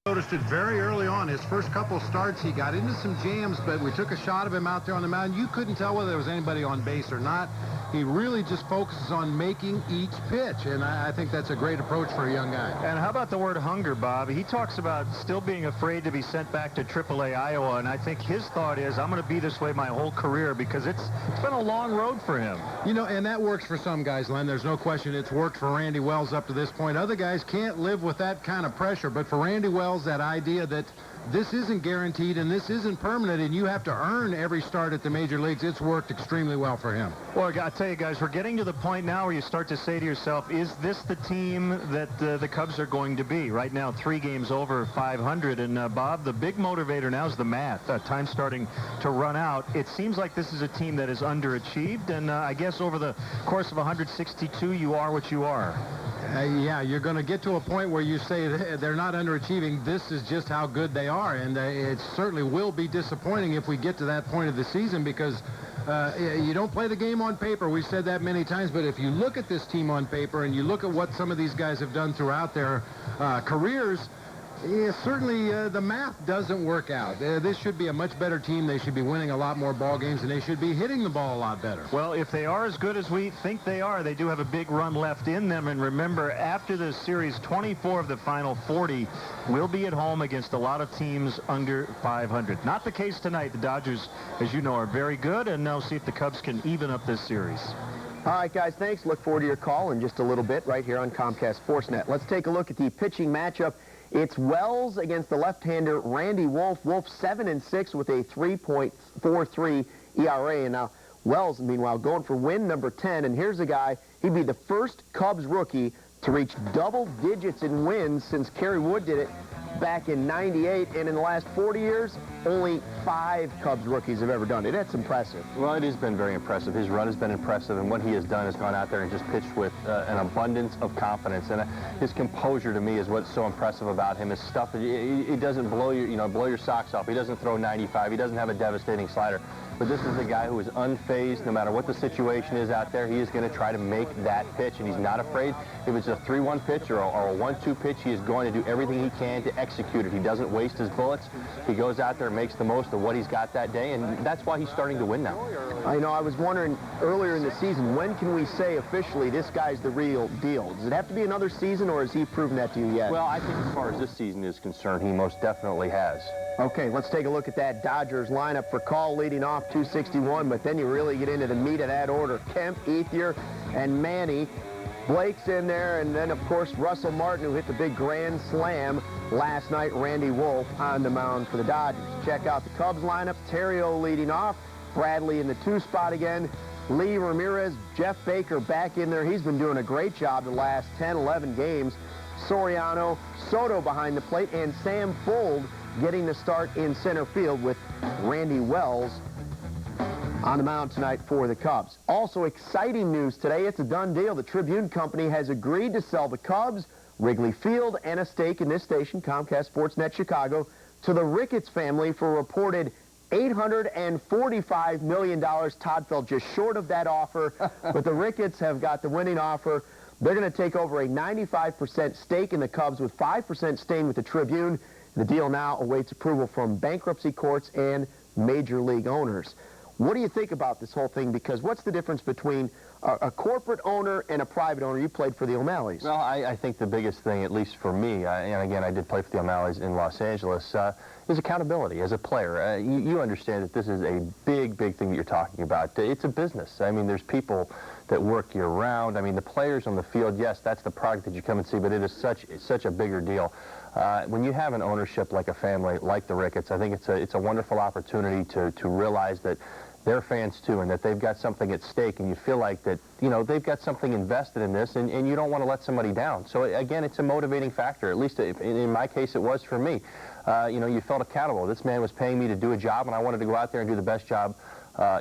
Noticed it very early on. His first couple starts, he got into some jams, but we took a shot of him out there on the mound. You couldn't tell whether there was anybody on base or not. He really just focuses on making each pitch, and I think that's a great approach for a young guy. And how about the word hunger, Bob? He talks about still being afraid to be sent back to AAA Iowa, and I think his thought is, I'm going to be this way my whole career, because it's been a long road for him. You know, and that works for some guys, Len. There's no question it's worked for Randy Wells up to this point. Other guys can't live with that kind of pressure, but for Randy Wells, that idea that this isn't guaranteed and this isn't permanent and you have to earn every start at the major leagues, it's worked extremely well for him. Well, I got to tell you guys, we're getting to the point now where you start to say to yourself, is this the team that the Cubs are going to be? Right now, 3 games over 500. And, Bob, the big motivator now is the math. Time starting to run out. It seems like this is a team that is underachieved. And I guess over the course of 162, you are what you are. Yeah, you're going to get to a point where you say they're not underachieving. This is just how good they are. And it certainly will be disappointing if we get to that point of the season, because you don't play the game on paper. We've said that many times. But if you look at this team on paper and you look at what some of these guys have done throughout their careers, yeah, certainly the math doesn't work out. This should be a much better team. They should be winning a lot more ball games, and they should be hitting the ball a lot better. Well, if they are as good as we think they are, they do have a big run left in them. And remember, after this series, 24 of the final 40 will be at home against a lot of teams under 500. Not the case tonight. The Dodgers, as you know, are very good, and now see if the Cubs can even up this series. All right, guys, thanks. Look forward to your call in just a little bit right here on Comcast Sportsnet. Let's take a look at the pitching matchup. It's Wells against the left-hander Randy Wolf. Wolf 7-6 with a 3.43 ERA. And now Wells, meanwhile, going for win number 10. And here's a guy, he'd be the first Cubs rookie to reach double digits in wins since Kerry Wood did it back in '98. And in the last 40 years, only 5 Cubs rookies have ever done it. That's impressive. Well, it has been very impressive. His run has been impressive, and what he has done is gone out there and just pitched with an abundance of confidence. And his composure, to me, is what's so impressive about him. His stuff, it doesn't blow your socks off. He doesn't throw 95. He doesn't have a devastating slider. But this is a guy who is unfazed. No matter what the situation is out there, he is going to try to make that pitch, and he's not afraid. If it's a 3-1 pitch or a 1-2 pitch, he is going to do everything he can to execute it. He doesn't waste his bullets. He goes out there and makes the most of what he's got that day, and that's why he's starting to win now. I know, I was wondering earlier in the season, when can we say officially this guy's the real deal? Does it have to be another season, or has he proven that to you yet? Well, I think as far as this season is concerned, he most definitely has. Okay, let's take a look at that Dodgers lineup. For Call leading off 261, but then you really get into the meat of that order. Kemp, Ethier, and Manny. Blake's in there, and then, of course, Russell Martin, who hit the big grand slam last night. Randy Wolf on the mound for the Dodgers. Check out the Cubs lineup. Terrio leading off. Bradley in the 2 spot again. Lee Ramirez, Jeff Baker back in there. He's been doing a great job the last 10, 11 games. Soriano, Soto behind the plate, and Sam Fuld getting the start in center field with Randy Wells on the mound tonight for the Cubs. Also exciting news today, it's a done deal. The Tribune Company has agreed to sell the Cubs, Wrigley Field, and a stake in this station, Comcast Sportsnet Chicago, to the Ricketts family for a reported $845 million. Todd fell just short of that offer, but the Ricketts have got the winning offer. They're going to take over a 95% stake in the Cubs, with 5% staying with the Tribune. The deal now awaits approval from bankruptcy courts and major league owners. What do you think about this whole thing? Because what's the difference between a corporate owner and a private owner? You played for the O'Malleys. Well, I think the biggest thing, at least for me, and again, I did play for the O'Malleys in Los Angeles, is accountability as a player. You understand that this is a big, big thing that you're talking about. It's a business. I mean, there's people that work year-round. I mean, the players on the field, yes, that's the product that you come and see, but it is such a bigger deal. When you have an ownership like a family, like the Ricketts, I think it's a wonderful opportunity to realize that they're fans too, and that they've got something at stake, and you feel like that, you know, they've got something invested in this, and you don't want to let somebody down. So again, it's a motivating factor. At least in my case, it was for me. You know, you felt accountable. This man was paying me to do a job, and I wanted to go out there and do the best job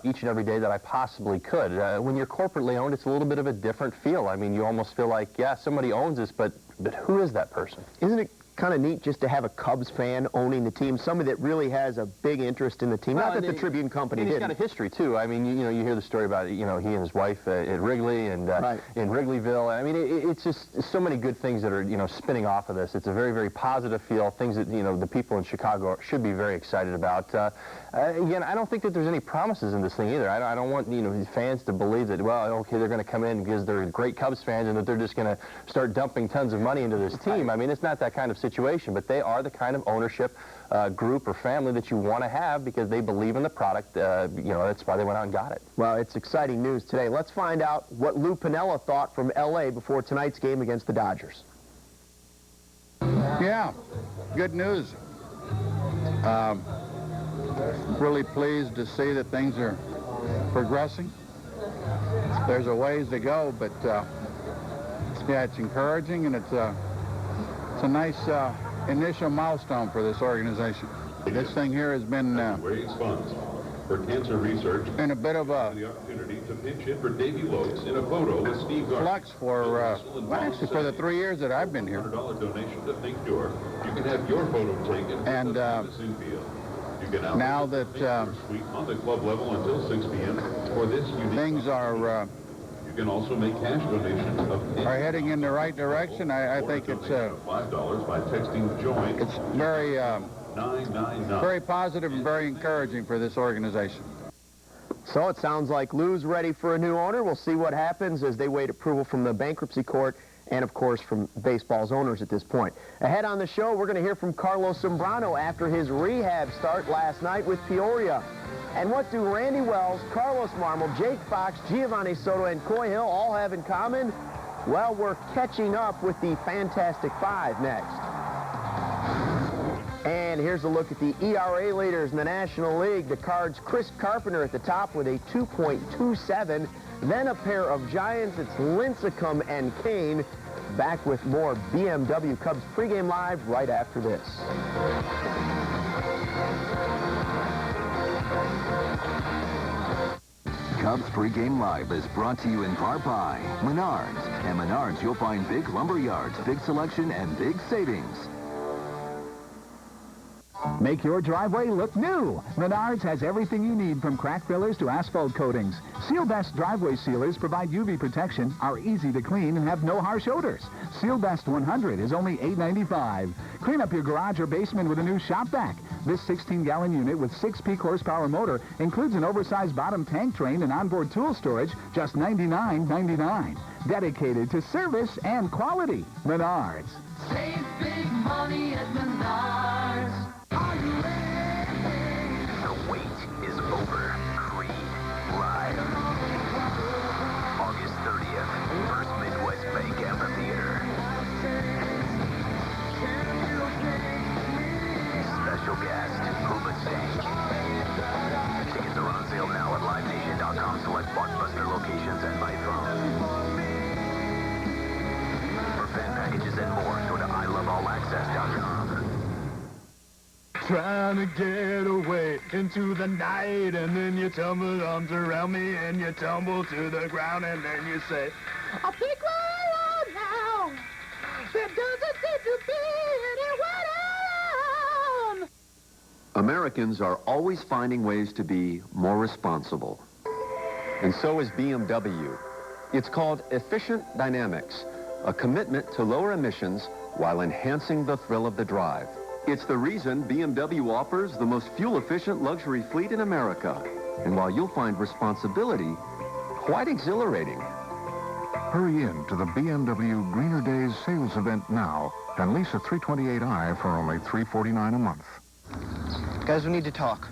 each and every day that I possibly could. When you're corporately owned, it's a little bit of a different feel. I mean, you almost feel like, yeah, somebody owns this, but who is that person? Isn't it kind of neat just to have a Cubs fan owning the team, somebody that really has a big interest in the team. Not that the Tribune company didn't. He's got a history, too. I mean, you hear the story about, he and his wife at Wrigley and in Wrigleyville. I mean, it's just so many good things that are, spinning off of this. It's a very, very positive feel, things that, the people in Chicago should be very excited about. Again, I don't think that there's any promises in this thing either. I don't want, fans to believe that, well, okay, they're going to come in because they're great Cubs fans and that they're just going to start dumping tons of money into this team. I mean, it's not that kind of situation, but they are the kind of ownership group or family that you want to have because they believe in the product. That's why they went out and got it. Well, it's exciting news today. Let's find out what Lou Piniella thought from L.A. before tonight's game against the Dodgers. Yeah, good news. Really pleased to see that things are progressing. There's a ways to go, but yeah, it's encouraging, and it's a nice initial milestone for this organization. This thing here has been funds for cancer research in a bit of a the opportunity to pitch in for Davy Lokes in a photo with Steve Garber. flux for actually for the 3 years that I've been here. $100 donation to Think Pure. You can have your photo taken And in the Infield. You can now that suite on the club level until 6 p.m. for this unique things are you can also make cash donations of heading in the right direction, I think it's $5 by texting JOIN. it's very 999. very positive and very encouraging for this organization. So it sounds like Lou's ready for a new owner. We'll see what happens as they wait approval from the bankruptcy court and, of course, from baseball's owners at this point. Ahead on the show, we're going to hear from Carlos Zambrano after his rehab start last night with Peoria. And what do Randy Wells, Carlos Marmol, Jake Fox, Giovanni Soto, and Coy Hill all have in common? Well, we're catching up with the Fantastic Five next. And here's a look at the ERA leaders in the National League. The Cards' Chris Carpenter at the top with a 2.27. Then a pair of giants. It's Lincecum and Kane. Back with more BMW Cubs pregame live right after this. Cubs pregame live is brought to you in part by Menards. At Menards, you'll find big lumber yards, big selection, and big savings. Make your driveway look new. Menards has everything you need, from crack fillers to asphalt coatings. Seal Best driveway sealers provide UV protection, are easy to clean, and have no harsh odors. Seal Best 100 is only $8.95. Clean up your garage or basement with a new shop vac. This 16-gallon unit with 6 peak horsepower motor includes an oversized bottom tank train and onboard tool storage, just $99.99. Dedicated to service and quality. Menards. Save big money at Menards. Are you ready? The wait is over. Creed live. August 30th, First Midwest Bank Amphitheater. Special guest, Hooba Stank. Tickets are on sale now at LiveNation.com. Select Blockbuster locations and by phone. For fan packages and more, go to iloveallaccess.com. Trying to get away into the night, and then you tumble arms around me, and you tumble to the ground, and then you say, I'll pick where I am now. There doesn't seem to be anywhere else. Americans are always finding ways to be more responsible. And so is BMW. It's called Efficient Dynamics, a commitment to lower emissions while enhancing the thrill of the drive. It's the reason BMW offers the most fuel-efficient luxury fleet in America. And while you'll find responsibility quite exhilarating. Hurry in to the BMW Greener Days sales event now and lease a 328i for only $349 a month. Guys, we need to talk.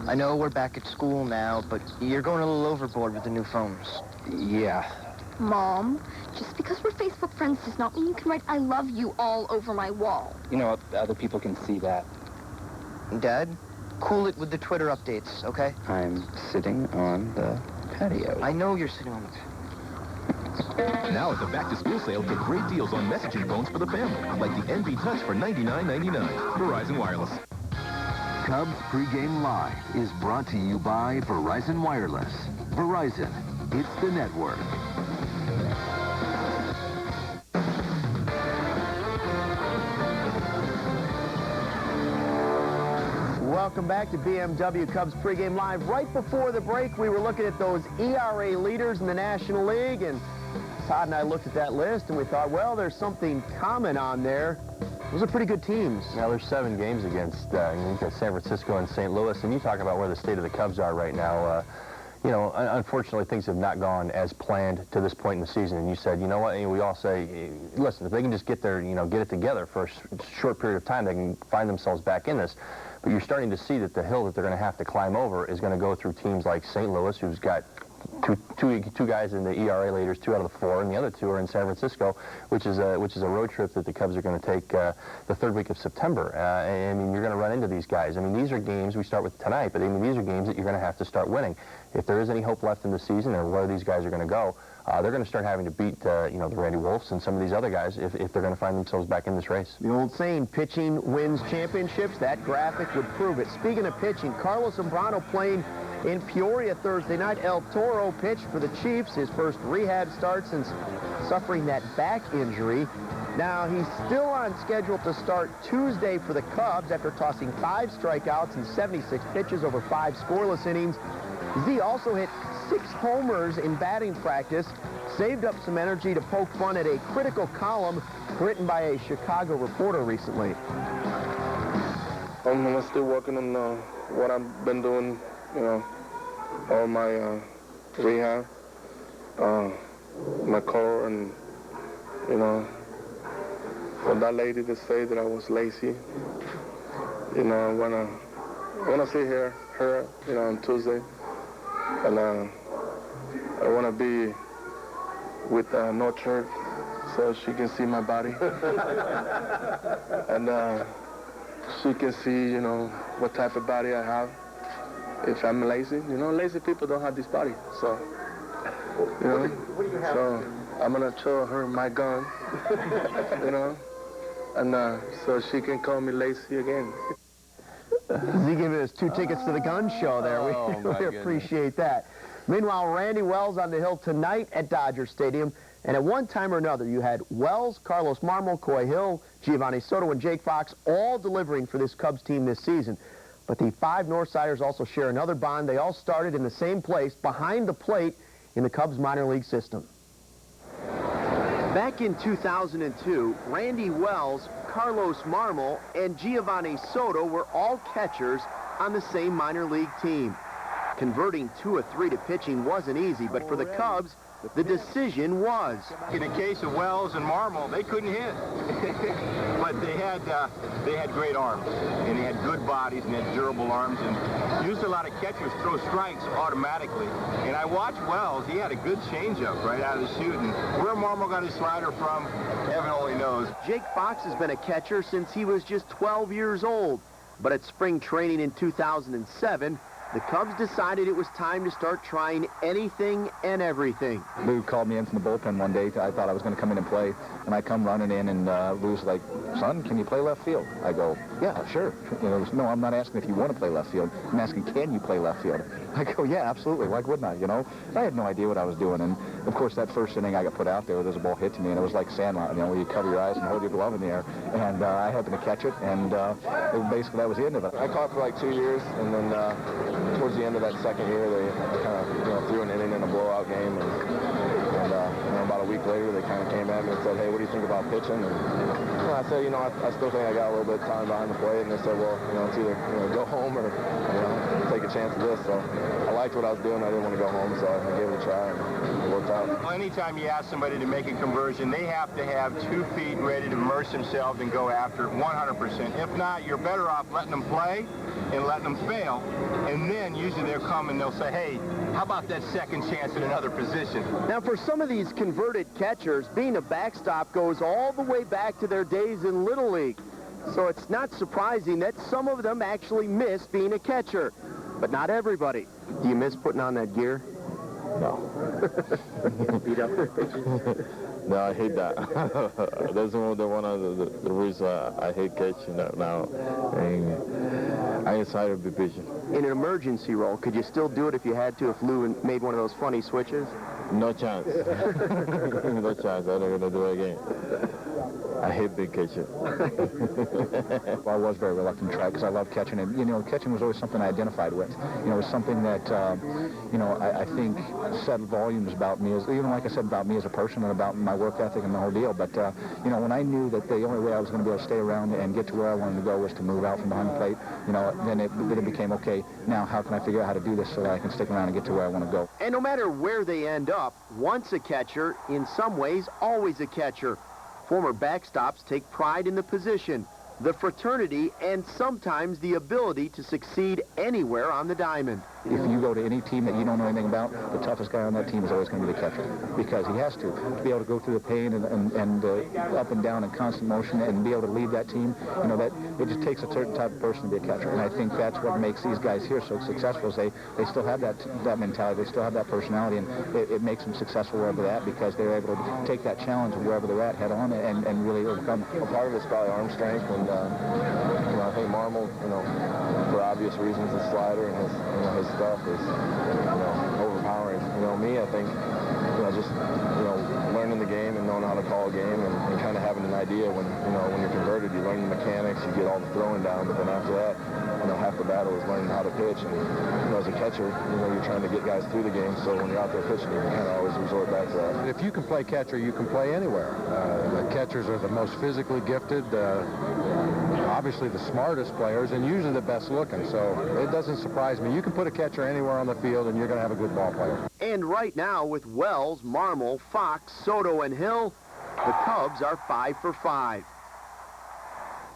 I know we're back at school now, but you're going a little overboard with the new phones. Yeah. Mom, just because we're Facebook friends does not mean you can write I love you all over my wall. You know, other people can see that. Dad, cool it with the Twitter updates, okay? I'm sitting on the patio. I know you're sitting on the patio. Now at the back-to-school sale, get great deals on messaging phones for the family, like the NB Touch for $99.99. Verizon Wireless. Cubs pregame live is brought to you by Verizon Wireless. Verizon, it's the network. welcome back to BMW Cubs pregame live. Right before the break, we were looking at those ERA leaders in the National League, and Todd and I looked at that list, and we thought, well, there's something common on there. Those are pretty good teams. Now, there's 7 games against you've got San Francisco and St. Louis, and you talk about where the state of the Cubs are right now. You know, unfortunately, things have not gone as planned to this point in the season. And you said, you know what, and we all say, listen, if they can just get their, get it together for a short period of time, they can find themselves back in this. But you're starting to see that the hill that they're going to have to climb over is going to go through teams like St. Louis, who's got two guys in the ERA leaders, 2 out of the 4, and the other 2 are in San Francisco, which is a road trip that the Cubs are going to take the 3rd week of September. I mean, you're going to run into these guys. I mean, these are games we start with tonight, but I mean, these are games that you're going to have to start winning. If there is any hope left in the season or where these guys are going to go, they're going to start having to beat, the Randy Wolfs and some of these other guys if they're going to find themselves back in this race. The old saying, pitching wins championships. That graphic would prove it. Speaking of pitching, Carlos Zambrano playing in Peoria Thursday night. El Toro pitched for the Chiefs, his first rehab start since suffering that back injury. Now, he's still on schedule to start Tuesday for the Cubs after tossing 5 strikeouts and 76 pitches over 5 scoreless innings. Z also hit 6 homers in batting practice, saved up some energy to poke fun at a critical column written by a Chicago reporter recently. I'm still working on what I've been doing, all my rehab, my core, and, for that lady to say that I was lazy, I wanna see her, on Tuesday, and I wanna be with no shirt so she can see my body, and she can see, what type of body I have. If I'm lazy, lazy people don't have this body, so, What do you have so I'm gonna show her my gun, and so she can call me lazy again. Z giving us 2 tickets to the gun show there. We appreciate that. Meanwhile, Randy Wells on the hill tonight at Dodger Stadium. And at one time or another, you had Wells, Carlos Marmol, Coy Hill, Giovanni Soto, and Jake Fox all delivering for this Cubs team this season. But the 5 Northsiders also share another bond. They all started in the same place, behind the plate, in the Cubs minor league system. Back in 2002, Randy Wells, Carlos Marmol, and Giovanni Soto were all catchers on the same minor league team. Converting 2 of 3 to pitching wasn't easy, but for the Cubs, the decision was. In the case of Wells and Marmol, they couldn't hit, but they had great arms, and they had good bodies and had durable arms, and used a lot of catchers throw strikes automatically. And I watched Wells; he had a good changeup right out of the chute, and where Marmol got his slider from, heaven only knows. Jake Fox has been a catcher since he was just 12 years old, but at spring training in 2007. The Cubs decided it was time to start trying anything and everything. Lou called me in from the bullpen one day. I thought I was going to come in and play, and I come running in, and Lou's like, son, can you play left field? I go, yeah, sure. No, I'm not asking if you want to play left field. I'm asking, can you play left field? I go, yeah, absolutely. Why wouldn't I, I had no idea what I was doing, and, of course, that first inning I got put out there, there's a ball hit to me, and it was like Sandlot, where you cover your eyes and hold your glove in the air, and I happened to catch it, and basically that was the end of it. I caught for like 2 years, and then towards the end of that second year, they kind of threw an inning in a blowout game, and about a week later, they kind of came at me and said, hey, what do you think about pitching? And I said, I still think I got a little bit of time behind the plate, and they said, well, it's either go home or take a chance of this. So I liked what I was doing. I didn't want to go home, so I gave it a try, and it worked out. Well, anytime you ask somebody to make a conversion, they have to have 2 feet ready to immerse themselves and go after it 100%. If not, you're better off letting them play and letting them fail, and then usually they'll come and they'll say, hey, how about that second chance in another position? Now, for some of these converted catchers, being a backstop goes all the way back to their days in Little League. So it's not surprising that some of them actually miss being a catcher. But not everybody. Do you miss putting on that gear? No. Beat up their pitchers? No, I hate that. That's one of the reasons I hate catching now. And I'm excited to be pitching. In an emergency role, could you still do it if you had to, if Lou made one of those funny switches? No chance. No chance. I'm not going to do it again. I hate big catcher. Well, I was very reluctant to try because I love catching, and catching was always something I identified with. It was something that I think said volumes about me, as like I said, about me as a person and about my work ethic and the whole deal. But when I knew that the only way I was going to be able to stay around and get to where I wanted to go was to move out from behind the plate, then it became, okay, now how can I figure out how to do this so that I can stick around and get to where I want to go? And no matter where they end up, once a catcher, in some ways, always a catcher. Former backstops take pride in the position, the fraternity, and sometimes the ability to succeed anywhere on the diamond. If you go to any team that you don't know anything about, the toughest guy on that team is always going to be the catcher, because he has to be able to go through the pain and up and down and constant motion and be able to lead that team. That it just takes a certain type of person to be a catcher, and I think that's what makes these guys here so successful. Is they still have that mentality, they still have that personality, and it makes them successful wherever they're at, because they're able to take that challenge of wherever they're at head on and really overcome. Well, part of it's probably arm strength, and I think Marmol, for obvious reasons, his slider and his stuff is, overpowering. Me, I think, just, learning the game and knowing how to call a game and kind of having an idea when you're converted, you learn the mechanics, you get all the throwing down, but then after that, half the battle is learning how to pitch. And, as a catcher, you're trying to get guys through the game, so when you're out there pitching, you can kind of always resort back to that. If you can play catcher, you can play anywhere. The catchers are the most physically gifted, obviously the smartest players, and usually the best looking, so it doesn't surprise me. You can put a catcher anywhere on the field, and you're going to have a good ball player. And right now, with Wells, Marmol, Fox, Soto, and Hill, the Cubs are 5 for 5.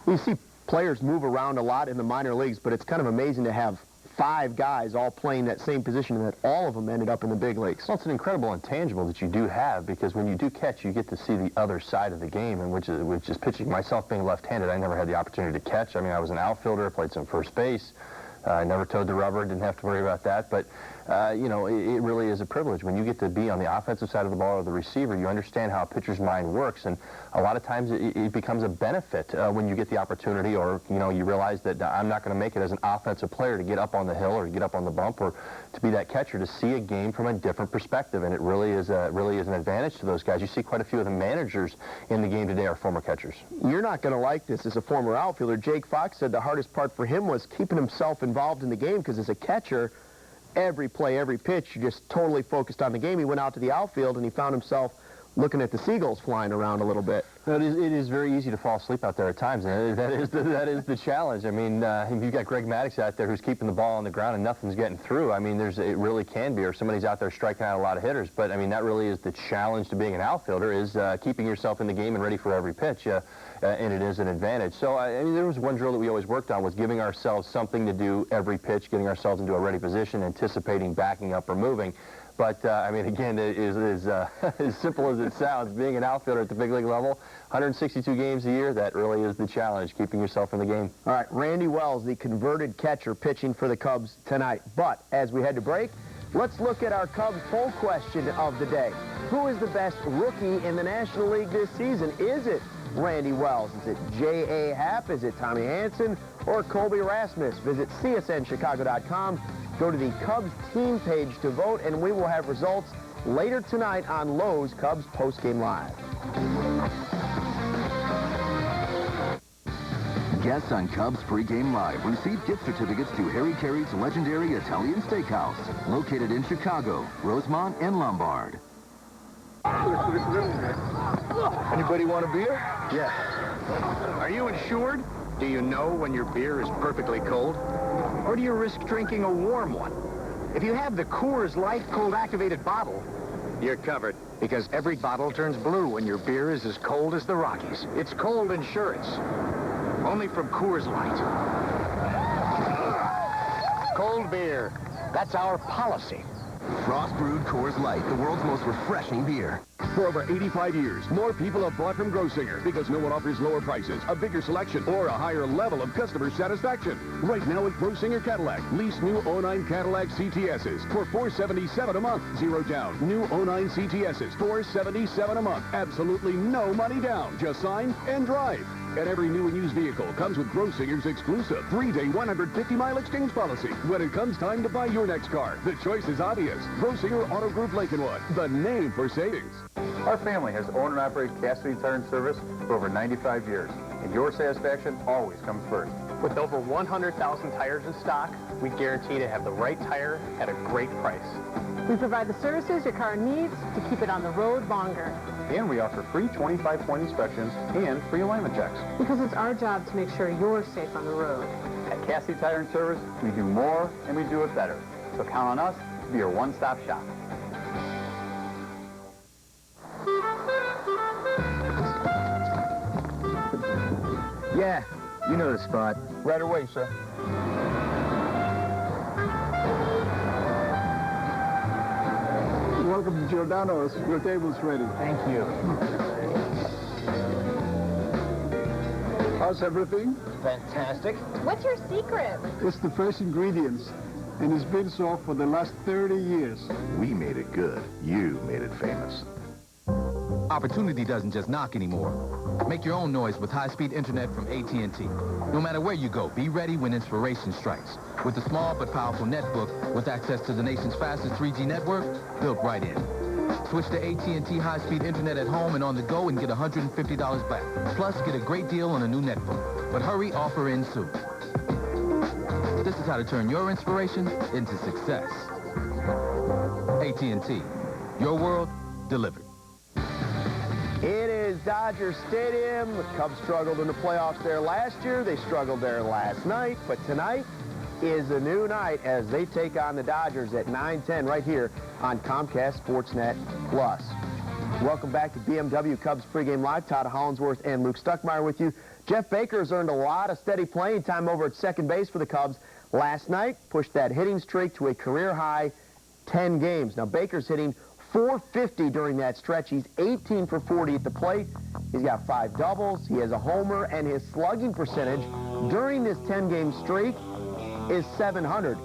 You see players move around a lot in the minor leagues, but it's kind of amazing to have 5 guys all playing that same position and that all of them ended up in the big leagues. Well, it's an incredible intangible that you do have, because when you do catch, you get to see the other side of the game, and which is pitching. Myself being left-handed, I never had the opportunity to catch. I mean, I was an outfielder, played some first base. I never towed the rubber, didn't have to worry about that. But, it really is a privilege. When you get to be on the offensive side of the ball or the receiver, you understand how a pitcher's mind works. And a lot of times it becomes a benefit when you get the opportunity, or, you realize that I'm not going to make it as an offensive player to get up on the hill or get up on the bump, or to be that catcher, to see a game from a different perspective. And it really is an advantage to those guys. You see quite a few of the managers in the game today are former catchers. You're not going to like this as a former outfielder. Jake Fox said the hardest part for him was keeping himself involved in the game, because as a catcher, every play, every pitch, you just totally focused on the game. He went out to the outfield and he found himself looking at the seagulls flying around a little bit. It is very easy to fall asleep out there at times, and that is the challenge. I mean, you've got Greg Maddux out there who's keeping the ball on the ground and nothing's getting through. I mean, it really can be, or somebody's out there striking out a lot of hitters. But I mean, that really is the challenge to being an outfielder, is keeping yourself in the game and ready for every pitch, and it is an advantage. So I mean, there was one drill that we always worked on, was giving ourselves something to do every pitch, getting ourselves into a ready position, anticipating backing up or moving. But, I mean, again, it is as simple as it sounds. Being an outfielder at the big league level, 162 games a year, that really is the challenge, keeping yourself in the game. All right, Randy Wells, the converted catcher, pitching for the Cubs tonight. But as we head to break, let's look at our Cubs poll question of the day. Who is the best rookie in the National League this season? Is it Randy Wells? Is it J.A. Happ? Is it Tommy Hanson? Or Colby Rasmus? Visit CSNChicago.com. Go to the Cubs team page to vote, and we will have results later tonight on Lowe's Cubs Postgame Live. Guests on Cubs Pregame Live receive gift certificates to Harry Carey's legendary Italian Steakhouse, located in Chicago, Rosemont, and Lombard. Anybody want a beer? Yeah. Are you insured? Do you know when your beer is perfectly cold? Or do you risk drinking a warm one? If you have the Coors Light cold activated bottle, you're covered, because every bottle turns blue when your beer is as cold as the Rockies. It's cold insurance. Only from Coors Light. Cold beer. That's our policy. Frost brewed Coors Light, the world's most refreshing beer. For over 85 years, more people have bought from Grosinger because no one offers lower prices, a bigger selection, or a higher level of customer satisfaction. Right now at Grosinger Cadillac, lease new 09 Cadillac CTSs for $477 a month. Zero down. New 09 CTSs, $477 a month. Absolutely no money down. Just sign and drive. And every new and used vehicle comes with Grossinger's exclusive 3-day 150-mile exchange policy. When it comes time to buy your next car, the choice is obvious. Grossinger Auto Group Lincolnwood, the name for savings. Our family has owned and operated Cassidy Tire and Service for over 95 years, and your satisfaction always comes first. With over 100,000 tires in stock, we guarantee to have the right tire at a great price. We provide the services your car needs to keep it on the road longer. And we offer free 25-point inspections and free alignment checks. Because it's our job to make sure you're safe on the road. At Cassidy Tire and Service, we do more and we do it better. So count on us to be your one-stop shop. Yeah, you know the spot. Right away, sir. Welcome to Giordano's. Your table's ready. Thank you. How's everything? Fantastic. What's your secret? It's the fresh ingredients, and it's been so for the last 30 years. We made it good. You made it famous. Opportunity doesn't just knock anymore. Make your own noise with high-speed internet from AT&T. No matter where you go, be ready when inspiration strikes. With a small but powerful netbook with access to the nation's fastest 3G network, built right in. Switch to AT&T high-speed internet at home and on the go and get $150 back. Plus, get a great deal on a new netbook. But hurry, offer ends soon. This is how to turn your inspiration into success. AT&T. Your world, delivered. It is Dodger Stadium. The Cubs struggled in the playoffs there last year. They struggled there last night. But tonight is a new night as they take on the Dodgers at 9:10 right here on Comcast Sportsnet Plus. Welcome back to BMW Cubs pregame live. Todd Hollinsworth and Luke Stuckmeyer with you. Jeff Baker has earned a lot of steady playing time over at second base for the Cubs last night. Pushed that hitting streak to a career-high 10 games. Now, Baker's hitting .450 during that stretch. He's 18 for 40 at the plate. He's got 5 doubles. He has a homer, and his slugging percentage during this 10-game streak is .700.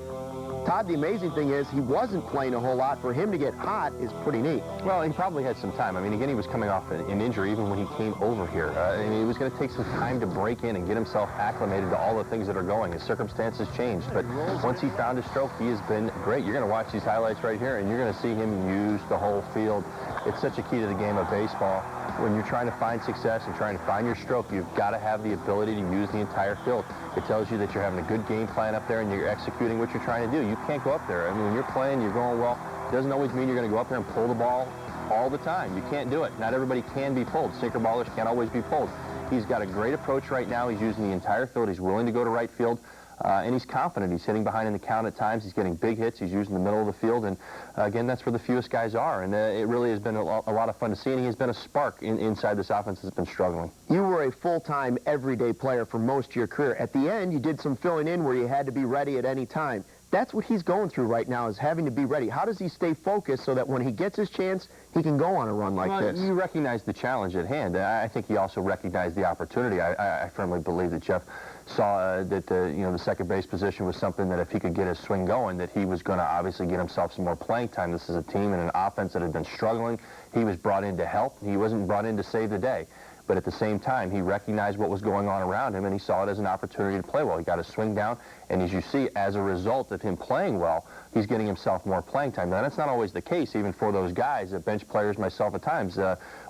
Todd, the amazing thing is he wasn't playing a whole lot. For him to get hot is pretty neat. Well, he probably had some time. I mean, again, he was coming off an injury even when he came over here. I mean, it was going to take some time to break in and get himself acclimated to all the things that are going. His circumstances changed, but once he found his stroke, he has been great. You're going to watch these highlights right here, and you're going to see him use the whole field. It's such a key to the game of baseball. When you're trying to find success and trying to find your stroke, you've got to have the ability to use the entire field. It tells you that you're having a good game plan up there and you're executing what you're trying to do. You can't go up there. I mean, when you're playing, you're going well. It doesn't always mean you're going to go up there and pull the ball all the time. You can't do it. Not everybody can be pulled. Sinker ballers can't always be pulled. He's got a great approach right now. He's using the entire field. He's willing to go to right field. And he's confident. He's hitting behind in the count at times. He's getting big hits. He's using the middle of the field. And, again, that's where the fewest guys are. And it really has been a lot of fun to see. And he has been a spark inside this offense that's been struggling. You were a full-time, everyday player for most of your career. At the end, you did some filling in where you had to be ready at any time. That's what he's going through right now, is having to be ready. How does he stay focused so that when he gets his chance, he can go on a run like this? You recognize the challenge at hand. I think he also recognized the opportunity. I firmly believe that Jeff saw that the second base position was something that if he could get his swing going, that he was going to obviously get himself some more playing time. This is a team and an offense that had been struggling. He was brought in to help. He wasn't brought in to save the day. But at the same time, he recognized what was going on around him, and he saw it as an opportunity to play well. He got his swing down, and as you see, as a result of him playing well, he's getting himself more playing time. Now, that's not always the case, even for those guys, bench players, myself at times.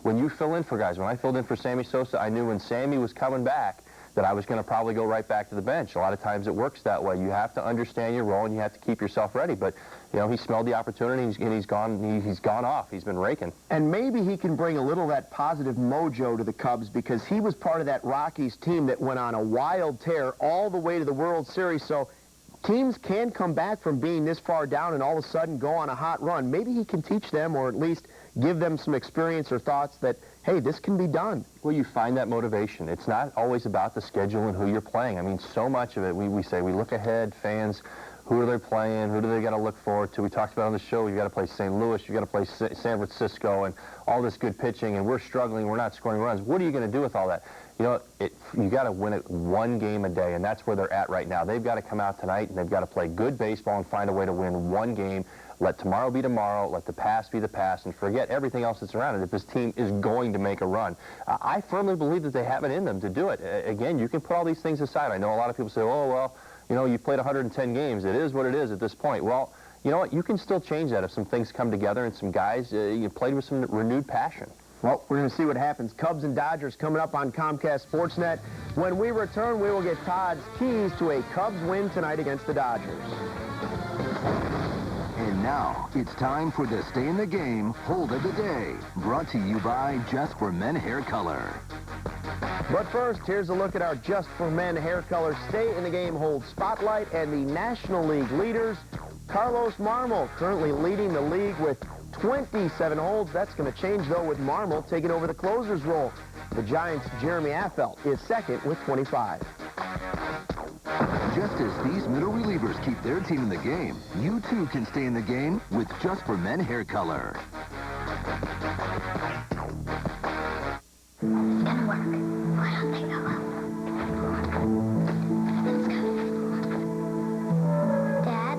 When you fill in for guys, when I filled in for Sammy Sosa, I knew when Sammy was coming back that I was going to probably go right back to the bench. A lot of times it works that way. You have to understand your role, and you have to keep yourself ready. But, he smelled the opportunity, and he's gone off. He's been raking. And maybe he can bring a little of that positive mojo to the Cubs, because he was part of that Rockies team that went on a wild tear all the way to the World Series. So teams can come back from being this far down and all of a sudden go on a hot run. Maybe he can teach them, or at least give them some experience or thoughts that, hey, this can be done. Well, you find that motivation. It's not always about the schedule and who you're playing. I mean, so much of it, we say we look ahead, fans, who are they playing, who do they got to look forward to. We talked about on the show, you got to play St. Louis, you got to play San Francisco, and all this good pitching, and we're struggling, we're not scoring runs. What are you going to do with all that? you know, you got to win it one game a day, and that's where they're at right now. They've got to come out tonight, and they've got to play good baseball and find a way to win one game. Let tomorrow be tomorrow. Let the past be the past, and forget everything else that's around it if this team is going to make a run. I firmly believe that they have it in them to do it. Again, you can put all these things aside. I know a lot of people say, oh, well, you know, you've played 110 games. It is what it is at this point. Well, you know what? You can still change that if some things come together and some guys, you played with some renewed passion. Well, we're going to see what happens. Cubs and Dodgers coming up on Comcast Sportsnet. When we return, we will get Todd's keys to a Cubs win tonight against the Dodgers. And now, it's time for the Stay in the Game Hold of the Day, brought to you by Just for Men Hair Color. But first, here's a look at our Just for Men Hair Color Stay in the Game Hold Spotlight and the National League leaders. Carlos Marmol currently leading the league with 27 holds. That's going to change, though, with Marmol taking over the closer's role. The Giants' Jeremy Affeldt is second with 25. Just as these middle relievers keep their team in the game, you too can stay in the game with Just for Men Hair Color. It's gonna work. Why don't they go up? Let's go. Dad?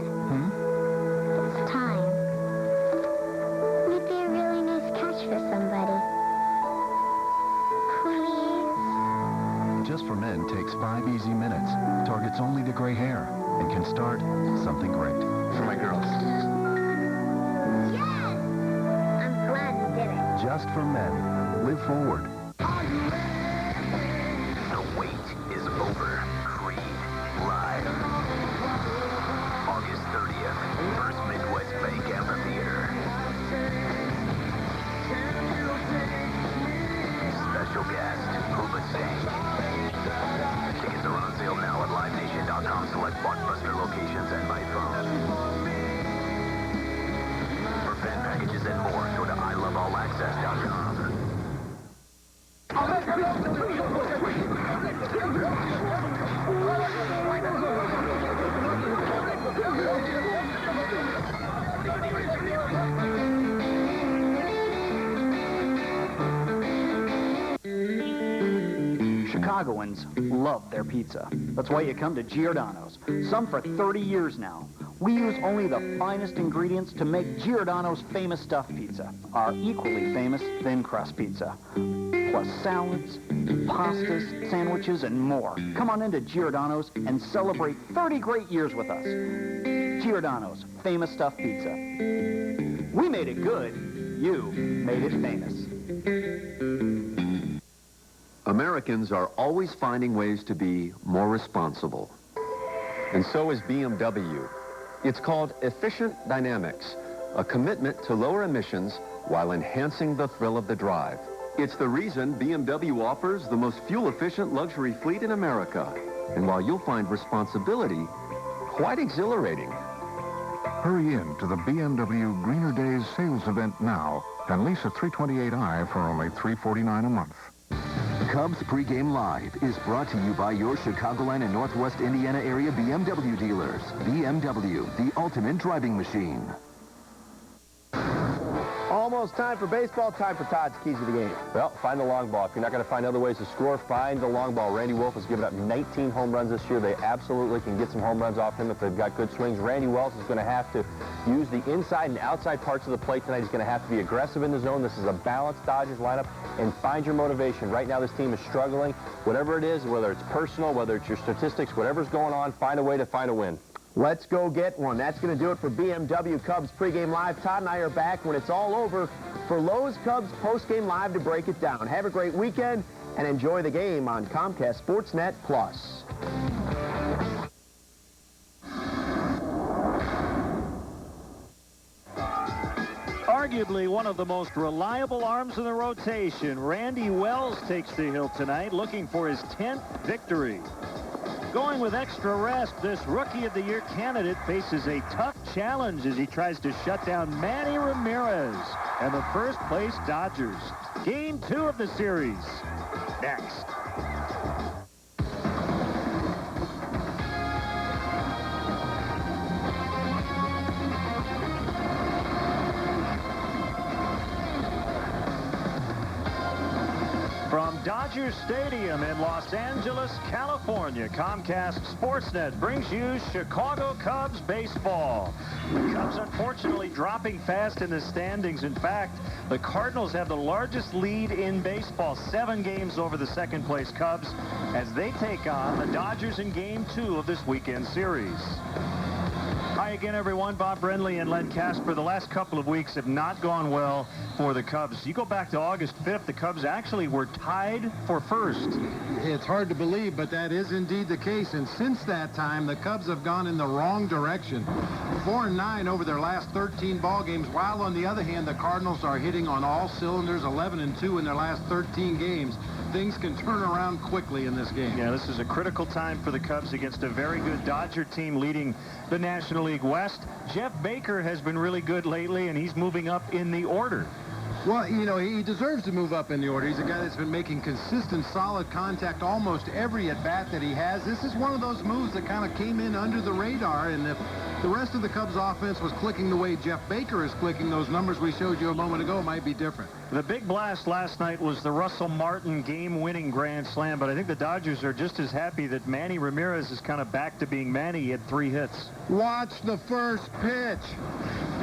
It's time. Might be a really nice catch for somebody. Please? Just for Men takes 5 easy minutes, targets only the gray hair, and can start something great. For my girls. Yes! I'm glad you did it. Just for Men. Live forward. The wait is over. Creed live. August 30th, First Midwest Bank Amphitheater. Special guest, Puba Singh. Tickets are on sale now at LiveNation.com. Select Blockbuster locations and by phone. For fan packages and more, go to iloveallaccess.com. Chicagoans love their pizza. That's why you come to Giordano's. Some for 30 years now. We use only the finest ingredients to make Giordano's famous stuffed pizza, our equally famous thin crust pizza. Plus salads, pastas, sandwiches, and more. Come on into Giordano's and celebrate 30 great years with us. Giordano's famous stuffed pizza. We made it good. You made it famous. Americans are always finding ways to be more responsible. And so is BMW. It's called Efficient Dynamics, a commitment to lower emissions while enhancing the thrill of the drive. It's the reason BMW offers the most fuel-efficient luxury fleet in America. And while you'll find responsibility quite exhilarating. Hurry in to the BMW Greener Days sales event now and lease a 328i for only $349 a month. Cubs Pregame Live is brought to you by your Chicagoland and Northwest Indiana area BMW dealers. BMW, the ultimate driving machine. Almost time for baseball, time for Todd's keys of the game. Well, find the long ball. If you're not going to find other ways to score, find the long ball. Randy Wolf has given up 19 home runs this year. They absolutely can get some home runs off him if they've got good swings. Randy Wells is going to have to use the inside and outside parts of the plate tonight. He's going to have to be aggressive in the zone. This is a balanced Dodgers lineup, and find your motivation. Right now, this team is struggling. Whatever it is, whether it's personal, whether it's your statistics, whatever's going on, find a way to find a win. Let's go get one. That's going to do it for BMW Cubs Pregame Live. Todd and I are back when it's all over for Lowe's Cubs Postgame Live to break it down. Have a great weekend and enjoy the game on Comcast Sportsnet Plus. Arguably one of the most reliable arms in the rotation, Randy Wells takes the hill tonight, looking for his 10th victory. Going with extra rest, this Rookie of the Year candidate faces a tough challenge as he tries to shut down Manny Ramirez and the first-place Dodgers. Game 2 of the series. Next. From Dodger Stadium in Los Angeles, California. Comcast Sportsnet brings you Chicago Cubs baseball. The Cubs unfortunately dropping fast in the standings. In fact, the Cardinals have the largest lead in baseball, 7 games over the second-place Cubs, as they take on the Dodgers in Game 2 of this weekend series. Hi again, everyone. Bob Brenly and Len Casper. The last couple of weeks have not gone well for the Cubs. You go back to August 5th, the Cubs actually were tied for first. It's hard to believe, but that is indeed the case. And since that time, the Cubs have gone in the wrong direction. 4-9 over their last 13 ball games, while on the other hand, the Cardinals are hitting on all cylinders, 11-2 in their last 13 games. Things can turn around quickly in this game. Yeah, this is a critical time for the Cubs against a very good Dodger team leading the National League West. Jeff Baker has been really good lately, and he's moving up in the order. Well, you know, he deserves to move up in the order. He's a guy that's been making consistent, solid contact almost every at-bat that he has. This is one of those moves that kind of came in under the radar, and if the rest of the Cubs offense was clicking the way Jeff Baker is clicking, those numbers we showed you a moment ago might be different. The big blast last night was the Russell Martin game-winning grand slam, but I think the Dodgers are just as happy that Manny Ramirez is kind of back to being Manny. He had 3 hits. Watch the first pitch.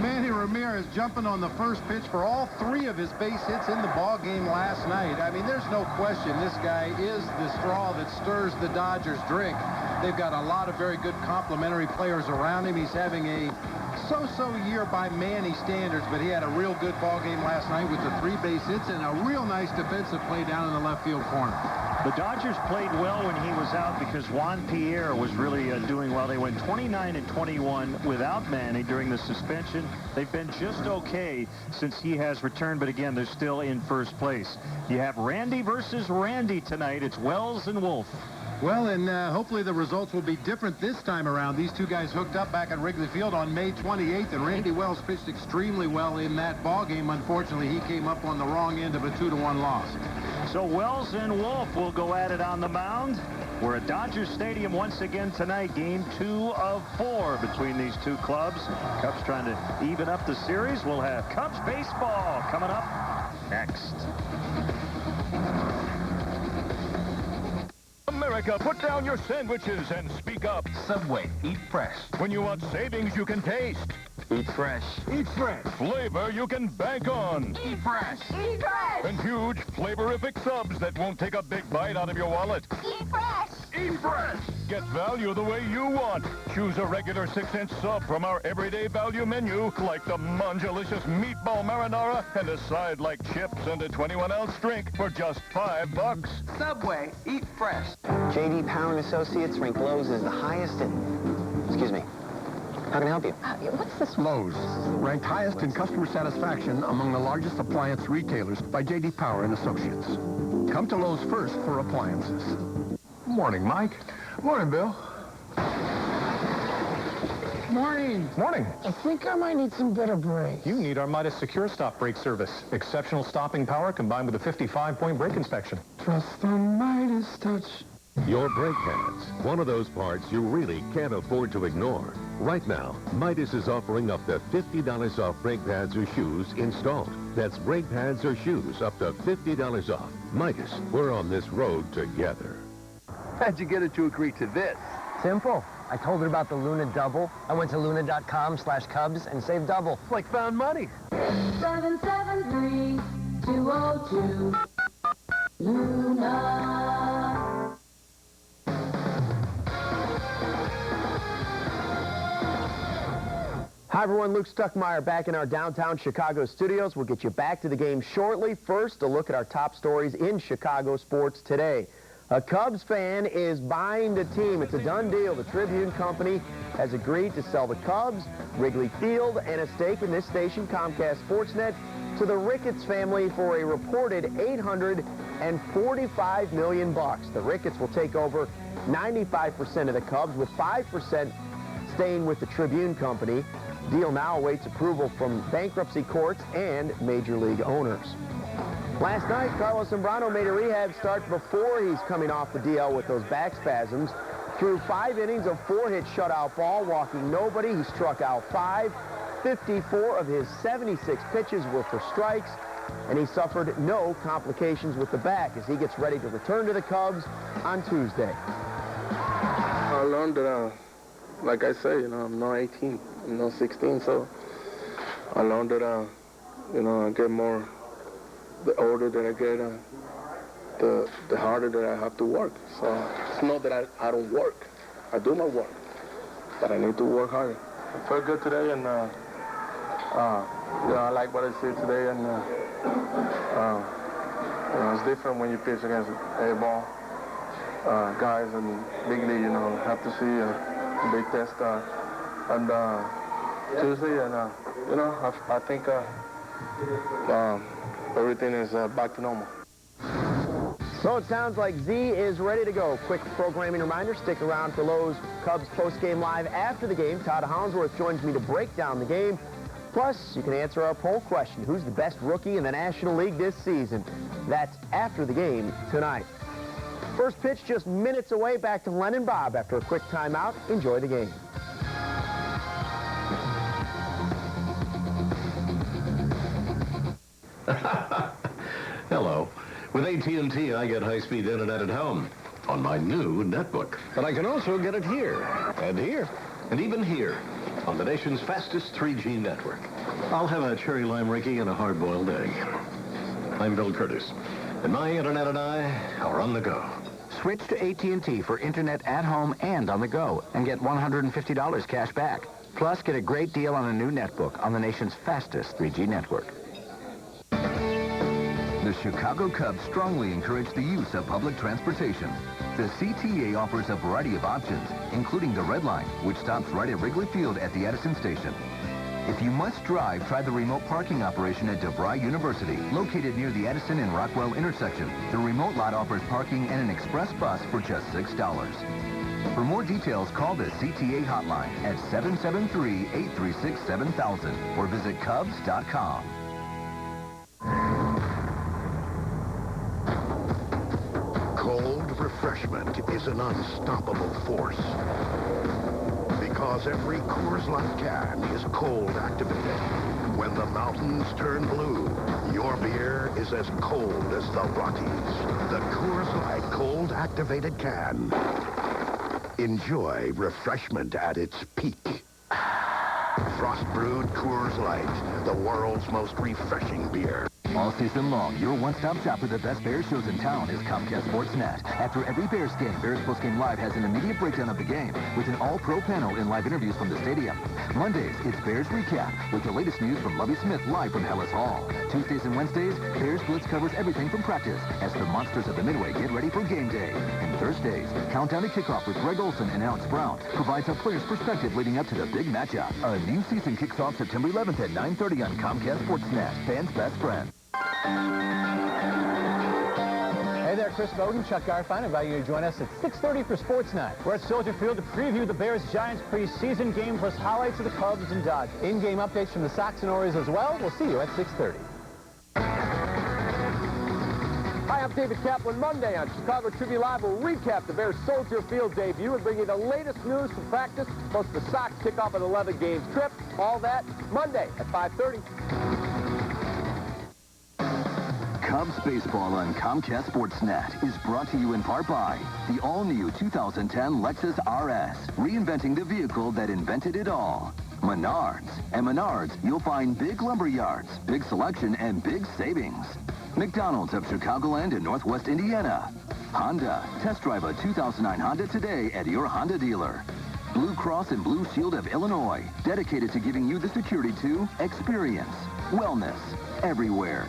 Manny Ramirez jumping on the first pitch for all 3 of his base hits in the ball game last night. I mean, there's no question this guy is the straw that stirs the Dodgers' drink. They've got a lot of very good complementary players around him. He's having a so-so year by Manny standards, but he had a real good ball game last night with the 3 base hits and a real nice defensive play down in the left field corner. The Dodgers played well when he was out because Juan Pierre was really doing well. They went 29-21 without Manny during the suspension. They've been just okay since he has returned, but again, they're still in first place. You have Randy versus Randy tonight. It's Wells and Wolf. Well, and hopefully the results will be different this time around. These 2 guys hooked up back at Wrigley Field on May 28th, and Randy Wells pitched extremely well in that ball game. Unfortunately, he came up on the wrong end of a 2-1 loss. So Wells and Wolf will go at it on the mound. We're at Dodger Stadium once again tonight, Game 2 of 4 between these 2 clubs. Cubs trying to even up the series. We'll have Cubs baseball coming up next. America, put down your sandwiches and speak up. Subway, eat fresh. When you want savings you can taste. Eat fresh. Eat fresh. Flavor you can bank on. Eat fresh. Eat fresh. And huge flavorific subs that won't take a big bite out of your wallet. Eat fresh. Eat fresh. Get value the way you want. Choose a regular 6-inch sub from our everyday value menu, like the Monjalicious Meatball Marinara and a side like chips and a 21-ounce drink for just $5. Subway, eat fresh. J.D. Power & Associates rank Lowe's as the highest in... Excuse me. How can I help you? What's this? Lowe's, ranked highest in customer satisfaction among the largest appliance retailers by J.D. Power & Associates. Come to Lowe's first for appliances. Morning, Mike. Morning, Bill. Morning. Morning. I think I might need some better brakes. You need our Midas Secure Stop brake service. Exceptional stopping power combined with a 55-point brake inspection. Trust the Midas touch. Your brake pads, one of those parts you really can't afford to ignore. Right now, Midas is offering up to $50 off brake pads or shoes installed. That's brake pads or shoes up to $50 off. Midas, we're on this road together. How'd you get her to agree to this? Simple. I told her about the Luna Double. I went to luna.com/Cubs and saved double. It's like found money. 773-202 Luna. Hi, everyone. Luke Stuckmeyer back in our downtown Chicago studios. We'll get you back to the game shortly. First, a look at our top stories in Chicago sports today. A Cubs fan is buying the team. It's a done deal. The Tribune Company has agreed to sell the Cubs, Wrigley Field, and a stake in this station, Comcast Sportsnet, to the Ricketts family for a reported $845 million. The Ricketts will take over 95% of the Cubs, with 5% staying with the Tribune Company. Deal now awaits approval from bankruptcy courts and major league owners. Last night, Carlos Zambrano made a rehab start before he's coming off the DL with those back spasms. Through 5 innings of 4-hit shutout ball, walking nobody, he struck out 5. 54 of his 76 pitches were for strikes. and he suffered no complications with the back as he gets ready to return to the Cubs on Tuesday. I learned that, like I say, I'm not 18, I'm not 16, so I learned that, I get more, the older that I get, the harder that I have to work. So it's not that I don't work. I do my work, but I need to work harder. I felt good today, and I like what I see today, and it's different when you pitch against A-ball guys and big league. Have to see a big test on Tuesday, and I think everything is back to normal. So it sounds like Z is ready to go. Quick programming reminder, stick around for Lowe's Cubs post-game live after the game. Todd Hollingsworth joins me to break down the game. Plus, you can answer our poll question, who's the best rookie in the National League this season? That's after the game tonight. First pitch just minutes away, back to Len and Bob after a quick timeout. Enjoy the game. Hello. With AT&T, I get high-speed internet at home on my new netbook. But I can also get it here, and here, and even here on the nation's fastest 3G network. I'll have a cherry lime Ricky and a hard-boiled egg. I'm Bill Curtis, and my internet and I are on the go. Switch to AT&T for internet at home and on the go, and get $150 cash back. Plus, get a great deal on a new netbook on the nation's fastest 3G network. The Chicago Cubs strongly encourage the use of public transportation. The CTA offers a variety of options, including the Red Line, which stops right at Wrigley Field at the Edison Station. If you must drive, try the remote parking operation at DeVry University, located near the Edison and Rockwell intersection. The remote lot offers parking and an express bus for just $6. For more details, call the CTA hotline at 773-836-7000 or visit Cubs.com. Cold refreshment is an unstoppable force. Because every Coors Light can is cold activated. When the mountains turn blue, your beer is as cold as the Rockies. The Coors Light cold activated can. Enjoy refreshment at its peak. Frost brewed Coors Light, the world's most refreshing beer. All season long, your one-stop shop for the best Bears shows in town is Comcast Sportsnet. After every Bears game, Bears Postgame Live has an immediate breakdown of the game with an all-pro panel and live interviews from the stadium. Mondays, it's Bears Recap with the latest news from Lovie Smith live from Hellas Hall. Tuesdays and Wednesdays, Bears Blitz covers everything from practice as the monsters of the Midway get ready for game day. And Thursdays, Countdown to Kickoff with Greg Olson and Alex Brown provides a player's perspective leading up to the big matchup. A new season kicks off September 11th at 9:30 on Comcast Sportsnet, fans' best friend. Hey there, Chris Bowden, Chuck Garfine, invite you to join us at 6:30 for Sports Night. We're at Soldier Field to preview the Bears-Giants preseason game, plus highlights of the Cubs and Dodgers. In-game updates from the Sox and Orioles as well. We'll see you at 6:30. Hi, I'm David Kaplan. Monday on Chicago Trivia Live, we'll recap the Bears' Soldier Field debut and bring you the latest news from practice, plus the Sox kick off an 11-game trip. All that Monday at 5:30. Cubs baseball on Comcast Sportsnet is brought to you in part by the all-new 2010 Lexus RS, reinventing the vehicle that invented it all. Menards. At Menards, you'll find big lumber yards, big selection, and big savings. McDonald's of Chicagoland and Northwest Indiana. Honda. Test drive a 2009 Honda today at your Honda dealer. Blue Cross and Blue Shield of Illinois, dedicated to giving you the security to experience wellness everywhere.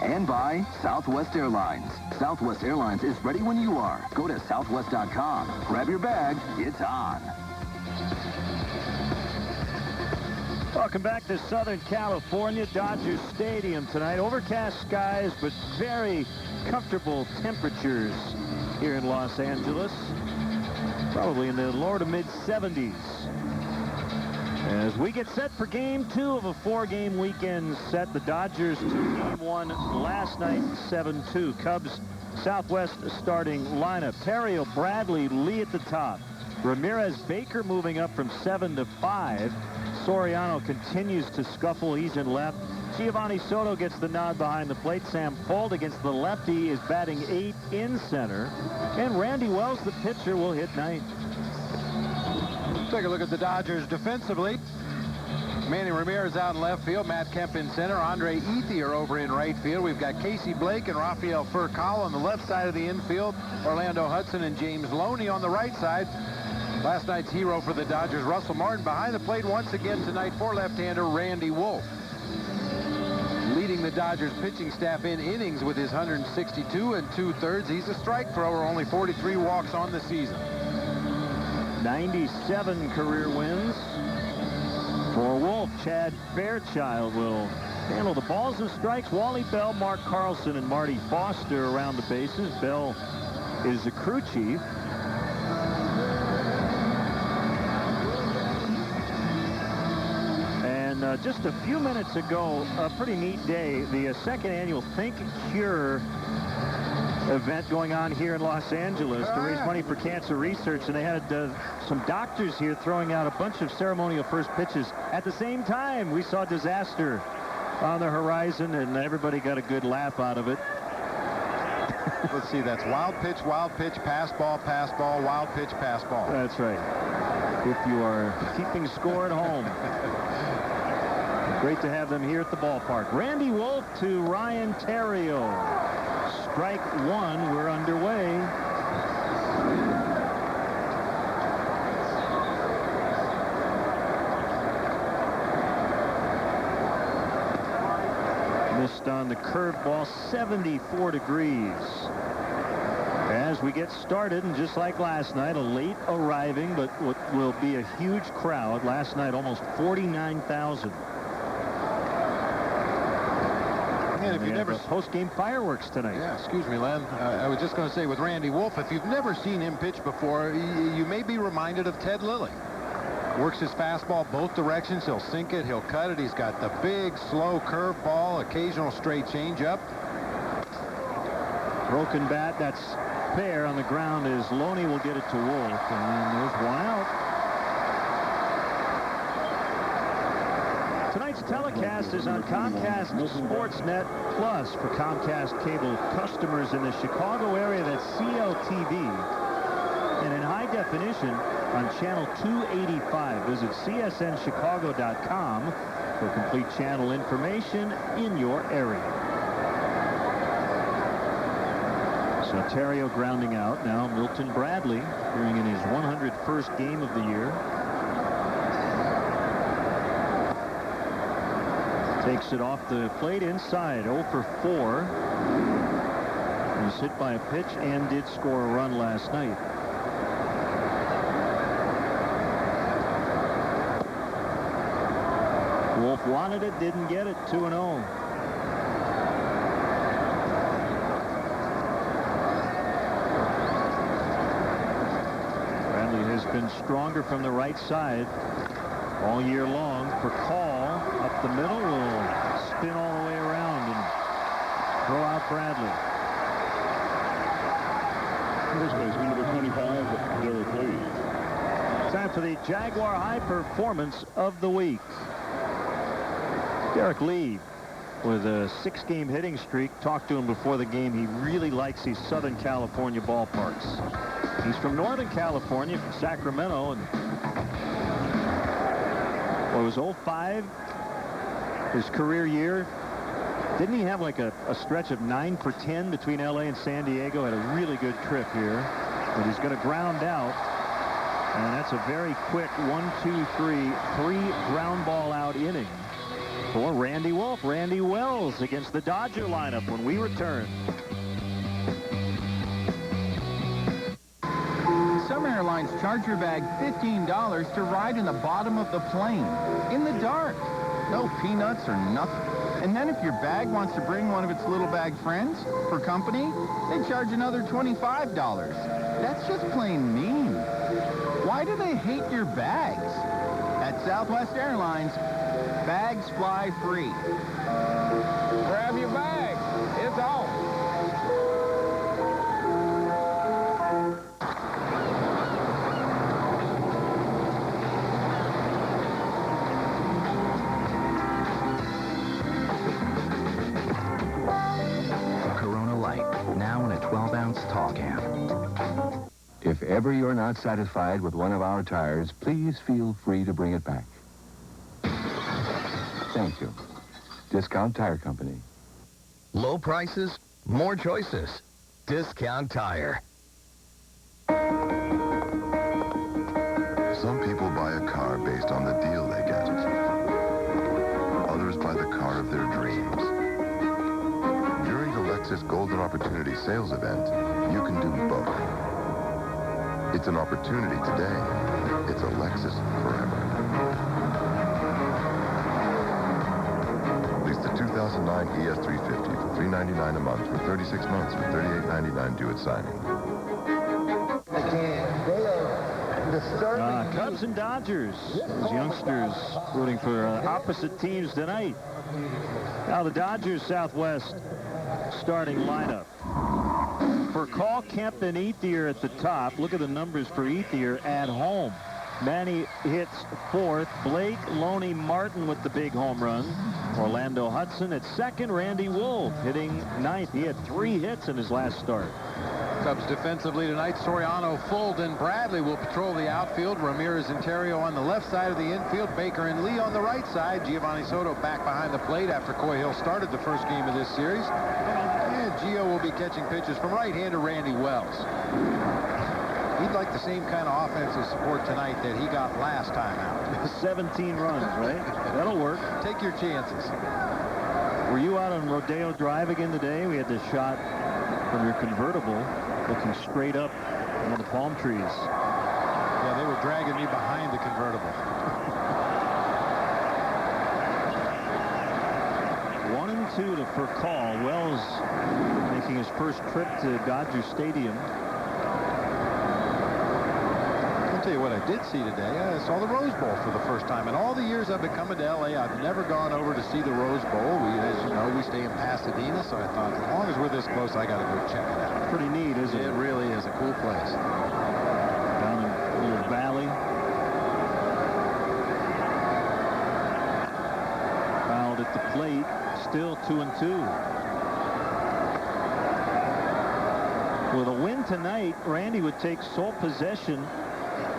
And by Southwest Airlines. Southwest Airlines is ready when you are. Go to southwest.com. Grab your bag. It's on. Welcome back to Southern California, Dodger Stadium tonight. Overcast skies, but very comfortable temperatures here in Los Angeles. Probably in the lower to mid-70s. As we get set for Game 2 of a 4-game weekend set, the Dodgers took Game 1 last night, 7-2. Cubs Southwest starting lineup. Perry, Bradley, Lee at the top. Ramirez, Baker moving up from 7 to 5. Soriano continues to scuffle. He's in left. Giovanni Soto gets the nod behind the plate. Sam Fold against the lefty is batting 8 in center. And Randy Wells, the pitcher, will hit 9th. Take a look at the Dodgers defensively. Manny Ramirez out in left field. Matt Kemp in center. Andre Ethier over in right field. We've got Casey Blake and Rafael Furcal on the left side of the infield. Orlando Hudson and James Loney on the right side. Last night's hero for the Dodgers, Russell Martin, behind the plate once again tonight for left-hander Randy Wolf. Leading the Dodgers pitching staff in innings with his 162 2/3. He's a strike thrower, only 43 walks on the season. 97 career wins for Wolf. Chad Fairchild will handle the balls and strikes. Wally Bell, Mark Carlson, and Marty Foster around the bases. Bell is the crew chief. And just a few minutes ago, a pretty neat day, the second annual Think Cure event going on here in Los Angeles to raise money for cancer research, and they had some doctors here throwing out a bunch of ceremonial first pitches. At the same time, we saw disaster on the horizon, and everybody got a good laugh out of it. Let's see, that's wild pitch, pass ball, wild pitch, pass ball. That's right. If you are keeping score at home. Great to have them here at the ballpark. Randy Wolf to Ryan Theriot. Strike one, we're underway. Missed on the curveball, 74 degrees. As we get started, and just like last night, a late arriving, but what will be a huge crowd. Last night, almost 49,000. And if you never post-game fireworks tonight. Yeah, excuse me, Len. I was just going to say with Randy Wolf, if you've never seen him pitch before, you may be reminded of Ted Lilly. Works his fastball both directions. He'll sink it. He'll cut it. He's got the big, slow curveball, occasional straight changeup. Broken bat. That's fair on the ground as Loney will get it to Wolf. And then there's one out. Tonight's telecast is on Comcast Sportsnet Plus for Comcast cable customers in the Chicago area. That's CLTV. And in high definition on channel 285. Visit csnchicago.com for complete channel information in your area. So Theriot grounding out. Now Milton Bradley appearing in his 101st game of the year. Takes it off the plate inside, 0 for 4. He was hit by a pitch and did score a run last night. Wolf wanted it, didn't get it, 2-0. Bradley has been stronger from the right side all year long. For call up the middle, will spin all the way around and throw out Bradley. First baseman number 25, Derek Lee. Time for the Jaguar High Performance of the Week. Derek Lee with a 6-game hitting streak. Talked to him before the game. He really likes these Southern California ballparks. He's from Northern California, from Sacramento, and it was 05, his career year. Didn't he have like a stretch of 9 for 10 between LA and San Diego? Had a really good trip here, but he's going to ground out, and that's a very quick 1, 2, 3 ground ball out inning for Randy Wolf. Randy Wells against the Dodger lineup when we return. Some airlines charge your bag $15 to ride in the bottom of the plane, in the dark. No peanuts or nothing. And then if your bag wants to bring one of its little bag friends for company, they charge another $25. That's just plain mean. Why do they hate your bags? At Southwest Airlines, bags fly free. Grab your bag. It's on. ever you're not satisfied with one of our tires, please feel free to bring it back. Thank you. Discount Tire Company. Low prices, more choices. Discount Tire. Some people buy a car based on the deal they get. Others buy the car of their dreams. During the Lexus Golden Opportunity sales event, you can do both. It's an opportunity today. It's a Lexus forever. Lease the 2009 ES350 for $399 a month for 36 months with $38.99 due at signing. Cubs and Dodgers. Those youngsters rooting for opposite teams tonight. Now the Dodgers Southwest starting lineup. For Call, Kemp, and Ethier at the top. Look at the numbers for Ethier at home. Manny hits 4th. Blake, Loney, Martin with the big home run. Orlando Hudson at 2nd. Randy Wolf hitting 9th. He had 3 hits in his last start. Cubs defensively tonight, Soriano, Fulton, Bradley will patrol the outfield. Ramirez and Terrio on the left side of the infield. Baker and Lee on the right side. Giovanni Soto back behind the plate after Coy Hill started the first game of this series. And Gio will be catching pitches from right-hander Randy Wells. He'd like the same kind of offensive support tonight that he got last time out. 17 runs, right? That'll work. Take your chances. Were you out on Rodeo Drive again today? We had this shot from your convertible looking straight up on the palm trees. Yeah, they were dragging me behind the convertible. 1-2 to Call. Wells making his first trip to Dodger Stadium. I'll tell you what I did see today. I saw the Rose Bowl for the first time. In all the years I've been coming to L.A., I've never gone over to see the Rose Bowl. As you know, we stay in Pasadena, so I thought as long as we're this close, I got to go check it out. Pretty neat, isn't it? It really is a cool place. Down in a little valley. Fouled at the plate. Still 2-2. With a win tonight, Randy would take sole possession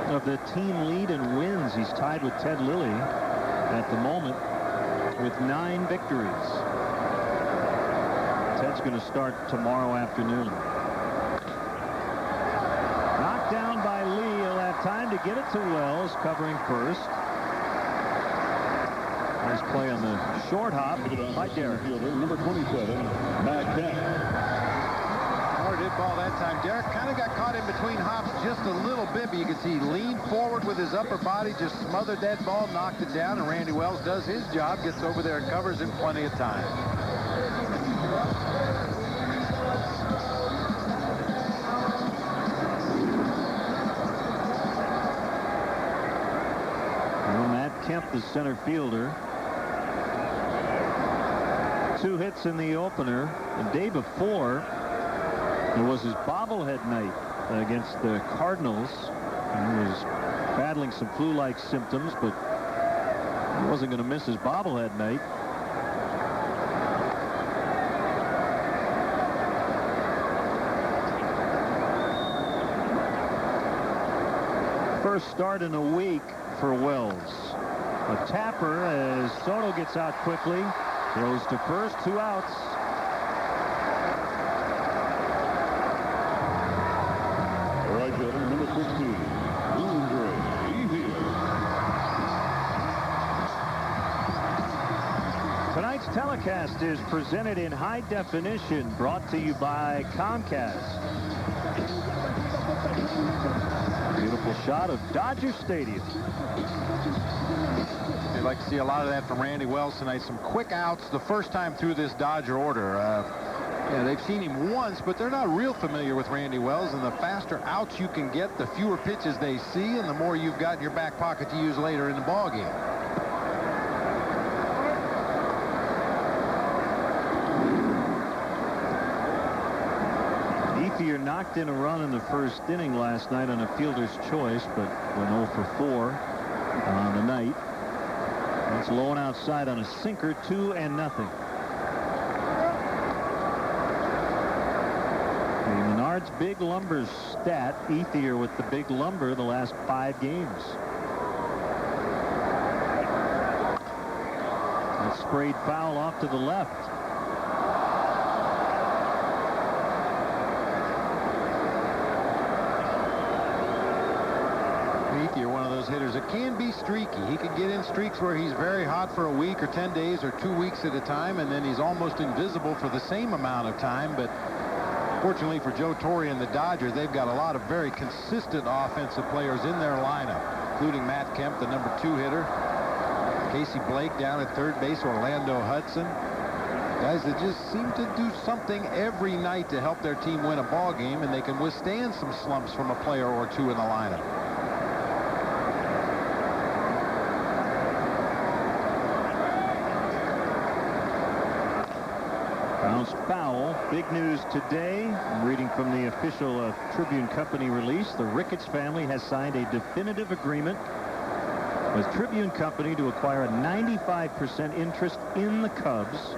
of the team lead in wins. He's tied with Ted Lilly at the moment with 9 victories. Ted's going to start tomorrow afternoon. Knocked down by Lee. He'll have time to get it to Wells, covering first. Nice play on the short hop by Derek. Number 27, Matt Kemp. Hard hit ball that time. Derek kind of got caught in between hops just a little bit, but you can see he leaned forward with his upper body, just smothered that ball, knocked it down, and Randy Wells does his job, gets over there and covers in plenty of time. Well, Matt Kemp, the center fielder. 2 hits in the opener. The day before, it was his bobblehead night against the Cardinals. He was battling some flu-like symptoms, but he wasn't going to miss his bobblehead night. First start in a week for Wells. A tapper as Soto gets out quickly. Throws to first, 2 outs. Right fielder, number 16, Andre Ethier. Tonight's telecast is presented in high definition, brought to you by Comcast. Beautiful shot of Dodger Stadium. You'd like to see a lot of that from Randy Wells tonight. Some quick outs the first time through this Dodger order. Yeah, they've seen him once, but they're not real familiar with Randy Wells, and the faster outs you can get, the fewer pitches they see, and the more you've got in your back pocket to use later in the ballgame. Ethier knocked in a run in the first inning last night on a fielder's choice, but went 0 for 4 on the night. It's low and outside on a sinker, 2-0. The Menard yards, big lumber stat. Ethier with the big lumber the last 5 games. A sprayed foul off to the left. Ethier, one of those hitters that can be streaky. He can get in streaks where he's very hot for a week or 10 days or 2 weeks at a time, and then he's almost invisible for the same amount of time. But fortunately for Joe Torre and the Dodgers, they've got a lot of very consistent offensive players in their lineup, including Matt Kemp, the number 2 hitter, Casey Blake down at third base, Orlando Hudson. Guys that just seem to do something every night to help their team win a ball game, and they can withstand some slumps from a player or 2 in the lineup. Bounce foul. Big news today. I'm reading from the official Tribune Company release. The Ricketts family has signed a definitive agreement with Tribune Company to acquire a 95% interest in the Cubs,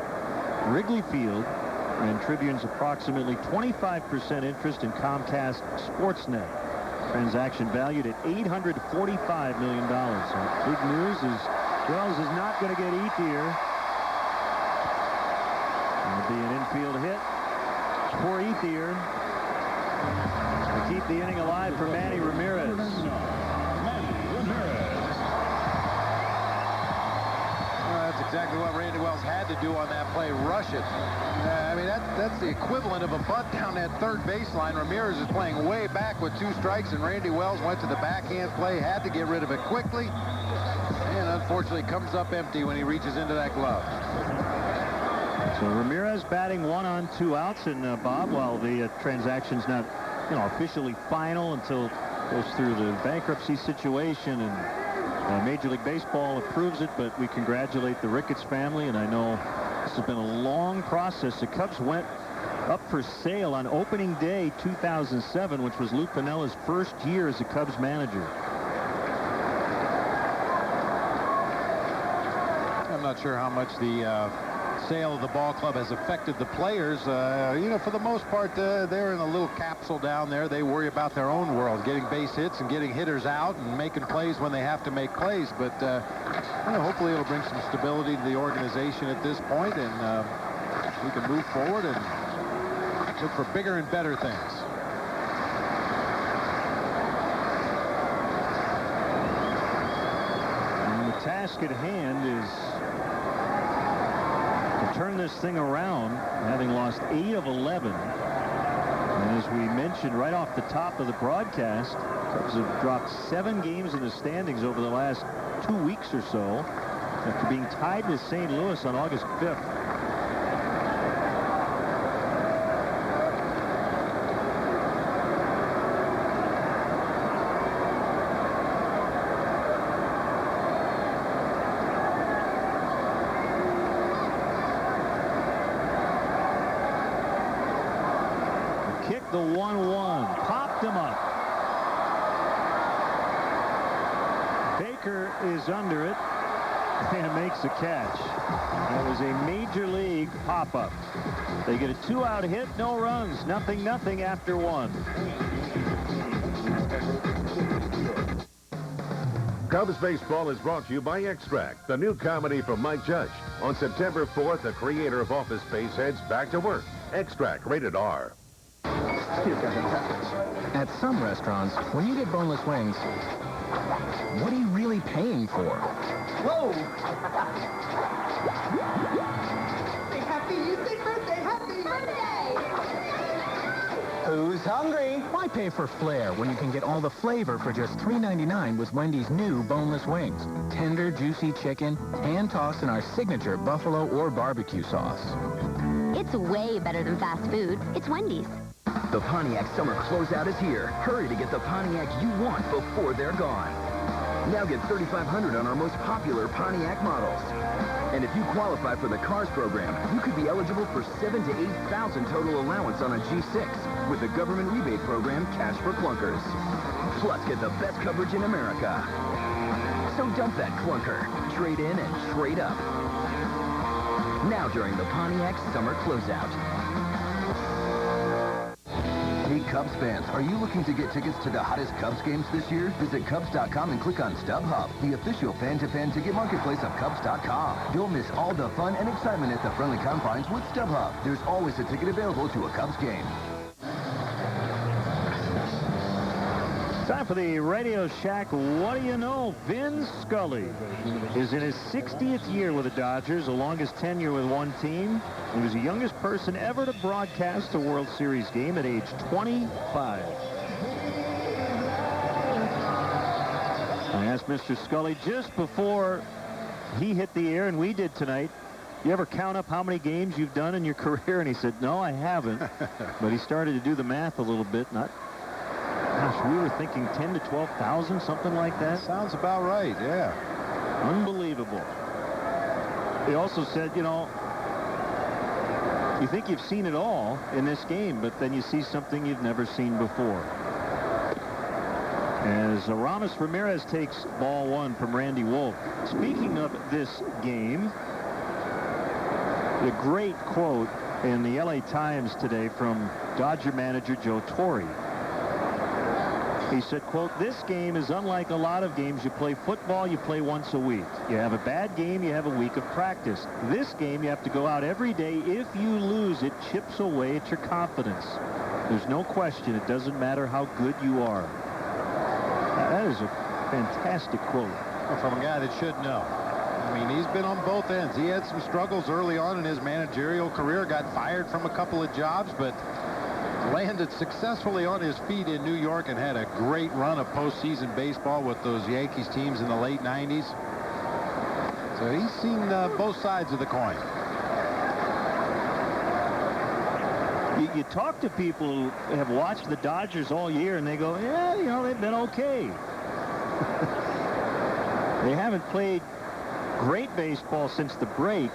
Wrigley Field, and Tribune's approximately 25% interest in Comcast Sportsnet. Transaction valued at $845 million. So big news is Wells is not going to get Ethier. It'll be an infield hit for Ethier to keep the inning alive for Manny Ramirez. That's exactly what Randy Wells had to do on that play, rush it. I mean, that's the equivalent of a bunt down that third baseline. Ramirez is playing way back with 2 strikes, and Randy Wells went to the backhand play, had to get rid of it quickly, and unfortunately comes up empty when he reaches into that glove. So Ramirez batting 1 on 2 outs, and Bob, while the transaction's not, officially final until it goes through the bankruptcy situation, and Major League Baseball approves it, but we congratulate the Ricketts family, and I know this has been a long process. The Cubs went up for sale on opening day 2007, which was Lou Pinella's first year as a Cubs manager. I'm not sure how much the sale of the ball club has affected the players. For the most part, they're in a little capsule down there. They worry about their own world, getting base hits and getting hitters out and making plays when they have to make plays. But hopefully it'll bring some stability to the organization at this point, and we can move forward and look for bigger and better things. And the task at hand is turn this thing around, having lost 8 of 11. And as we mentioned right off the top of the broadcast, Cubs have dropped 7 games in the standings over the last 2 weeks or so, after being tied with St. Louis on August 5th. The 1-1 popped him up. Baker is under it and makes a catch. That was a major league pop-up. They get a 2-out hit, no runs, 0-0 after 1. Cubs baseball is brought to you by Extract, the new comedy from Mike Judge. On September 4th, the creator of Office Space heads back to work. Extract, rated R. At some restaurants, when you get boneless wings, what are you really paying for? Whoa! Happy birthday! Happy birthday! Who's hungry? Why pay for flair when you can get all the flavor for just $3.99 with Wendy's new boneless wings? Tender, juicy chicken, hand-tossed in our signature buffalo or barbecue sauce. It's way better than fast food. It's Wendy's. The Pontiac summer closeout is here. Hurry to get the Pontiac you want before they're gone. Now get $3,500 on our most popular Pontiac models. And if you qualify for the CARS program, you could be eligible for $7,000 to $8,000 total allowance on a G6 with the government rebate program Cash for Clunkers. Plus, get the best coverage in America. So dump that clunker, trade in and trade up. Now during the Pontiac summer closeout. Hey Cubs fans, are you looking to get tickets to the hottest Cubs games this year? Visit Cubs.com and click on StubHub, the official fan-to-fan ticket marketplace of Cubs.com. Don't miss all the fun and excitement at the friendly confines with StubHub. There's always a ticket available to a Cubs game. Time for the Radio Shack. What do you know? Vin Scully is in his 60th year with the Dodgers, the longest tenure with one team. He was the youngest person ever to broadcast a World Series game at age 25. I asked Mr. Scully just before he hit the air, and we did tonight, you ever count up how many games you've done in your career? And he said, no, I haven't. But he started to do the math a little bit. Gosh, we were thinking 10 to 12,000, something like that. Sounds about right, yeah. Unbelievable. He also said, you know, you think you've seen it all in this game, but then you see something you've never seen before. As Aramis Ramirez takes ball one from Randy Wolf. Speaking of this game, the great quote in the LA Times today from Dodger manager Joe Torre. He said, quote, this game is unlike a lot of games. You play football, you play once a week. You have a bad game, you have a week of practice. This game, you have to go out every day. If you lose, it chips away at your confidence. There's no question. It doesn't matter how good you are. That is a fantastic quote. Well, from a guy that should know. I mean, he's been on both ends. He had some struggles early on in his managerial career, got fired from a couple of jobs, but landed successfully on his feet in New York and had a great run of postseason baseball with those Yankees teams in the late 90s. So he's seen both sides of the coin. You talk to people who have watched the Dodgers all year and they go, yeah, you know, they've been okay. They haven't played great baseball since the break.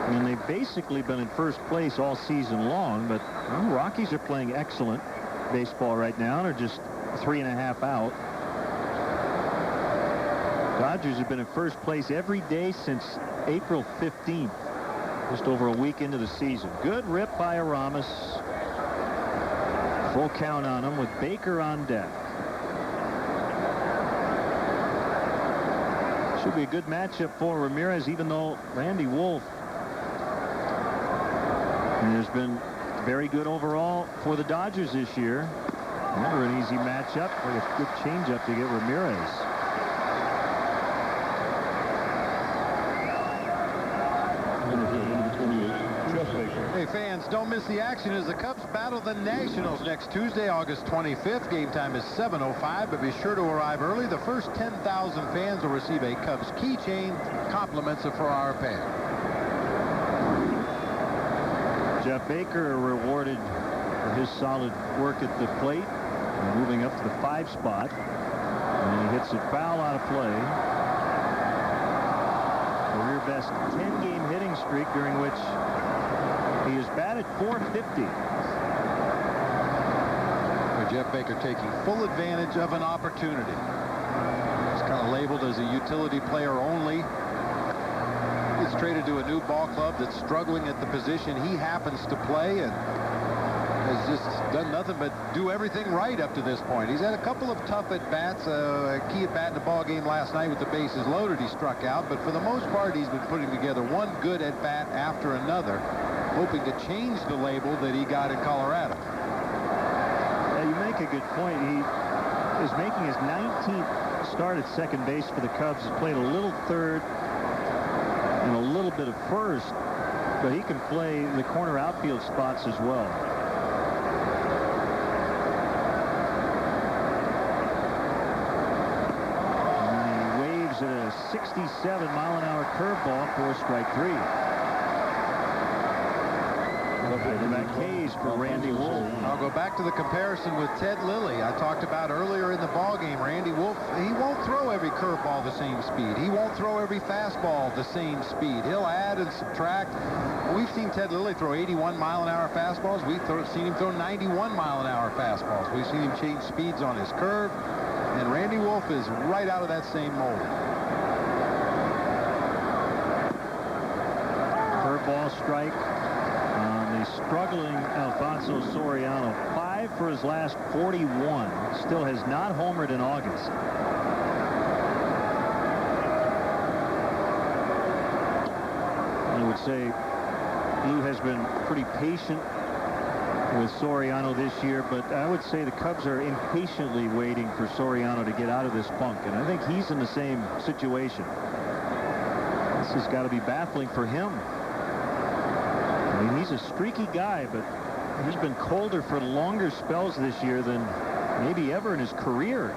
And they've basically been in first place all season long, but the Rockies are playing excellent baseball right now. They're just 3.5 out. Dodgers have been in first place every day since April 15th, just over a week into the season. Good rip by Aramis. Full count on him with Baker on deck. Should be a good matchup for Ramirez, even though Randy Wolf has been very good overall for the Dodgers this year. Never an easy matchup. A good changeup to get Ramirez. Hey, fans, don't miss the action as the Cubs battle the Nationals next Tuesday, August 25th. Game time is 7:05, but be sure to arrive early. The first 10,000 fans will receive a Cubs keychain, compliments of Ferrara Pan. Jeff Baker rewarded for his solid work at the plate, moving up to the 5 spot. And he hits it foul out of play. Career best 10-game hitting streak, during which he has batted .450. Jeff Baker taking full advantage of an opportunity. He's kind of labeled as a utility player only. Gets traded to a new ball club that's struggling at the position he happens to play and has just done nothing but do everything right up to this point. He's had a couple of tough at-bats, a key at-bat in the ball game last night with the bases loaded. He struck out, but for the most part, he's been putting together one good at-bat after another, hoping to change the label that he got in Colorado. Yeah, you make a good point. He is making his 19th start at second base for the Cubs. He's played a little third and a little bit of first, but he can play the corner outfield spots as well. And he waves at a 67-mile-an-hour curveball for strike 3. Back-to-back K's for Randy Wolf. I'll go back to the comparison with Ted Lilly I talked about earlier in the ball game. Randy Wolf, he won't throw every curveball the same speed. He won't throw every fastball the same speed. He'll add and subtract. We've seen Ted Lilly throw 81-mile-an-hour fastballs. We've seen him throw 91-mile-an-hour fastballs. We've seen him change speeds on his curve. And Randy Wolf is right out of that same mold. Curveball strike on the struggling Alfonso Soriano. 5 for his last 41. Still has not homered in August. I would say Lou has been pretty patient with Soriano this year, but I would say the Cubs are impatiently waiting for Soriano to get out of this funk, and I think he's in the same situation. This has got to be baffling for him. I mean, he's a streaky guy, but he's been colder for longer spells this year than maybe ever in his career.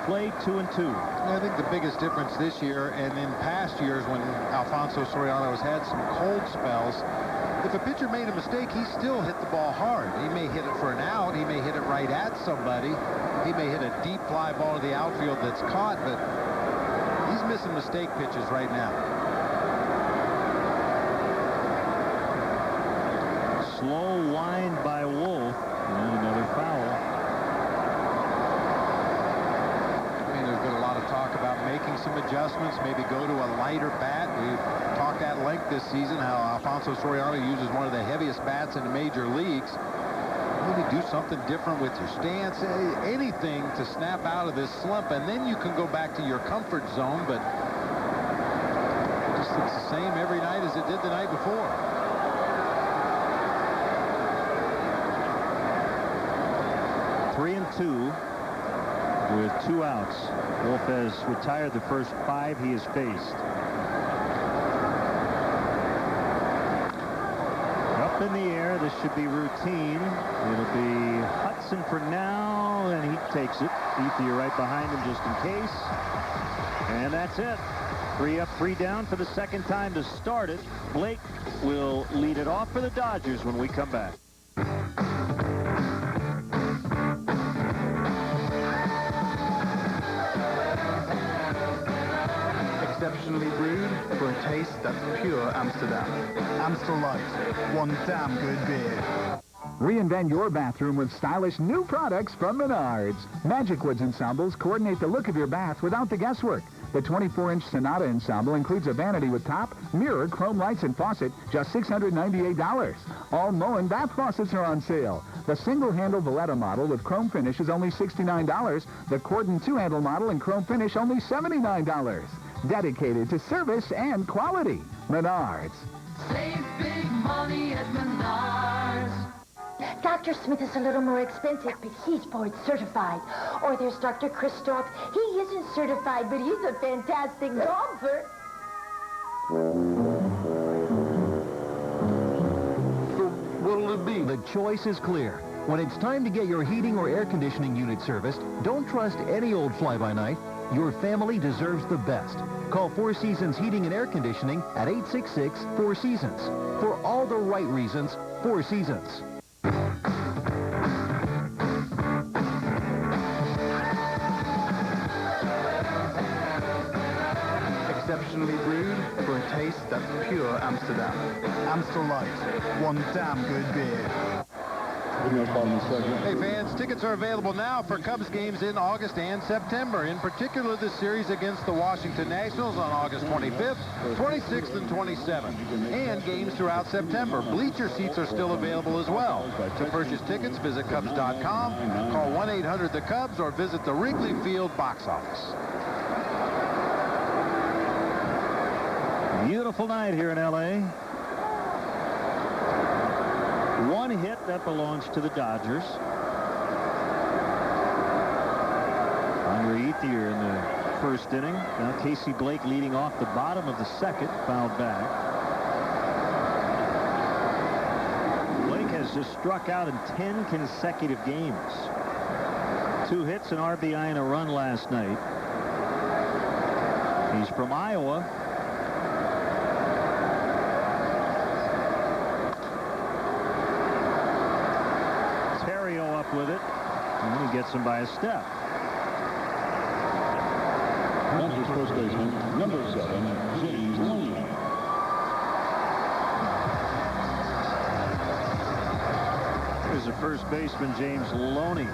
Play 2-2. I think the biggest difference this year and in past years when Alfonso Soriano has had some cold spells, if a pitcher made a mistake, he still hit the ball hard. He may hit it for an out. He may hit it right at somebody. He may hit a deep fly ball to the outfield that's caught, but he's missing mistake pitches right now. Slow wind by Wolf. And another foul. Talk about making some adjustments, maybe go to a lighter bat. We've talked at length this season how Alfonso Soriano uses one of the heaviest bats in the major leagues. Maybe do something different with your stance, anything to snap out of this slump, and then you can go back to your comfort zone, but it just looks the same every night as it did the night before. Three and two. With 2 outs. Wolf has retired the first 5 he has faced. Up in the air. This should be routine. It'll be Hudson for now, and he takes it. Ethier right behind him just in case. And that's it. 3 up, 3 down for the second time to start it. Blake will lead it off for the Dodgers when we come back. Exceptionally brewed for a taste that's pure Amsterdam. Amstel Light, one damn good beer. Reinvent your bathroom with stylish new products from Menards. Magic Woods ensembles coordinate the look of your bath without the guesswork. The 24-inch Sonata ensemble includes a vanity with top, mirror, chrome lights, and faucet, just $698. All Moen bath faucets are on sale. The single-handle Valletta model with chrome finish is only $69. The Cordon 2-handle model in chrome finish only $79. Dedicated to service and quality. Menards. Save big money at Menards. Dr. Smith is a little more expensive, but he's board certified. Or there's Dr. Christoph. He isn't certified, but he's a fantastic golfer. So what'll it be? The choice is clear. When it's time to get your heating or air conditioning unit serviced, don't trust any old fly-by-night. Your family deserves the best. Call Four Seasons Heating and Air Conditioning at 866-4SEASONS. For all the right reasons, Four Seasons. Exceptionally brewed for a taste that's pure Amsterdam. Amstel Light, one damn good beer. Hey fans, tickets are available now for Cubs games in August and September. In particular, this series against the Washington Nationals on August 25th, 26th, and 27th. And games throughout September. Bleacher seats are still available as well. To purchase tickets, visit Cubs.com, call 1-800-THE-CUBS, or visit the Wrigley Field box office. Beautiful night here in L.A. One hit that belongs to the Dodgers. Andre Ethier in the first inning. Now Casey Blake leading off the bottom of the second, fouled back. Blake has just struck out in 10 consecutive games. 2 hits, an RBI, and a run last night. He's from Iowa. With it, and he gets him by a step. Dodgers first baseman, number 7, James Lane. Here's the first first baseman James Loney.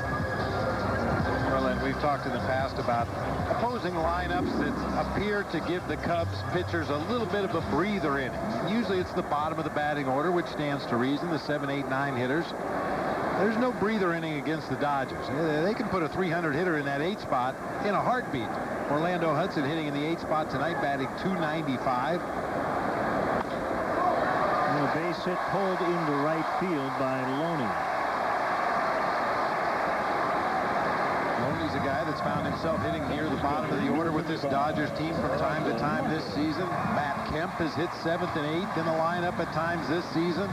Well, and we've talked in the past about opposing lineups that appear to give the Cubs pitchers a little bit of a breather inning. Usually it's the bottom of the batting order, which stands to reason, the 7, 8, 9 hitters. There's no breather inning against the Dodgers. They can put a 300 hitter in that 8 spot in a heartbeat. Orlando Hudson hitting in the 8 spot tonight, batting .295. And a base hit pulled into right field by Loney. Loney's a guy that's found himself hitting near the bottom of the order with this Dodgers team from time to time this season. Matt Kemp has hit 7th and 8th in the lineup at times this season.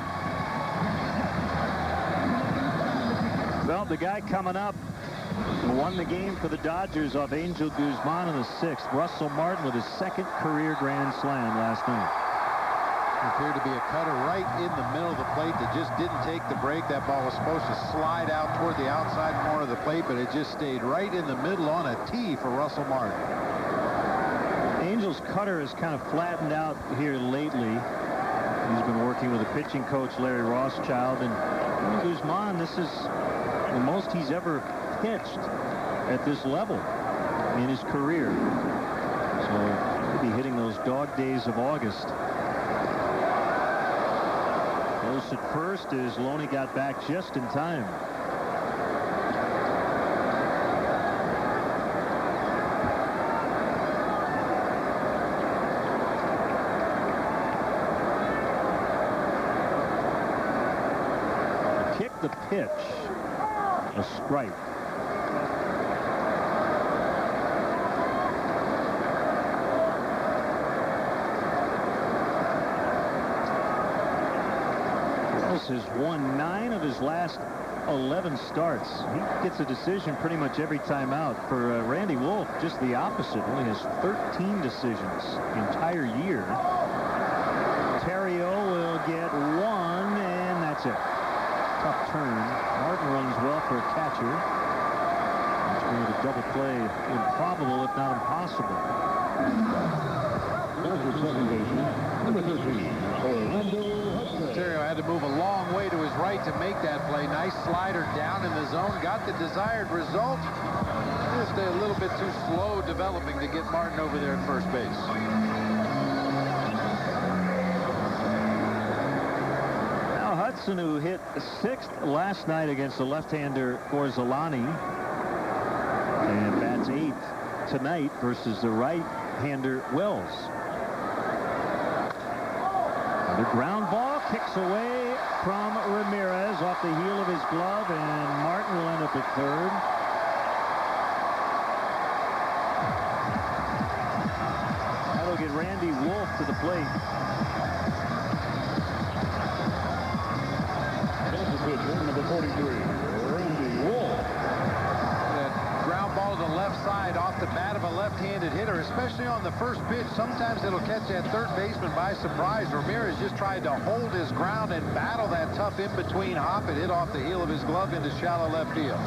Well, the guy coming up won the game for the Dodgers off Angel Guzman in the 6th. Russell Martin with his 2nd career grand slam last night. Appeared to be a cutter right in the middle of the plate that just didn't take the break. That ball was supposed to slide out toward the outside corner of the plate, but it just stayed right in the middle on a tee for Russell Martin. Angel's cutter has kind of flattened out here lately. He's been working with a pitching coach, Larry Rothschild, and Guzman, this is the most he's ever pitched at this level in his career. So he'll be hitting those dog days of August. Close at first as Loney got back just in time. Kick the pitch. A strike. Has won 9 of his last 11 starts. He gets a decision pretty much every time out. For Randy Wolf, just the opposite. Only has 13 decisions the entire year. Terrio will get 1, and that's it. Tough turn. Martin runs well for a catcher. Which made a double play improbable, if not impossible. Second baseman, number 13, Orlando Hudson. Terrio had to move a long way to his right to make that play. Nice slider down in the zone. Got the desired result. Just a little bit too slow developing to get Martin over there at first base. Now Hudson, who hit 6th last night against the left-hander Orsolani, and bats 8th tonight versus the right-hander Wells. The ground ball kicks away from Ramirez off the heel of his glove, and Martin will end up at 3rd. That'll get Randy Wolf to the plate. That's the pitcher, number 43, Randy Wolf. That ground ball to the left side off the bat of a left-handed hitter, especially on the first pitch. Sometimes it'll catch that third baseman by surprise. Ramirez just tried to hold his ground and battle that tough in-between hop. It hit off the heel of his glove into shallow left field.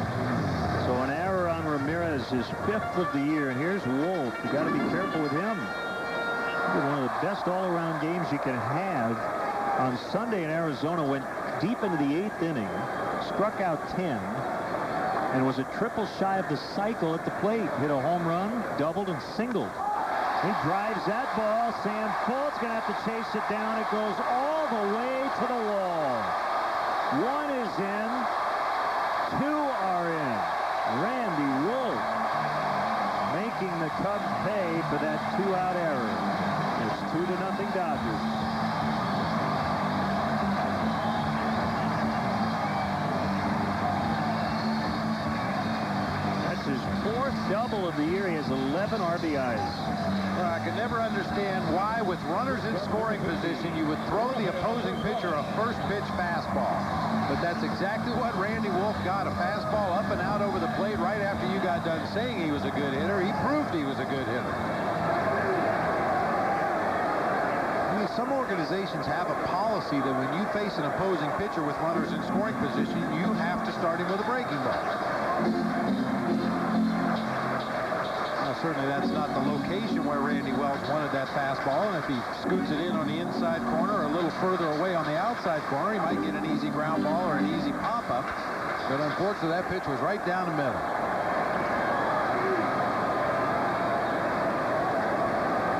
So an error on Ramirez, his 5th of the year. And here's Wolf. You got to be careful with him. One of the best all-around games you can have. On Sunday in Arizona, went deep into the 8th inning, struck out 10, and was a triple shy of the cycle at the plate. Hit a home run, doubled, and singled. He drives that ball. Sam Folt's going to have to chase it down. It goes all the way to the wall. 1 is in. 2 are in. Randy Wolf making the Cubs pay for that 2-out error. It's 2-0 Dodgers. His 4th double of the year. He has 11 RBIs. Well, I can never understand why, with runners in scoring position, you would throw the opposing pitcher a first pitch fastball. But that's exactly what Randy Wolf got, a fastball up and out over the plate right after you got done saying he was a good hitter. He proved he was a good hitter. I mean, some organizations have a policy that when you face an opposing pitcher with runners in scoring position, you have to start him with a breaking ball. Certainly that's not the location where Randy Wells wanted that fastball, and if he scoots it in on the inside corner or a little further away on the outside corner, he might get an easy ground ball or an easy pop-up. But unfortunately, that pitch was right down the middle.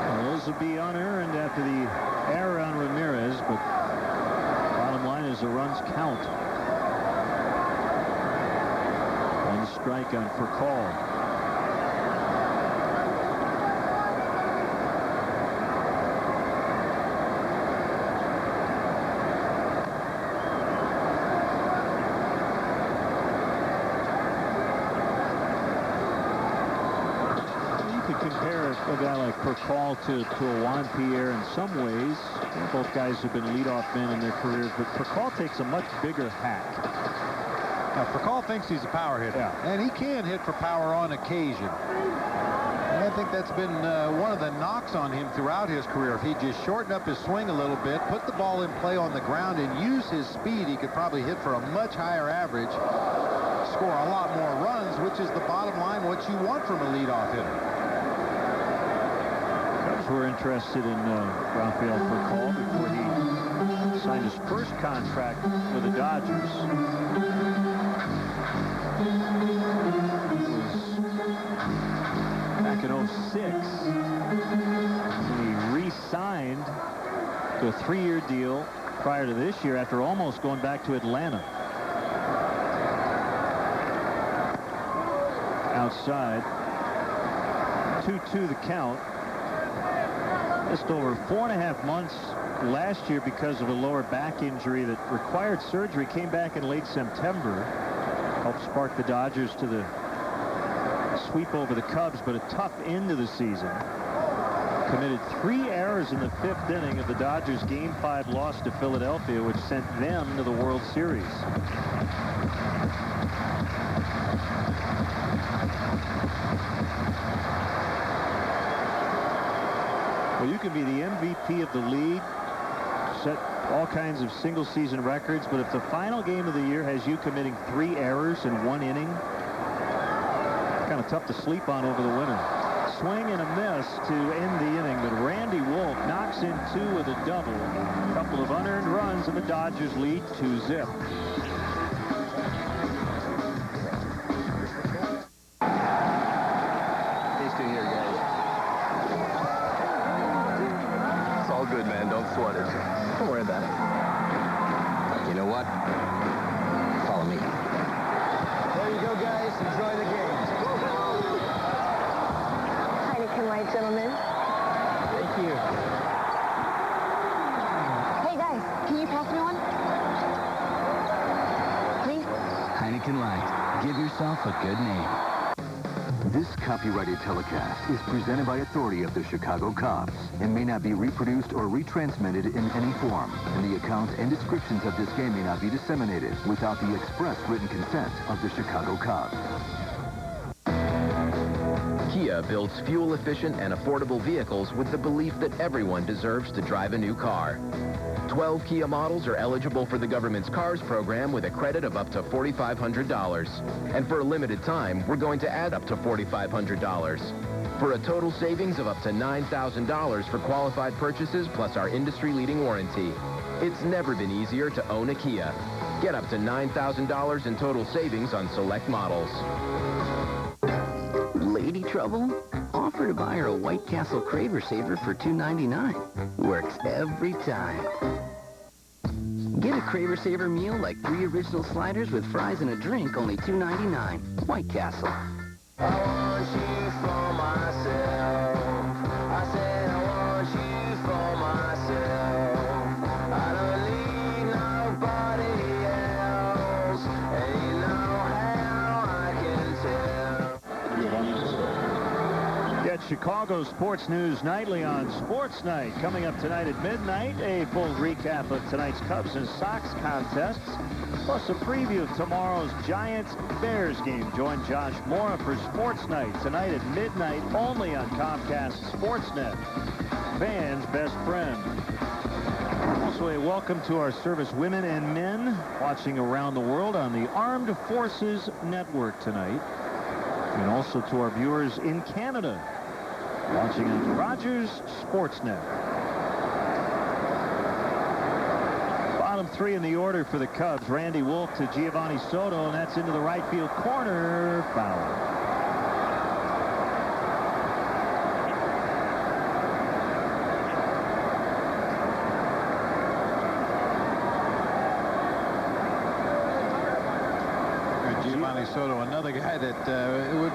Well, those will be unearned after the error on Ramirez, but bottom line is the runs count. One strike on for call. Compare a guy like Percal to a Juan Pierre in some ways. Both guys have been leadoff men in their careers, but Percal takes a much bigger hack. Now, Percal thinks he's a power hitter, and he can hit for power on occasion. And I think that's been one of the knocks on him throughout his career. If he just shortened up his swing a little bit, put the ball in play on the ground, and use his speed, he could probably hit for a much higher average, score a lot more runs, which is the bottom line, what you want from a leadoff hitter. Were interested in Rafael Percal before he signed his first contract with the Dodgers. It was back in '06 when he re-signed to a 3-year deal prior to this year after almost going back to Atlanta. Outside, 2-2 the count. Just over 4.5 months last year because of a lower back injury that required surgery. Came back in late September. Helped spark the Dodgers to the sweep over the Cubs, but a tough end to the season. Committed 3 errors in the 5th inning of the Dodgers' Game 5 loss to Philadelphia, which sent them to the World Series. Well, you can be the MVP of the league, set all kinds of single-season records, but if the final game of the year has you committing 3 errors in 1 inning, kind of tough to sleep on over the winter. Swing and a miss to end the inning, but Randy Wolf knocks in 2 with a double. A couple of unearned runs, and the Dodgers lead 2-0. Good, man. Don't sweat it. Don't worry about it. You know what? Follow me. There you go, guys. Enjoy the games. Heineken Light, gentlemen. Thank you. Hey, guys, can you pass me one? Please? Heineken Light. Give yourself a good name. This copyrighted telecast is presented by authority of the Chicago Cubs and may not be reproduced or retransmitted in any form, and the accounts and descriptions of this game may not be disseminated without the express written consent of the Chicago Cubs. Kia builds fuel-efficient and affordable vehicles with the belief that everyone deserves to drive a new car. 12 Kia models are eligible for the government's CARS program with a credit of up to $4,500. And for a limited time, we're going to add up to $4,500. For a total savings of up to $9,000 for qualified purchases plus our industry-leading warranty. It's never been easier to own a Kia. Get up to $9,000 in total savings on select models. Lady trouble? Offer to buy her a White Castle Craver Saver for $2.99. Works every time. Get a Craver Saver meal like 3 original sliders with fries and a drink, only $2.99. White Castle. I want you for myself. I said I want you for myself. I don't need nobody else. And you know how I can tell. Get Chicago Sports News Nightly on Sports Night. Coming up tonight at midnight, a full recap of tonight's Cubs and Sox contests, plus a preview of tomorrow's Giants-Bears game. Join Josh Mora for Sports Night tonight at midnight only on Comcast Sportsnet. Fans' best friend. Also a welcome to our service women and men watching around the world on the Armed Forces Network tonight. And also to our viewers in Canada watching on Rogers Sportsnet. Bottom 3 in the order for the Cubs. Randy Wolf to Giovanni Soto, and that's into the right field corner. Foul. Giovanni Soto, another guy that would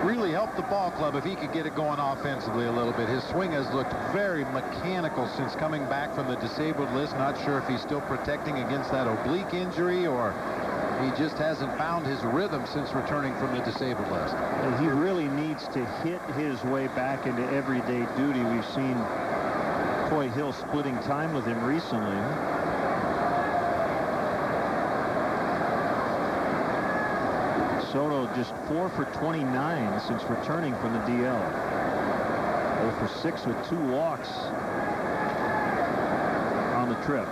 really help the ball club if he could get it going offensively a little bit. His swing has looked very mechanical since coming back from the disabled list. Not sure if he's still protecting against that oblique injury or he just hasn't found his rhythm since returning from the disabled list. And he really needs to hit his way back into everyday duty. We've seen Coy Hill splitting time with him recently. Soto just 4 for 29 since returning from the DL. 0 for 6 with 2 walks on the trip.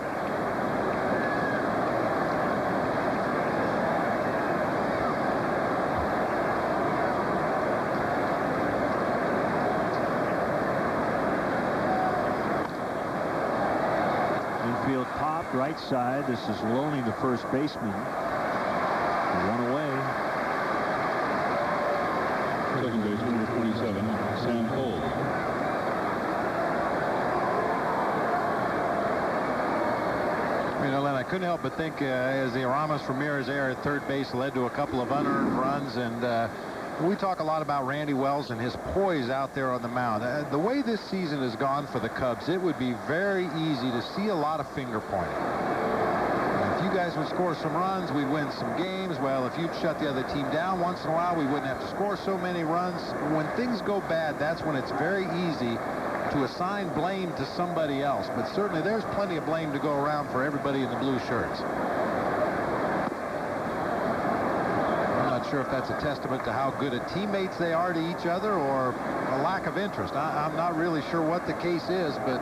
Infield popped right side. This is Loney, the first baseman. 1 away. Second baseman, number 27, Sam Cole. You know, Len, I couldn't help but think as the Aramis Ramirez error at third base led to a couple of unearned runs, and we talk a lot about Randy Wells and his poise out there on the mound. The way this season has gone for the Cubs, it would be very easy to see a lot of finger pointing. If you guys would score some runs, we'd win some games. Well, if you'd shut the other team down once in a while, we wouldn't have to score so many runs. When things go bad, that's when it's very easy to assign blame to somebody else. But certainly there's plenty of blame to go around for everybody in the blue shirts. I'm not sure if that's a testament to how good of teammates they are to each other or a lack of interest. I'm not really sure what the case is, but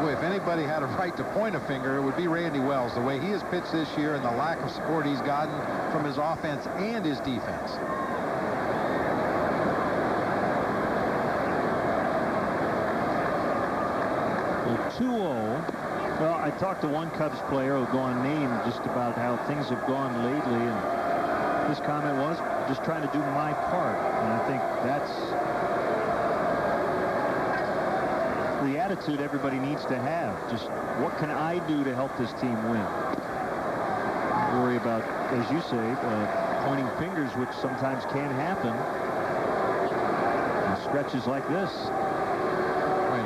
boy, if anybody had a right to point a finger, it would be Randy Wells. The way he has pitched this year and the lack of support he's gotten from his offense and his defense. Well, 2-0. Well, I talked to one Cubs player who'll go unnamed just about how things have gone lately, and his comment was just trying to do my part. And I think that's the attitude everybody needs to have. Just what can I do to help this team win? Don't worry about, as you say, pointing fingers, which sometimes can happen in stretches like this.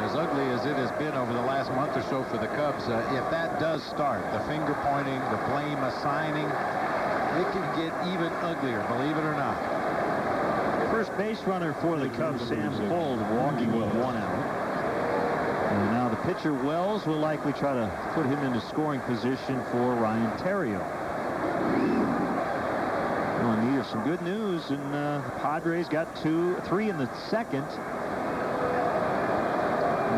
As ugly as it has been over the last month or so for the Cubs, if that does start, the finger pointing, the blame assigning, it can get even uglier, believe it or not. First base runner for the Cubs, Sam Fuld, walking with 1 out. And now the pitcher, Wells, will likely try to put him into scoring position for Ryan Theriot. Well, in need of some good news, and the Padres got 3 in the second.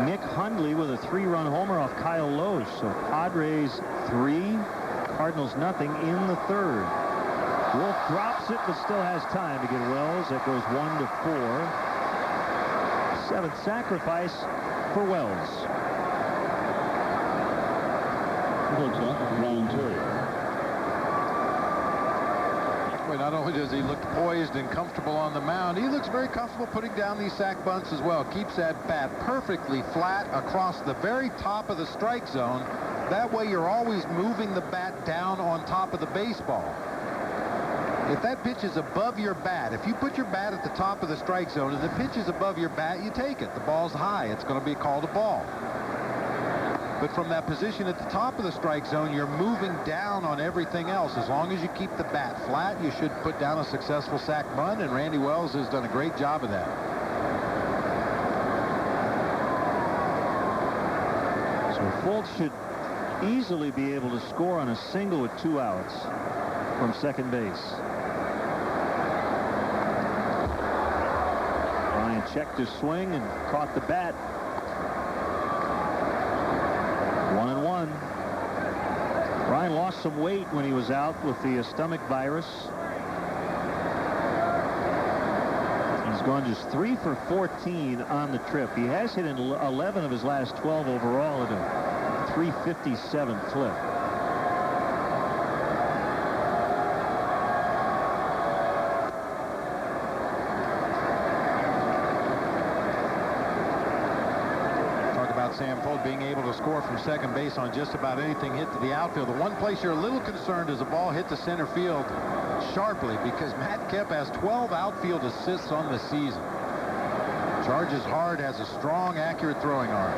Nick Hundley with a 3-run homer off Kyle Loesch. So Padres 3, Cardinals nothing in the third. Wolf drops it, but still has time to get Wells. That goes 1-4. 7th sacrifice for Wells. Ryan Theriot. Not only does he look poised and comfortable on the mound, he looks very comfortable putting down these sac bunts as well. Keeps that bat perfectly flat across the very top of the strike zone. That way you're always moving the bat down on top of the baseball. If that pitch is above your bat, if you put your bat at the top of the strike zone and the pitch is above your bat, you take it. The ball's high. It's going to be called a ball. But from that position at the top of the strike zone, you're moving down on everything else. As long as you keep the bat flat, you should put down a successful sac bunt, and Randy Wells has done a great job of that. So Fuld should easily be able to score on a single with 2 outs from second base. Ryan checked his swing and caught the bat. 1-1. Ryan lost some weight when he was out with the stomach virus. He's gone just 3 for 14 on the trip. He has hit in 11 of his last 12 overall at a .357 clip. Sam Fuld being able to score from second base on just about anything hit to the outfield. The one place you're a little concerned is a ball hit to center field sharply, because Matt Kemp has 12 outfield assists on the season. Charges hard, has a strong, accurate throwing arm.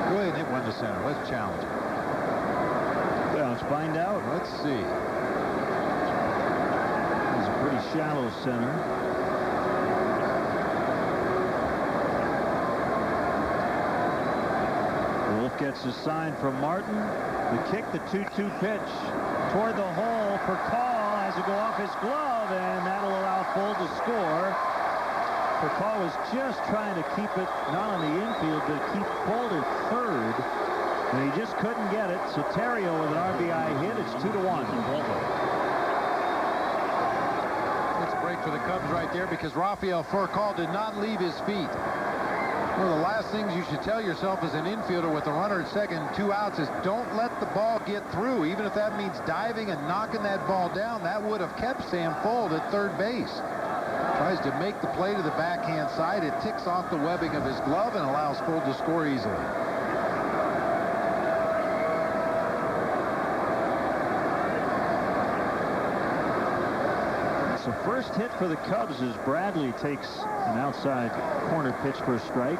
Go ahead and hit one to center. Let's challenge it. Well, let's find out. Let's see. It's a pretty shallow center. Wolf gets a sign from Martin. The kick, the 2-2 pitch toward the hole for Call as it go off his glove, and that'll allow Fuld to score. Call was just trying to keep it not on the infield, but keep Fuld at third, and he just couldn't get it. So Terrio with an RBI hit. It's 2-1. It's a break for the Cubs right there, because Rafael Furcal did not leave his feet. One of the last things you should tell yourself as an infielder with a runner at second, 2 outs, is don't let the ball get through. Even if that means diving and knocking that ball down, that would have kept Sam Fuld at third base. Tries to make the play to the backhand side. It ticks off the webbing of his glove and allows Fuld to score easily. So first hit for the Cubs as Bradley takes an outside corner pitch for a strike.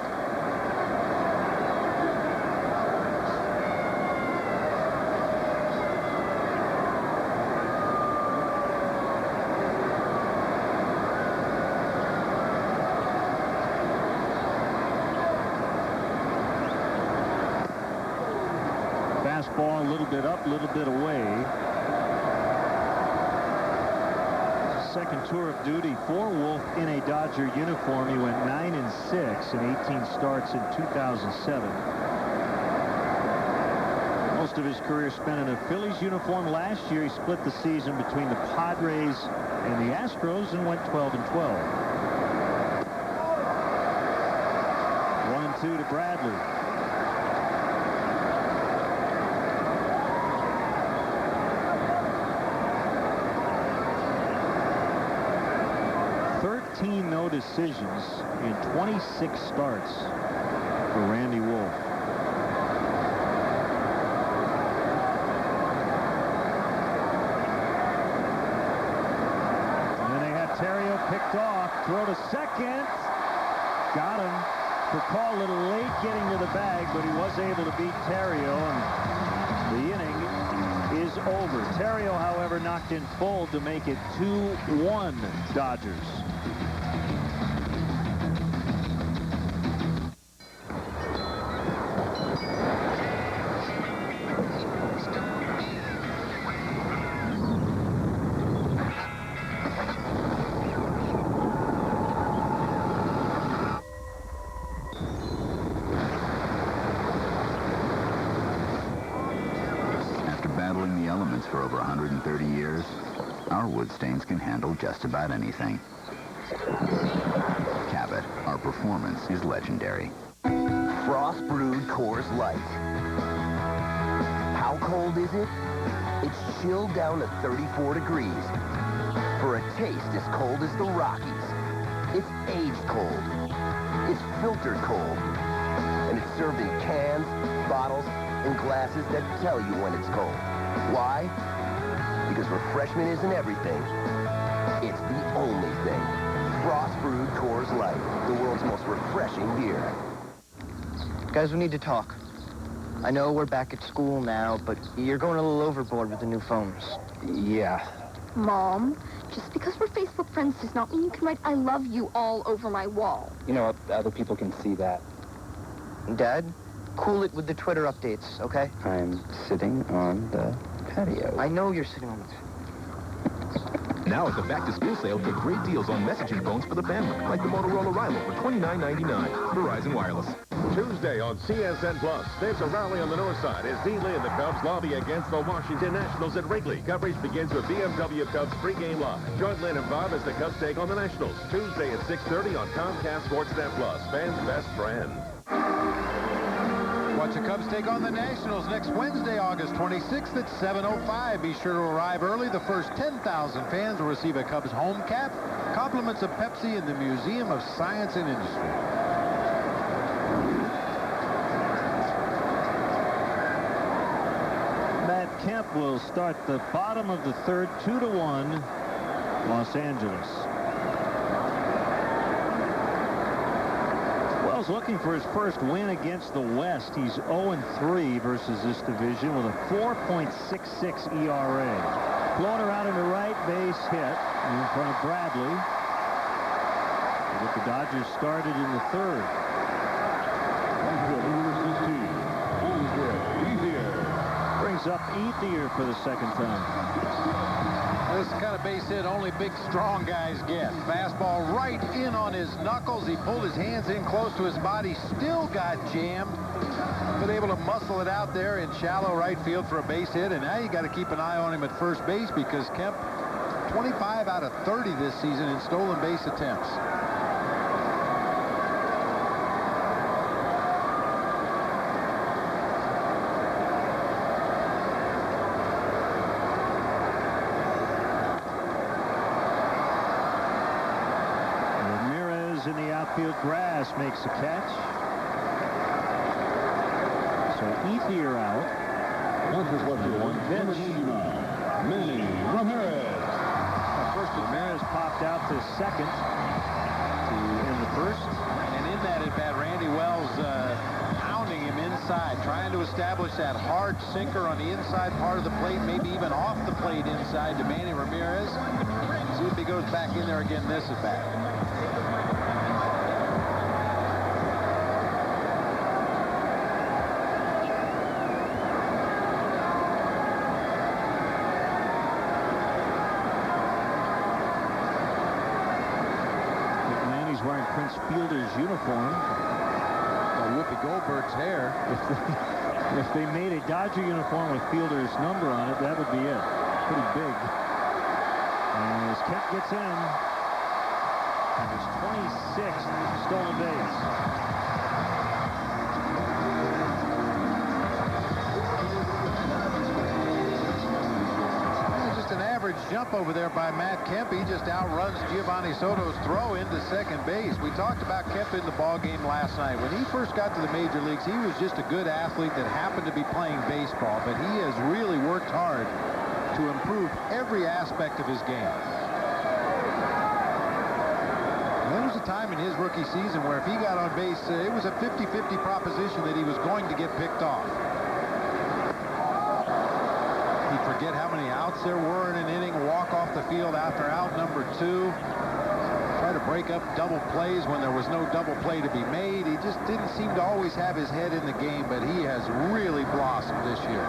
Fastball a little bit up, a little bit away. Second tour of duty for Wolf in a Dodger uniform. He went 9-6 in 18 starts in 2007. Most of his career spent in a Phillies uniform. Last year he split the season between the Padres and the Astros and went 12-12. 1-2 to Bradley. No decisions in 26 starts for Randy Wolf. And then they had Terrio picked off. Throw to second. Got him. Call a little late getting to the bag, but he was able to beat Terrio, and the inning is over. Terrio, however, knocked in Fuld to make it 2-1 Dodgers. For over 130 years, our wood stains can handle just about anything. Cabot, our performance is legendary. Frost brewed Coors Light. How cold is it? It's chilled down to 34 degrees. For a taste as cold as the Rockies. It's aged cold. It's filtered cold. And it's served in cans, bottles, and glasses that tell you when it's cold. Why? Because refreshment isn't everything. It's the only thing. Frost brewed Coors Light, the world's most refreshing beer. Guys, we need to talk. I know we're back at school now, but you're going a little overboard with the new phones. Yeah. Mom, just because we're Facebook friends does not mean you can write I love you all over my wall. You know what? Other people can see that. Dad, cool it with the Twitter updates, okay? I'm sitting on the patio. I know you're sitting on the patio. Now at the back-to-school sale, get great deals on messaging phones for the family, like the Motorola Rilo for $29.99. Verizon Wireless. Tuesday on CSN Plus, there's a rally on the north side as Dean Lee and the Cubs lobby against the Washington Nationals at Wrigley. Coverage begins with BMW Cubs pregame live. Join Lynn and Bob as the Cubs take on the Nationals. Tuesday at 6:30 on Comcast Sportsnet Plus, fans' best friend. Watch the Cubs take on the Nationals next Wednesday, August 26th at 7:05. Be sure to arrive early. The first 10,000 fans will receive a Cubs home cap, compliments of Pepsi, and the Museum of Science and Industry. Matt Kemp will start the bottom of the third, 2-1, Los Angeles. Wells looking for his first win against the West. He's 0-3 versus this division with a 4.66 ERA. Floater out into right, base hit in front of Bradley. But the Dodgers started in the third. Brings up Ethier for the second time. This is the kind of base hit only big, strong guys get. Fastball right in on his knuckles. He pulled his hands in close to his body. Still got jammed. But able to muscle it out there in shallow right field for a base hit. And now you got to keep an eye on him at first base because Kemp, 25 out of 30 this season in stolen base attempts. In the outfield grass makes a catch. So Ethier out. One pitch. Manny Ramirez. First Ramirez popped out to second to end the first. And in that at bat, Randy Wells pounding him inside, trying to establish that hard sinker on the inside part of the plate, maybe even off the plate inside to Manny Ramirez. See if he goes back in there again this at bat. Wearing Prince Fielder's uniform. Whoopi Goldberg's hair. If they made a Dodger uniform with Fielder's number on it, that would be it. Pretty big. And as Kemp gets in, his 26th stolen base. Jump over there by Matt Kemp. He just outruns Giovanni Soto's throw into second base. We talked about Kemp in the ball game last night. When he first got to the major leagues, he was just a good athlete that happened to be playing baseball, but he has really worked hard to improve every aspect of his game. There was a time in his rookie season where if he got on base, it was a 50-50 proposition that he was going to get picked off. Forget how many outs there were in an inning, walk off the field after out number 2, try to break up double plays when there was no double play to be made. He just didn't seem to always have his head in the game, but he has really blossomed this year.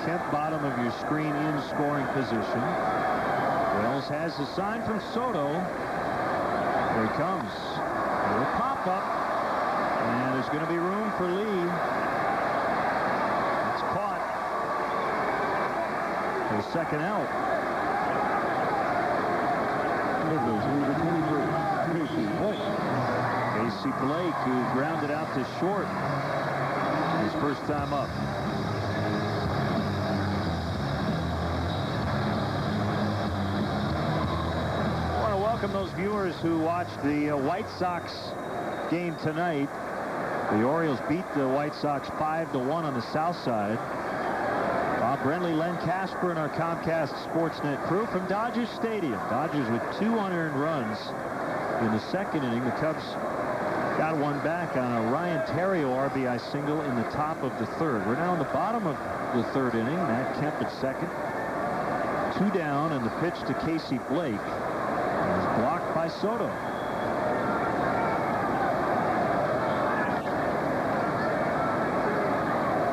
Kemp, bottom of your screen, in scoring position. Wells has the sign from Soto. Here he comes. A little pop up. And there's going to be room for Lee. It's caught. For the second out. Casey Blake, who grounded out to short his first time up. Welcome those viewers who watched the White Sox game tonight. The Orioles beat the White Sox 5-1 on the south side. Bob Brenly, Len Casper, and our Comcast Sportsnet crew from Dodgers Stadium. Dodgers with 2 unearned runs in the second inning. The Cubs got one back on a Ryan Theriot RBI single in the top of the third. We're now in the bottom of the third inning. Matt Kemp at second. 2 down, and the pitch to Casey Blake is blocked by Soto.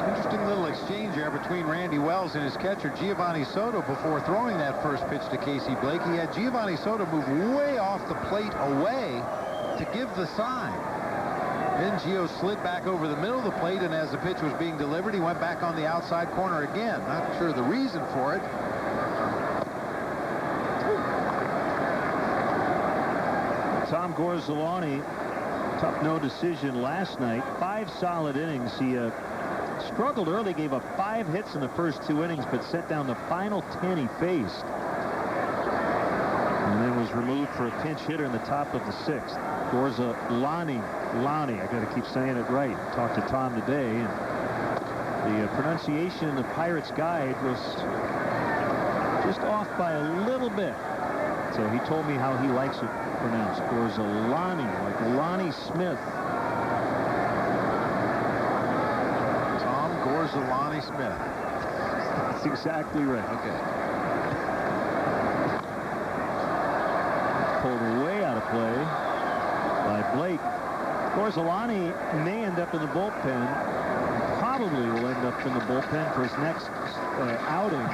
Interesting little exchange exchange there between Randy Wells and his catcher, Giovanni Soto, before throwing that first pitch to Casey Blake. He had Giovanni Soto move way off the plate away to give the sign. Then Gio slid back over the middle of the plate, and as the pitch was being delivered, he went back on the outside corner again. Not sure the reason for it. Tom Gorzolani, tough no decision last night. 5 solid innings. He struggled early, gave up 5 hits in the first 2 innings, but set down the final 10 he faced. And then was removed for a pinch hitter in the top of the 6th. Gorzolani, I got to keep saying it right. Talked to Tom today, and the pronunciation in the Pirates guide was just off by a little bit. So he told me how he likes it pronounced. Gorzolani, like Lonnie Smith. Tom Gorzolani Smith. That's exactly right. Okay. Pulled way out of play by Blake. Gorzolani may end up in the bullpen. Probably will end up in the bullpen for his next outing,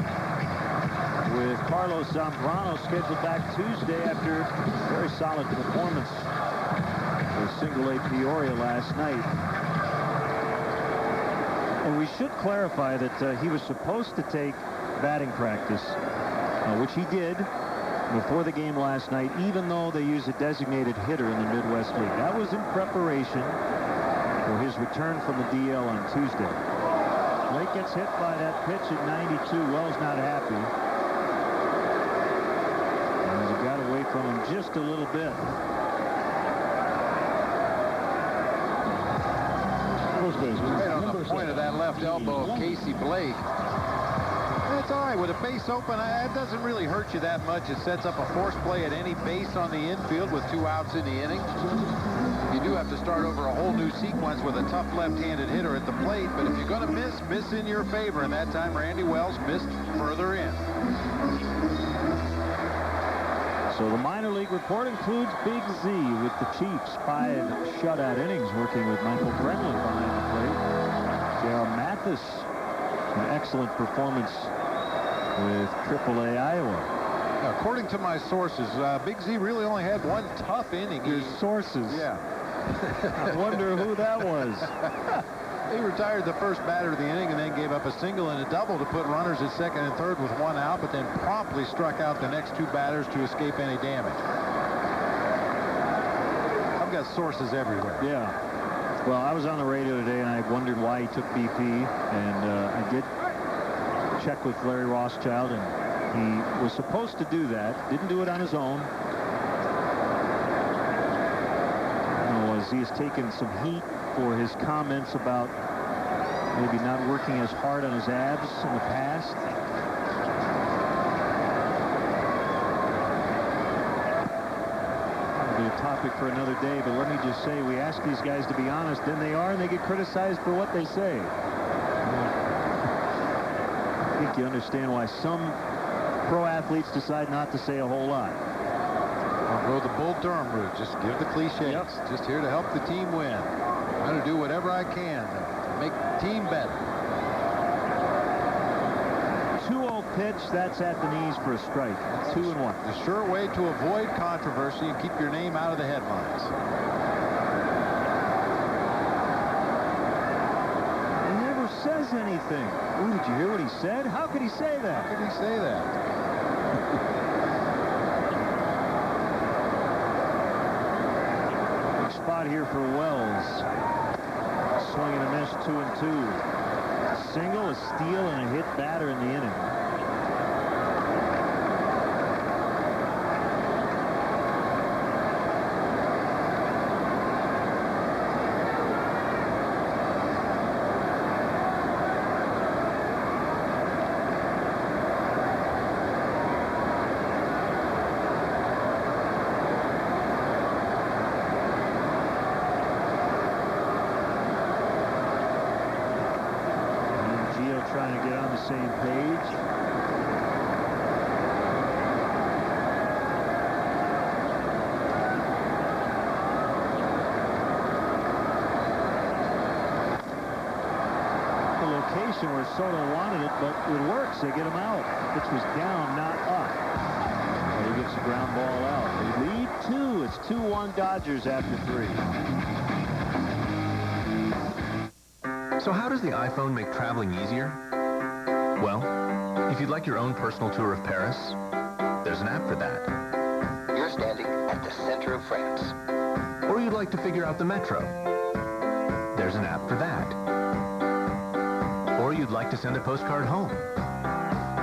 with Carlos Zambrano scheduled back Tuesday after a very solid performance with single-A Peoria last night. And we should clarify that he was supposed to take batting practice, which he did before the game last night, even though they use a designated hitter in the Midwest League. That was in preparation for his return from the DL on Tuesday. Blake gets hit by that pitch at 92. Wells not happy. And he got away from him just a little bit. Right on the point of that left elbow of Casey Blake. It's all right with a base open. It doesn't really hurt you that much. It sets up a force play at any base on the infield with 2 outs in the inning. You do have to start over a whole new sequence with a tough left-handed hitter at the plate, but if you're going to miss in your favor. And that time Randy Wells missed further in. So the minor league report includes Big Z with the Chiefs. 5 shutout innings working with Michael Brennan behind the plate. J.R. Mathis, an excellent performance with AAA Iowa. According to my sources, Big Z really only had 1 tough inning. Your sources? Yeah. I wonder who that was. He retired the first batter of the inning and then gave up a single and a double to put runners at second and third with 1 out, but then promptly struck out the next 2 batters to escape any damage. I've got sources everywhere. Yeah. Well, I was on the radio today and I wondered why he took BP, and I did check with Larry Rothschild, and he was supposed to do that. Didn't do it on his own. He has taken some heat for his comments about maybe not working as hard on his abs in the past. That'll be a topic for another day, but let me just say, we ask these guys to be honest, then they are, and they get criticized for what they say. I think you understand why some pro athletes decide not to say a whole lot. I'll go the Bull Durham route. Just give the cliches. Yep. Just here to help the team win. I'm going to do whatever I can to make the team better. 2-0 pitch. That's at the knees for a strike. 2-1. The sure way to avoid controversy and keep your name out of the headlines. He never says anything. Ooh, did you hear what he said? How could he say that? How could he say that? Spot here for Wells. Swing and a miss, 2-2. A single, a steal, and a hit batter in the inning. Trying to get on the same page. The situation where Soto wanted it, but it works. They get him out. Pitch was down, not up. And he gets the ground ball out. They lead 2. It's 2-1 Dodgers after 3. So how does the iPhone make traveling easier? Well, if you'd like your own personal tour of Paris, there's an app for that. You're standing at the center of France. Or you'd like to figure out the metro. There's an app for that. Or you'd like to send a postcard home.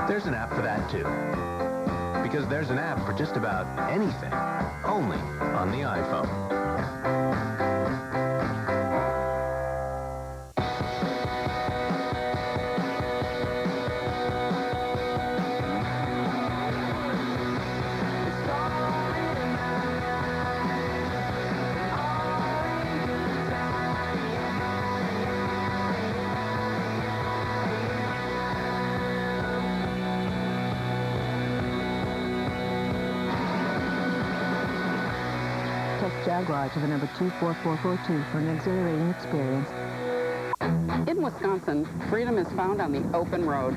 There's an app for that too. Because there's an app for just about anything, only on the iPhone. Jaguar to the number 24442 for an exhilarating experience. In Wisconsin, freedom is found on the open road.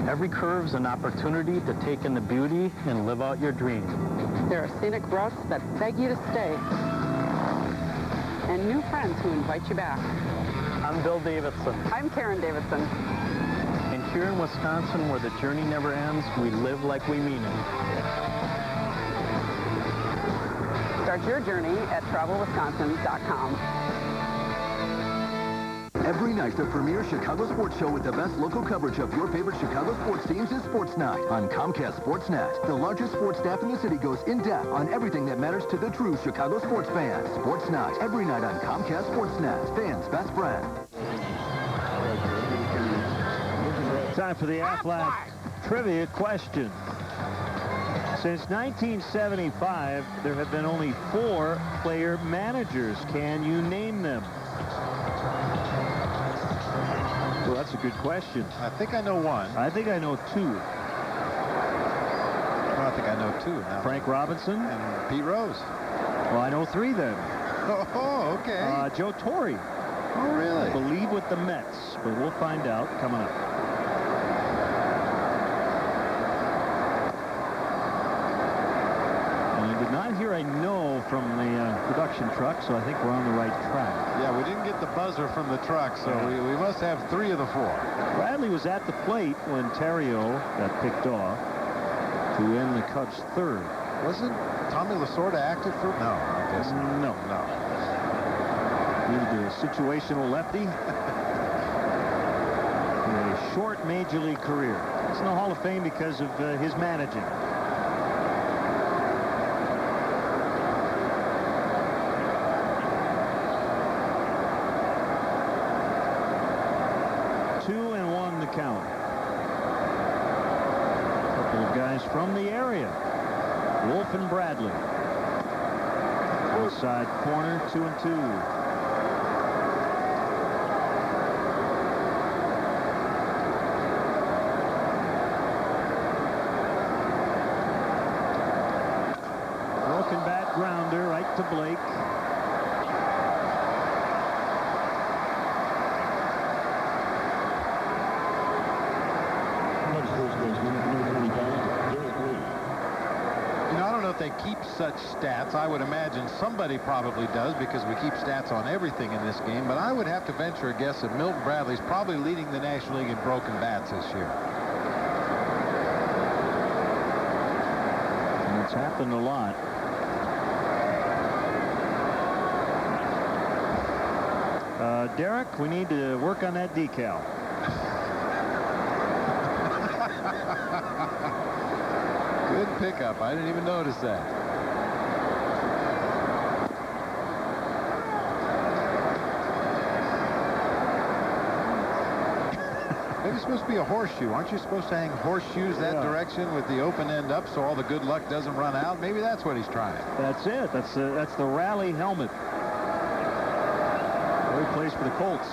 Every curve's an opportunity to take in the beauty and live out your dream. There are scenic routes that beg you to stay. And new friends who invite you back. I'm Bill Davidson. I'm Karen Davidson. And here in Wisconsin, where the journey never ends, we live like we mean it. Start your journey at travelwisconsin.com. Every night, the premier Chicago sports show with the best local coverage of your favorite Chicago sports teams is Sports Night on Comcast Sportsnet. The largest sports staff in the city goes in-depth on everything that matters to the true Chicago sports fans. Sports Night, every night on Comcast Sportsnet. Fans' best friend. Time for the Aflac trivia question. Since 1975, there have been only 4 player managers. Can you name them? Well, that's a good question. I think I know one. I think I know 2. Well, I think I know 2 now. Frank Robinson and Pete Rose. Well, I know 3 then. Oh, okay. Joe Torre. Oh, really? I believe with the Mets, but we'll find out coming up. Not here, I know, from the production truck, so I think we're on the right track. Yeah, we didn't get the buzzer from the truck, so we must have 3 of the 4. Bradley was at the plate when Terrio got picked off to end the Cubs' 3rd. Wasn't Tommy Lasorda active for? No, I guess no. Needed a situational lefty. A short major league career. He's in the Hall of Fame because of his managing. Count. A couple of guys from the area. Wolf and Bradley. Outside corner, 2-2. Broken bat grounder right to Blake. They keep such stats. I would imagine somebody probably does because we keep stats on everything in this game, but I would have to venture a guess that Milton Bradley's probably leading the National League in broken bats this year. And it's happened a lot. Derek, we need to work on that decal. Good pickup. I didn't even notice that. Maybe it's supposed to be a horseshoe. Aren't you supposed to hang horseshoes that direction with the open end up so all the good luck doesn't run out? Maybe that's what he's trying. That's it. That's the rally helmet. He plays for the Colts.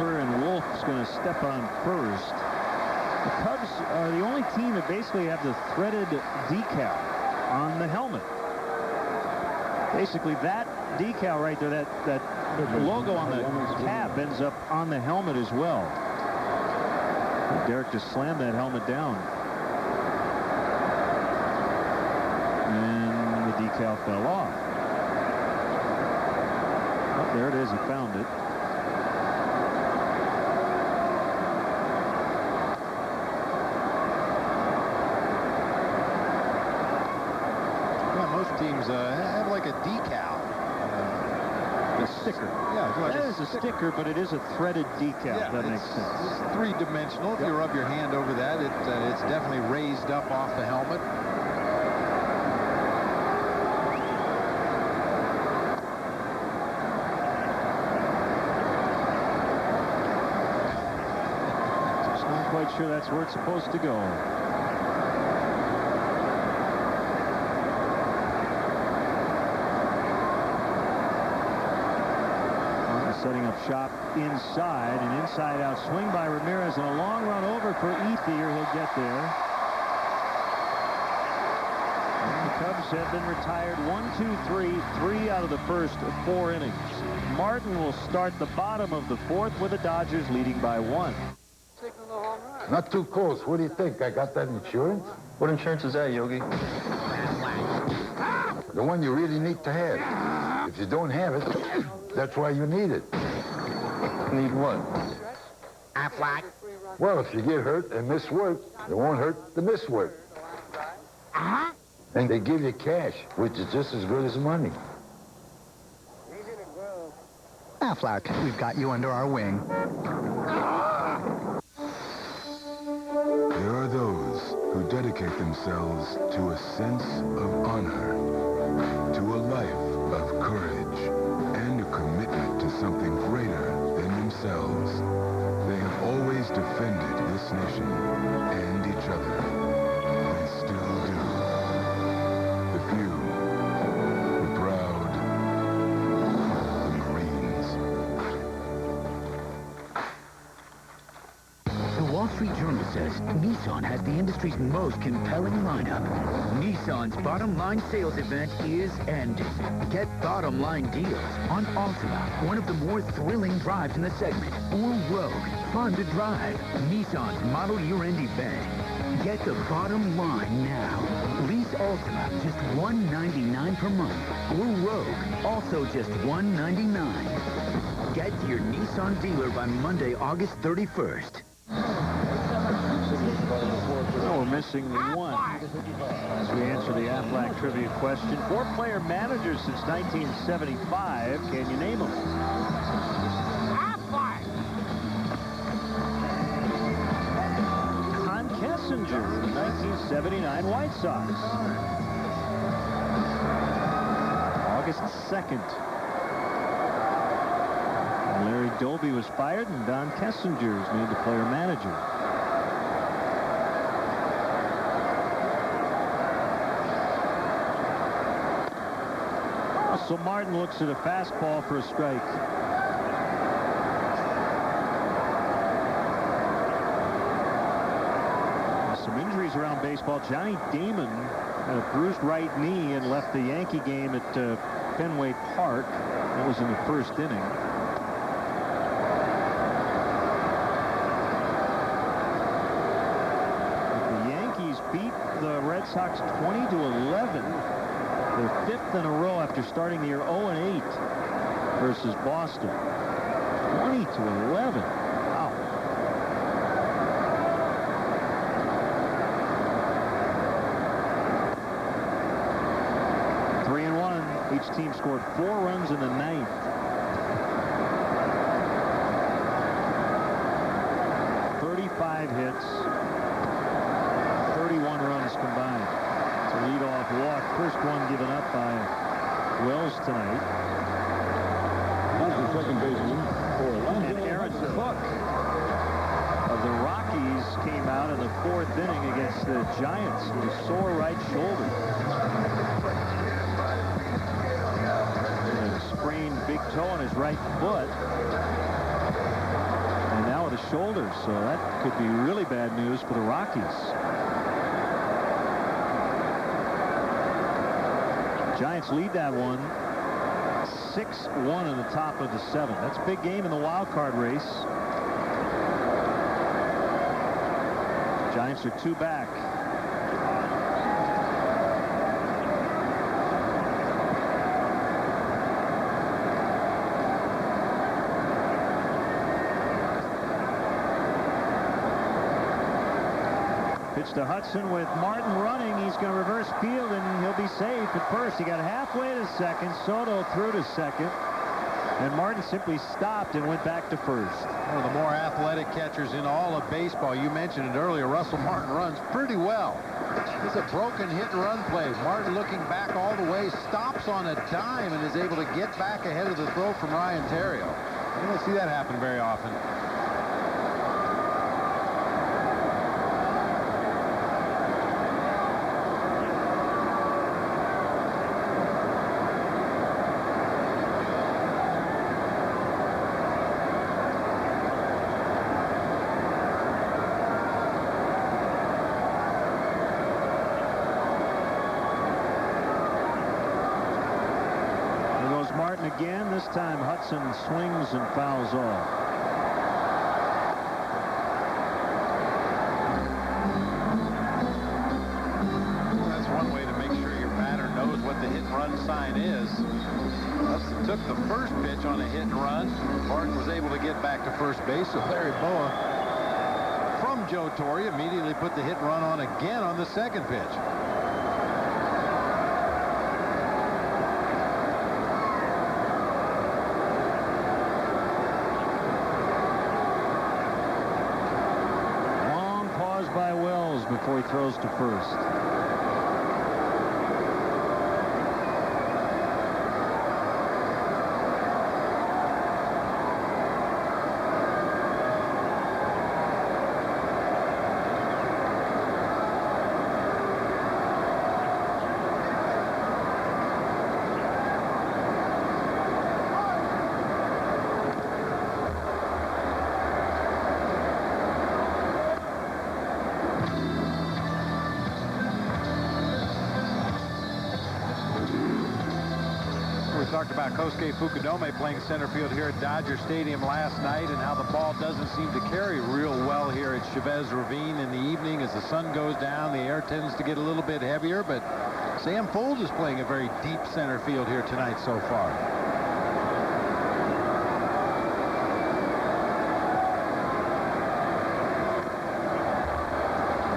And Wolf's going to step on first. The Cubs are the only team that basically have the threaded decal on the helmet. Basically, that decal right there, that logo on the cap ends up on the helmet as well. Derek just slammed that helmet down. And the decal fell off. Oh, there it is. He found it. Most teams have like a decal. A sticker. Yeah, like that is a sticker, but it is a threaded decal. Yeah, that makes sense. It's three-dimensional. If you rub your hand over that, it's definitely raised up off the helmet. Just not quite sure that's where it's supposed to go. Setting up shop inside, an inside-out swing by Ramirez, and a long run over for Ethier. He'll get there. And the Cubs have been retired 1, 2, 3 out of the first 4 innings. Martin will start the bottom of the 4th with the Dodgers leading by 1. Not too close. What do you think? I got that insurance? What insurance is that, Yogi? The one you really need to have. If you don't have it, that's why you need it. Need what? Aflac. Well, if you get hurt and miss work, it won't hurt to miss work. And they give you cash, which is just as good as money. Aflac, we've got you under our wing. There are those who dedicate themselves to a sense of honor, to a life of courage, and a commitment to something greater than themselves. They have always defended this nation and each other. They still do. The few, the proud, the Marines. The Wall Street Journal says Nissan has the industry's most compelling lineup. Nissan's bottom line sales event is ending. Get bottom line deals on Altima, one of the more thrilling drives in the segment, or Rogue, fun to drive. Nissan's model year-end event. Get the bottom line now. Lease Altima, just $199 per month, or Rogue, also just $199. Get to your Nissan dealer by Monday, August 31st. Oh, we're missing one as we answer the Aflac trivia question. 4-player managers since 1975. Can you name them? Aflac. Con Kessinger, the 1979 White Sox. August 2nd. Larry Doby was fired, and Don Kessinger is made the player manager. So Martin looks at a fastball for a strike. Some injuries around baseball. Johnny Damon had a bruised right knee and left the Yankee game at Fenway Park. That was in the first inning. The Yankees beat the Red Sox 20-11. Their 5th in a row after starting the year 0-8 versus Boston. 20-11. Wow. Three and one. Each team scored 4 runs in the 9th. Hits, 31 runs combined. It's a leadoff walk. First one given up by Wells tonight. That's the second baseman for And Aaron Cook of the Rockies came out in the 4th inning against the Giants with a sore right shoulder. And a sprained big toe on his right foot. The shoulders, so that could be really bad news for the Rockies. Giants lead that one 6-1 in the top of the 7th. That's a big game in the wild card race. Giants are 2 back. Pitch to Hudson with Martin running. He's going to reverse field, and he'll be safe at first. He got halfway to second. Soto threw to second. And Martin simply stopped and went back to first. One of the more athletic catchers in all of baseball. You mentioned it earlier. Russell Martin runs pretty well. It's a broken hit-and-run play. Martin looking back all the way, stops on a dime, and is able to get back ahead of the throw from Ryan Theriot. You don't see that happen very often. Again, this time Hudson swings and fouls off. That's one way to make sure your batter knows what the hit and run sign is. Hudson took the first pitch on a hit and run. Martin was able to get back to first base, so Larry Boa from Joe Torre immediately put the hit and run on again on the second pitch. By Wells before he throws to first. Talked about Kosuke Fukudome playing center field here at Dodger Stadium last night, and how the ball doesn't seem to carry real well here at Chavez Ravine in the evening. As the sun goes down, the air tends to get a little bit heavier, but Sam Folds is playing a very deep center field here tonight so far.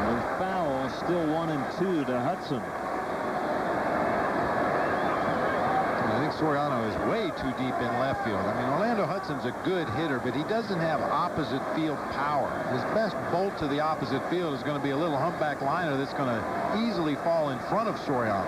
And foul, still 1-2 to Hudson. Soriano is way too deep in left field. I mean, Orlando Hudson's a good hitter, but he doesn't have opposite field power. His best bolt to the opposite field is going to be a little humpback liner that's going to easily fall in front of Soriano.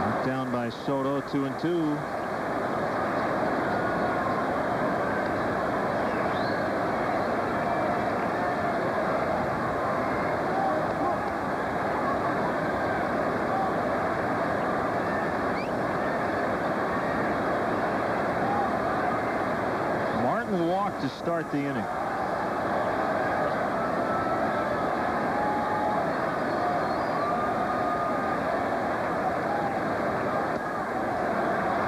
Knocked down by Soto, 2-2. Walk to start the inning.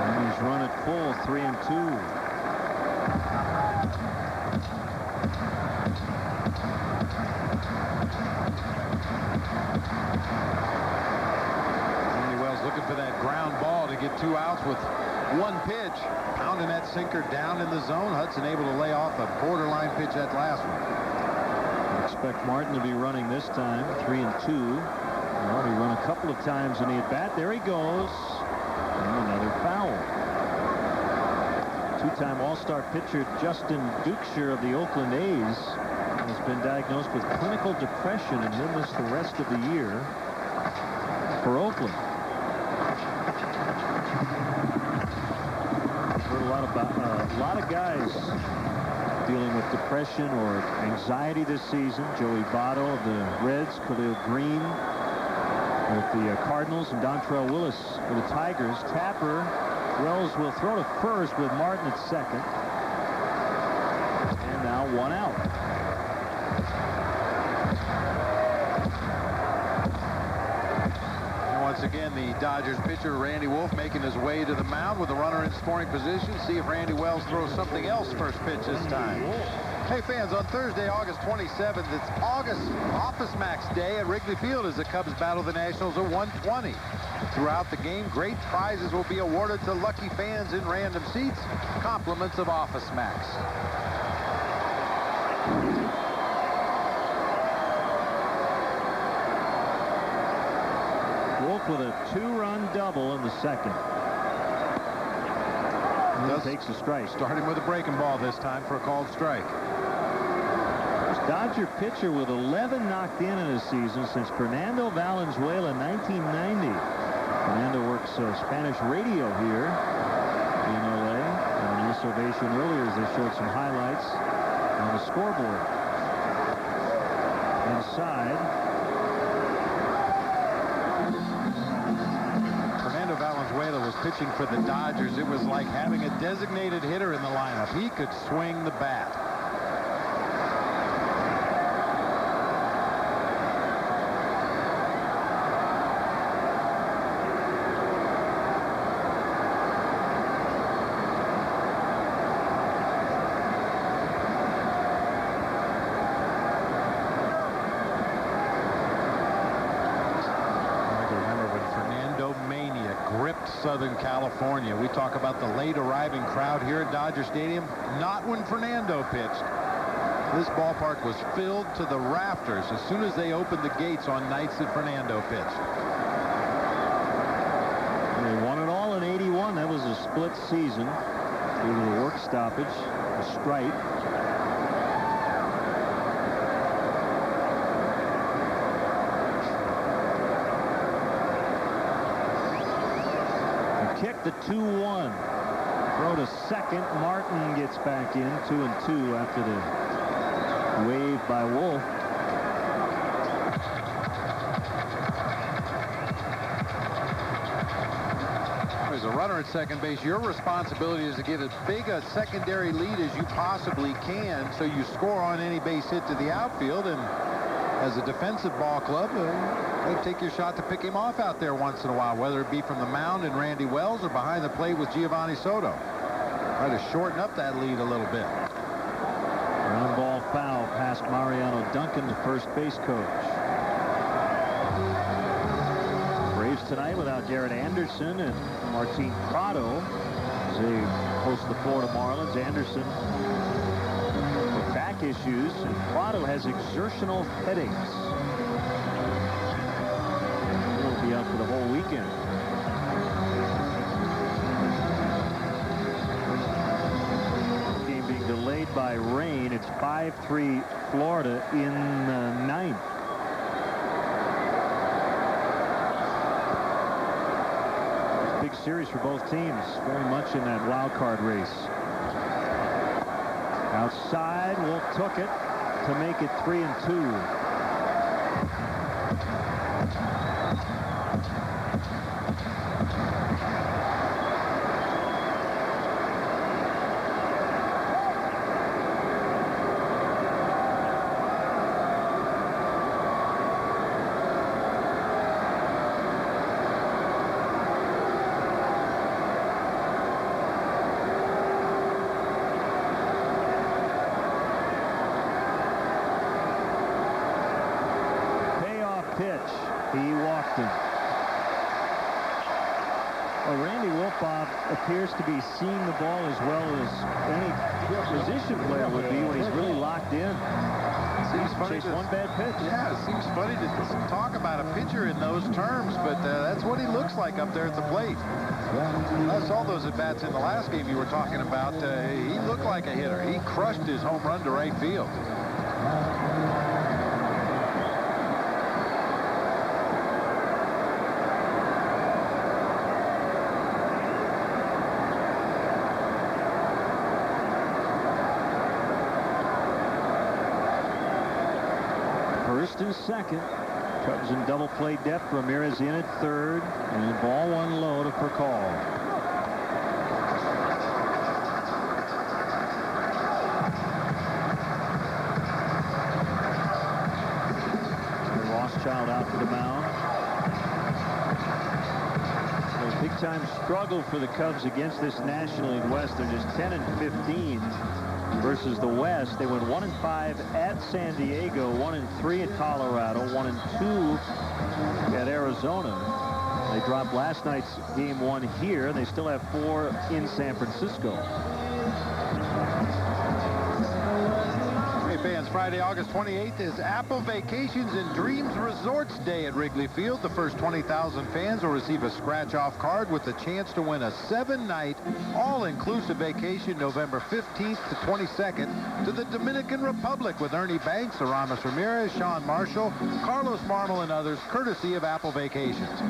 And he's run at full, 3-2. Randy Wells looking for that ground ball to get 2 outs with 1 pitch. Pounding that sinker down in the zone. Hudson able to lay off a borderline pitch that last one. I expect Martin to be running this time, 3-2. Well, he run a couple of times in the at-bat. There he goes. And another foul. 2-time All-Star pitcher Justin Dukeshire of the Oakland A's has been diagnosed with clinical depression and will miss the rest of the year for Oakland. A lot of guys dealing with depression or anxiety this season. Joey Votto of the Reds, Khalil Green with the Cardinals, and Dontrelle Willis for the Tigers. Tapper, Wells will throw to first with Martin at second. 1 out. And once again, the Dodgers pitcher, Randy Wolf, making his way to the mound with the runner in scoring position. See if Randy Wells throws something else first pitch this time. Hey fans, on Thursday, August 27th, it's August Office Max Day at Wrigley Field as the Cubs battle the Nationals at 1:20. Throughout the game, great prizes will be awarded to lucky fans in random seats, compliments of Office Max. Wolf with a 2-run double in the second. He takes a strike. Starting with a breaking ball this time for a called strike. Dodger pitcher with 11 knocked in a season since Fernando Valenzuela in 1990. Fernando works Spanish radio here in LA. And this ovation earlier as they showed some highlights on the scoreboard. Inside. Fernando Valenzuela was pitching for the Dodgers. It was like having a designated hitter in the lineup. He could swing the bat. Southern California. We talk about the late arriving crowd here at Dodger Stadium. Not when Fernando pitched. This ballpark was filled to the rafters as soon as they opened the gates on nights that Fernando pitched. They won it all in '81. That was a split season due to the work stoppage, a strike. Kick the 2-1. Throw to second. Martin gets back in 2-2 after the wave by Wolf. As a runner at second base, your responsibility is to get as big a secondary lead as you possibly can so you score on any base hit to the outfield. And as a defensive ball club, take your shot to pick him off out there once in a while, whether it be from the mound and Randy Wells or behind the plate with Giovanni Soto. Try to shorten up that lead a little bit. Ground ball foul past Mariano Duncan, the first base coach. Braves tonight without Garrett Anderson and Martin Prado as they host the Florida Marlins. Anderson with back issues, and Prado has exertional headaches. Be out for the whole weekend. Game being delayed by rain. It's 5-3 Florida in the 9th. It's a big series for both teams. Very much in that wild card race. Outside, Wolf took it to make it 3-2. Appears to be seeing the ball as well as any position player would be when he's really locked in. Seems funny. Chase one bad pitch. Yeah, it seems funny to talk about a pitcher in those terms, but that's what he looks like up there at the plate. I saw those at-bats in the last game you were talking about. He looked like a hitter. He crushed his home run to right field. First and second. Cubs in double play depth. Ramirez in at third. And ball one low to Percal. called out to the mound. A big-time struggle for the Cubs against this National League West. They're just 10-15 versus the West. They went 1-5 at San Diego, 1-3 at Colorado, 1-2 at Arizona. They dropped last night's game 1 here. They still have 4 in San Francisco. Hey fans, Friday, August 28th is Apple Vacations and Dreams Resorts Day at Wrigley Field. The first 20,000 fans will receive a scratch-off card with the chance to win a 7-night all-inclusive vacation November 15th to 22nd to the Dominican Republic with Ernie Banks, Aramis Ramirez, Sean Marshall, Carlos Marmol, and others, courtesy of Apple Vacations.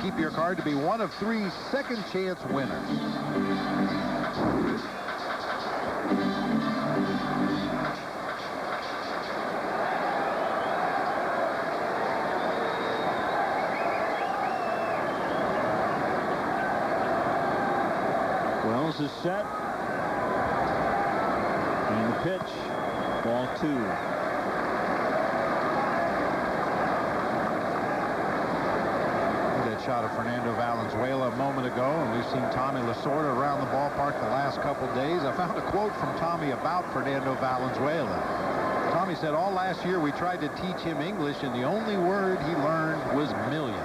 Keep your card to be one of 3 second-chance winners. Wells is set. And the pitch. Ball 2. Shot of Fernando Valenzuela a moment ago, and we've seen Tommy Lasorda around the ballpark the last couple days. I found a quote from Tommy about Fernando Valenzuela. Tommy said, all last year we tried to teach him English, and the only word he learned was million.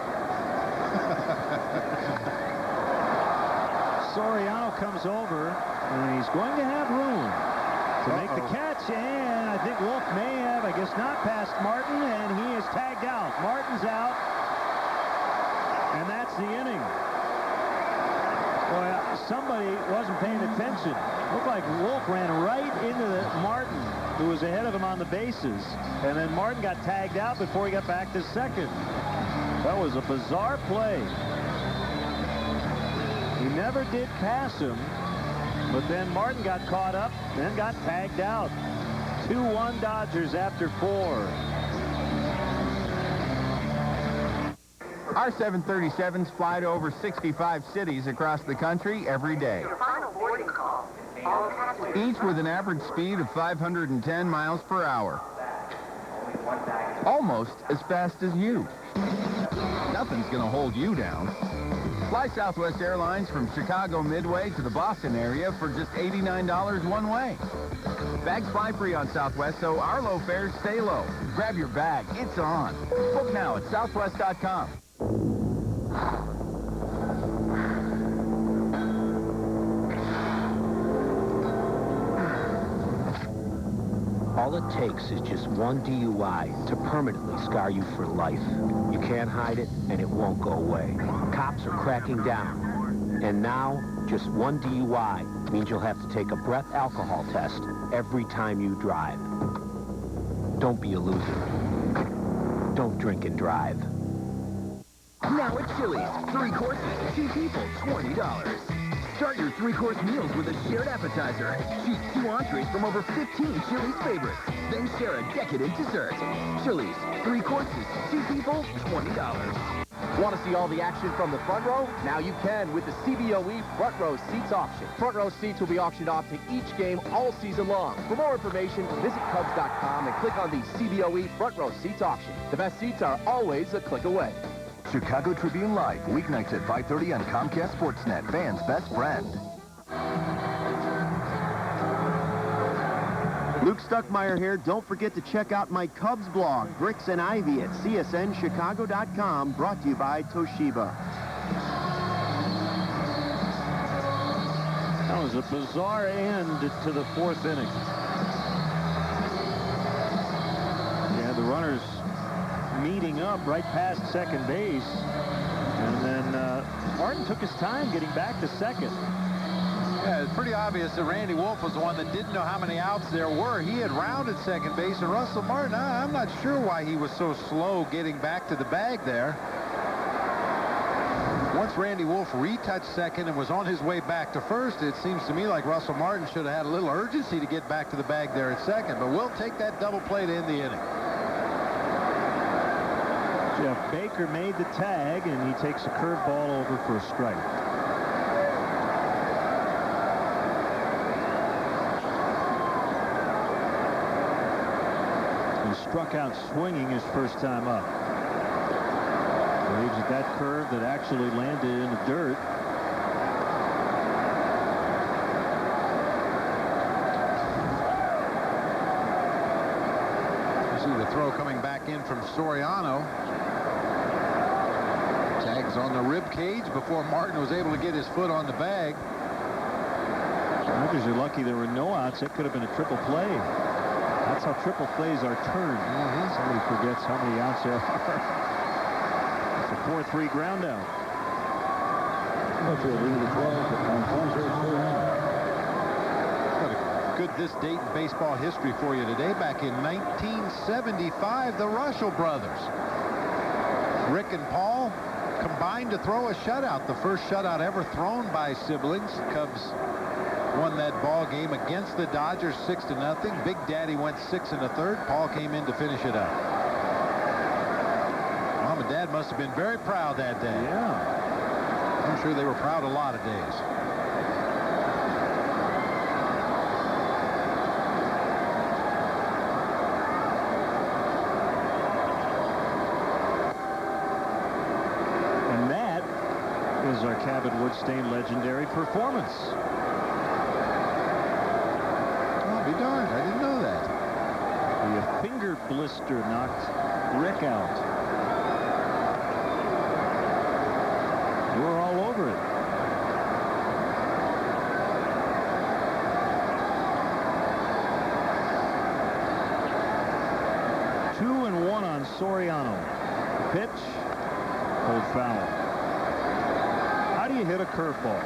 Soriano comes over, and he's going to have room to make the catch, and I think Wolf may have, I guess not, past Martin, and he is tagged out. Martin's out. And that's the inning. Boy, somebody wasn't paying attention. Looked like Wolf ran right into Martin, who was ahead of him on the bases. And then Martin got tagged out before he got back to second. That was a bizarre play. He never did pass him, but then Martin got caught up, then got tagged out. 2-1 Dodgers after 4. Our 737s fly to over 65 cities across the country every day. Each with an average speed of 510 miles per hour. Almost as fast as you. Nothing's going to hold you down. Fly Southwest Airlines from Chicago Midway to the Boston area for just $89 one way. Bags fly free on Southwest, so our low fares stay low. Grab your bag. It's on. Book now at southwest.com. All it takes is just one DUI to permanently scar you for life. You can't hide it, and it won't go away. Cops are cracking down. And now, just one DUI means you'll have to take a breath alcohol test every time you drive. Don't be a loser. Don't drink and drive. Now at Chili's, 3 courses, 2 people, $20. Start your 3-course meals with a shared appetizer. Choose 2 entrees from over 15 Chili's favorites. Then share a decadent dessert. Chili's, 3 courses, 2 people, $20. Want to see all the action from the front row? Now you can with the CBOE Front Row Seats auction. Front row seats will be auctioned off to each game all season long. For more information, visit Cubs.com and click on the CBOE Front Row Seats auction. The best seats are always a click away. Chicago Tribune Live, weeknights at 5:30 on Comcast Sportsnet, fans' best friend. Luke Stuckmeyer here. Don't forget to check out my Cubs blog, Bricks and Ivy, at csnchicago.com, brought to you by Toshiba. That was a bizarre end to the 4th inning. Yeah, the runners meeting up right past second base, and then Martin took his time getting back to second. Yeah, it's pretty obvious that Randy Wolf was the one that didn't know how many outs there were. He had rounded second base, and Russell Martin, I'm not sure why he was so slow getting back to the bag there. Once Randy Wolf retouched second and was on his way back to first, it seems to me like Russell Martin should have had a little urgency to get back to the bag there at second, but we'll take that double play to end the inning. Jeff Baker made the tag, and he takes a curveball over for a strike. He struck out swinging his first time up. that curve that actually landed in the dirt. You see the throw coming back in from Soriano. Tags on the rib cage before Martin was able to get his foot on the bag. Dodgers are lucky there were no outs. It could have been a triple play. That's how triple plays are turned. Somebody forgets how many outs there are. It's a 4-3 ground out. What a good this date in baseball history for you today. Back in 1975, the Russell brothers, Rick and Paul, combined to throw a shutout. The first shutout ever thrown by siblings. Cubs won that ball game against the Dodgers 6-0. Big Daddy went 6 1/3. Paul came in to finish it up. Mom and Dad must have been very proud that day. Yeah. I'm sure they were proud a lot of days. And that is our Cabot Woodstein legendary performance. Be darned, I didn't know that. The finger blister knocked Rick out. We're all over it. Two and one on Soriano. Pitch, hold foul. How do you hit a curveball?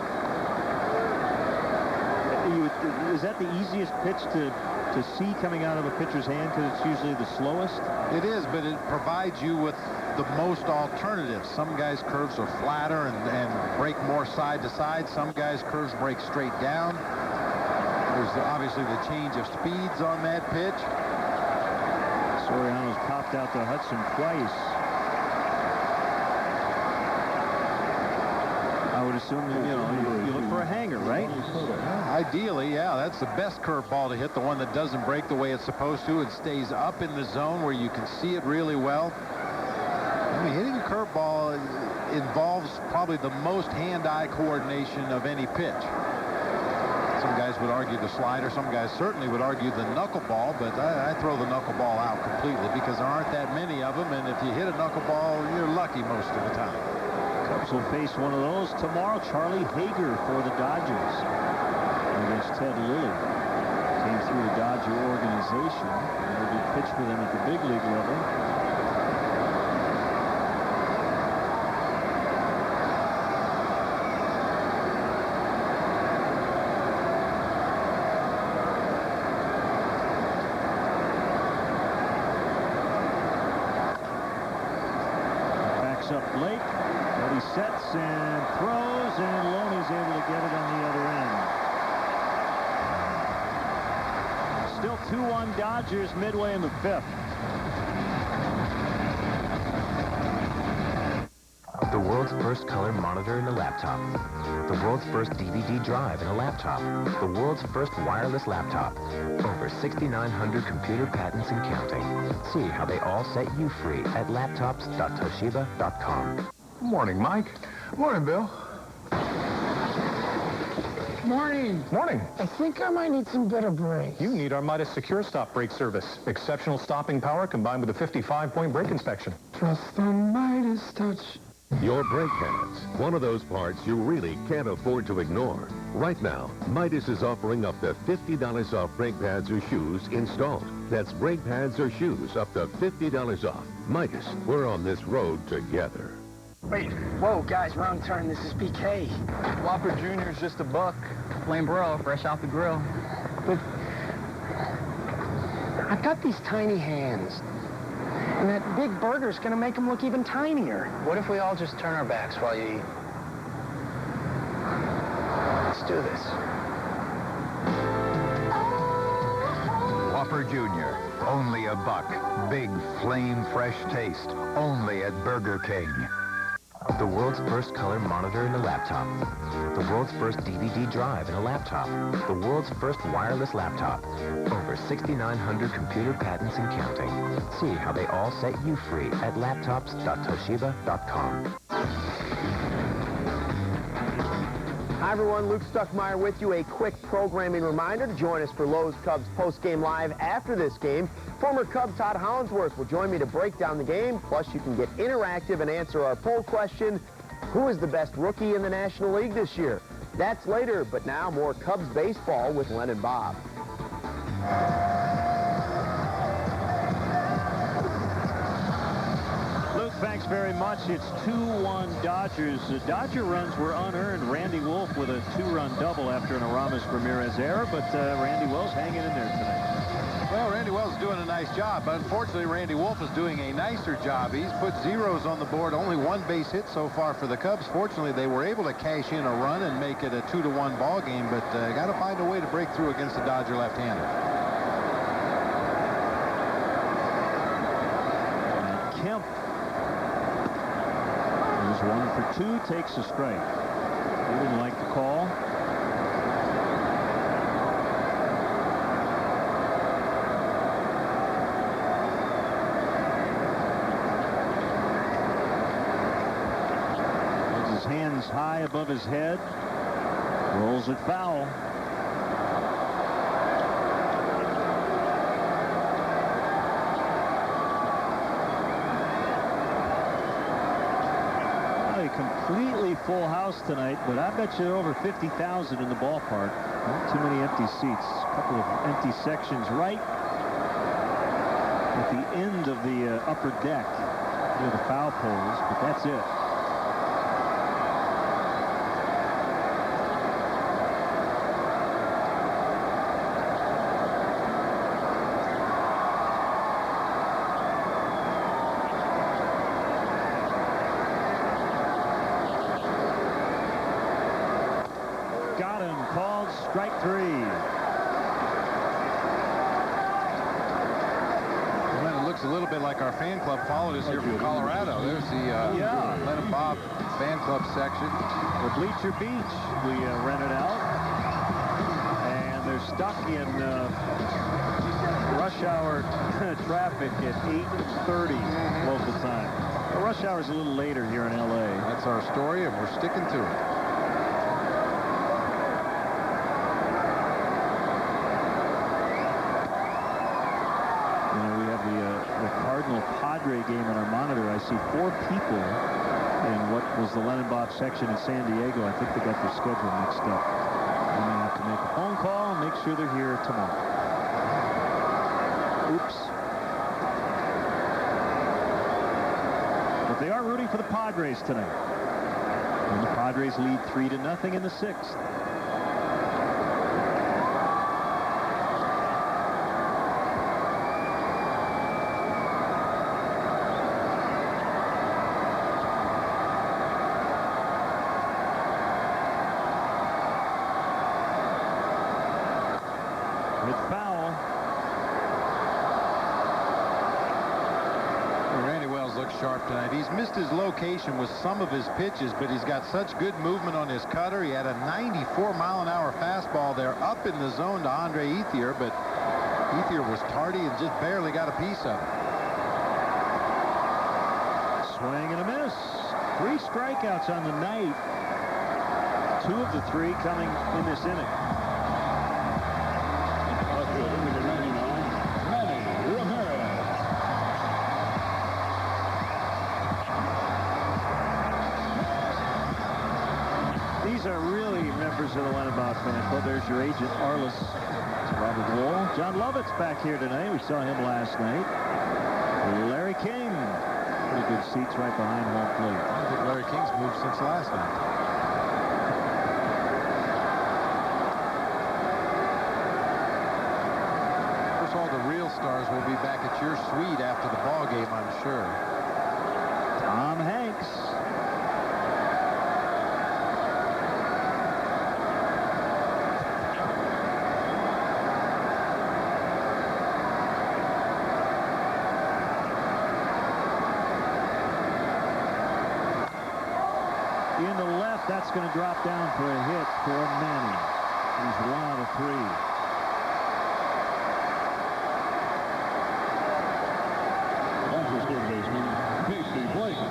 Is that the easiest pitch to see coming out of a pitcher's hand because it's usually the slowest? It is, but it provides you with the most alternatives. Some guys' curves are flatter and break more side to side. Some guys' curves break straight down. There's obviously the change of speeds on that pitch. Soriano's popped out to Hudson twice. I would assume that, you look for a hanger, right? Ideally, yeah, that's the best curveball to hit, the one that doesn't break the way it's supposed to and stays up in the zone where you can see it really well. I mean, hitting a curveball involves probably the most hand-eye coordination of any pitch. Some guys would argue the slider, some guys certainly would argue the knuckleball, but I throw the knuckleball out completely because there aren't that many of them, and if you hit a knuckleball, you're lucky most of the time. Cubs will face one of those tomorrow. Charlie Hager for the Dodgers against Ted Lilly. Came through the Dodger organization. Will be pitched for them at the big league level. Backs up Blake. He sets and throws, and Loney's able to get it on the other end. Still 2-1 Dodgers midway in the fifth. The world's first color monitor in a laptop. The world's first DVD drive in a laptop. The world's first wireless laptop. Over 6,900 computer patents and counting. See how they all set you free at laptops.toshiba.com. Morning, Mike. Morning, Bill. Morning. Morning. I think I might need some better brakes. You need our Midas Secure Stop brake service. Exceptional stopping power combined with a 55-point brake inspection. Trust the Midas touch. Your brake pads, one of those parts you really can't afford to ignore. Right now, Midas is offering up to $50 off brake pads or shoes installed. That's brake pads or shoes up to $50 off. Midas, we're on this road together. Wait, whoa, guys, wrong turn. This is BK. Whopper Jr.'s just a buck. Plain bro, fresh off the grill. But I've got these tiny hands. And that big burger's gonna make them look even tinier. What if we all just turn our backs while you eat? Let's do this. Whopper Jr., only a buck. Big, flame, fresh taste, only at Burger King. The world's first color monitor in a laptop. The world's first DVD drive in a laptop. The world's first wireless laptop. Over 6,900 computer patents and counting. See how they all set you free at laptops.toshiba.com. Hi everyone, Luke Stuckmeyer with you. A quick programming reminder to join us for Lowe's Cubs post-game live after this game. Former Cub Todd Hollingsworth will join me to break down the game. Plus, you can get interactive and answer our poll question. Who is the best rookie in the National League this year? That's later, but now more Cubs baseball with Len and Bob. Thanks very much. It's 2-1 Dodgers. The Dodger runs were unearned. Randy Wolf with a 2-run double after an Aramis Ramirez error, but Randy Wells hanging in there tonight. Well, Randy Wells is doing a nice job, but unfortunately Randy Wolf is doing a nicer job. He's put zeros on the board, only one base hit so far for the Cubs. Fortunately, they were able to cash in a run and make it a 2-1 ball game, but got to find a way to break through against the Dodger left-hander. Kemp. 1 for 2, takes a strike. He didn't like the call. Holds his hands high above his head. Rolls it foul. Completely full house tonight, but I bet you over 50,000 in the ballpark. Not too many empty seats. A couple of empty sections right at the end of the upper deck near the foul poles, but that's it. Strike 3. Well, it looks a little bit like our fan club followed us here from Colorado. There's the Len and Bob fan club section. The Bleacher Beach we rented out. And they're stuck in rush hour traffic at 8:30 local time. The rush hour is a little later here in L.A. That's our story, and we're sticking to it. Padre game on our monitor. I see 4 people in what was the Len and Bob section in San Diego. I think they got their schedule mixed up. We may have to make a phone call and make sure they're here tomorrow. Oops. But they are rooting for the Padres tonight. And the Padres lead 3-0 in the 6th. Sharp tonight. He's missed his location with some of his pitches, but he's got such good movement on his cutter. He had a 94-mile-an-hour fastball there up in the zone to Andre Ethier, but Ethier was tardy and just barely got a piece of it. Swing and a miss. 3 strikeouts on the night. 2 of the 3 coming in this inning. These are really members of the Len and Bob fan club. There's your agent, Arliss. It's Robert Wall. John Lovett's back here tonight. We saw him last night. Larry King. Pretty good seats right behind home plate. I think Larry King's moved since last night. Of course, all the real stars will be back at your suite after the ball game, I'm sure. Tom Hanks. going to drop down for a hit for Manny. He's 1 out of 3. Dodgers third baseman, Casey Blake.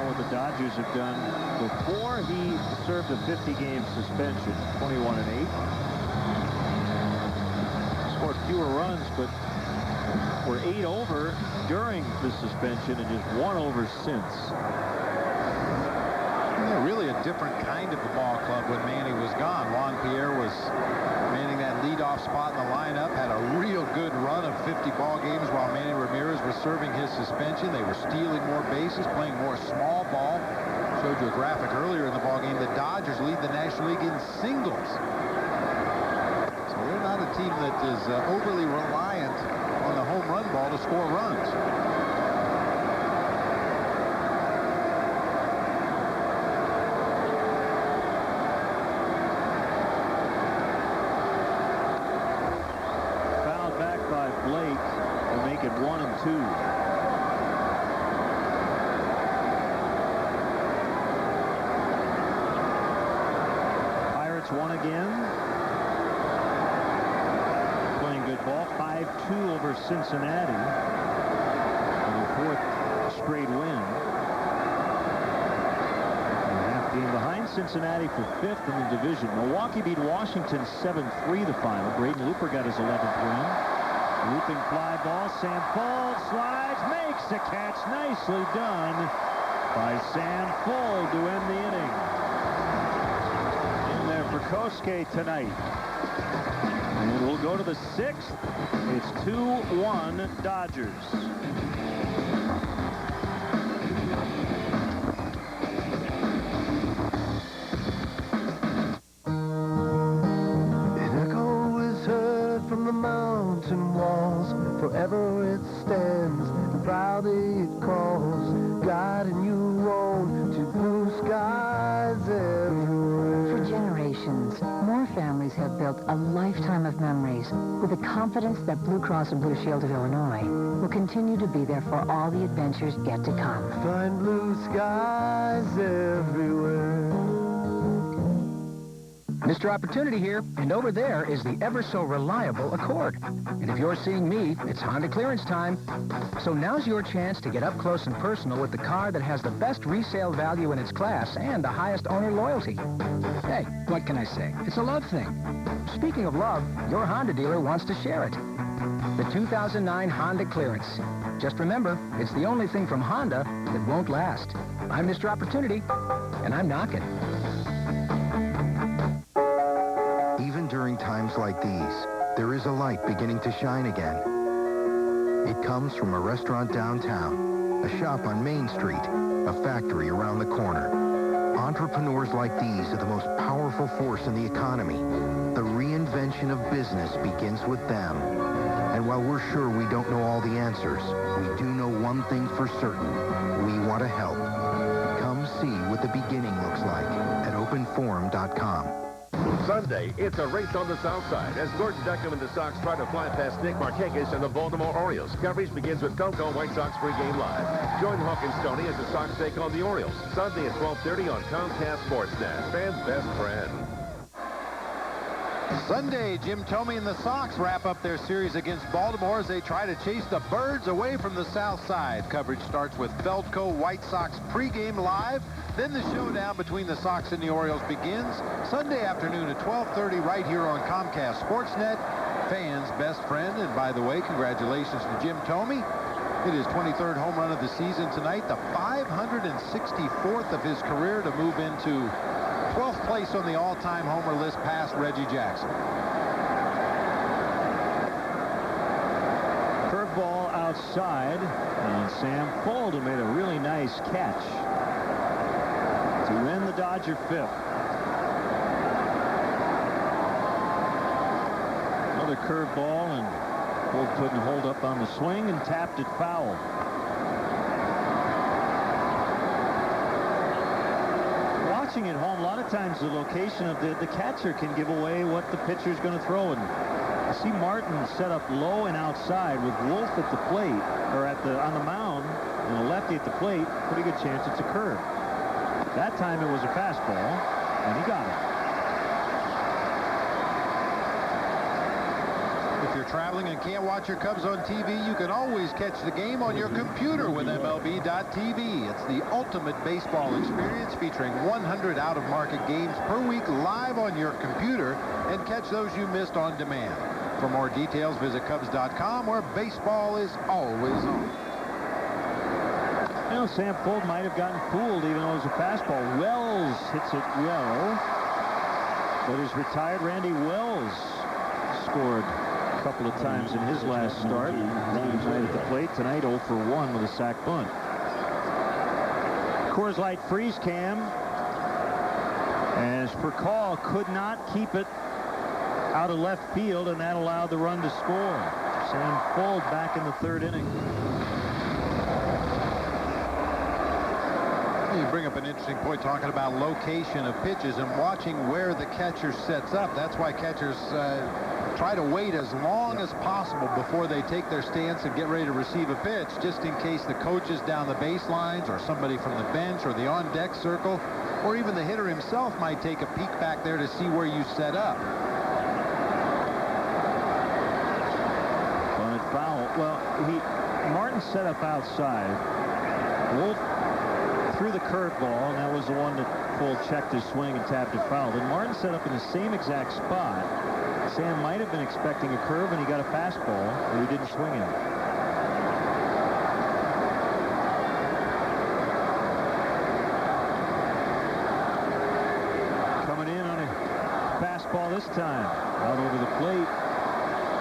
What the Dodgers have done before he served a 50-game suspension, 21-8. Scored fewer runs, but were 8 over during the suspension and just 1 over since. Yeah, really a different kind of a ball club when Manny was gone. Juan Pierre was manning that leadoff spot in the lineup, had a real good run of 50 ball games while Manny Ramirez was serving his suspension. They were stealing more bases, playing more small ball. Showed you a graphic earlier in the ball game. The Dodgers lead the National League in singles. So they're not a team that is overly reliant on the home run ball to score runs. Fouled back by Blake to make it 1-2. Pirates won again. Playing good ball. 5-2 over Cincinnati. And their 4th straight win. And a half game behind Cincinnati for 5th in the division. Milwaukee beat Washington 7-3 the final. Braden Looper got his 11th win. Looping fly ball. Sam Fuld slides, makes the catch. Nicely done by Sam Fuld to end the inning. In there for Kosuke tonight. And we'll go to the 6th. It's 2-1 Dodgers. An echo is heard from the mountain walls. Forever it stands, and proudly it calls, guiding you on to blue skies everywhere. For generations, more families have built a lifetime of memories with the confidence that Blue Cross and Blue Shield of Illinois will continue to be there for all the adventures yet to come. Find blue skies everywhere. Mr. Opportunity here, and over there is the ever-so-reliable Accord. And if you're seeing me, it's Honda clearance time. So now's your chance to get up close and personal with the car that has the best resale value in its class and the highest owner loyalty. Hey, what can I say? It's a love thing. Speaking of love, your Honda dealer wants to share it. The 2009 Honda Clearance. Just remember, it's the only thing from Honda that won't last. I'm Mr. Opportunity, and I'm knocking. Even during times like these, there is a light beginning to shine again. It comes from a restaurant downtown, a shop on Main Street, a factory around the corner. Entrepreneurs like these are the most powerful force in the economy. The reinvention of business begins with them. And while we're sure we don't know all the answers, we do know one thing for certain. We want to help. Come see what the beginning looks like at openforum.com. Sunday, it's a race on the south side as Gordon Deckham and the Sox try to fly past Nick Markakis and the Baltimore Orioles. Coverage begins with Coco White Sox pregame live. Join Hawk and Stoney as the Sox take on the Orioles. Sunday at 12:30 on Comcast Sportsnet. Fans' best friend. Sunday, Jim Thome and the Sox wrap up their series against Baltimore as they try to chase the Birds away from the south side. Coverage starts with Feldco White Sox pregame live. Then the showdown between the Sox and the Orioles begins Sunday afternoon at 12:30 right here on Comcast Sportsnet. Fans' best friend. And by the way, congratulations to Jim Thome. It is 23rd home run of the season tonight, the 564th of his career to move into 12th place on the all-time homer list past Reggie Jackson. Curveball outside, and Sam Fuld made a really nice catch to win the Dodger 5th. Another curveball, and Fuld couldn't hold up on the swing and tapped it foul. Watching at home, a lot of times the location of the catcher can give away what the pitcher is going to throw. And you see Martin set up low and outside with Wolf at the plate, or on the mound, and a lefty at the plate. Pretty good chance it's a curve. That time it was a fastball, and he got it. If you're traveling and can't watch your Cubs on TV, you can always catch the game on your computer with MLB.tv. It's the ultimate baseball experience featuring 100 out-of-market games per week live on your computer, and catch those you missed on demand. For more details, visit Cubs.com, where baseball is always on. You know, Sam Fuld might have gotten fooled, even though it was a fastball. Wells hits it well, but his retired Randy Wells scored a couple of times in his last start. Tonight at the plate. Tonight 0 for 1 with a sac bunt. Coors Light freeze cam, as Percall could not keep it out of left field, and that allowed the run to score. Sam Fuld back in the third inning. You bring up an interesting point talking about location of pitches and watching where the catcher sets up. That's why catchers try to wait as long as possible before they take their stance and get ready to receive a pitch, just in case the coaches down the baselines or somebody from the bench or the on-deck circle or even the hitter himself might take a peek back there to see where you set up. On it foul. Well, Martin set up outside. Wolf threw the curveball, and that was the one that Fuld checked his swing and tapped it foul. Then Martin set up in the same exact spot. Sam might have been expecting a curve, and he got a fastball, and he didn't swing it. Coming in on a fastball this time. Out over the plate.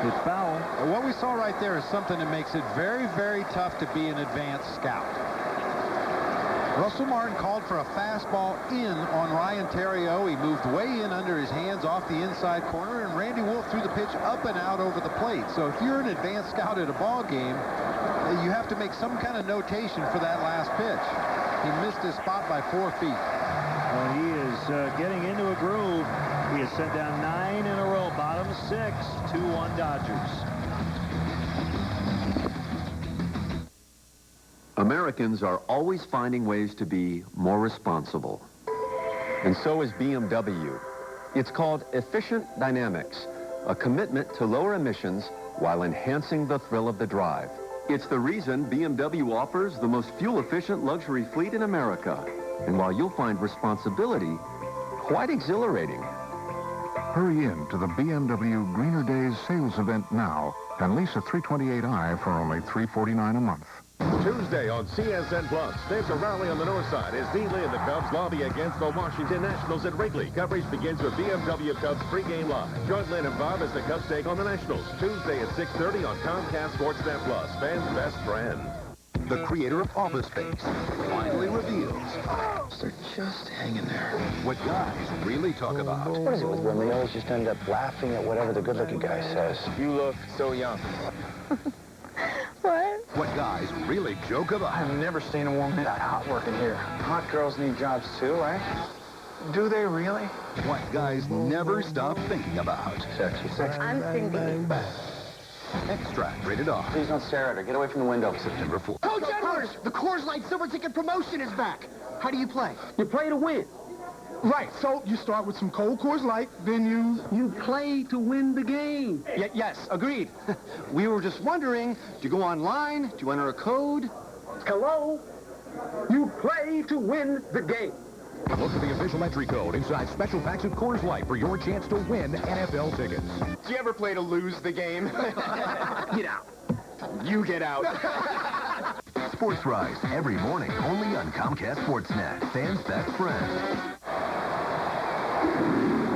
Hit foul. What we saw right there is something that makes it very, very tough to be an advanced scout. Russell Martin called for a fastball in on Ryan Theriot. He moved way in under his hands off the inside corner, and Randy Wolf threw the pitch up and out over the plate. So if you're an advanced scout at a ball game, you have to make some kind of notation for that last pitch. He missed his spot by 4 feet. Well, he is getting into a groove. He has sent down 9 in a row. Bottom 6, 2-1 Dodgers. Americans are always finding ways to be more responsible. And so is BMW. It's called Efficient Dynamics, a commitment to lower emissions while enhancing the thrill of the drive. It's the reason BMW offers the most fuel-efficient luxury fleet in America. And while you'll find responsibility quite exhilarating. Hurry in to the BMW Greener Days sales event now and lease a 328i for only $349 a month. Tuesday on CSN Plus, there's a rally on the north side as Dean Lee and the Cubs lobby against the Washington Nationals at Wrigley. Coverage begins with BMW Cubs pregame live. Join Lynn and Bob as the Cubs take on the Nationals. Tuesday at 6:30 on Comcast Sportsnet Plus, fans' best friend. The creator of Office Space finally reveals They're just hanging there. what guys really talk about. What is it with women? They always just end up laughing at whatever the good-looking guy says. You look so young. What guys really joke about. I've never seen a woman that hot working here. Hot girls need jobs too, right? Do they really? What guys never stop thinking about. Sexy. I'm Cindy. Extract rated R. Please don't stare at her. Get away from the window. September 4th. Coach Edwards, the Coors Light Silver Ticket promotion is back. How do you play? You play to win. Right, so you start with some cold Coors Light, then You play to win the game. Yes, agreed. We were just wondering, do you go online? Do you enter a code? Hello? You play to win the game. Look for the official entry code inside special packs of Coors Light for your chance to win NFL tickets. Do you ever play to lose the game? Get out. You get out. Sports Rise every morning only on Comcast Sportsnet, fans' best friend.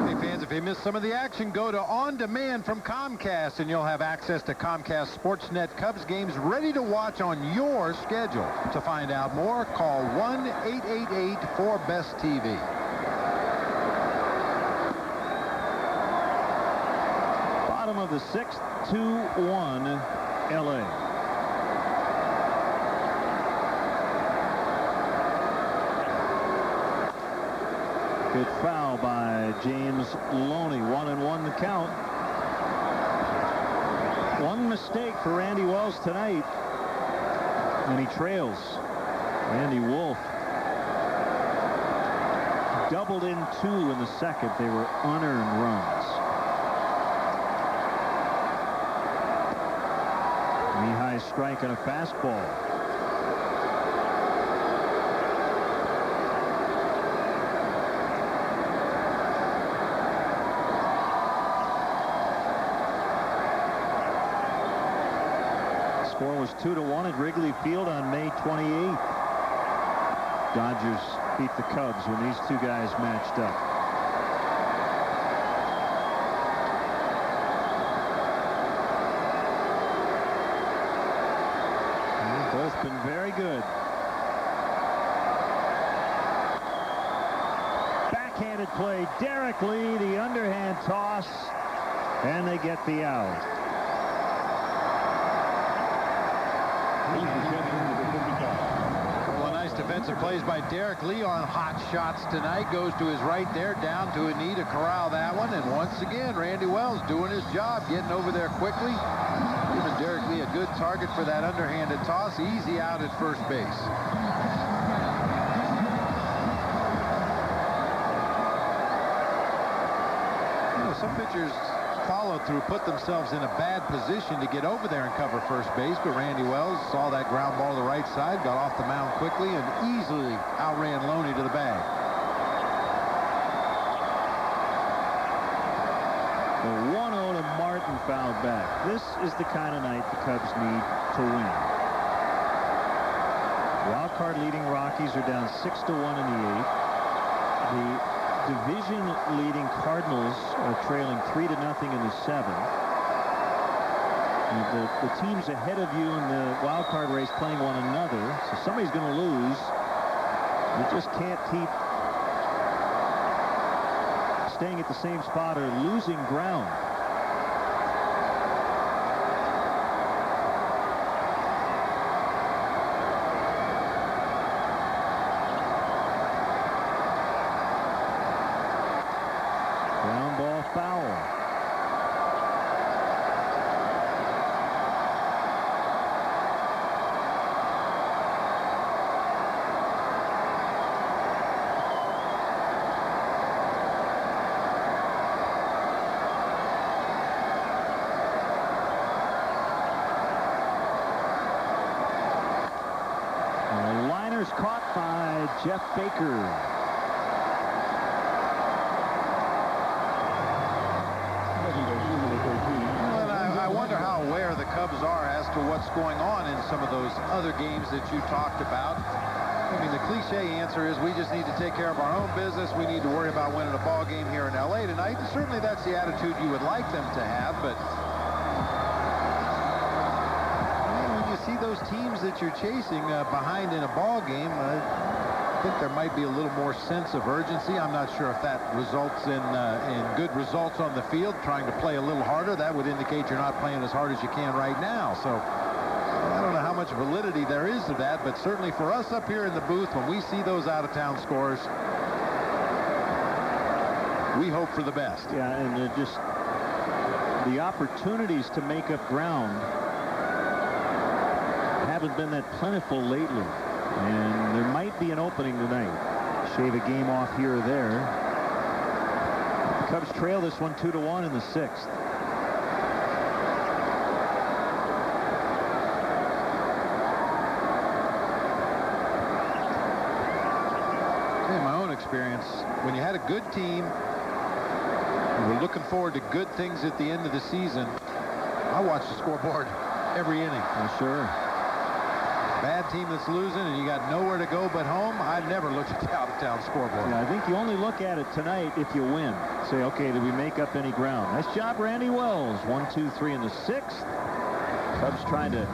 Hey fans, if you missed some of the action, go to On Demand from Comcast and you'll have access to Comcast Sportsnet Cubs games ready to watch on your schedule. To find out more, call 1-888-4BEST-TV. Bottom of the 6th, 2-1 LA. Good foul by James Loney. 1-1 the count. One mistake for Randy Wells tonight, and he trails Randy Wolf. doubled in 2 in the second. They were unearned runs. Knee-high strike on a fastball. Score was 2-1 at Wrigley Field on May 28th. Dodgers beat the Cubs when these two guys matched up. They've both been very good. Backhanded play. Derek Lee, the underhand toss, and they get the out. Well, a nice defensive plays by Derek Lee on hot shots tonight. Goes to his right there, down to a knee to corral that one. And once again, Randy Wells doing his job, getting over there quickly. Giving Derek Lee a good target for that underhanded toss. Easy out at first base. You know, some pitchers follow through, put themselves in a bad position to get over there and cover first base, but Randy Wells saw that ground ball to the right side, got off the mound quickly, and easily outran Loney to the bag. The 1-0 to Martin fouled back. This is the kind of night the Cubs need to win. Wild card leading Rockies are down 6-1 in the 8th. The division-leading Cardinals are trailing 3-0 in the 7th. And the teams ahead of you in the wild card race playing one another, so somebody's going to lose. You just can't keep staying at the same spot or losing ground. Caught by Jeff Baker. Well, I wonder how aware the Cubs are as to what's going on in some of those other games that you talked about. I mean, the cliche answer is we just need to take care of our own business. We need to worry about winning a ball game here in L.A. tonight. And certainly that's the attitude you would like them to have, but see those teams that you're chasing behind in a ball game, I think there might be a little more sense of urgency. I'm not sure if that results in good results on the field, trying to play a little harder. That would indicate you're not playing as hard as you can right now. So I don't know how much validity there is to that, but certainly for us up here in the booth, when we see those out-of-town scores, we hope for the best. Yeah, and just the opportunities to make up ground haven't been that plentiful lately, and there might be an opening tonight. Shave a game off here or there. The Cubs trail this one 2-1 in the 6th. In my own experience, when you had a good team, you were looking forward to good things at the end of the season, I watch the scoreboard every inning. Sure. Bad team that's losing and you got nowhere to go but home, I never look at the out-of-town scoreboard. Yeah, I think you only look at it tonight if you win. Say, okay, did we make up any ground? Nice job, Randy Wells. 1, 2, 3 in the 6th. Cubs trying to...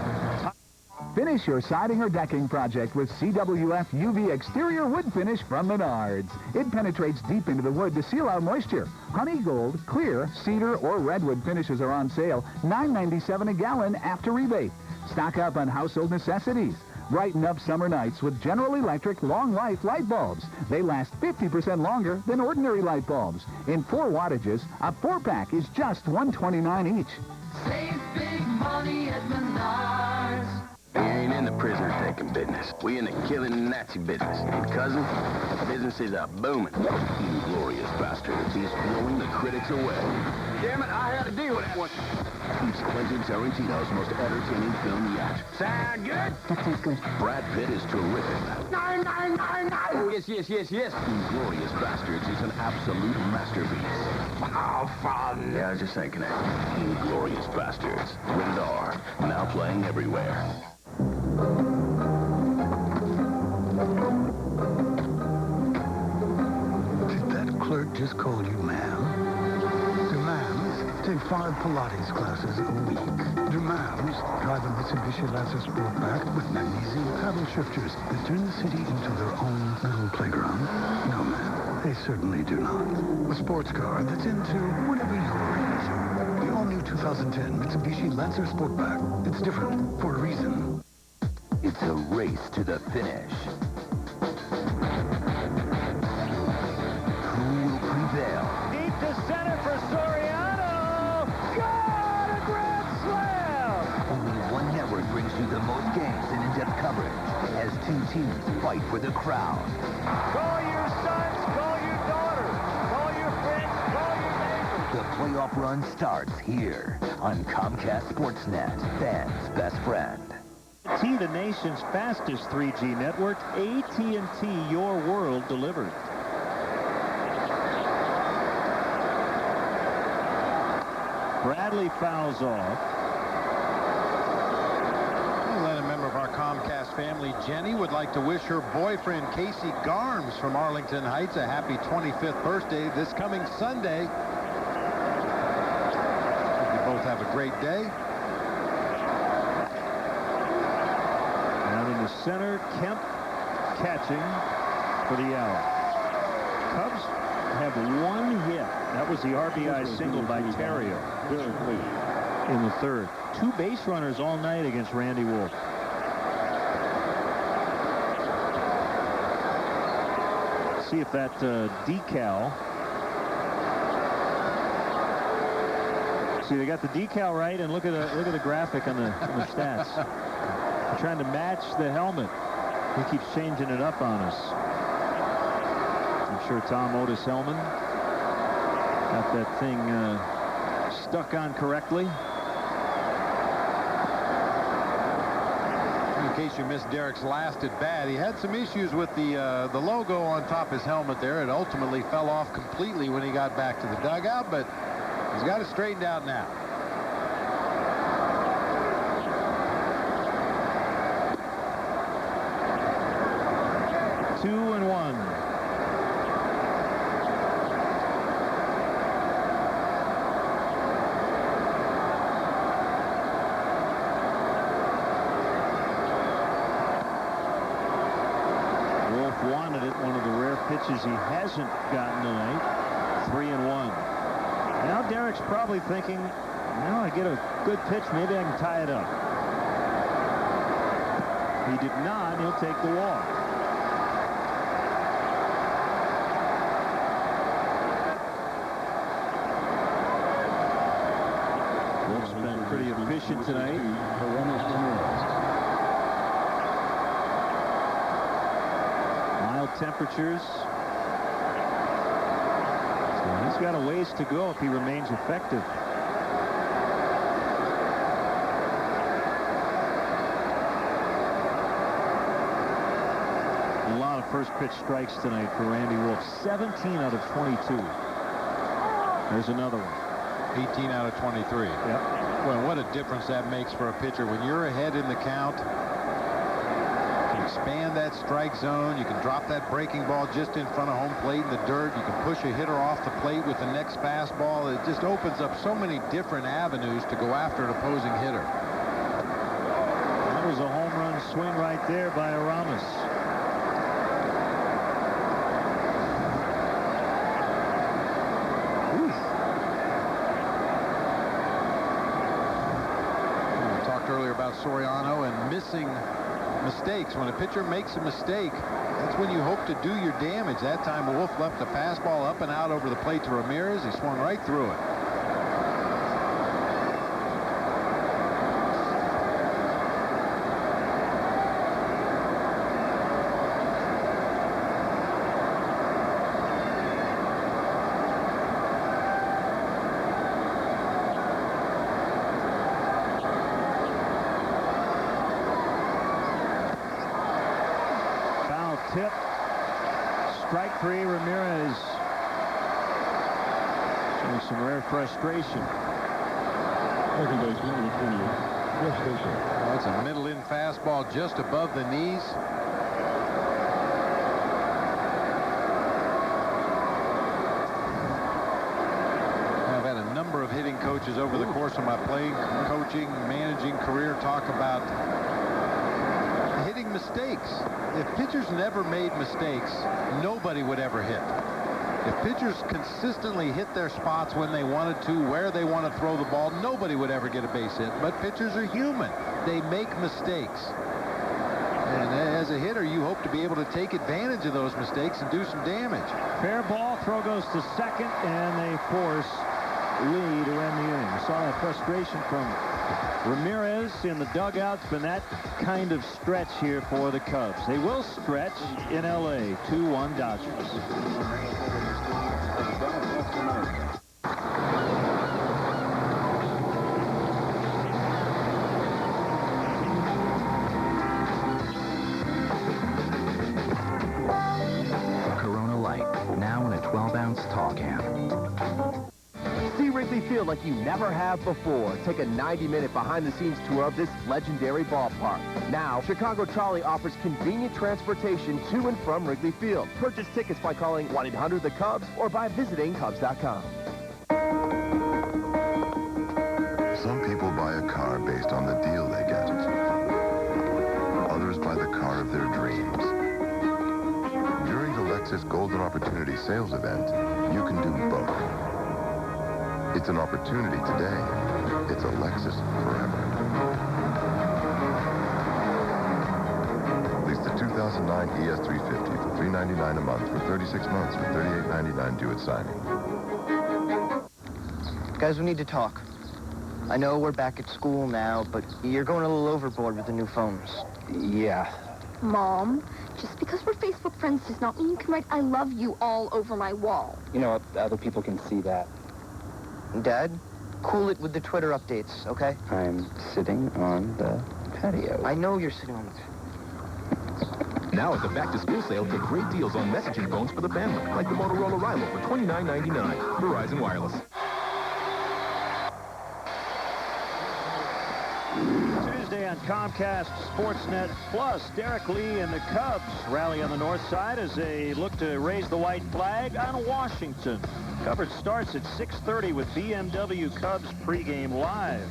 Finish your siding or decking project with CWF UV exterior wood finish from Menards. It penetrates deep into the wood to seal out moisture. Honey gold, clear, cedar, or redwood finishes are on sale, $9.97 a gallon after rebate. Stock up on household necessities. Brighten up summer nights with General Electric long-life light bulbs. They last 50% longer than ordinary light bulbs. In 4 wattages, a 4-pack is just $129 each. Save big money at Menards. Ain't in the prisoner taking business. We in the killing Nazi business. And cousin, business is a booming. Inglorious bastards. He's blowing the critics away. Damn it, I had to deal with that one. It's Quentin Tarantino's most entertaining film yet. Sound good? That sounds good. Brad Pitt is terrific. Nine. Oh, yes. Inglorious Bastards is an absolute masterpiece. Oh, fun. Yeah, I was just thinking that. Inglorious Bastards. Rated R. Now playing everywhere. Did that clerk just call you ma'am? Demands take 5 Pilates classes a week. Demands drive a Mitsubishi Lancer Sportback with magnesium paddle shifters that turn the city into their own little playground. No, ma'am, they certainly do not. A sports car that's into whatever you're into. The all-new 2010 Mitsubishi Lancer Sportback. It's different for a reason. It's a race to the finish. Who will prevail? Deep to center for Soriano. Got a grand slam! Only one network brings you the most games and in-depth coverage as 2 teams fight for the crown. Call your sons, call your daughters, call your friends, call your neighbors. The playoff run starts here on Comcast Sportsnet, fans' best friend. AT&T, the nation's fastest 3G network. AT&T, your world delivered. Bradley fouls off. Let a member of our Comcast family, Jenny, would like to wish her boyfriend, Casey Garms from Arlington Heights, a happy 25th birthday this coming Sunday. Hope you both have a great day. Down in the center, Kemp catching for the out. Cubs have 1 hit. That was the RBI single by Terrio in the third. 2 base runners all night against Randy Wolf. See if that decal. See, they got the decal right, and look at the graphic on the stats. They're trying to match the helmet. He keeps changing it up on us. I'm sure Tom Otis Hellman got that thing stuck on correctly. In case you missed Derek's last at bat, he had some issues with the logo on top of his helmet there. It ultimately fell off completely when he got back to the dugout, but he's got it straightened out now. Two and one. Wolf wanted it, one of the rare pitches he hasn't gotten tonight. 3-1. Now Derek's probably thinking, now I get a good pitch, maybe I can tie it up. He did not, he'll take the walk. Wolf's been pretty efficient tonight. Mild temperatures. So he's got a ways to go if he remains effective. A lot of first pitch strikes tonight for Randy Wolf. 17 out of 22. There's another one. 18 out of 23. Yep. Well, what a difference that makes for a pitcher. When you're ahead in the count, you can expand that strike zone. You can drop that breaking ball just in front of home plate in the dirt. You can push a hitter off the plate with the next fastball. It just opens up so many different avenues to go after an opposing hitter. That was a home run swing right there by Aramis. Earlier about Soriano and missing mistakes. When a pitcher makes a mistake, that's when you hope to do your damage. That time Wolf left the fastball up and out over the plate to Ramirez. He swung right through it. tip. Strike 3, Ramirez. Showing some rare frustration. Second baseman, number 28, Chris Fisher. That's a middle-in fastball just above the knees. I've had a number of hitting coaches over the course of my playing, coaching, managing career talk about hitting mistakes. If pitchers never made mistakes, nobody would ever hit. If pitchers consistently hit their spots when they wanted to, where they want to throw the ball, nobody would ever get a base hit. But pitchers are human. They make mistakes. And as a hitter, you hope to be able to take advantage of those mistakes and do some damage. Fair ball, throw goes to second, and they force Lee to end the inning. We saw that frustration from Ramirez in the dugout. It's been that kind of stretch here for the Cubs. They will stretch in L.A. 2-1 Dodgers. Corona Light, now in a 12-ounce tall can. See Wrigley Field like you never have before. Take a 90-minute behind-the-scenes tour of this legendary ballpark. Now, Chicago Trolley offers convenient transportation to and from Wrigley Field. Purchase tickets by calling 1-800-THE-CUBS or by visiting Cubs.com. Some people buy a car based on the deal they get. Others buy the car of their dreams. During the Lexus Golden Opportunity sales event, you can do both. It's an opportunity today. It's a Lexus forever. Lease the 2009 ES350 for $399 a month for 36 months with $38.99 due at signing. Guys, we need to talk. I know we're back at school now, but you're going a little overboard with the new phones. Yeah. Mom, just because we're Facebook friends does not mean you can write I love you all over my wall. You know, other people can see that. Dad, cool it with the Twitter updates, okay? I'm sitting on the patio. I know you're sitting on the Now at the back-to-school sale, get great deals on messaging phones for the family, like the Motorola Rilo for $29.99. Verizon Wireless. Tuesday on Comcast Sportsnet Plus, Derek Lee and the Cubs rally on the north side as they look to raise the white flag on Washington. Coverage starts at 6:30 with BMW Cubs pregame live.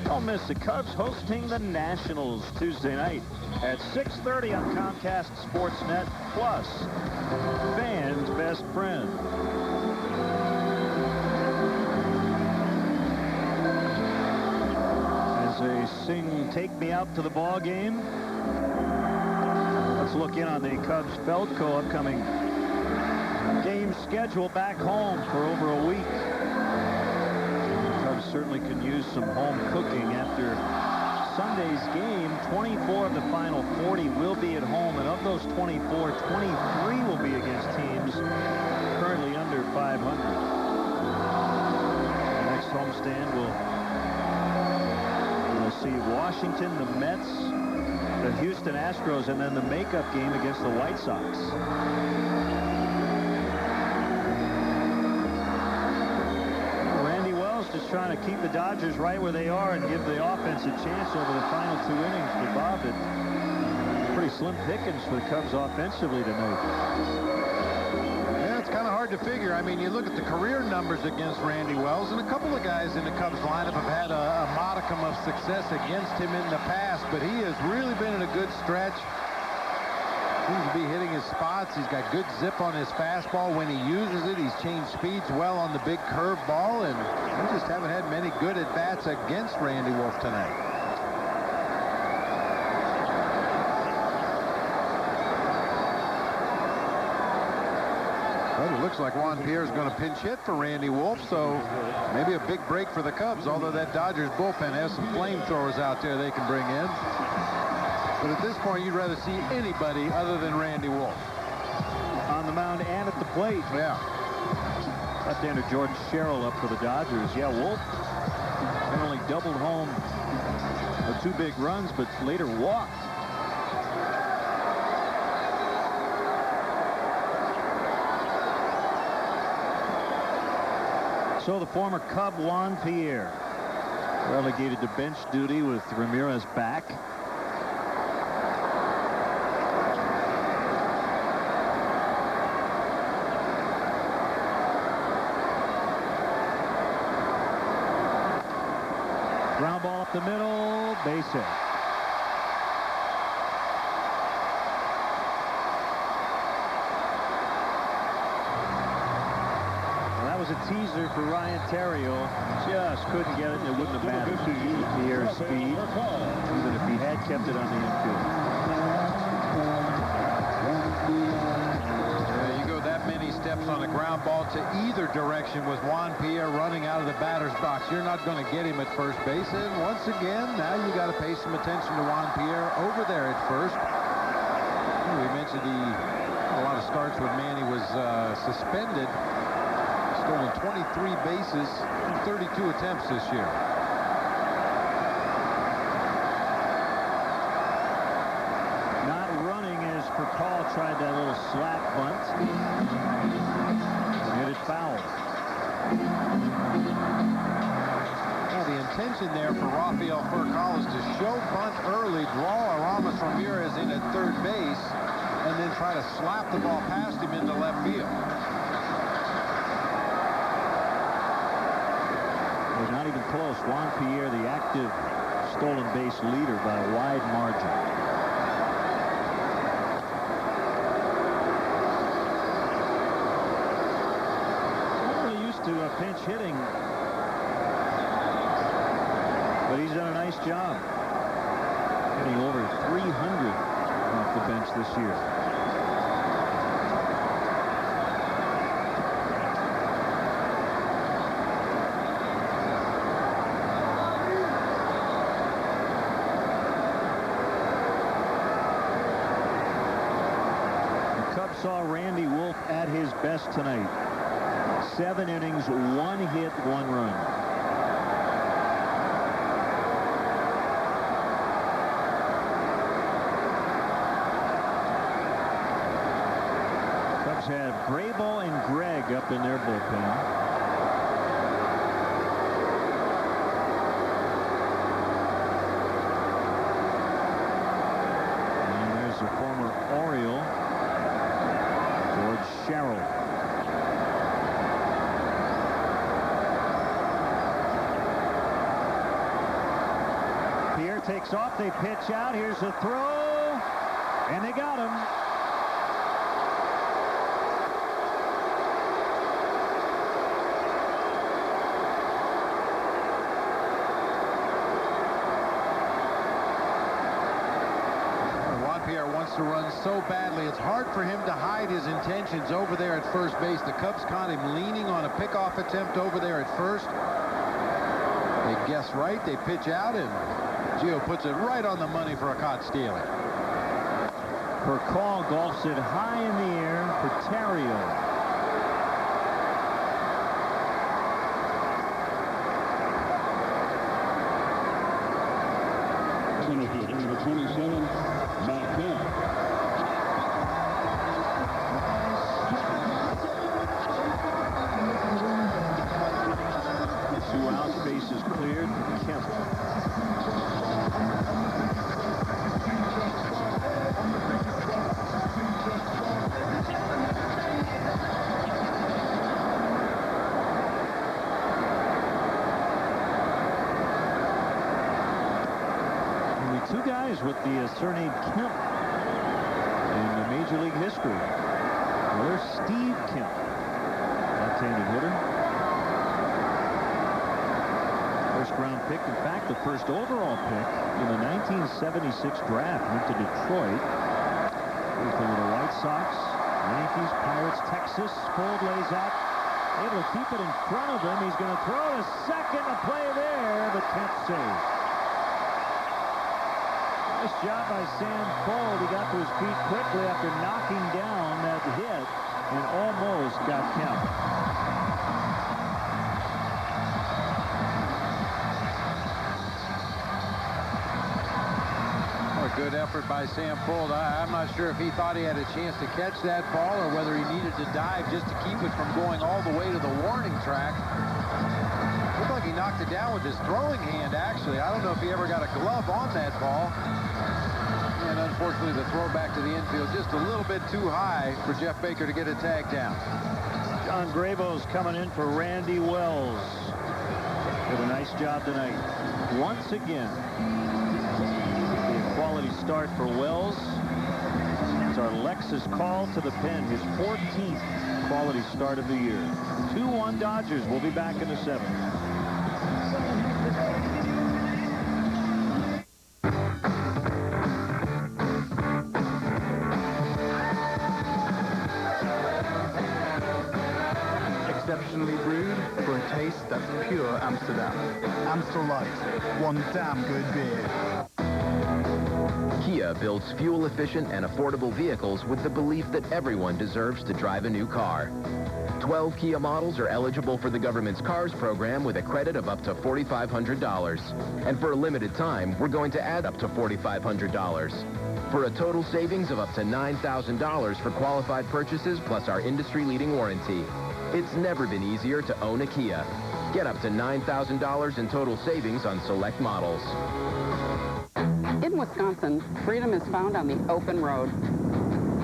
Don't miss the Cubs hosting the Nationals Tuesday night at 6:30 on Comcast Sportsnet Plus. Fans' best friend. As they sing "Take Me Out to the Ball Game," let's look in on the Cubs Feldco upcoming game schedule back home for over a week. The Cubs certainly could use some home cooking after Sunday's game. 24 of the final 40 will be at home, and of those 24, 23 will be against teams currently under 500. The next homestand will see Washington, the Mets, the Houston Astros, and then the makeup game against the White Sox. Just trying to keep the Dodgers right where they are and give the offense a chance over the final 2 innings. But Bob, it's pretty slim pickings for the Cubs offensively tonight. Yeah, it's kind of hard to figure. I mean, you look at the career numbers against Randy Wells, and a couple of guys in the Cubs lineup have had a modicum of success against him in the past, but he has really been in a good stretch. Seems to be hitting his spots. He's got good zip on his fastball when he uses it. He's changed speeds well on the big curveball, and we just haven't had many good at-bats against Randy Wolf tonight. Well, it looks like Juan Pierre is going to pinch hit for Randy Wolf, so maybe a big break for the Cubs, although that Dodgers bullpen has some flamethrowers out there they can bring in. But at this point, you'd rather see anybody other than Randy Wolf. On the mound and at the plate. Yeah. Left-hander Jordan Sherrill up for the Dodgers. Yeah, Wolf not only doubled home with 2 big runs, but later walked. So the former Cub Juan Pierre relegated to bench duty with Ramirez back. Ground ball up the middle, base hit. Was a teaser for Ryan Theriot. Just couldn't get it, and it wouldn't have mattered. Pierre's speed, even if he had kept it on the infield. You go that many steps on a ground ball to either direction with Juan Pierre running out of the batter's box. You're not going to get him at first base. And once again, now you got to pay some attention to Juan Pierre over there at first. We mentioned a lot of starts when Manny was suspended. Stolen 23 bases in 32 attempts this year. Not running as Percal tried that little slap bunt. Hit it foul. Well, the intention there for Rafael Percal is to show bunt early, draw Aramis Ramirez in at third base, and then try to slap the ball past him into left field. Not even close. Juan Pierre, the active stolen base leader by a wide margin. Not really used to pinch hitting, but he's done a nice job. Hitting over 300 off the bench this year. Saw Randy Wolf at his best tonight. 7 innings, 1 hit, 1 run. Cubs have Graybo and Gregg up in their bullpen. And there's the former Oriole, Sherrill. Pierre takes off. They pitch out. Here's a throw. And they got him. Pierre wants to run so badly. It's hard for him to hide his intentions over there at first base. The Cubs caught him leaning on a pickoff attempt over there at first. They guess right. They pitch out, and Gio puts it right on the money for a caught stealing. Percal golfs it high in the air for Theriot. Number 27, Matt Kemp. 2 outs, bases cleared. Kemp. Only 2 guys with the surname Kemp in the Major League history. Well, there's Steve Kemp, left-handed hitter. First-round pick, in fact, the first overall pick in the 1976 draft went to Detroit. With the White Sox, Yankees, Pirates, Texas. Fuld lays out, able to keep it in front of him. He's going to throw to second. A play there, but Kemp saved. Nice job by Sam Fuld. He got to his feet quickly after knocking down that hit and almost got Kemp. Good effort by Sam Fuld. I'm not sure if he thought he had a chance to catch that ball or whether he needed to dive just to keep it from going all the way to the warning track. Looked like he knocked it down with his throwing hand, actually. I don't know if he ever got a glove on that ball. And unfortunately, the throw back to the infield just a little bit too high for Jeff Baker to get a tag down. John Grabo's coming in for Randy Wells. Did a nice job tonight. Once again, a quality start for Wells. It's our Lexus call to the pen, his 14th quality start of the year. 2-1 Dodgers. We'll be back in the 7th. Exceptionally brewed for a taste that's pure Amsterdam. Amstel Light, one damn good beer. Kia builds fuel-efficient and affordable vehicles with the belief that everyone deserves to drive a new car. 12 Kia models are eligible for the government's CARS program with a credit of up to $4,500. And for a limited time, we're going to add up to $4,500. For a total savings of up to $9,000 for qualified purchases plus our industry-leading warranty. It's never been easier to own a Kia. Get up to $9,000 in total savings on select models. In Wisconsin, freedom is found on the open road.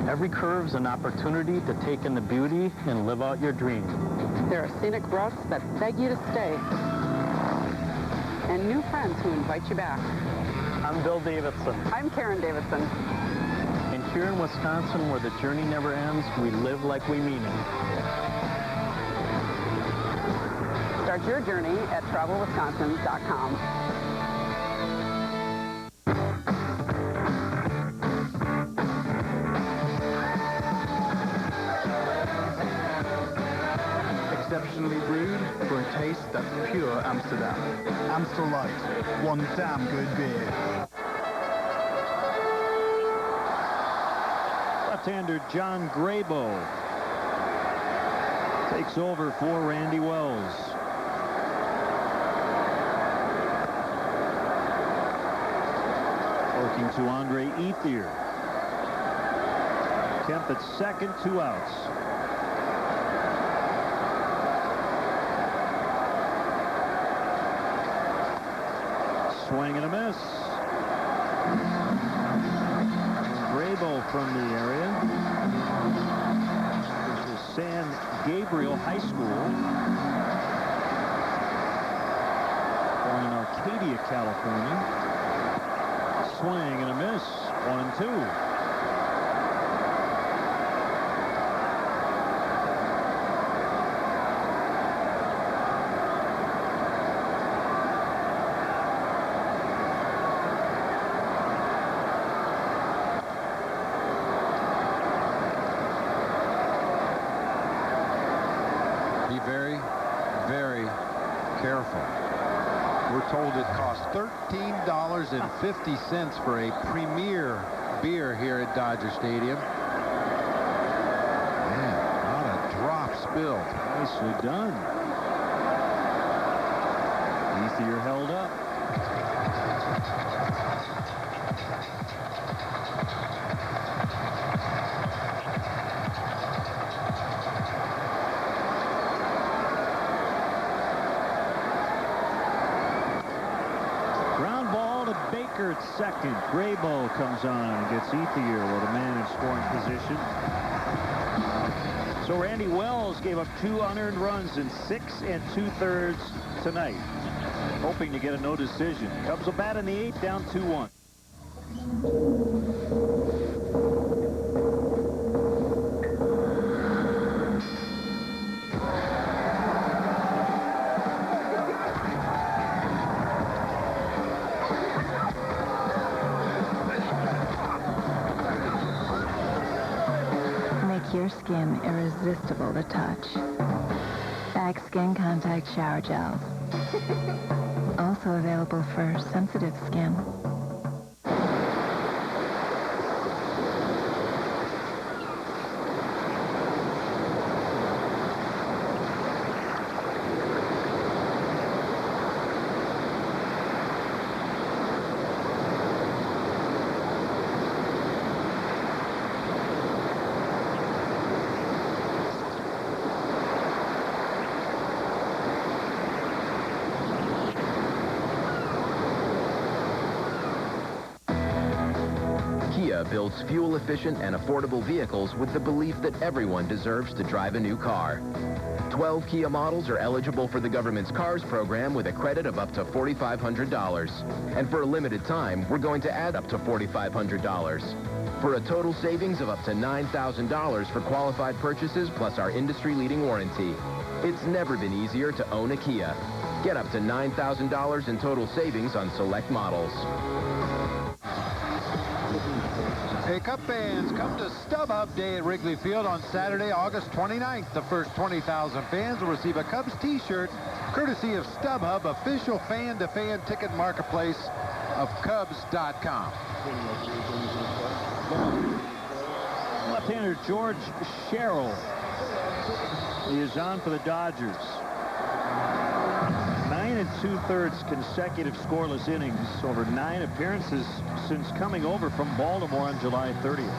Every curve's an opportunity to take in the beauty and live out your dream. There are scenic routes that beg you to stay. And new friends who invite you back. I'm Bill Davidson. I'm Karen Davidson. And here in Wisconsin, where the journey never ends, we live like we mean it. Start your journey at travelwisconsin.com. Exceptionally brewed for a taste that's pure Amsterdam. Amstel Light, one damn good beer. Left-hander John Grabo takes over for Randy Wells. Working to Andre Ethier. Kemp at second, 2 outs. Swing and a miss. Grabo from the area. This is San Gabriel High School. Born in Arcadia, California. Swing and a miss. 1-2. Told it costs $13.50 for a premier beer here at Dodger Stadium. Man, not a drop spilled. Nicely done. Ethier held up. Baker at second. Grabo comes on and gets Ethier with a man in scoring position. So Randy Wells gave up 2 unearned runs in 6 2/3 tonight, hoping to get a no decision. Cubs will bat in the 8th, down 2-1. Your skin irresistible to touch. Back Skin Contact Shower Gels. Also available for sensitive skin. Kia builds fuel-efficient and affordable vehicles with the belief that everyone deserves to drive a new car. 12 Kia models are eligible for the government's CARS program with a credit of up to $4,500. And for a limited time, we're going to add up to $4,500. For a total savings of up to $9,000 for qualified purchases plus our industry-leading warranty. It's never been easier to own a Kia. Get up to $9,000 in total savings on select models. Hey, Cub fans, come to StubHub Day at Wrigley Field on Saturday, August 29th. The first 20,000 fans will receive a Cubs t-shirt courtesy of StubHub, official fan-to-fan ticket marketplace of Cubs.com. Left-hander George Sherrill is on for the Dodgers. 9 2/3 consecutive scoreless innings over 9 appearances since coming over from Baltimore on July 30th.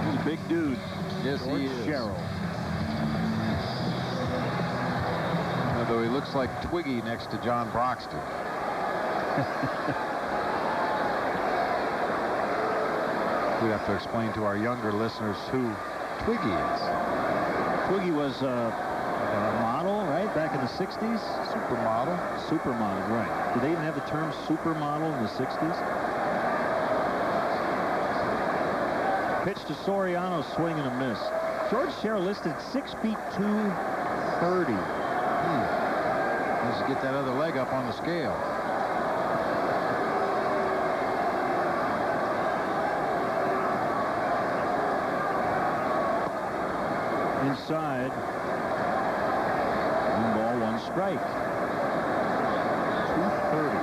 He's a big dude. Yes, George he is. Sherrill. Although he looks like Twiggy next to John Broxton. We'd have to explain to our younger listeners who Twiggy is. Twiggy was a model, right, back in the 60s? Supermodel. Supermodel, right. Did they even have the term supermodel in the 60s? Pitch to Soriano, swing and a miss. George Sherrill listed 6 feet 230. Needs to get that other leg up on the scale. Inside. 1 ball, 1 strike. 230.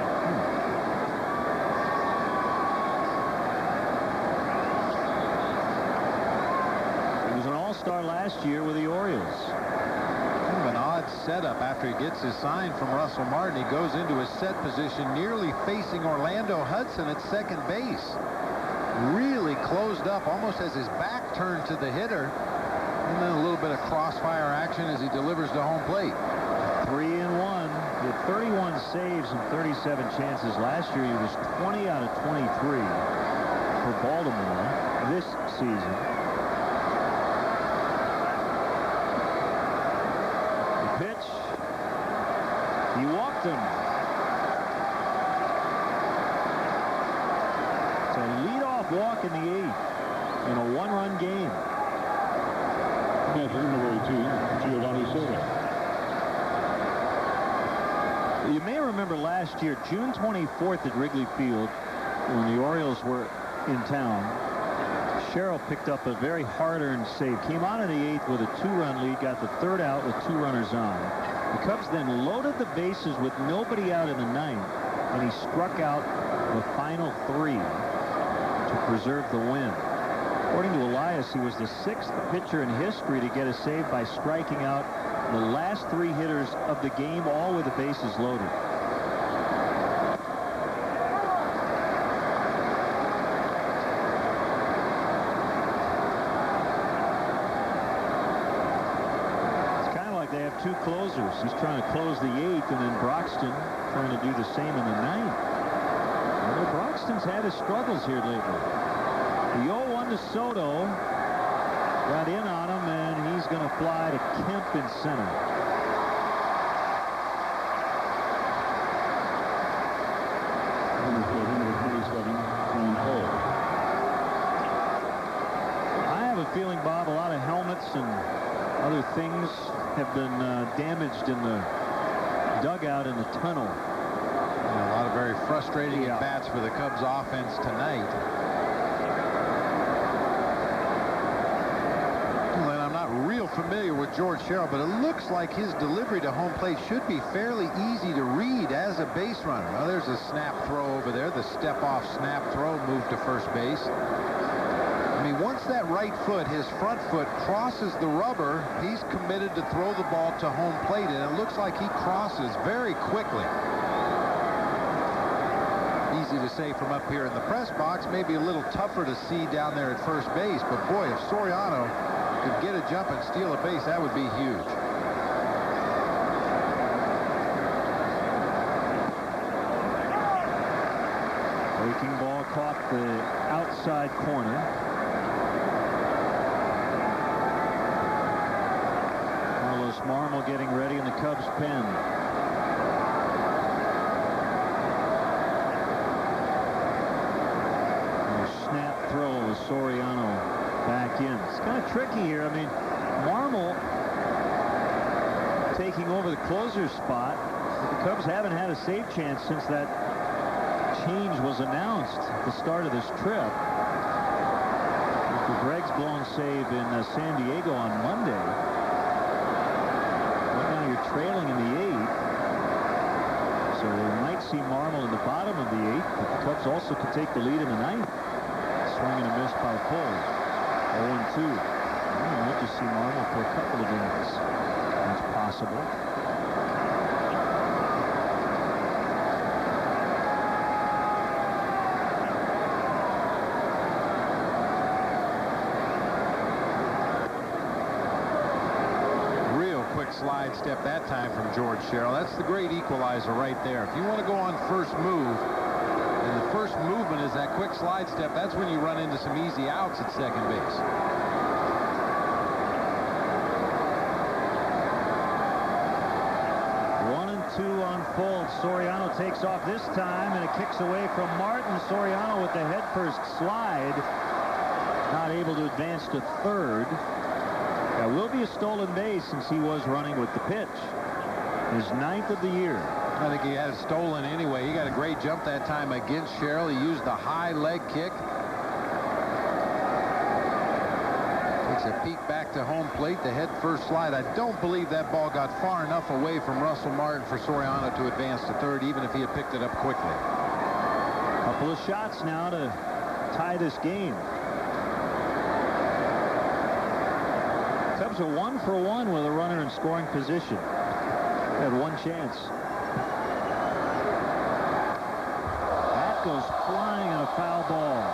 He was an all-star last year with the Orioles. Kind of an odd setup after he gets his sign from Russell Martin. He goes into his set position nearly facing Orlando Hudson at second base. Really closed up, almost has his back turned to the hitter. And then a little bit of crossfire action as he delivers to home plate. 3-1. He had 31 saves and 37 chances last year. He was 20 out of 23 for Baltimore this season. The pitch. He walked him. It's a leadoff walk in the 8th in a 1-run game. Number 18, Giovanni Soto. You may remember last year, June 24th at Wrigley Field, when the Orioles were in town, Sherrill picked up a very hard-earned save. Came on in the 8th with a 2-run lead, got the 3rd out with 2 runners on. The Cubs then loaded the bases with nobody out in the 9th, and he struck out the final 3 to preserve the win. According to Elias, he was the 6th pitcher in history to get a save by striking out the last 3 hitters of the game, all with the bases loaded. It's kind of like they have 2 closers. He's trying to close the 8th, and then Broxton trying to do the same in the 9th. Well, Broxton's had his struggles here lately. The 0-1 to Soto. Got in on him, and he's going to fly to Kemp in center. I have a feeling, Bob, a lot of helmets and other things have been damaged in the dugout in the tunnel. A lot of very frustrating at-bats for the Cubs offense tonight. Real familiar with George Sherrill, but it looks like his delivery to home plate should be fairly easy to read as a base runner. Well, there's a snap throw over there. The step-off snap throw moved to first base. I mean, once that right foot, his front foot, crosses the rubber, he's committed to throw the ball to home plate, and it looks like he crosses very quickly. Easy to say from up here in the press box, maybe a little tougher to see down there at first base, but boy, if Soriano could get a jump and steal a base, that would be huge. Breaking ball caught the outside corner. Carlos Marmol getting ready in the Cubs pen. Snap throw with Soriano back in. It's kind of tricky here. I mean, Marmol taking over the closer spot. But the Cubs haven't had a save chance since that change was announced at the start of this trip. After Greg's blown save in San Diego on Monday. Right now you're trailing in the 8th. So they might see Marmol in the bottom of the 8th, but the Cubs also could take the lead in the 9th. Swing and a miss by Cole. 0-2. We might just see Marmol for a couple of innings. That's possible. Slide step that time from George Sherrill. That's the great equalizer right there. If you want to go on first move, and the first movement is that quick slide step, that's when you run into some easy outs at second base. One and two unfold. Soriano takes off this time, and it kicks away from Martin. Soriano with the head first slide. Not able to advance to third. That will be a stolen base since he was running with the pitch. His 9th of the year. I think he had it stolen anyway. He got a great jump that time against Sherrill. He used the high leg kick. Takes a peek back to home plate. The head first slide. I don't believe that ball got far enough away from Russell Martin for Soriano to advance to third, even if he had picked it up quickly. Couple of shots now to tie this game. Cubs are 1 for 1 with a runner in scoring position. Had one chance. That goes flying on a foul ball.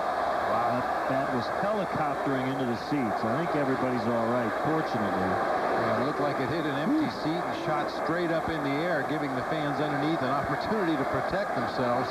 Wow, that was helicoptering into the seats. I think everybody's all right, fortunately. Yeah, it looked like it hit an empty seat and shot straight up in the air, giving the fans underneath an opportunity to protect themselves.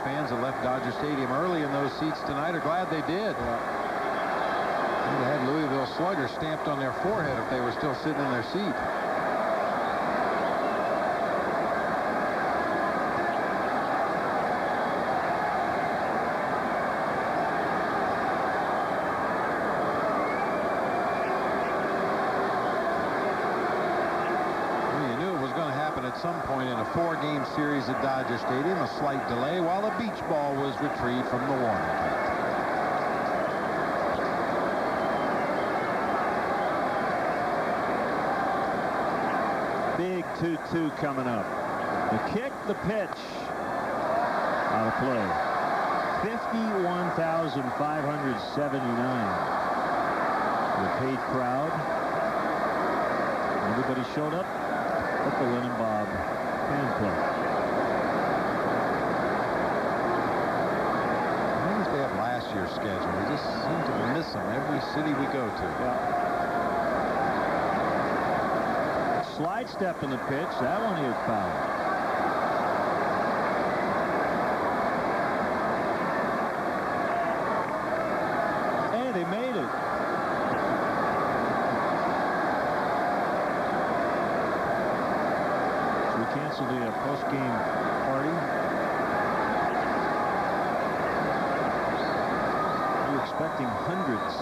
Fans that left Dodger Stadium early in those seats tonight are glad they did. They had Louisville Slugger stamped on their forehead if they were still sitting in their seat. At some point in a 4-game series at Dodger Stadium, a slight delay while a beach ball was retrieved from the warning Big 2-2 coming up. The kick, the pitch. Out of play. 51,579. The paid crowd. Everybody showed up at the Lynn and Bob fan club. I think they have last year's schedule. We just seem to miss them every city we go to. Yeah. Slide step in the pitch. That one he had fouled. Hey, they made it. Cancel the post-game party. You're expecting hundreds.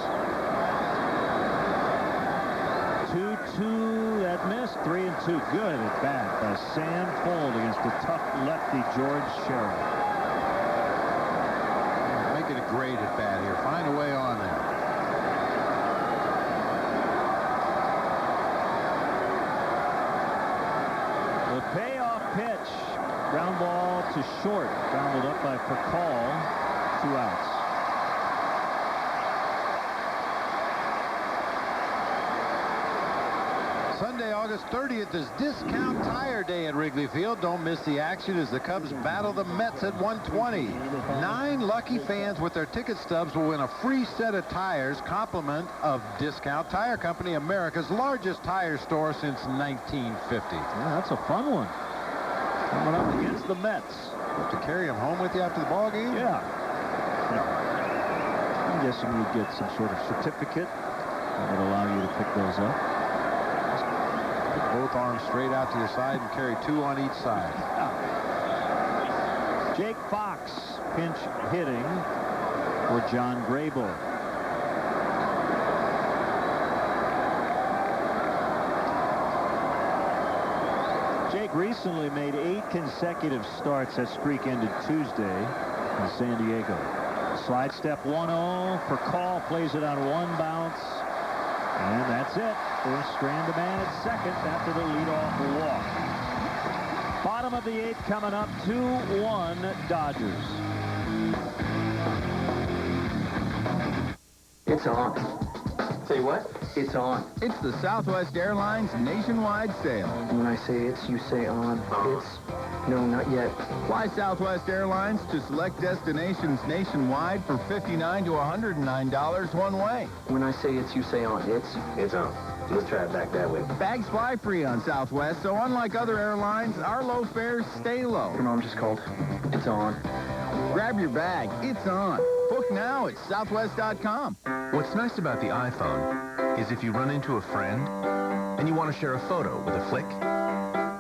2-2, that missed. 3-2, good at bat by Sam Fuld against a tough lefty George Sherrill. Make it a great at bat here. Find a way on there. Payoff pitch. Ground ball to short. Grounded up by Pakal. 2 outs. 30th is Discount Tire Day at Wrigley Field. Don't miss the action as the Cubs battle the Mets at 1:20. 9 lucky fans with their ticket stubs will win a free set of tires, compliment of Discount Tire Company, America's largest tire store since 1950. Yeah, that's a fun one. Coming up against the Mets. You have to carry them home with you after the ball game? Yeah. I'm guessing you get some sort of certificate that would allow you to pick those up. Put both arms straight out to your side and carry 2 on each side. Jake Fox pinch hitting for John Grable. Jake recently made 8 consecutive starts. That streak ended Tuesday in San Diego. Slide step 1-0 for Call. Plays it on 1 bounce. And that's it. We'll strand a man at second after the leadoff walk. Bottom of the 8th coming up. 2-1 Dodgers. It's on. Say what? It's on. It's the Southwest Airlines nationwide sale. When I say it's, you say on. It's... No, not yet. Fly Southwest Airlines to select destinations nationwide for $59 to $109 one way. When I say it's, you say on. It's on. Let's try it back that way. Bags fly free on Southwest, so unlike other airlines, our low fares stay low. Your mom just called. It's on. Grab your bag. It's on. Book now at southwest.com. What's nice about the iPhone is if you run into a friend and you want to share a photo with a flick,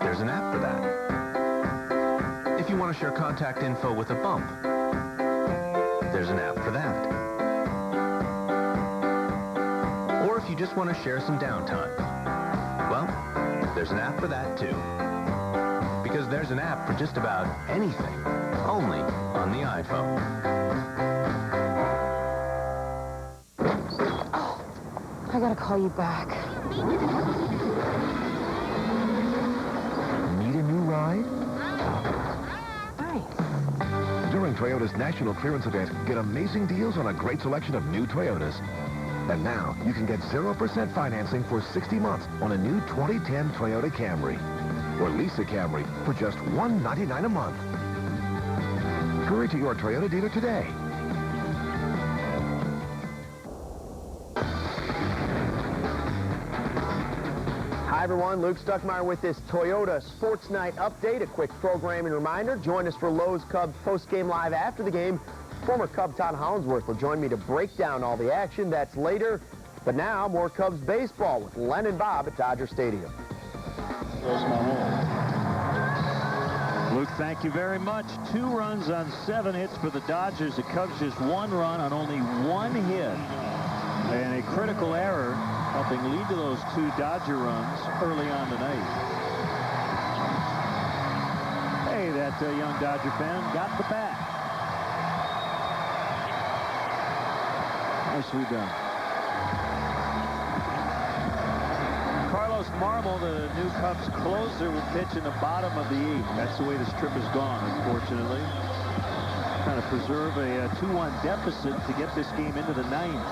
there's an app for that. If you want to share contact info with a bump, there's an app for that. Or if you just want to share some downtime, well, there's an app for that too. Because there's an app for just about anything, only on the iPhone. Oh, I gotta call you back. Need a new ride? Thanks. During Toyota's National Clearance Event, get amazing deals on a great selection of new Toyotas. And now, you can get 0% financing for 60 months on a new 2010 Toyota Camry. Or lease a Camry for just $199 a month. Hurry to your Toyota dealer today. Hi, everyone. Luke Stuckmeyer with this Toyota Sports Night update. A quick programming reminder. Join us for Lowe's Cubs post-game live after the game. Former Cub Todd Hollingsworth will join me to break down all the action. That's later. But now, more Cubs baseball with Len and Bob at Dodger Stadium. Luke, thank you very much. 2 runs on 7 hits for the Dodgers. The Cubs just 1 run on only 1 hit. And a critical error helping lead to those 2 Dodger runs early on tonight. Hey, that young Dodger fan got the bat. Nicely done. Carlos Marmol, the new Cubs closer, will pitch in the bottom of the 8th. That's the way this trip has gone, unfortunately. Trying to preserve a 2-1 deficit to get this game into the 9th.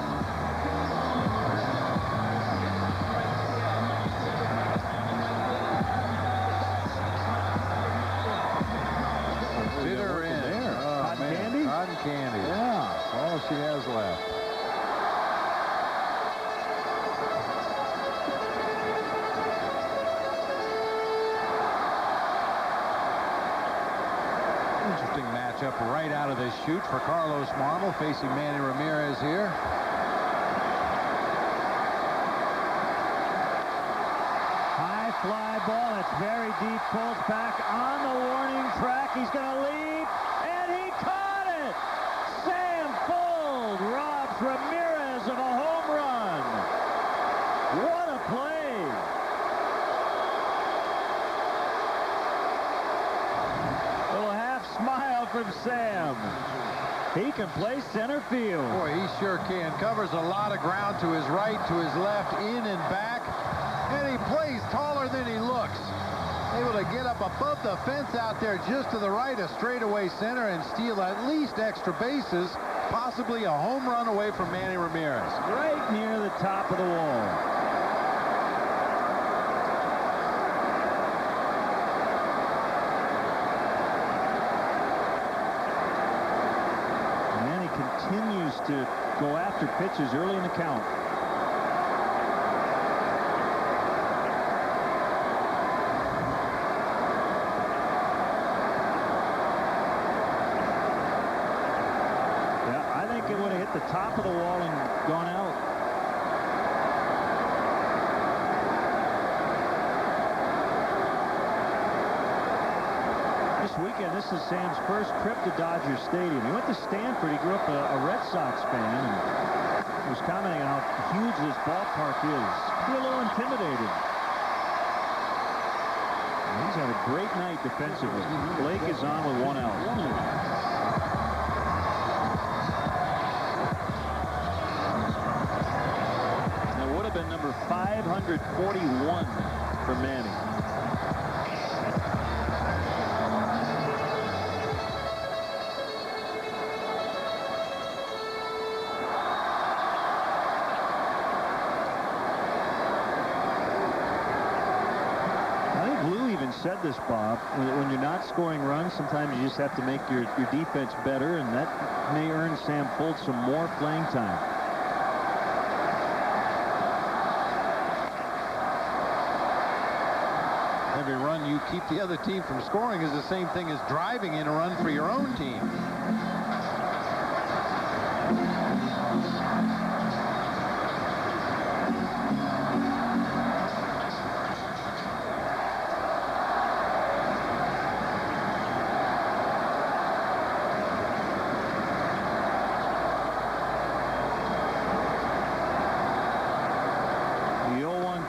Bitter in. There. Cotton candy? Cotton candy. Yeah. All she has left. Interesting matchup right out of the chute for Carlos Marmol facing Manny Ramirez here. High fly ball. That's very deep. Pulls back on the warning track. He's going to leap, and he caught it. Sam Fuld robs Ramirez of a home run. What a play. Little half smile from Sam. He can play center field. Boy, he sure can. Covers a lot of ground to his right, to his left, in and back. And he plays taller than he looks. Able to get up above the fence out there just to the right of straightaway center and steal at least extra bases, possibly a home run away from Manny Ramirez. Right near the top of the wall. to go after pitches early in the count. Yeah, I think it would have hit the top of the wall and gone out. This weekend, this is Sam's first trip to Dodger Stadium. He went to Stanford. He grew up a Red Sox fan, and he was commenting on how huge this ballpark is. Be a little intimidated. And he's had a great night defensively. Blake is on with 1 out. That would have been number 541 for Manning. Said this, Bob, when you're not scoring runs, sometimes you just have to make your defense better, and that may earn Sam Fuld some more playing time. Every run you keep the other team from scoring is the same thing as driving in a run for your own team.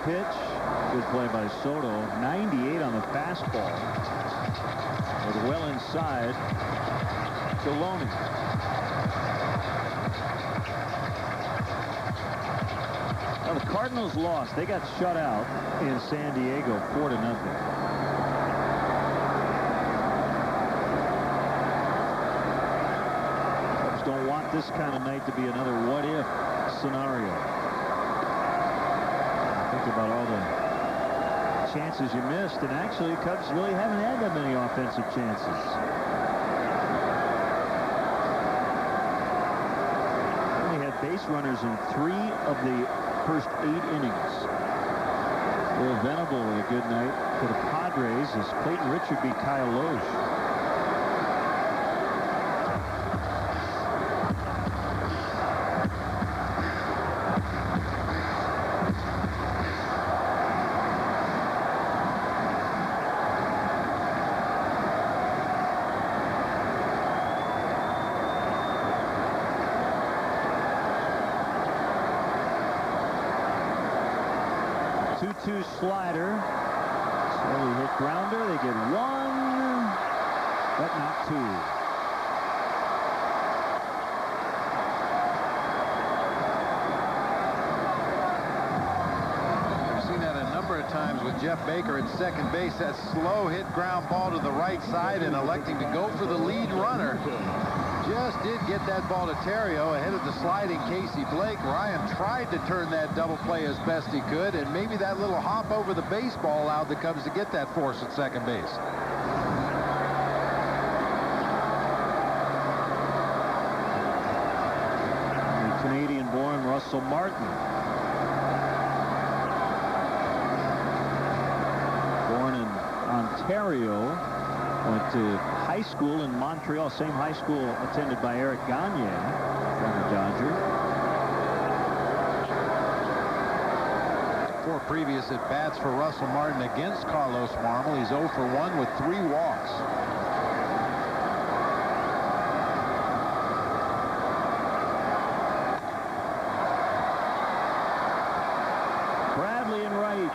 Pitch, good play by Soto. 98 on the fastball. With well inside to Loney. Now the Cardinals lost. They got shut out in San Diego 4-0. Cubs don't want this kind of night to be another what-if scenario. Think about all the chances you missed, and actually Cubs really haven't had that many offensive chances. Only had base runners in 3 of the first 8 innings. Will Venable with a good night for the Padres as Clayton Richard beat Kyle Loesch. Slider, slowly hit grounder. They get 1, but not 2. We've seen that a number of times with Jeff Baker at second base. That slow hit ground ball to the right side and electing to go for the lead runner. Just did get that ball to Terrio ahead of the sliding Casey Blake. Ryan tried to turn that double play as best he could, and maybe that little hop over the baseball allowed the Cubs to get that force at second base. The Canadian-born Russell Martin. Born in Ontario. Went to high school in Montreal, same high school attended by Eric Gagne, former Dodger. 4 previous at-bats for Russell Martin against Carlos Marmol. He's 0 for 1 with 3 walks. Bradley in right.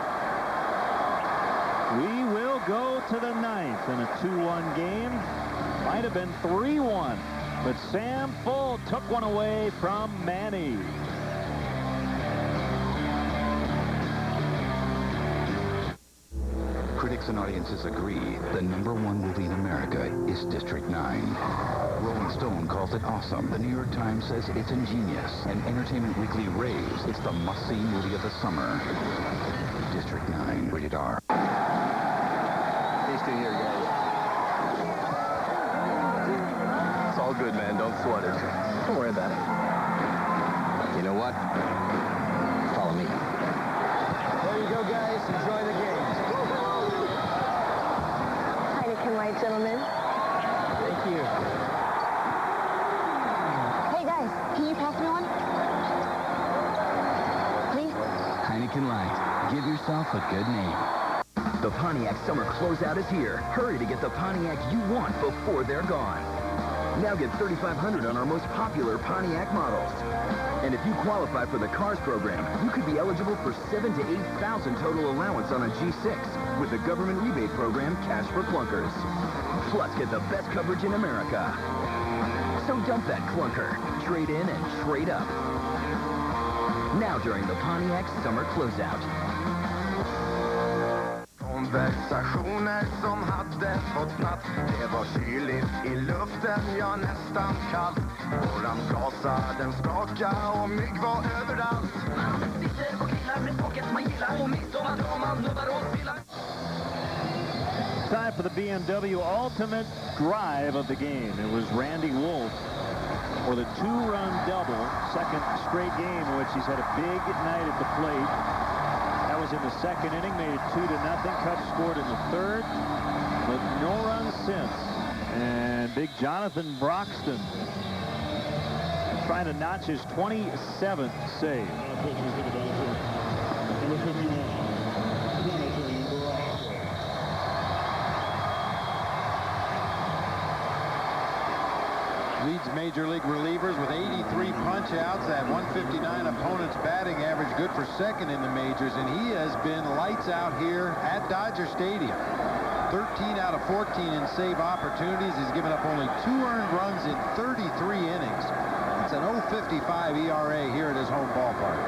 We will go to the 9th in a 2-1 game. Might have been 3-1, but Sam Fuld took one away from Manny. Critics and audiences agree the #1 movie in America is District 9. Rolling Stone calls it awesome. The New York Times says it's ingenious. And Entertainment Weekly raves it's the must-see movie of the summer. District 9, rated R. Stay here, guys. It's all good, man. Don't sweat it. Don't worry about it. right, gentlemen. Thank you. Hey, guys, can you pass me one? Please? Heineken Light. Give yourself a good name. The Pontiac Summer Closeout is here. Hurry to get the Pontiac you want before they're gone. Now get $3,500 on our most popular Pontiac models. And if you qualify for the CARS program, you could be eligible for $7,000 to $8,000 total allowance on a G6 with the government rebate program Cash for Clunkers. Plus, get the best coverage in America. So dump that clunker, trade in and trade up. Now during the Pontiac Summer Closeout. Konversationer som hade fått natt. Det var kyligt i luften, ja nästan kallt. Våran brasa den skaka och mygg var överallt. Man sitter och grillar med folket man gillar. Och midsommar drar man nubbar och sillar. Time for the BMW ultimate drive of the game. It was Randy Wolf for the two-run double, second straight game in which he's had a big night at the plate. That was in the second inning, made it 2-0. Cubs scored in the third, but no runs since. And big Jonathan Broxton trying to notch his 27th save. Leads Major League relievers with 83 punch-outs. That 159 opponent's batting average, good for second in the majors, and he has been lights out here at Dodger Stadium. 13 out of 14 in save opportunities. He's given up only 2 earned runs in 33 innings. It's an 0.55 ERA here at his home ballpark.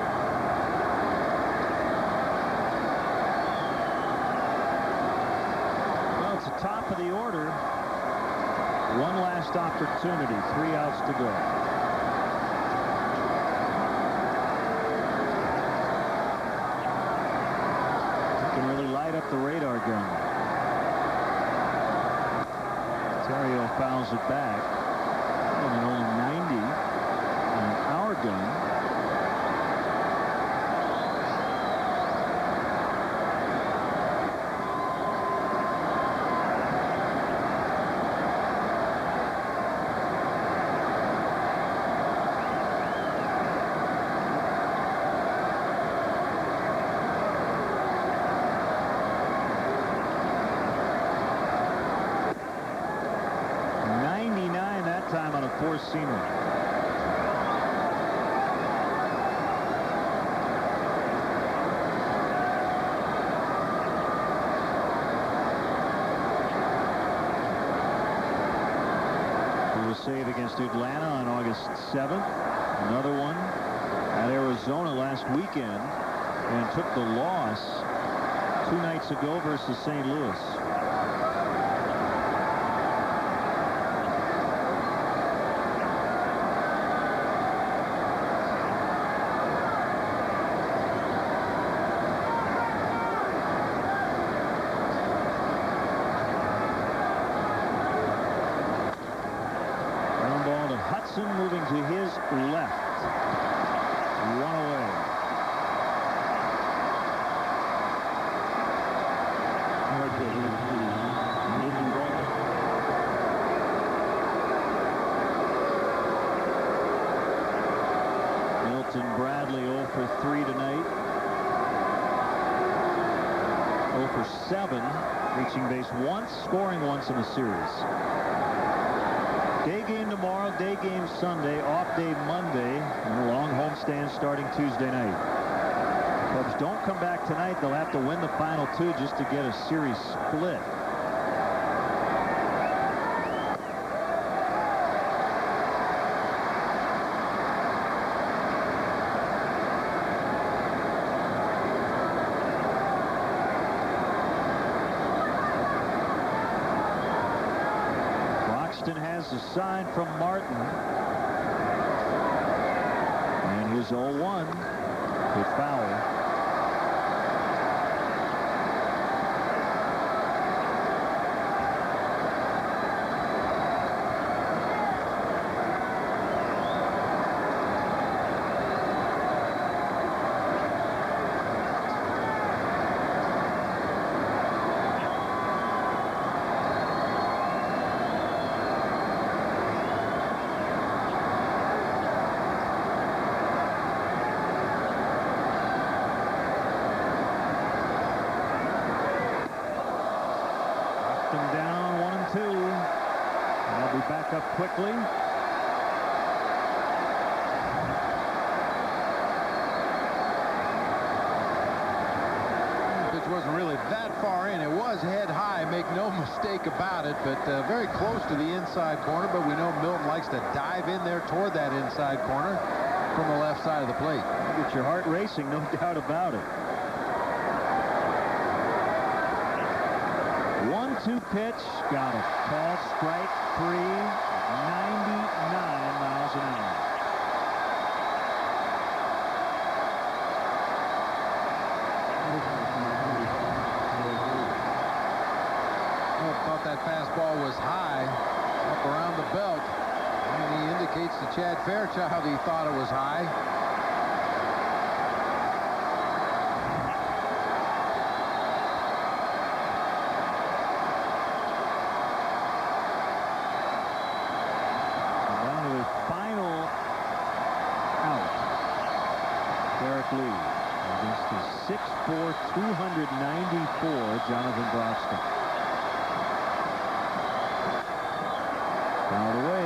Well, it's the top of the order. One last opportunity, 3 outs to go. He can really light up the radar gun. Terrio fouls it back. And only 90 on our gun. Time on a four-seamer. He was saved against Atlanta on August 7th. Another one at Arizona last weekend, and took the loss 2 nights ago versus St. Louis. Moving to his left. 1 away. Milton Bradley 0 for 3 tonight. 0 for 7, reaching base once, scoring once in the series. Day game tomorrow, day game Sunday, off day Monday, and a long homestand starting Tuesday night. Cubs don't come back tonight. They'll have to win the final 2 just to get a series split. Has a sign from Martin, and his 0-1 hit foul. back up quickly. Pitch wasn't really that far in. It was head high, make no mistake about it, but very close to the inside corner. But we know Milton likes to dive in there toward that inside corner from the left side of the plate. Get your heart racing, no doubt about it. 1-2 pitch, got a call, strike 3, 99 miles an hour. Thought that fastball was high up around the belt. And he indicates to Chad Fairchild he thought it was high. And down to his final out. Derek Lee against his 6'4", 294 Jonathan Broxton. Fouled away.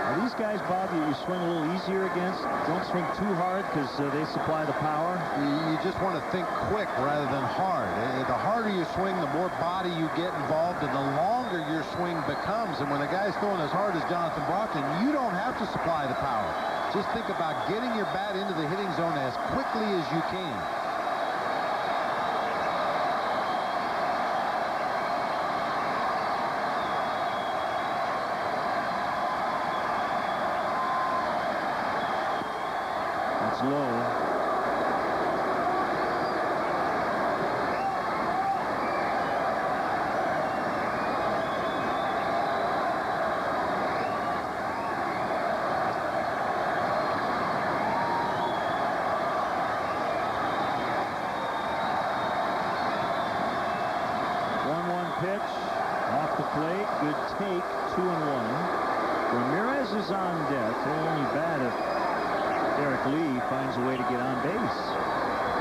Now these guys, Bob, you swing a little easier against. Don't swing too hard because they supply the power. You just want to think quick rather than hard. The harder you swing, the more body you get involved, and the longer your swing becomes. And when the guy's throwing as hard as Jonathan Broxton, you don't have to supply the power. Just think about getting your bat into the hitting zone as quickly as you can. Low. Pitch off the plate. Good take. 2-1. Ramirez is on deck. They're only bad if Derek Lee finds a way to get on base.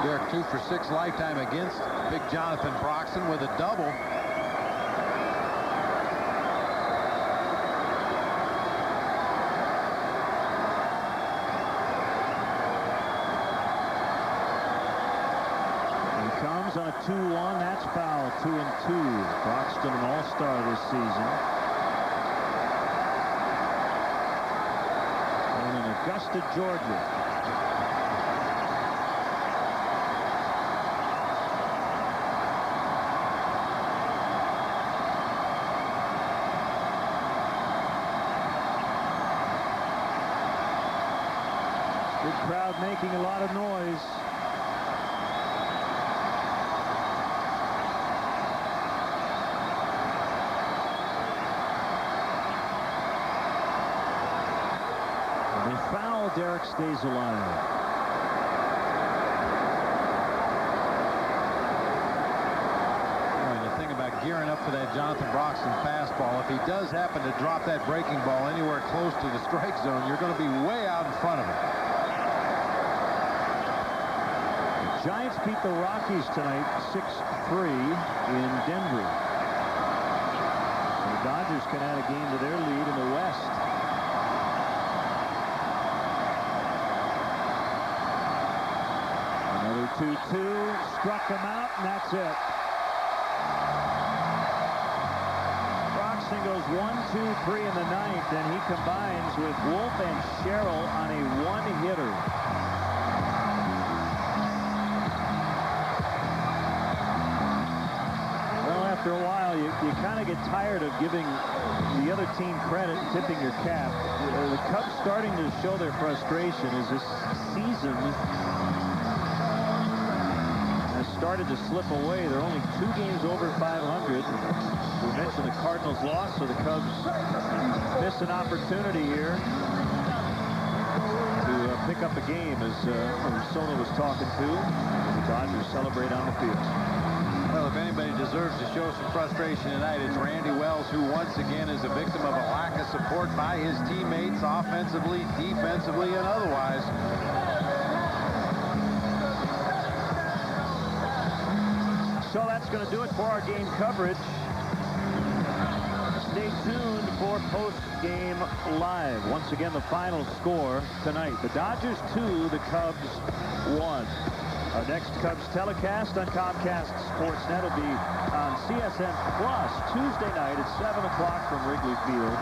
Derek 2 for 6 lifetime against big Jonathan Broxton with a double. He comes on a 2-1. That's foul. 2-2. Broxton an all-star this season. Augusta, Georgia. Big crowd making a lot of noise. Derek stays alive. The thing about gearing up for that Jonathan Broxton fastball, if he does happen to drop that breaking ball anywhere close to the strike zone, you're going to be way out in front of him. The Giants beat the Rockies tonight 6-3 in Denver. The Dodgers can add a game to their lead in the West. Another 2-2, struck him out, and that's it. Broxton goes 1-2-3 in the ninth, and he combines with Wolf and Sherrill on a one-hitter. Well, after a while, you kind of get tired of giving the other team credit and tipping your cap. The Cubs starting to show their frustration as this season started to slip away. They're only 2 games over 500. We mentioned the Cardinals lost, so the Cubs missed an opportunity here to pick up a game, as Sona was talking to. The Dodgers celebrate on the field. Well, if anybody deserves to show some frustration tonight, it's Randy Wells, who once again is a victim of a lack of support by his teammates, offensively, defensively, and otherwise. So that's going to do it for our game coverage. Stay tuned for post-game live. Once again, the final score tonight. The Dodgers 2, the Cubs 1. Our next Cubs telecast on Comcast Sportsnet will be on CSN Plus Tuesday night at 7 o'clock from Wrigley Field.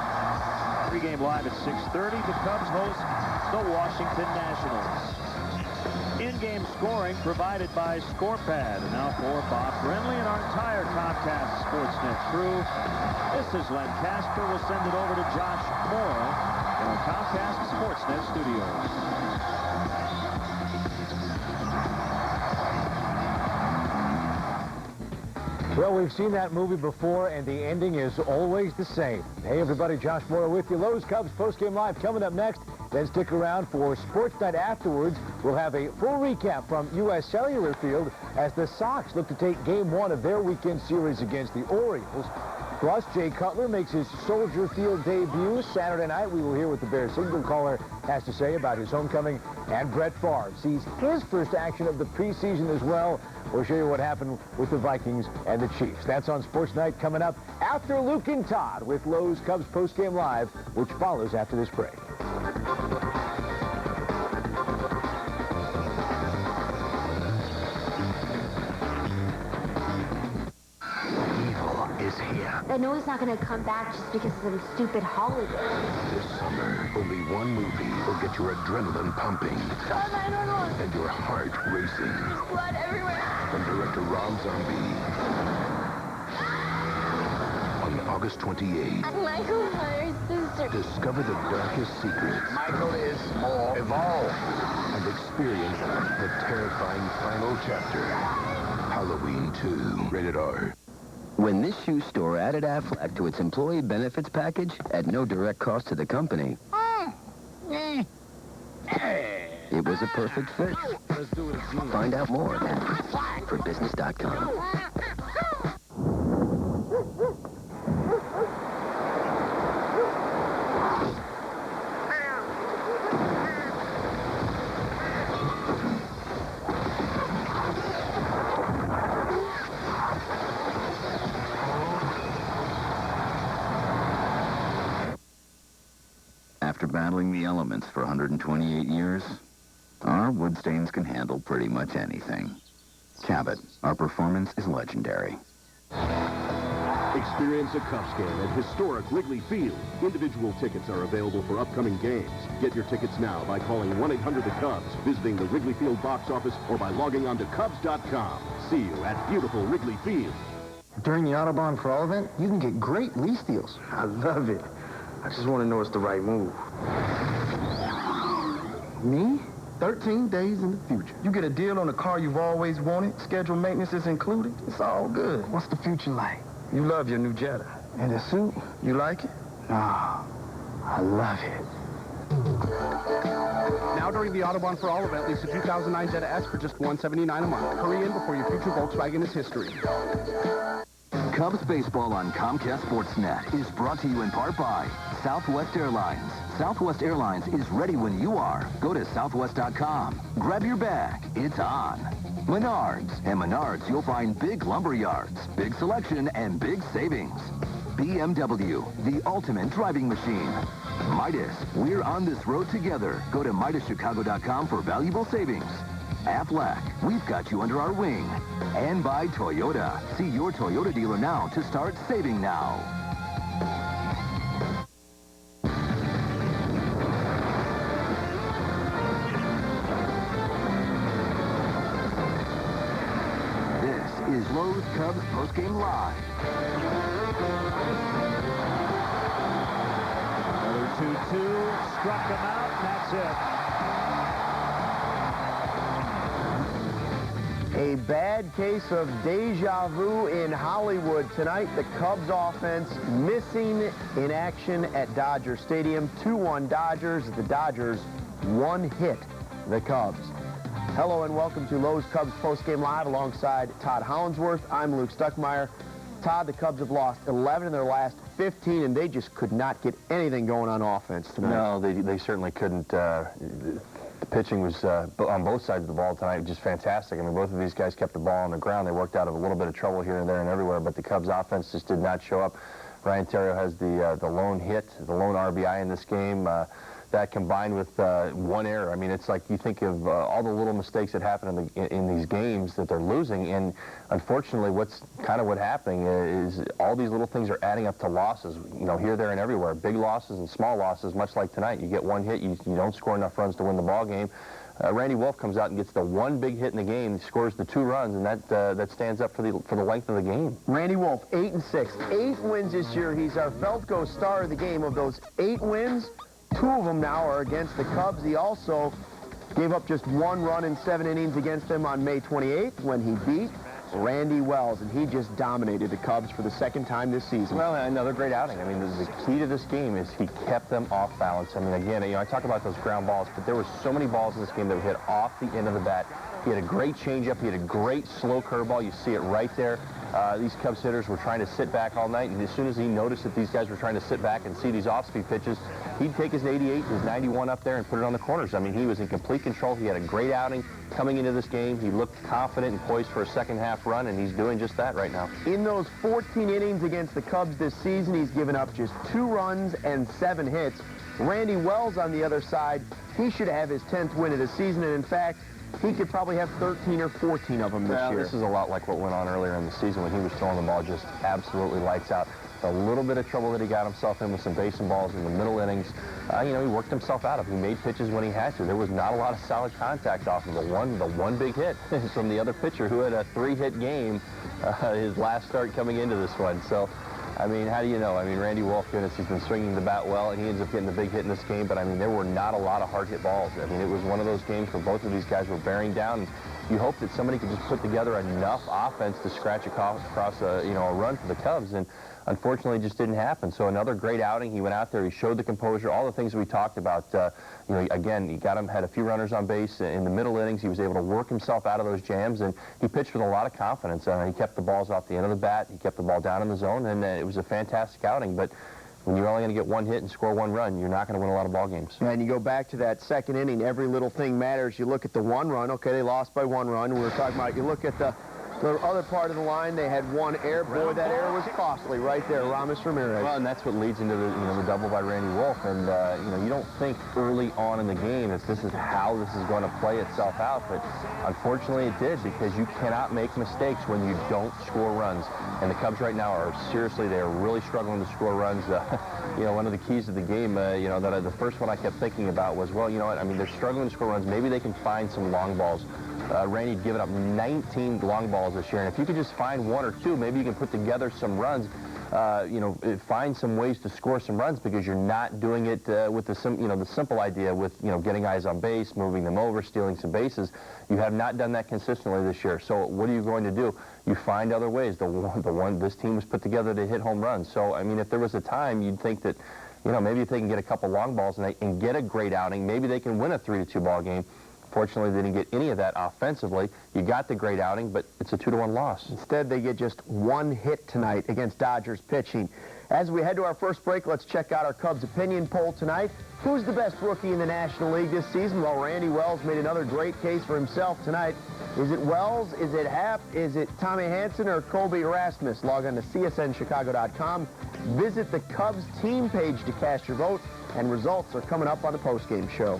Pre-game live at 6:30. The Cubs host the Washington Nationals. In-game scoring provided by ScorePad. And now for Bob Brenly and our entire Comcast Sportsnet crew. This is Len Casper. We'll send it over to Josh Moore in our Comcast Sportsnet studios. Well, we've seen that movie before, and the ending is always the same. Hey, everybody, Josh Moore with you. Lowe's Cubs postgame live coming up next. Then stick around for Sports Night afterwards. We'll have a full recap from U.S. Cellular Field as the Sox look to take Game 1 of their weekend series against the Orioles. Plus, Jay Cutler makes his Soldier Field debut Saturday night. We will hear what the Bears signal caller has to say about his homecoming. And Brett Favre sees his first action of the preseason as well. We'll show you what happened with the Vikings and the Chiefs. That's on Sports Night coming up after Luke and Todd with Lowe's Cubs postgame live, which follows after this break. I know he's not going to come back just because of some stupid holiday. This summer, only one movie will get your adrenaline pumping. Call 911. And your heart racing. There's blood everywhere. From director Rob Zombie. On August 28th. I'm Michael Myers' sister. Discover the darkest secrets. Michael is small. Evolve. And experience the terrifying final chapter. Halloween 2. Rated R. When this shoe store added Aflac to its employee benefits package at no direct cost to the company, it was a perfect fit. Find out more at AflacForBusiness.com. After battling the elements for 128 years, our wood stains can handle pretty much anything. Cabot, our performance is legendary. Experience a Cubs game at historic Wrigley Field. Individual tickets are available for upcoming games. Get your tickets now by calling 1-800-THE-CUBS, visiting the Wrigley Field box office, or by logging on to Cubs.com. See you at beautiful Wrigley Field. During the Autobahn for All event, you can get great lease deals. I love it. I just want to know it's the right move. Me? 13 days in the future. You get a deal on a car you've always wanted. Scheduled maintenance is included. It's all good. What's the future like? You love your new Jetta. And the suit? You like it? Nah, I love it. Now during the Autobahn for All event, lease a 2009 Jetta S for just $179 a month. Hurry in before your future Volkswagen is history. Cubs baseball on Comcast Sportsnet is brought to you in part by Southwest Airlines. Southwest Airlines is ready when you are. Go to Southwest.com. Grab your bag. It's on. Menards. At Menards, you'll find big lumber yards, big selection, and big savings. BMW, the ultimate driving machine. Midas, we're on this road together. Go to MidasChicago.com for valuable savings. Aflac, we've got you under our wing. And by Toyota. See your Toyota dealer now to start saving now. This is Lowe's Cubs postgame live. Another 2-2. Struck him out, and that's it. A bad case of deja vu in Hollywood tonight. The Cubs offense missing in action at Dodger Stadium. 2-1 Dodgers. The Dodgers one hit the Cubs. Hello and welcome to Lowe's Cubs postgame live alongside Todd Hollinsworth. I'm Luke Stuckmeyer. Todd, the Cubs have lost 11 in their last 15, and they just could not get anything going on offense tonight. No, they certainly couldn't. The pitching was on both sides of the ball tonight just fantastic. I mean, both of these guys kept the ball on the ground. They worked out of a little bit of trouble here and there and everywhere, but the Cubs offense just did not show up Ryan Theriot has the lone hit, the lone RBI in this game. That combined with one error. I mean, it's like you think of all the little mistakes that happen in these games that they're losing, and unfortunately what's happening is all these little things are adding up to losses, you know, here, there, and everywhere. Big losses and small losses, much like tonight. You get one hit, you don't score enough runs to win the ball game. Randy Wolf comes out and gets the one big hit in the game, scores the 2 runs, and that stands up for the length of the game. Randy Wolf, 8-6, 8 wins this year. He's our Feltco star of the game. Of those 8 wins, 2 of them now are against the Cubs. He also gave up just 1 run in 7 innings against them on May 28th when he beat Randy Wells, and he just dominated the Cubs for the 2nd time this season. Well, another great outing. I mean, the key to this game is he kept them off balance. I mean, again, I talk about those ground balls, but there were so many balls in this game that were hit off the end of the bat. He had a great changeup. He had a great slow curveball. You see it right there. These Cubs hitters were trying to sit back all night, and as soon as he noticed that these guys were trying to sit back and see these off-speed pitches, he'd take his 88, his 91 up there and put it on the corners. I mean, he was in complete control. He had a great outing coming into this game. He looked confident and poised for a second-half run, and he's doing just that right now. In those 14 innings against the Cubs this season, he's given up just 2 runs and 7 hits. Randy Wells, on the other side, he should have his 10th win of the season, and in fact, he could probably have 13 or 14 of them this year. This is a lot like what went on earlier in the season when he was throwing the ball just absolutely lights out. A little bit of trouble that he got himself in with some base and balls in the middle innings. You know, he worked himself out of it. He made pitches when he had to. There was not a lot of solid contact off of the one big hit from the other pitcher who had a 3-hit game his last start coming into this one. So, I mean, how do you know? I mean, Randy Wolf, goodness, he's been swinging the bat well, and he ends up getting the big hit in this game. But, I mean, there were not a lot of hard-hit balls. I mean, it was one of those games where both of these guys were bearing down. And you hope that somebody could just put together enough offense to scratch across a run for the Cubs. And unfortunately, it just didn't happen. So another great outing. He went out there. He showed the composure, all the things we talked about. You know, again, he had a few runners on base in the middle innings. He was able to work himself out of those jams, and he pitched with a lot of confidence. He kept the balls off the end of the bat. He kept the ball down in the zone, and it was a fantastic outing. But when you're only going to get 1 hit and score 1 run, you're not going to win a lot of ball games. Yeah, and you go back to that 2nd inning, every little thing matters. You look at the 1 run. Okay, they lost by 1 run. We were talking about, you look at the other part of the line, they had 1 error. Boy, that error was costly right there, Ramos Ramirez. Well, and that's what leads into the double by Randy Wolf. And, you don't think early on in the game that this is how this is going to play itself out. But unfortunately, it did, because you cannot make mistakes when you don't score runs. And the Cubs right now are seriously, they are really struggling to score runs. One of the keys to the game, that the first one I kept thinking about was, well, you know what, I mean, they're struggling to score runs. Maybe they can find some long balls. Randy'd given up 19 long balls this year, and if you could just find 1 or 2, maybe you can put together some runs, find some ways to score some runs, because you're not doing it with the simple idea with, getting guys on base, moving them over, stealing some bases. You have not done that consistently this year. So what are you going to do? You find other ways. The one this team was put together to hit home runs. So, I mean, if there was a time, you'd think that, maybe if they can get a couple long balls and get a great outing, maybe they can win a 3-2 ball game. Fortunately, they didn't get any of that offensively. You got the great outing, but it's a 2-1 loss. Instead, they get just 1 hit tonight against Dodgers pitching. As we head to our first break, let's check out our Cubs opinion poll tonight. Who's the best rookie in the National League this season? Well, Randy Wells made another great case for himself tonight. Is it Wells? Is it Happ? Is it Tommy Hanson or Colby Rasmus? Log on to CSNChicago.com. Visit the Cubs team page to cast your vote, and results are coming up on the postgame show.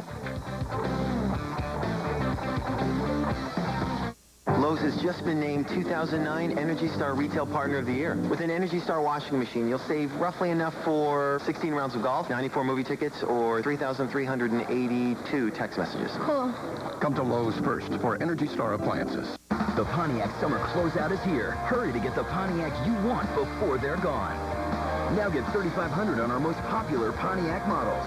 Lowe's has just been named 2009 Energy Star Retail Partner of the Year. With an Energy Star washing machine, you'll save roughly enough for 16 rounds of golf, 94 movie tickets, or 3,382 text messages. Cool. Come to Lowe's first for Energy Star appliances. The Pontiac Summer Closeout is here. Hurry to get the Pontiac you want before they're gone. Now get $3,500 on our most popular Pontiac models.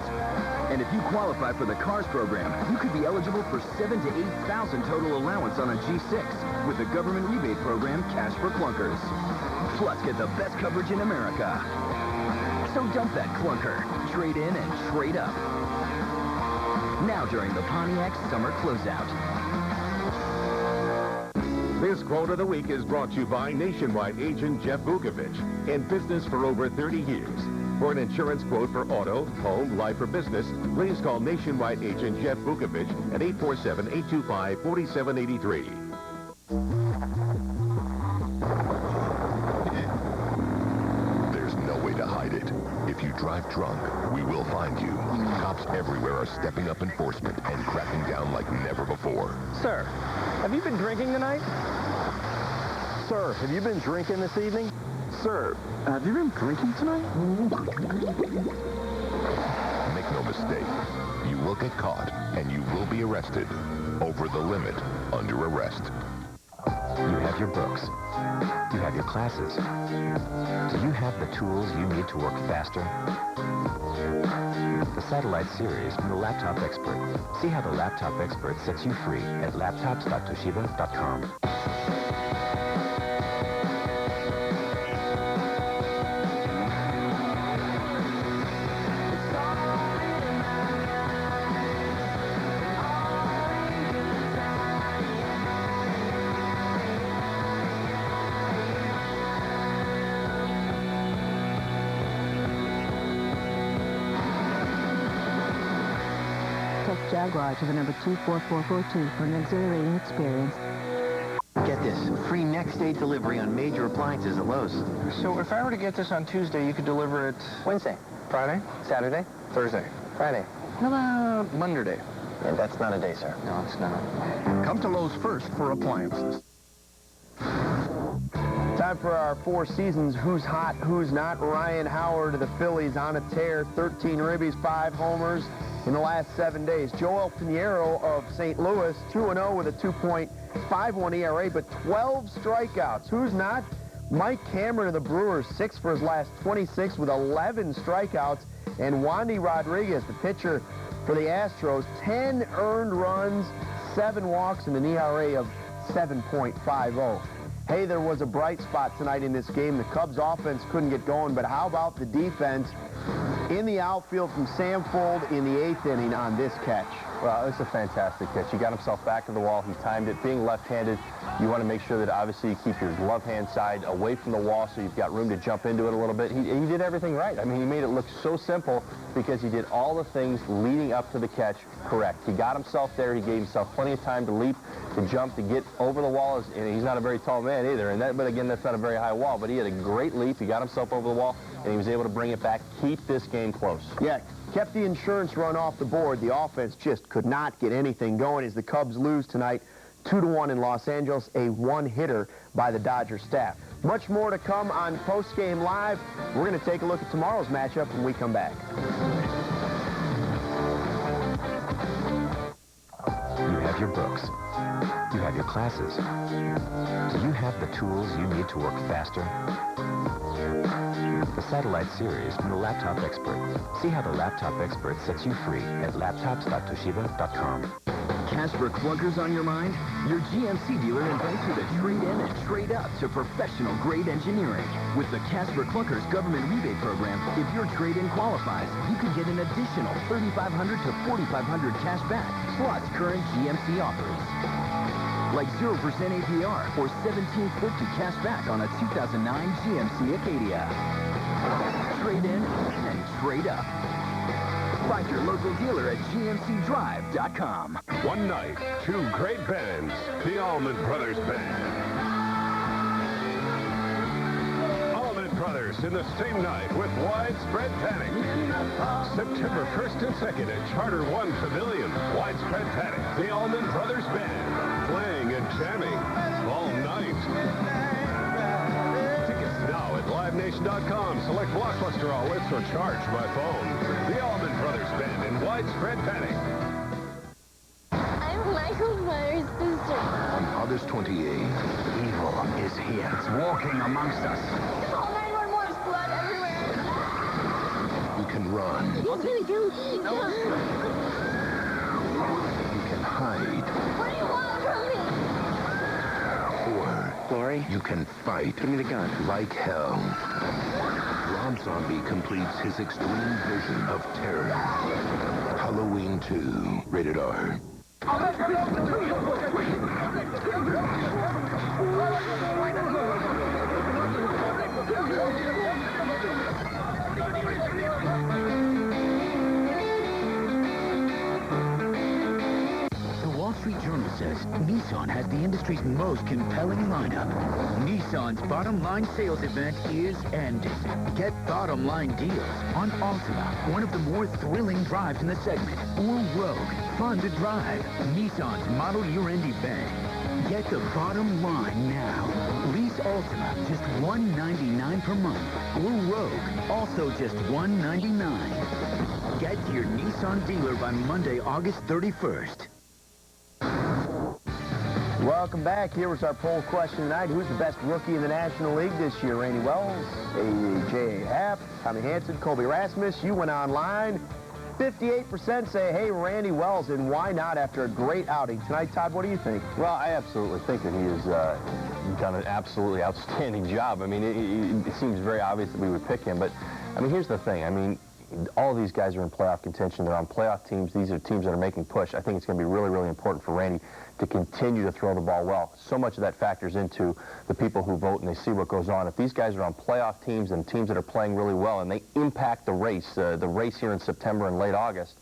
And if you qualify for the CARS program, you could be eligible for $7,000 to $8,000 total allowance on a G6 with the government rebate program Cash for Clunkers. Plus, get the best coverage in America. So dump that clunker, trade in and trade up. Now during the Pontiac Summer Closeout. This quote of the week is brought to you by Nationwide agent Jeff Vukovich, in business for over 30 years. For an insurance quote for auto, home, life, or business, please call Nationwide agent Jeff Vukovich at 847-825-4783. There's no way to you drive drunk, we will find you. Cops everywhere are stepping up enforcement and cracking down like never before. Sir, have you been drinking tonight? Sir, have you been drinking this evening? Sir, have you been drinking tonight? Make no mistake, you will get caught and you will be arrested. Over the limit, under arrest. You have your books. You have your classes. Do you have the tools you need to work faster? The Satellite Series from the Laptop Expert. See how the Laptop Expert sets you free at laptops.toshiba.com. Jaguar to the number 24442 for an exhilarating experience. Get this, free next day delivery on major appliances at Lowe's. So if I were to get this on Tuesday, you could deliver it... Wednesday. Friday? Saturday. Thursday. Friday. How about Monday? Yeah, that's not a day, sir. No, it's not. Come to Lowe's first for appliances. Time for our Four Seasons Who's Hot, Who's Not. Ryan Howard of the Phillies on a tear, 13 ribbies, 5 homers in the last 7 days. Joel Pinheiro of St. Louis, 2-0 with a 2.51 ERA, but 12 strikeouts. Who's not? Mike Cameron of the Brewers, 6 for his last 26 with 11 strikeouts. And Wandy Rodriguez, the pitcher for the Astros, 10 earned runs, 7 walks, and an ERA of 7.50. Hey, there was a bright spot tonight in this game. The Cubs offense couldn't get going, but how about the defense in the outfield from Samfold in the 8th inning on this catch? Well, it's a fantastic catch. He got himself back to the wall. He timed it. Being left-handed, you want to make sure that obviously you keep your glove hand side away from the wall so you've got room to jump into it a little bit. He did everything right. I mean, he made it look so simple because he did all the things leading up to the catch correct. He got himself there. He gave himself plenty of time to leap, to jump, to get over the wall. And he's not a very tall man either. But again, that's not a very high wall. But he had a great leap. He got himself over the wall, and he was able to bring it back, keep this game close. Yeah, kept the insurance run off the board. The offense just could not get anything going as the Cubs lose tonight 2-1 in Los Angeles, a one-hitter by the Dodgers staff. Much more to come on Post-Game Live. We're going to take a look at tomorrow's matchup when we come back. You have your books. You have your classes. Do you have the tools you need to work faster? The Satellite Series from the Laptop Expert. See how the Laptop Expert sets you free at laptops.toshiba.com. Casper clunkers on your mind? Your GMC dealer invites you to trade in and trade up to professional grade engineering. With the Casper Clunkers government rebate program, if your trade-in qualifies, you can get an additional $3,500 to $4,500 cash back, plus current GMC offers. Like 0% APR or $1,750 cash back on a 2009 GMC Acadia. Trade in and trade up. Find your local dealer at gmcdrive.com. One night, 2 great bands, the Allman Brothers Band. Allman Brothers in the same night with Widespread Panic. September 1st and 2nd at Charter One Pavilion. Widespread Panic, the Allman Brothers Band. Playing and jamming all night. Tickets now at livenation.com. Select Blockbuster all lists or charge by phone. The Allman Brothers Band in Widespread Panic. I'm Michael Myers' sister. On August 28th, evil is here. It's walking amongst us. Call 911. There's blood everywhere. you can run. He's gonna kill me. You can hide. What do you want from me? Or Glory, you can fight. give me the gun. Like hell. Rob Zombie completes his extreme vision of terror. Halloween 2, rated R. The Wall Street Journal says, be Nissan has the industry's most compelling lineup. Nissan's bottom line sales event is ending. Get bottom line deals on Altima, one of the more thrilling drives in the segment, or Rogue, fun to drive. Nissan's model year-end event. Get the bottom line now. Lease Altima, just $199 per month. Or Rogue, also just $199. Get to your Nissan dealer by Monday, August 31st. Welcome back. Here was our poll question tonight. Who's the best rookie in the National League this year? Randy Wells, A.J. Happ, Tommy Hanson, Colby Rasmus. You went online. 58% say, hey, Randy Wells, and why not after a great outing tonight? Todd, what do you think? Well, I absolutely think that he has done an absolutely outstanding job. I mean, it seems very obvious that we would pick him, but, I mean, here's the thing. I mean, all these guys are in playoff contention. They're on playoff teams. These are teams that are making push. I think it's going to be really, really important for Randy to continue to throw the ball well. So much of that factors into the people who vote and they see what goes on. If these guys are on playoff teams and teams that are playing really well and they impact the race here in September and late August,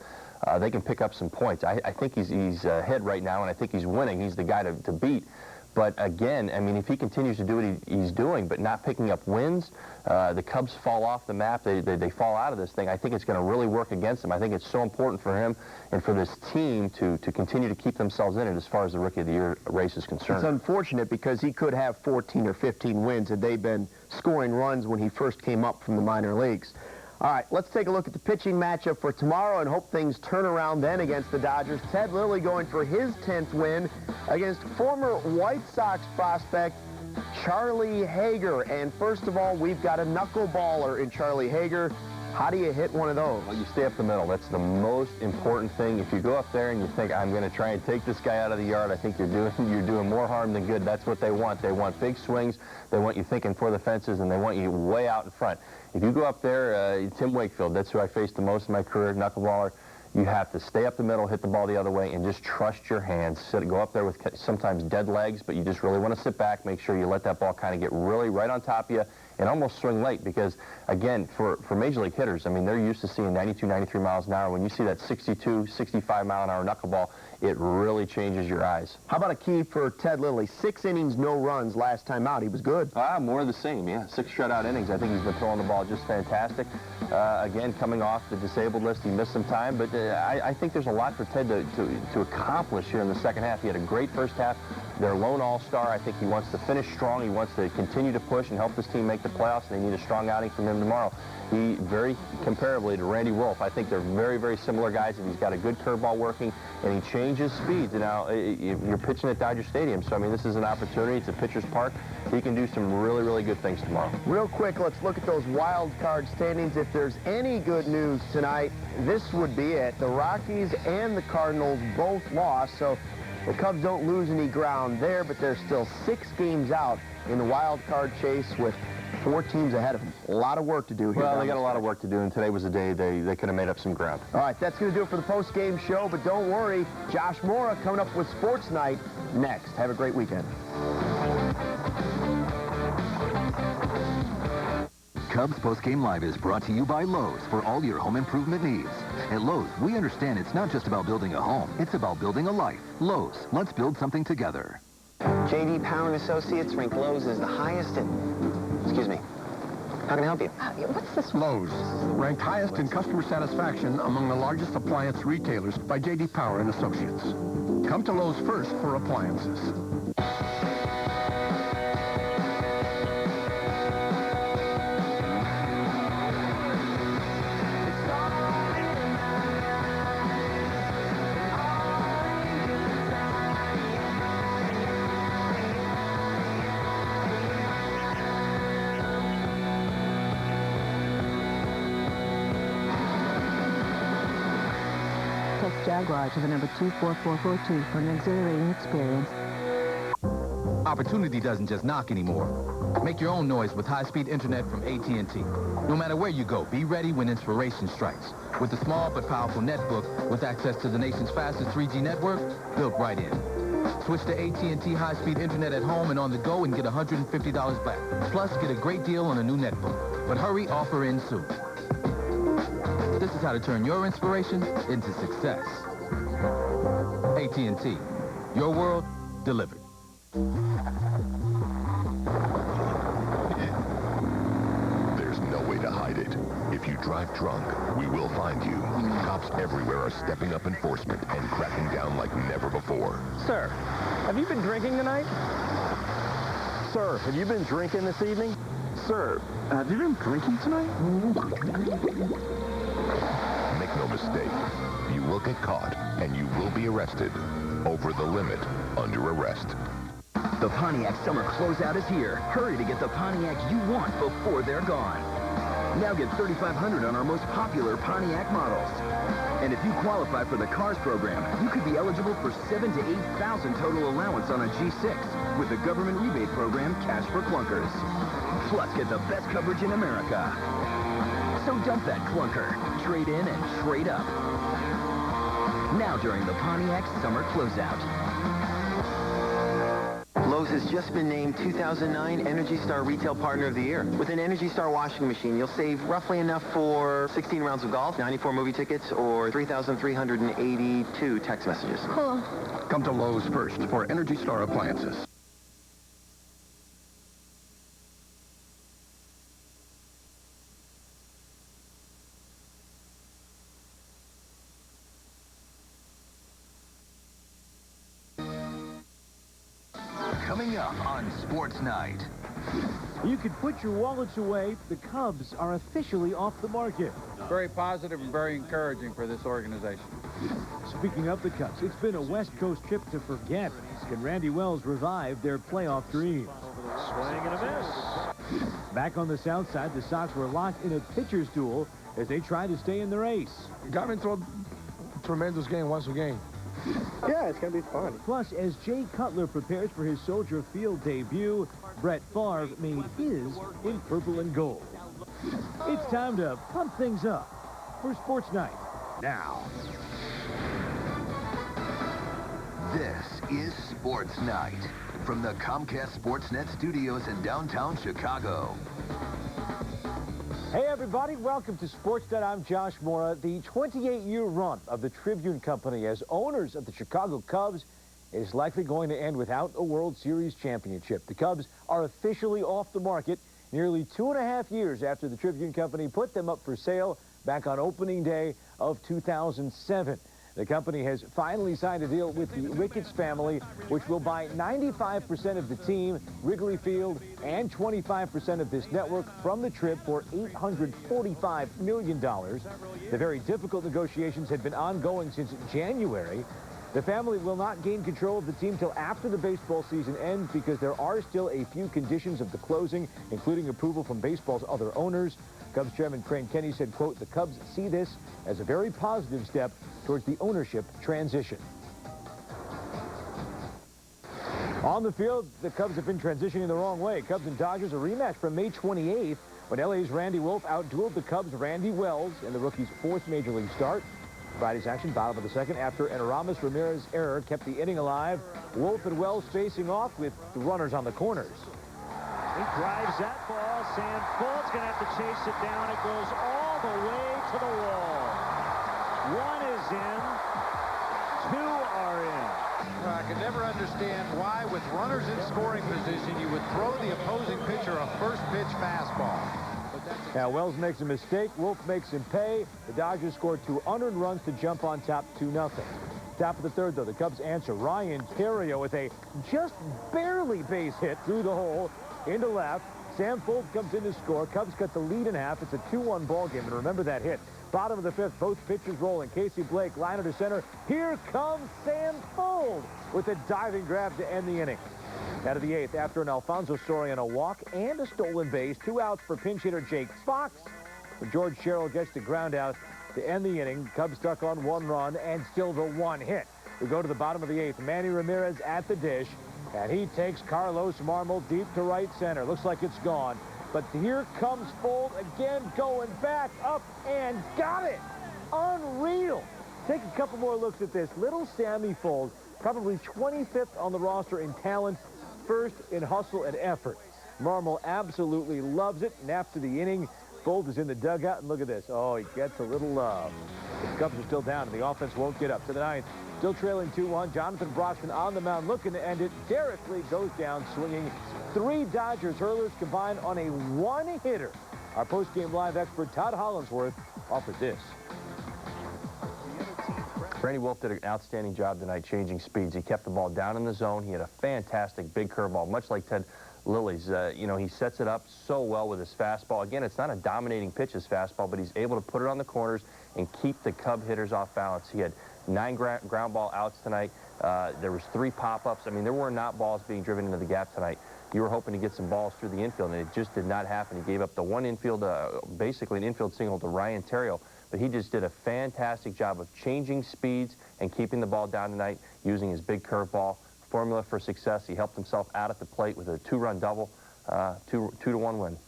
they can pick up some points. I think he's ahead right now, and I think he's winning. He's the guy to beat. But again, I mean, if he continues to do what he's doing, but not picking up wins, the Cubs fall off the map. They fall out of this thing. I think it's going to really work against him. I think it's so important for him and for this team to continue to keep themselves in it as far as the Rookie of the Year race is concerned. It's unfortunate because he could have 14 or 15 wins had they been scoring runs when he first came up from the minor leagues. All right, let's take a look at the pitching matchup for tomorrow and hope things turn around then against the Dodgers. Ted Lilly going for his 10th win against former White Sox prospect Charlie Hager. And first of all, we've got a knuckleballer in Charlie Hager. How do you hit one of those? Well, you stay up the middle. That's the most important thing. If you go up there and you think, I'm going to try and take this guy out of the yard, I think you're doing more harm than good. That's what they want. They want big swings. They want you thinking for the fences, and they want you way out in front. If you go up there, Tim Wakefield, that's who I faced the most in my career, knuckleballer. You have to stay up the middle, hit the ball the other way, and just trust your hands. Go up there with sometimes dead legs, but you just really want to sit back, make sure you let that ball kind of get really right on top of you, and almost swing late because, again, for Major League hitters, I mean, they're used to seeing 92, 93 miles an hour. When you see that 62, 65-mile-an-hour knuckleball, it really changes your eyes. How about a key for Ted Lilly? 6 innings, no runs last time out. He was good. More of the same, yeah. 6 shutout innings. I think he's been throwing the ball just fantastic. Again, coming off the disabled list, he missed some time, but I think there's a lot for Ted to accomplish here in the second half. He had a great first half. Their lone all-star. I think he wants to finish strong. He wants to continue to push and help this team make the playoffs, and they need a strong outing from him tomorrow. He, very comparably to Randy Wolf, I think they're very, very similar guys, and he's got a good curveball working, and he changes speeds. Now, you're pitching at Dodger Stadium, so, I mean, this is an opportunity. It's a pitcher's park. He can do some really, really good things tomorrow. Real quick, let's look at those wild card standings. If there's any good news tonight, this would be it. The Rockies and the Cardinals both lost, so the Cubs don't lose any ground there, but they're still 6 games out in the wild card chase with 4 teams ahead of them. A lot of work to do here. Well, they got a lot of work to do, and today was a day they could have made up some ground. All right, that's going to do it for the post-game show, but don't worry, Josh Mora coming up with Sports Night next. Have a great weekend. Cubs Postgame Live is brought to you by Lowe's for all your home improvement needs. At Lowe's, we understand it's not just about building a home, it's about building a life. Lowe's, let's build something together. J.D. Power & Associates ranked Lowe's as the highest in... Excuse me. How can I help you? What's this? Lowe's, ranked highest in customer satisfaction among the largest appliance retailers by J.D. Power & Associates. Come to Lowe's first for appliances. Text Jaguar to the number 24442 for an exhilarating experience. Opportunity doesn't just knock anymore. Make your own noise with high-speed internet from AT&T. No matter where you go, be ready when inspiration strikes. With a small but powerful netbook with access to the nation's fastest 3G network, built right in. Switch to AT&T high-speed internet at home and on the go and get $150 back. Plus, get a great deal on a new netbook. But hurry, offer in soon. This is how to turn your inspiration into success. AT&T. Your world, delivered. There's no way to hide it. If you drive drunk, we will find you. Cops everywhere are stepping up enforcement and cracking down like never before. Sir, have you been drinking tonight? Sir, have you been drinking this evening? Sir, have you been drinking tonight? Make no mistake, you will get caught and you will be arrested. Over the limit, under arrest. The Pontiac summer closeout is here. Hurry to get the Pontiac you want before they're gone. Now get $3,500 on our most popular Pontiac models. And if you qualify for the CARS program, you could be eligible for $7,000 to $8,000 total allowance on a G6 with the government rebate program Cash for Clunkers. Plus, get the best coverage in America. So dump that clunker, trade in and trade up. Now during the Pontiac summer closeout. Lowe's has just been named 2009 Energy Star Retail Partner of the Year. With an Energy Star washing machine, you'll save roughly enough for 16 rounds of golf, 94 movie tickets, or 3,382 text messages. Cool. Come to Lowe's first for Energy Star appliances. Coming up on Sports Night. You can put your wallets away. The Cubs are officially off the market. Very positive and very encouraging for this organization. Speaking of the Cubs, it's been a West Coast trip to forget. Can Randy Wells revive their playoff dreams? Swing and a miss. Back on the south side, the Sox were locked in a pitcher's duel as they try to stay in the race. Got me into a tremendous game once again. Yeah, it's going to be fun. Plus, as Jay Cutler prepares for his Soldier Field debut, Brett Favre made his in purple and gold. It's time to pump things up for Sports Night now. This is Sports Night from the Comcast Sportsnet studios in downtown Chicago. Hey everybody, welcome to Sportsnet. I'm Josh Mora. The 28-year run of the Tribune Company as owners of the Chicago Cubs is likely going to end without a World Series championship. The Cubs are officially off the market nearly 2.5 years after the Tribune Company put them up for sale back on opening day of 2007. The company has finally signed a deal with the Ricketts family, which will buy 95% of the team, Wrigley Field, and 25% of this network from the Trib for $845 million. The very difficult negotiations had been ongoing since January. The family will not gain control of the team till after the baseball season ends because there are still a few conditions of the closing, including approval from baseball's other owners. Cubs chairman Crane Kenny said, quote, "The Cubs see this as a very positive step towards the ownership transition." On the field, the Cubs have been transitioning the wrong way. Cubs and Dodgers, a rematch from May 28th when LA's Randy Wolf outdueled the Cubs' Randy Wells in the rookie's fourth major league start. Friday's action, bottom of the second, after an Aramis Ramirez error kept the inning alive. Wolf and Wells facing off with the runners on the corners. He drives that ball. Sam Folt's going to have to chase it down. It goes all the way to the wall. One is in. Two are in. Well, I could never understand why, with runners in scoring position, you would throw the opposing pitcher a first pitch fastball. Now, Wells makes a mistake. Wolf makes him pay. The Dodgers scored 2 unearned runs to jump on top 2-0. Top of the third, though, the Cubs answer. Ryan Theriot with a just barely base hit through the hole into left. Sam Folt comes in to score. Cubs cut the lead in half. It's a 2-1 ball game, and remember that hit. Bottom of the fifth, both pitchers rolling. Casey Blake, liner to center. Here comes Sam Folt with a diving grab to end the inning. Out of the eighth, after an Alfonso Soriano walk and a stolen base, 2 outs for pinch hitter Jake Fox. George Sherrill gets the ground out to end the inning. Cubs stuck on 1 run and still the 1 hit. We go to the bottom of the eighth. Manny Ramirez at the dish, and he takes Carlos Marmol deep to right center. Looks like it's gone. But here comes Folt again, going back up and got it. Unreal. Take a couple more looks at this. Little Sammy Folt, probably 25th on the roster in talent, first in hustle and effort. Marmol absolutely loves it, and after the inning, Folt is in the dugout, and look at this. Oh, he gets a little love. The Cubs are still down, and the offense won't get up. To the ninth, Still trailing 2-1. Jonathan Broxton on the mound looking to end it. Derek Lee goes down swinging. 3 Dodgers hurlers combined on a 1-hitter. Our post-game live expert Todd Hollinsworth offered this. Randy Wolf did an outstanding job tonight changing speeds. He kept the ball down in the zone. He had a fantastic big curveball, much like Ted Lilly's. You know, he sets it up so well with his fastball. Again, it's not a dominating pitch, his fastball, but he's able to put it on the corners and keep the Cub hitters off balance. He had 9 ground ball outs tonight. There was 3 pop-ups. I mean, there were not balls being driven into the gap tonight. You were hoping to get some balls through the infield, and it just did not happen. He gave up the 1 infield, basically an infield single to Ryan Terrio, but he just did a fantastic job of changing speeds and keeping the ball down tonight using his big curveball. Formula for success. He helped himself out at the plate with a 2-run double, 2-1 win.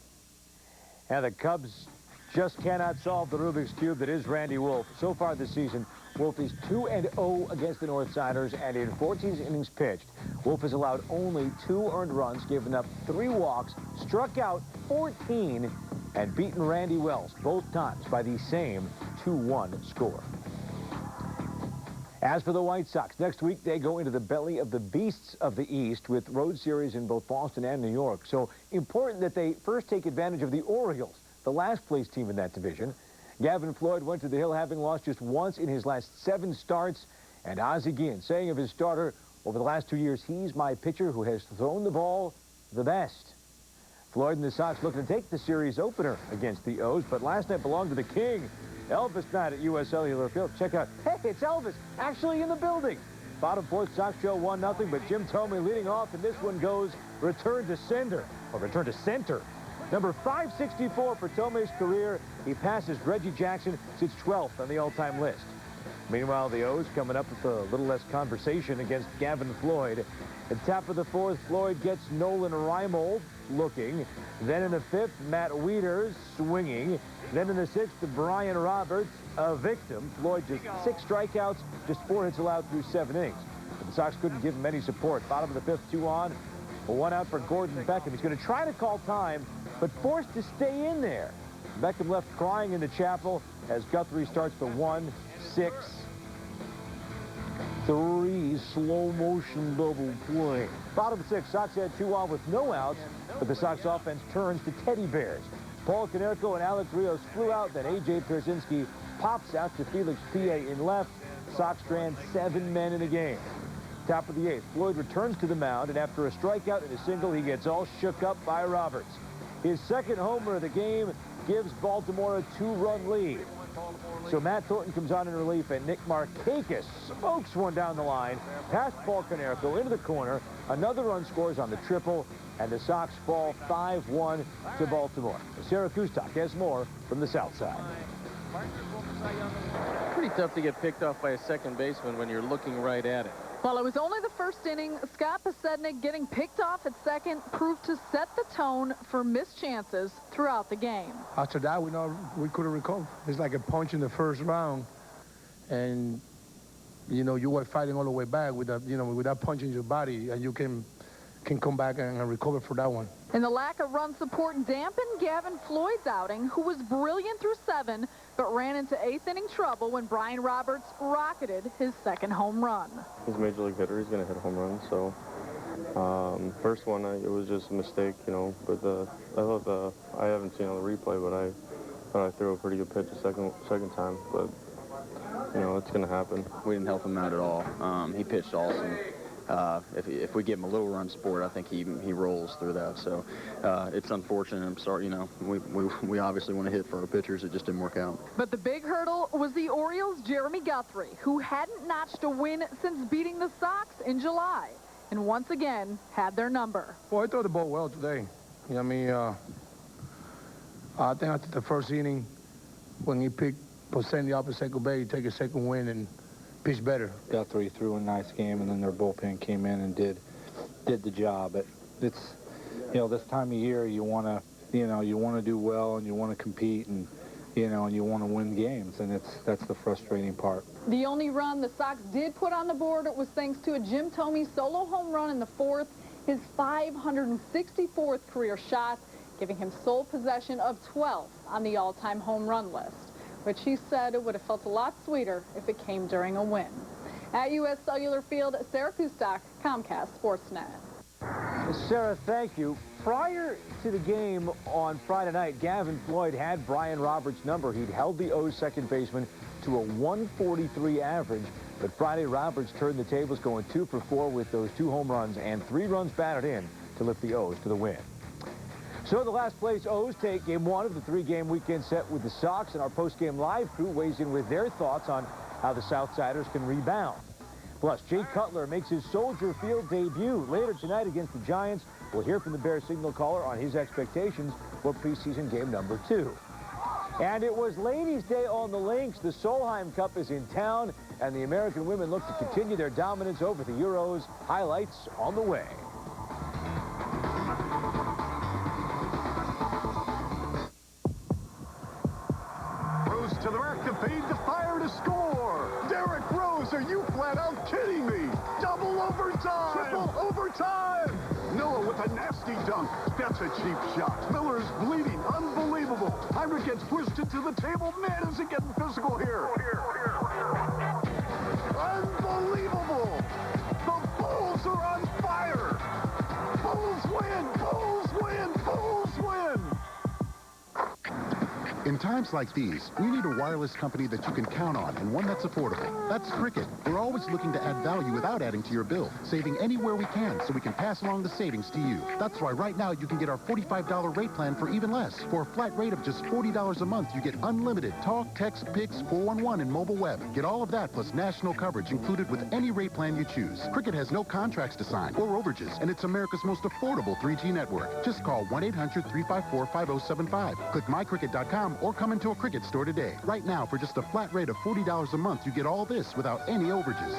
And the Cubs just cannot solve the Rubik's Cube that is Randy Wolf. So far this season, Wolf is 2-0 against the Northsiders, and in 14 innings pitched, Wolf has allowed only 2 earned runs, given up 3 walks, struck out 14, and beaten Randy Wells both times by the same 2-1 score. As for the White Sox, next week they go into the belly of the beasts of the East with road series in both Boston and New York. So important that they first take advantage of the Orioles, the last place team in that division. Gavin Floyd went to the Hill having lost just once in his last 7 starts. And Ozzie Guillen saying of his starter, over the last 2 years, he's my pitcher who has thrown the ball the best. Floyd and the Sox looking to take the series opener against the O's, but last night belonged to the King. Elvis night at U.S. Cellular Field. Check out, hey, it's Elvis, actually in the building. Bottom 4th, Sox show 1-0, but Jim Thome leading off, and this one goes return to center. Number 564 for Thome's career. He passes Reggie Jackson, sits 12th on the all-time list. Meanwhile, the O's coming up with a little less conversation against Gavin Floyd. At the top of the 4th, Floyd gets Nolan Reimold looking. Then in the 5th, Matt Wieters swinging. Then in the 6th, Brian Roberts, a victim. Floyd just 6 strikeouts, just 4 hits allowed through 7 innings. But the Sox couldn't give him any support. Bottom of the 5th, 2 on. 1 out for Gordon Beckham. He's going to try to call time, but forced to stay in there. Beckham left crying in the chapel as Guthrie starts the 1-6-3 slow motion double play. Bottom 6, Sox had 2 on with no outs, but the Sox offense turns to teddy bears. Paul Konerko and Alex Rios flew out, then A.J. Pierzynski pops out to Felix Pie in left. Sox strand 7 men in the game. Top of the 8th, Floyd returns to the mound, and after a strikeout and a single, he gets all shook up by Roberts. His 2nd homer of the game gives Baltimore a 2-run lead. So Matt Thornton comes on in relief, and Nick Markakis smokes one down the line, past Paul Konerko into the corner. Another run scores on the triple, and the Sox fall 5-1 to Baltimore. Sarah Kustok has more from the South Side. Pretty tough to get picked off by a second baseman when you're looking right at it. Well, it was only the first inning. Scott Pasednik getting picked off at second proved to set the tone for missed chances throughout the game. After that, we know we could have recovered. It's like a punch in the first round, and you know you were fighting all the way back with that, with that punch in your body, and you can come back and recover for that one. And the lack of run support dampened Gavin Floyd's outing, who was brilliant through 7, but ran into 8th inning trouble when Brian Roberts rocketed his 2nd home run. He's a major league hitter. He's going to hit a home run. So first one, it was just a mistake, But I thought I haven't seen on the replay, but I thought I threw a pretty good pitch the second time. But it's going to happen. We didn't help him out at all. He pitched awesome. If we give him a little run support, I think he rolls through that. So it's unfortunate. I'm sorry. We obviously want to hit for our pitchers. It just didn't work out. But the big hurdle was the Orioles' Jeremy Guthrie, who hadn't notched a win since beating the Sox in July, and once again had their number. Well, I threw the ball well today. I think after the first inning, when he picked Poseni up at second base, he take a second win and pitch better. Guthrie threw a nice game, and then their bullpen came in and did the job. But it's, this time of year you want to, you want to do well and you want to compete and, and you want to win games, and that's the frustrating part. The only run the Sox did put on the board was thanks to a Jim Thome solo home run in the 4th, his 564th career shot, giving him sole possession of 12th on the all-time home run list, which he said it would have felt a lot sweeter if it came during a win. At U.S. Cellular Field, Sarah Kustok, Comcast Sportsnet. Sarah, thank you. Prior to the game on Friday night, Gavin Floyd had Brian Roberts' number. He'd held the O's second baseman to a 143 average. But Friday, Roberts turned the tables, going 2 for 4 with those 2 home runs and 3 runs batted in to lift the O's to the win. So the last place O's take game 1 of the 3-game weekend set with the Sox, and our post-game live crew weighs in with their thoughts on how the Southsiders can rebound. Plus, Jay Cutler makes his Soldier Field debut later tonight against the Giants. We'll hear from the Bears signal caller on his expectations for preseason game number 2. And it was Ladies' Day on the links. The Solheim Cup is in town, and the American women look to continue their dominance over the Euros. Highlights on the way. Rose to the rack to fade the fire to score. Derek Rose, are you flat out kidding me? Double overtime. Triple overtime. Noah with a nasty dunk. That's a cheap shot. Miller's bleeding. Unbelievable. Heinrich gets twisted to the table. Man, is it getting physical here. Unbelievable. The Bulls are on fire. Bulls win. Bulls win. Bulls win. In times like these, we need a wireless company that you can count on and one that's affordable. That's Cricket. We're always looking to add value without adding to your bill, saving anywhere we can so we can pass along the savings to you. That's why right now you can get our $45 rate plan for even less. For a flat rate of just $40 a month, you get unlimited talk, text, pics, 411, and mobile web. Get all of that plus national coverage included with any rate plan you choose. Cricket has no contracts to sign or overages, and it's America's most affordable 3G network. Just call 1-800-354-5075. Click mycricket.com or come into a Cricket store today. Right now, for just a flat rate of $40 a month, you get all this without any overages.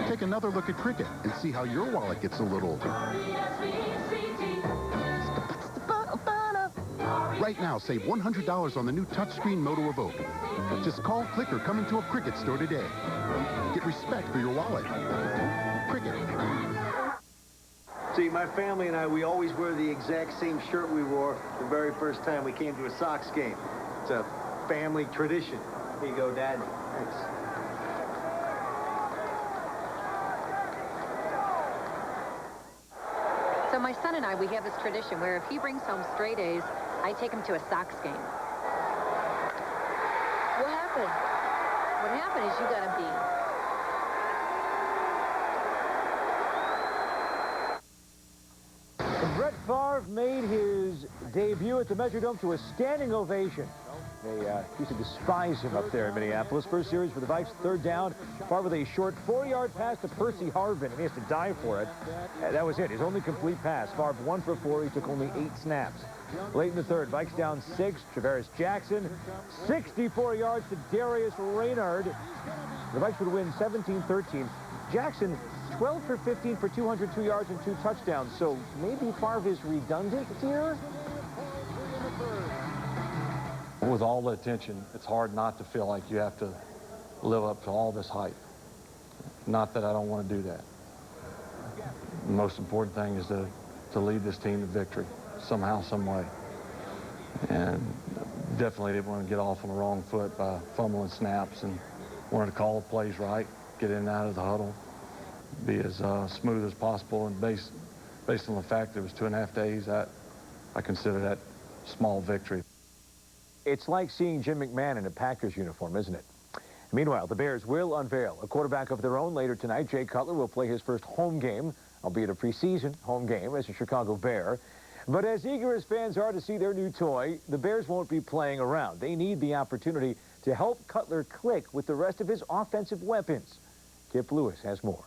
Take another look at Cricket and see how your wallet gets a little... Right now, save $100 on the new touchscreen Moto Evoke. Just call, click, or come into a Cricket store today. Get respect for your wallet. Cricket. See, my family and I, we always wear the exact same shirt we wore the very first time we came to a Sox game. It's a family tradition. Here you go, Dad. Thanks. So my son and I, we have this tradition where if he brings home straight A's, I take him to a Sox game. What happened? What happened is you got a B. Brett Favre made his debut at the Metrodome to a standing ovation. They used to despise him up there in Minneapolis. First series for the Vikes, 3rd down. Favre with a short 4-yard pass to Percy Harvin, and he has to dive for it. That was it, his only complete pass. Favre 1 for 4. He took only 8 snaps. Late in the 3rd, Vikes down 6. Travaris Jackson, 64 yards to Darius Reynard. The Vikes would win 17-13. Jackson, 12 for 15 for 202 yards and 2 touchdowns. So maybe Favre is redundant here? With all the attention, it's hard not to feel like you have to live up to all this hype. Not that I don't want to do that. The most important thing is to lead this team to victory, somehow, some way. And definitely didn't want to get off on the wrong foot by fumbling snaps, and wanted to call the plays right, get in and out of the huddle, be as smooth as possible. And based on the fact that it was 2.5 days, I consider that small victory. It's like seeing Jim McMahon in a Packers uniform, isn't it? Meanwhile, the Bears will unveil a quarterback of their own later tonight. Jay Cutler will play his first home game, albeit a preseason home game, as a Chicago Bear. But as eager as fans are to see their new toy, the Bears won't be playing around. They need the opportunity to help Cutler click with the rest of his offensive weapons. Kip Lewis has more.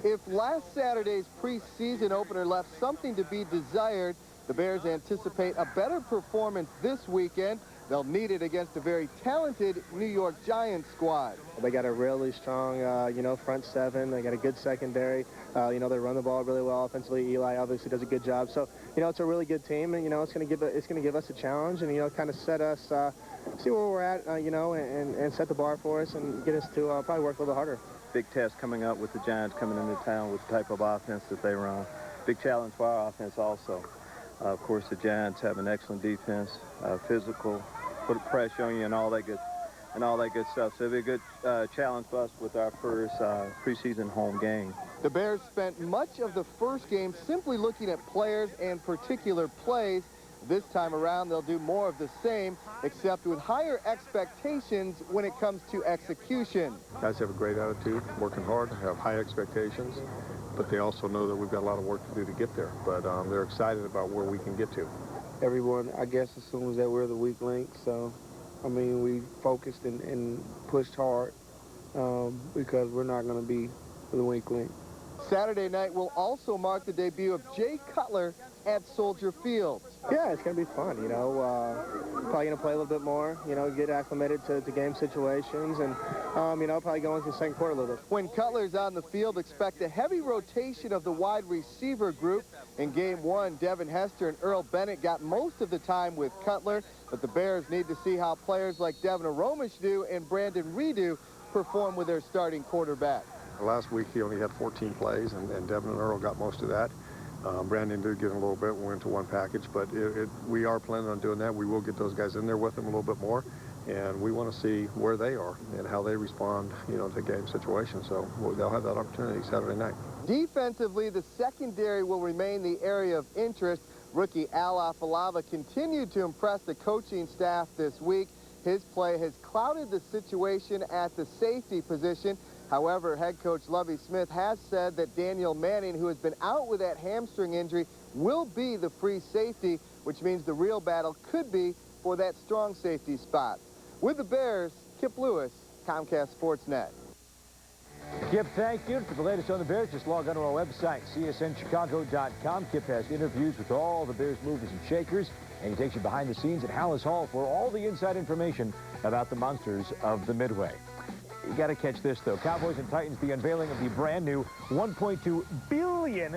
If last Saturday's preseason opener left something to be desired, the Bears anticipate a better performance this weekend. They'll need it against a very talented New York Giants squad. They got a really strong, front seven. They got a good secondary. They run the ball really well offensively. Eli obviously does a good job. So, it's a really good team, and it's going to give us a challenge, and kind of set us, see where we're at, and set the bar for us and get us to probably work a little harder. Big test coming up with the Giants coming into town with the type of offense that they run. Big challenge for our offense also. Of course, the Giants have an excellent defense, physical, put pressure on you, and all that good stuff. So it'll be a good challenge for us with our first preseason home game. The Bears spent much of the first game simply looking at players and particular plays. This time around, they'll do more of the same, except with higher expectations when it comes to execution. Guys have a great attitude, working hard, have high expectations, but they also know that we've got a lot of work to do to get there. But they're excited about where we can get to. Everyone, I guess, assumes that we're the weak link, so, I mean, we focused and pushed hard because we're not going to be the weak link. Saturday night will also mark the debut of Jay Cutler at Soldier Field. Yeah, it's going to be fun, you know. Probably going to play a little bit more, you know, get acclimated to game situations and, you know, probably go into the second quarter a little bit. When Cutler's on the field, expect a heavy rotation of the wide receiver group. In Game 1, Devin Hester and Earl Bennett got most of the time with Cutler, but the Bears need to see how players like Devin Aromish do and Brandon Redo perform with their starting quarterback. Last week, he only had 14 plays, and Devin and Earl got most of that. Brandon did get a little bit. We went to one package, but we are planning on doing that. We will get those guys in there with them a little bit more, and we want to see where they are and how they respond, you know, to game situations. So they'll have that opportunity Saturday night. Defensively, the secondary will remain the area of interest. Rookie Al Afalava continued to impress the coaching staff this week. His play has clouded the situation at the safety position. However, head coach Lovie Smith has said that Daniel Manning, who has been out with that hamstring injury, will be the free safety, which means the real battle could be for that strong safety spot. With the Bears, Kip Lewis, Comcast Sportsnet. Kip, thank you. For the latest on the Bears, just log on to our website, csnchicago.com. Kip has interviews with all the Bears movers and shakers, and he takes you behind the scenes at Hallis Hall for all the inside information about the monsters of the Midway. You got to catch this, though. Cowboys and Titans, the unveiling of the brand new $1.2 billion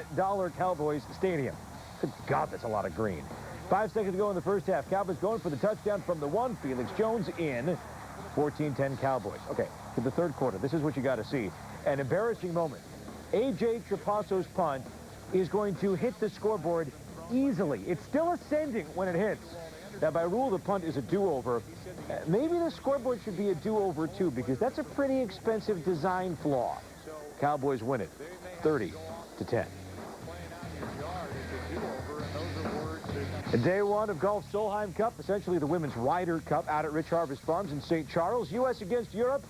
Cowboys Stadium. Good God, that's a lot of green. 5 seconds to go in the first half. Cowboys going for the touchdown from the one. Felix Jones in. 14-10 Cowboys. Okay, to the third quarter. This is what you got to see. An embarrassing moment. A.J. Trapasso's punt is going to hit the scoreboard easily. It's still ascending when it hits. Now, by rule, the punt is a do-over. Maybe the scoreboard should be a do-over, too, because that's a pretty expensive design flaw. Cowboys win it, 30-10. Day one of Golf Solheim Cup, essentially the Women's Ryder Cup out at Rich Harvest Farms in St. Charles. U.S. against Europe.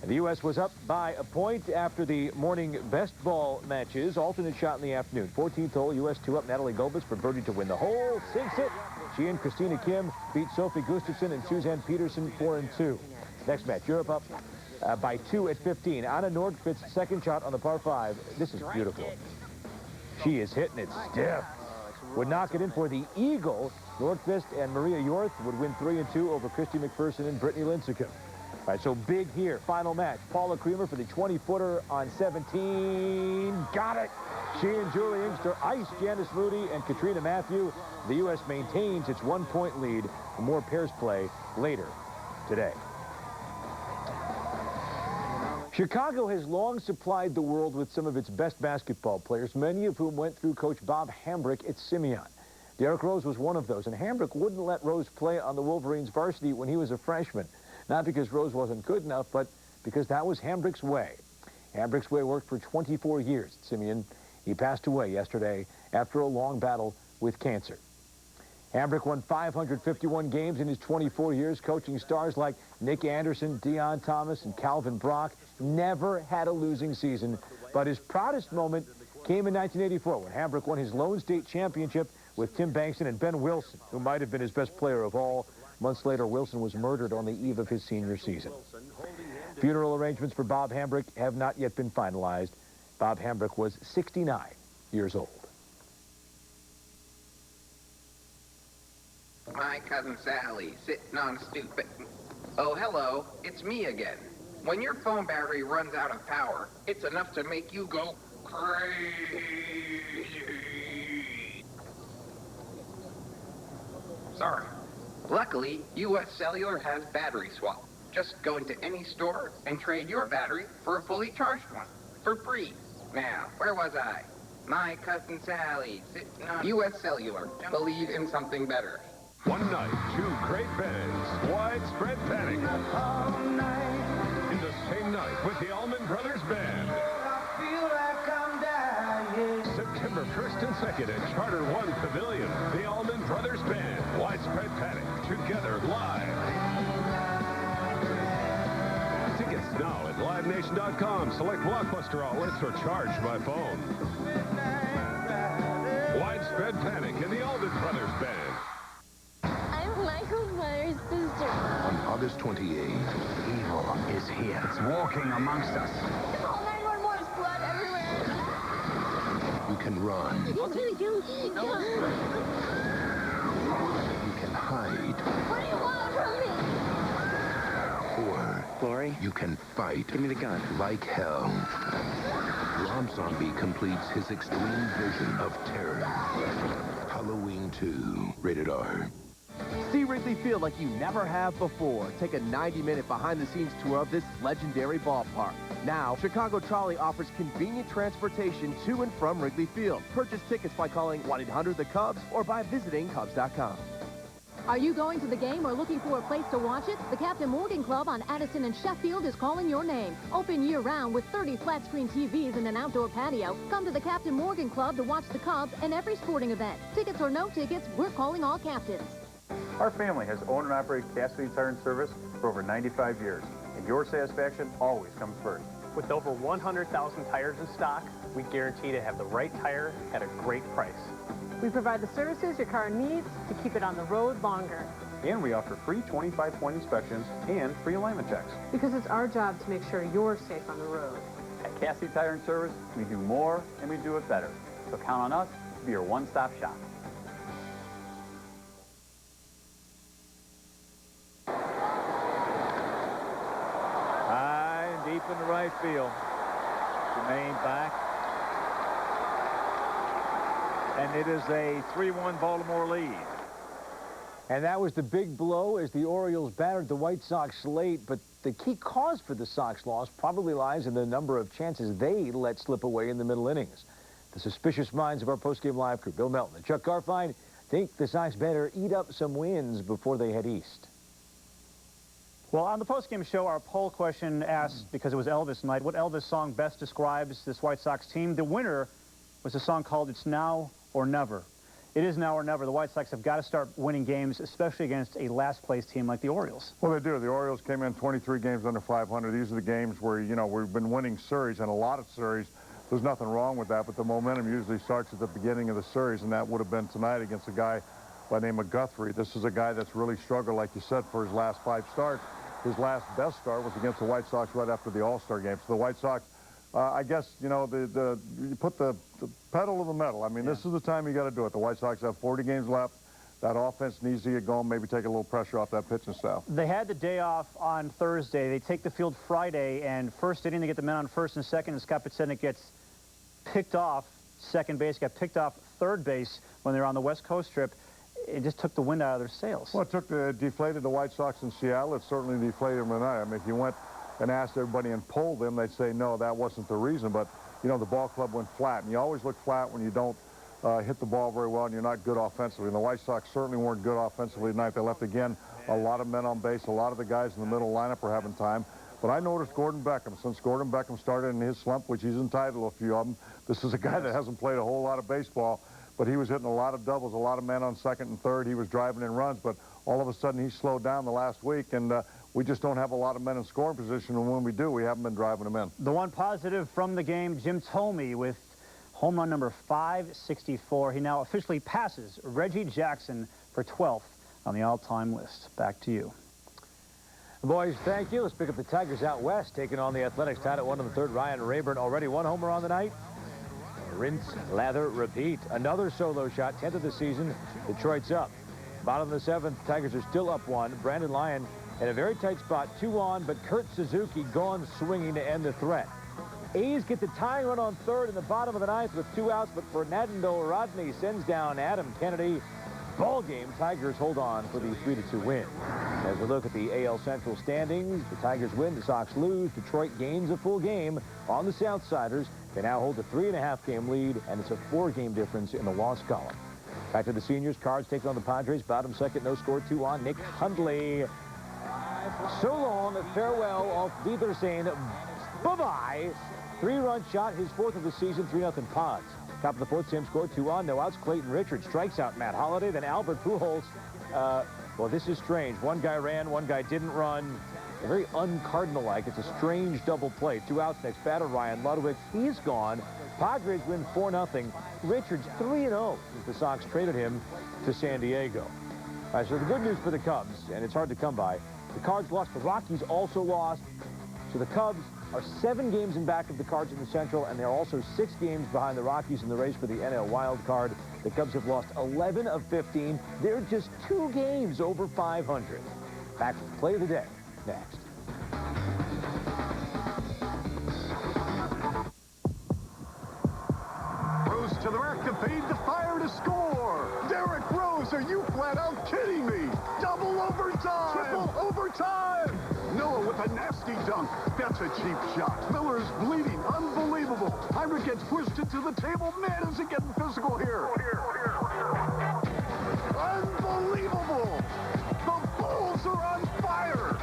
And the U.S. was up by a point after the morning best ball matches. Alternate shot in the afternoon. 14th hole, U.S. 2 up. Natalie Gobis for birdie to win the hole. Sinks it. She and Christina Kim beat Sophie Gustafsson and Suzanne Peterson 4-2. Next match, Europe up by 2 at 15. Anna Nordqvist's second shot on the par 5. This is beautiful. She is hitting it stiff. Would knock it in for the eagle. Nordqvist and Maria Yorth would win 3-2 over Christy McPherson and Brittany Lincecum. All right, so big here. Final match. Paula Creamer for the 20-footer on 17. Got it. She and Julie Inkster ice Janice Moody and Katrina Matthew. The U.S. maintains its 1-point lead. More pairs play later today. Chicago has long supplied the world with some of its best basketball players, many of whom went through Coach Bob Hambrick at Simeon. Derrick Rose was one of those, and Hambrick wouldn't let Rose play on the Wolverines varsity when he was a freshman. Not because Rose wasn't good enough, but because that was Hambrick's way. Hambrick's way worked for 24 years at Simeon. He passed away yesterday after a long battle with cancer. Hambrick won 551 games in his 24 years, coaching stars like Nick Anderson, Deion Thomas, and Calvin Brock. Never had a losing season, but his proudest moment came in 1984 when Hambrick won his Lone State Championship with Tim Bankston and Ben Wilson, who might have been his best player of all. Months later, Wilson was murdered on the eve of his senior season. Funeral arrangements for Bob Hambrick have not yet been finalized. Bob Hambrick was 69 years old. My cousin Sally, sitting on a stoop. Oh, hello, it's me again. When your phone battery runs out of power, it's enough to make you go crazy. Sorry. Luckily, U.S. Cellular has battery swap. Just go into any store and trade your battery for a fully charged one for free. Now, where was I? My cousin Sally, sitting on U.S. Cellular. Believe in something better. One night, two great bands, widespread panic. In the same night with the Allman Brothers Band. September 1st and 2nd at Charter One Pavilion. The Allman Brothers Band, widespread panic, together live. Tickets now at LiveNation.com. Select Blockbuster outlets or charged by phone. Widespread panic in the Allman Brothers Band. I'm Michael Myers' sister. On August 28th, evil is here. It's walking amongst us. Call 911, there's blood everywhere. You can run. Don't. You can hide. What do you want from me? Or Lori, you can fight. give me the gun. Like hell. Rob Zombie completes his extreme vision of terror. Halloween 2, rated R. See Wrigley Field like you never have before. Take a 90-minute behind-the-scenes tour of this legendary ballpark. Now, Chicago Trolley offers convenient transportation to and from Wrigley Field. Purchase tickets by calling 1-800-THE-CUBS or by visiting Cubs.com. Are you going to the game or looking for a place to watch it? The Captain Morgan Club on Addison and Sheffield is calling your name. Open year-round with 30 flat-screen TVs and an outdoor patio. Come to the Captain Morgan Club to watch the Cubs and every sporting event. Tickets or no tickets, we're calling all captains. Our family has owned and operated Cassidy Tire and Service for over 95 years, and your satisfaction always comes first. With over 100,000 tires in stock, we guarantee to have the right tire at a great price. We provide the services your car needs to keep it on the road longer. And we offer free 25-point inspections and free alignment checks. Because it's our job to make sure you're safe on the road. At Cassidy Tire and Service, we do more and we do it better. So count on us to be your one-stop shop. High and deep in the right field. Jermaine back. And it is a 3-1 Baltimore lead. And that was the big blow as the Orioles battered the White Sox late. But the key cause for the Sox loss probably lies in the number of chances they let slip away in the middle innings. The suspicious minds of our postgame live crew, Bill Melton and Chuck Garfien, think the Sox better eat up some wins before they head east. Well, on the postgame show, our poll question asked, because it was Elvis night, what Elvis song best describes this White Sox team? The winner was a song called It's Now or Never. It is now or never. The White Sox have got to start winning games, especially against a last-place team like the Orioles. Well, they do. The Orioles came in 23 games under 500. These are the games where, you know, we've been winning series, and a lot of series. There's nothing wrong with that, but the momentum usually starts at the beginning of the series, and that would have been tonight against a guy by the name of Guthrie. This is a guy that's really struggled, like you said, for his last 5 starts. His last best start was against the White Sox right after the All-Star game. So the White Sox, I guess, you know, you put the pedal to the metal. I mean, this is the time you got to do it. The White Sox have 40 games left. That offense needs to get going, maybe take a little pressure off that pitching staff. They had the day off on Thursday. They take the field Friday, and first inning, they get the men on first and second, and Scott Podsednik gets picked off second base, got picked off third base when they were on the West Coast trip. It just took the wind out of their sails. Well, it deflated the White Sox in Seattle. It certainly deflated them tonight. I mean, if you went and asked everybody and polled them, they'd say, no, that wasn't the reason. But, you know, the ball club went flat. And you always look flat when you don't hit the ball very well and you're not good offensively. And the White Sox certainly weren't good offensively tonight. They left, again, a lot of men on base. A lot of the guys in the middle lineup are having time. But I noticed Gordon Beckham. Since Gordon Beckham started in his slump, which he's entitled to a few of them, this is a guy that hasn't played a whole lot of baseball. But he was hitting a lot of doubles, a lot of men on second and third. He was driving in runs, but all of a sudden he slowed down the last week, and we just don't have a lot of men in scoring position, and when we do, we haven't been driving them in. The one positive from the game, Jim Thome with home run number 564. He now officially passes Reggie Jackson for 12th on the all-time list. Back to you. Boys, thank you. Let's pick up the Tigers out west, taking on the Athletics. Tied at 1 in the third. Ryan Rayburn already 1 homer on the night. Rinse, lather, repeat. Another solo shot, 10th of the season. Detroit's up. Bottom of the 7th, Tigers are still up 1. Brandon Lyon in a very tight spot, 2 on, but Kurt Suzuki gone swinging to end the threat. A's get the tying run on third in the bottom of the 9th with 2 outs, but Fernando Rodney sends down Adam Kennedy. Ball game, Tigers hold on for the 3-2 win. As we look at the AL Central standings, the Tigers win, the Sox lose. Detroit gains a full game on the Southsiders. They now hold a 3.5-game lead, and it's a 4-game difference in the loss column. Back to the seniors. Cards taking on the Padres. Bottom second, no score, 2 on. Nick Hundley. So long, farewell off Dietersen. Bye-bye. 3-run shot, his 4th of the season, 3-0 Pods. Top of the 4th, same score, 2 on, no outs. Clayton Richards strikes out Matt Holliday, then Albert Pujols. Well, this is strange. One guy ran, one guy didn't run. Very un-Cardinal-like. It's a strange double play. 2 outs, next batter, Ryan Ludwig. He's gone. Padres win 4-0. Richards 3-0 as the Sox traded him to San Diego. All right, so the good news for the Cubs, and it's hard to come by, the Cards lost, the Rockies also lost. So the Cubs are 7 games in back of the Cards in the Central, and they're also 6 games behind the Rockies in the race for the NL wild card. The Cubs have lost 11 of 15. They're just 2 games over 500. Back with Play of the Day next. Rose to the rack to fade to fire to score. Derek Rose, are you flat out kidding me? Double overtime. Triple overtime. Noah with a nasty dunk. That's a cheap shot. Miller's bleeding. Unbelievable. Heinrich gets pushed into the table. Man, is it getting physical here. Unbelievable. The Bulls are on fire.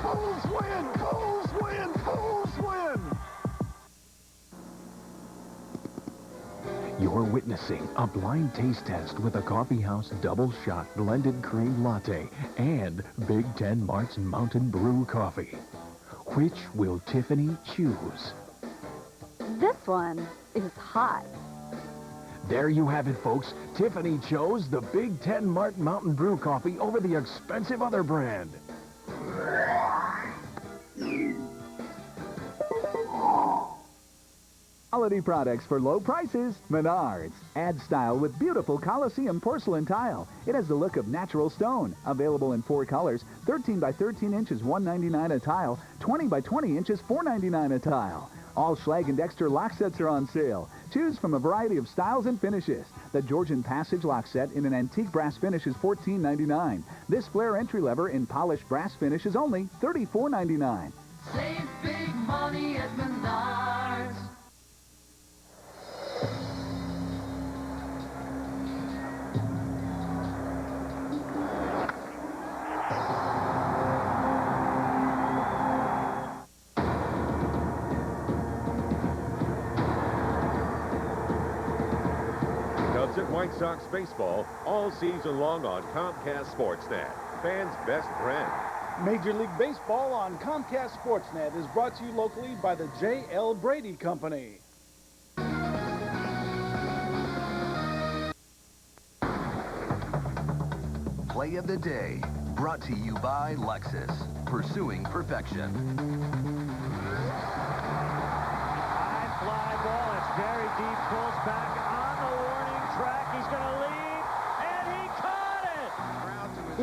Bulls win. Bulls win. Bulls win. You're witnessing a blind taste test with a Coffee House double shot blended cream latte and Big Ten Mart's Mountain Brew coffee. Which will Tiffany choose? This one is hot. There you have it, folks. Tiffany chose the Big Ten Mart Mountain Brew coffee over the expensive other brand. Quality products for low prices. Menards. Add style with beautiful Colosseum porcelain tile. It has the look of natural stone. Available in 4 colors. 13 by 13 inches, $1.99 a tile. 20 by 20 inches, $4.99 a tile. All Schlag and Dexter lock sets are on sale. Choose from a variety of styles and finishes. The Georgian Passage lock set in an antique brass finish is $14.99. This flare entry lever in polished brass finish is only $34.99. Save big money at Menards. Cubs and White Sox baseball all season long on Comcast Sportsnet, fans' best friend. Major League Baseball on Comcast Sportsnet is brought to you locally by the J.L. Brady Company. Play of the Day, brought to you by Lexus, pursuing perfection. High fly ball, it's very deep, pulls back on the warning track. He's going to lead, and he caught it!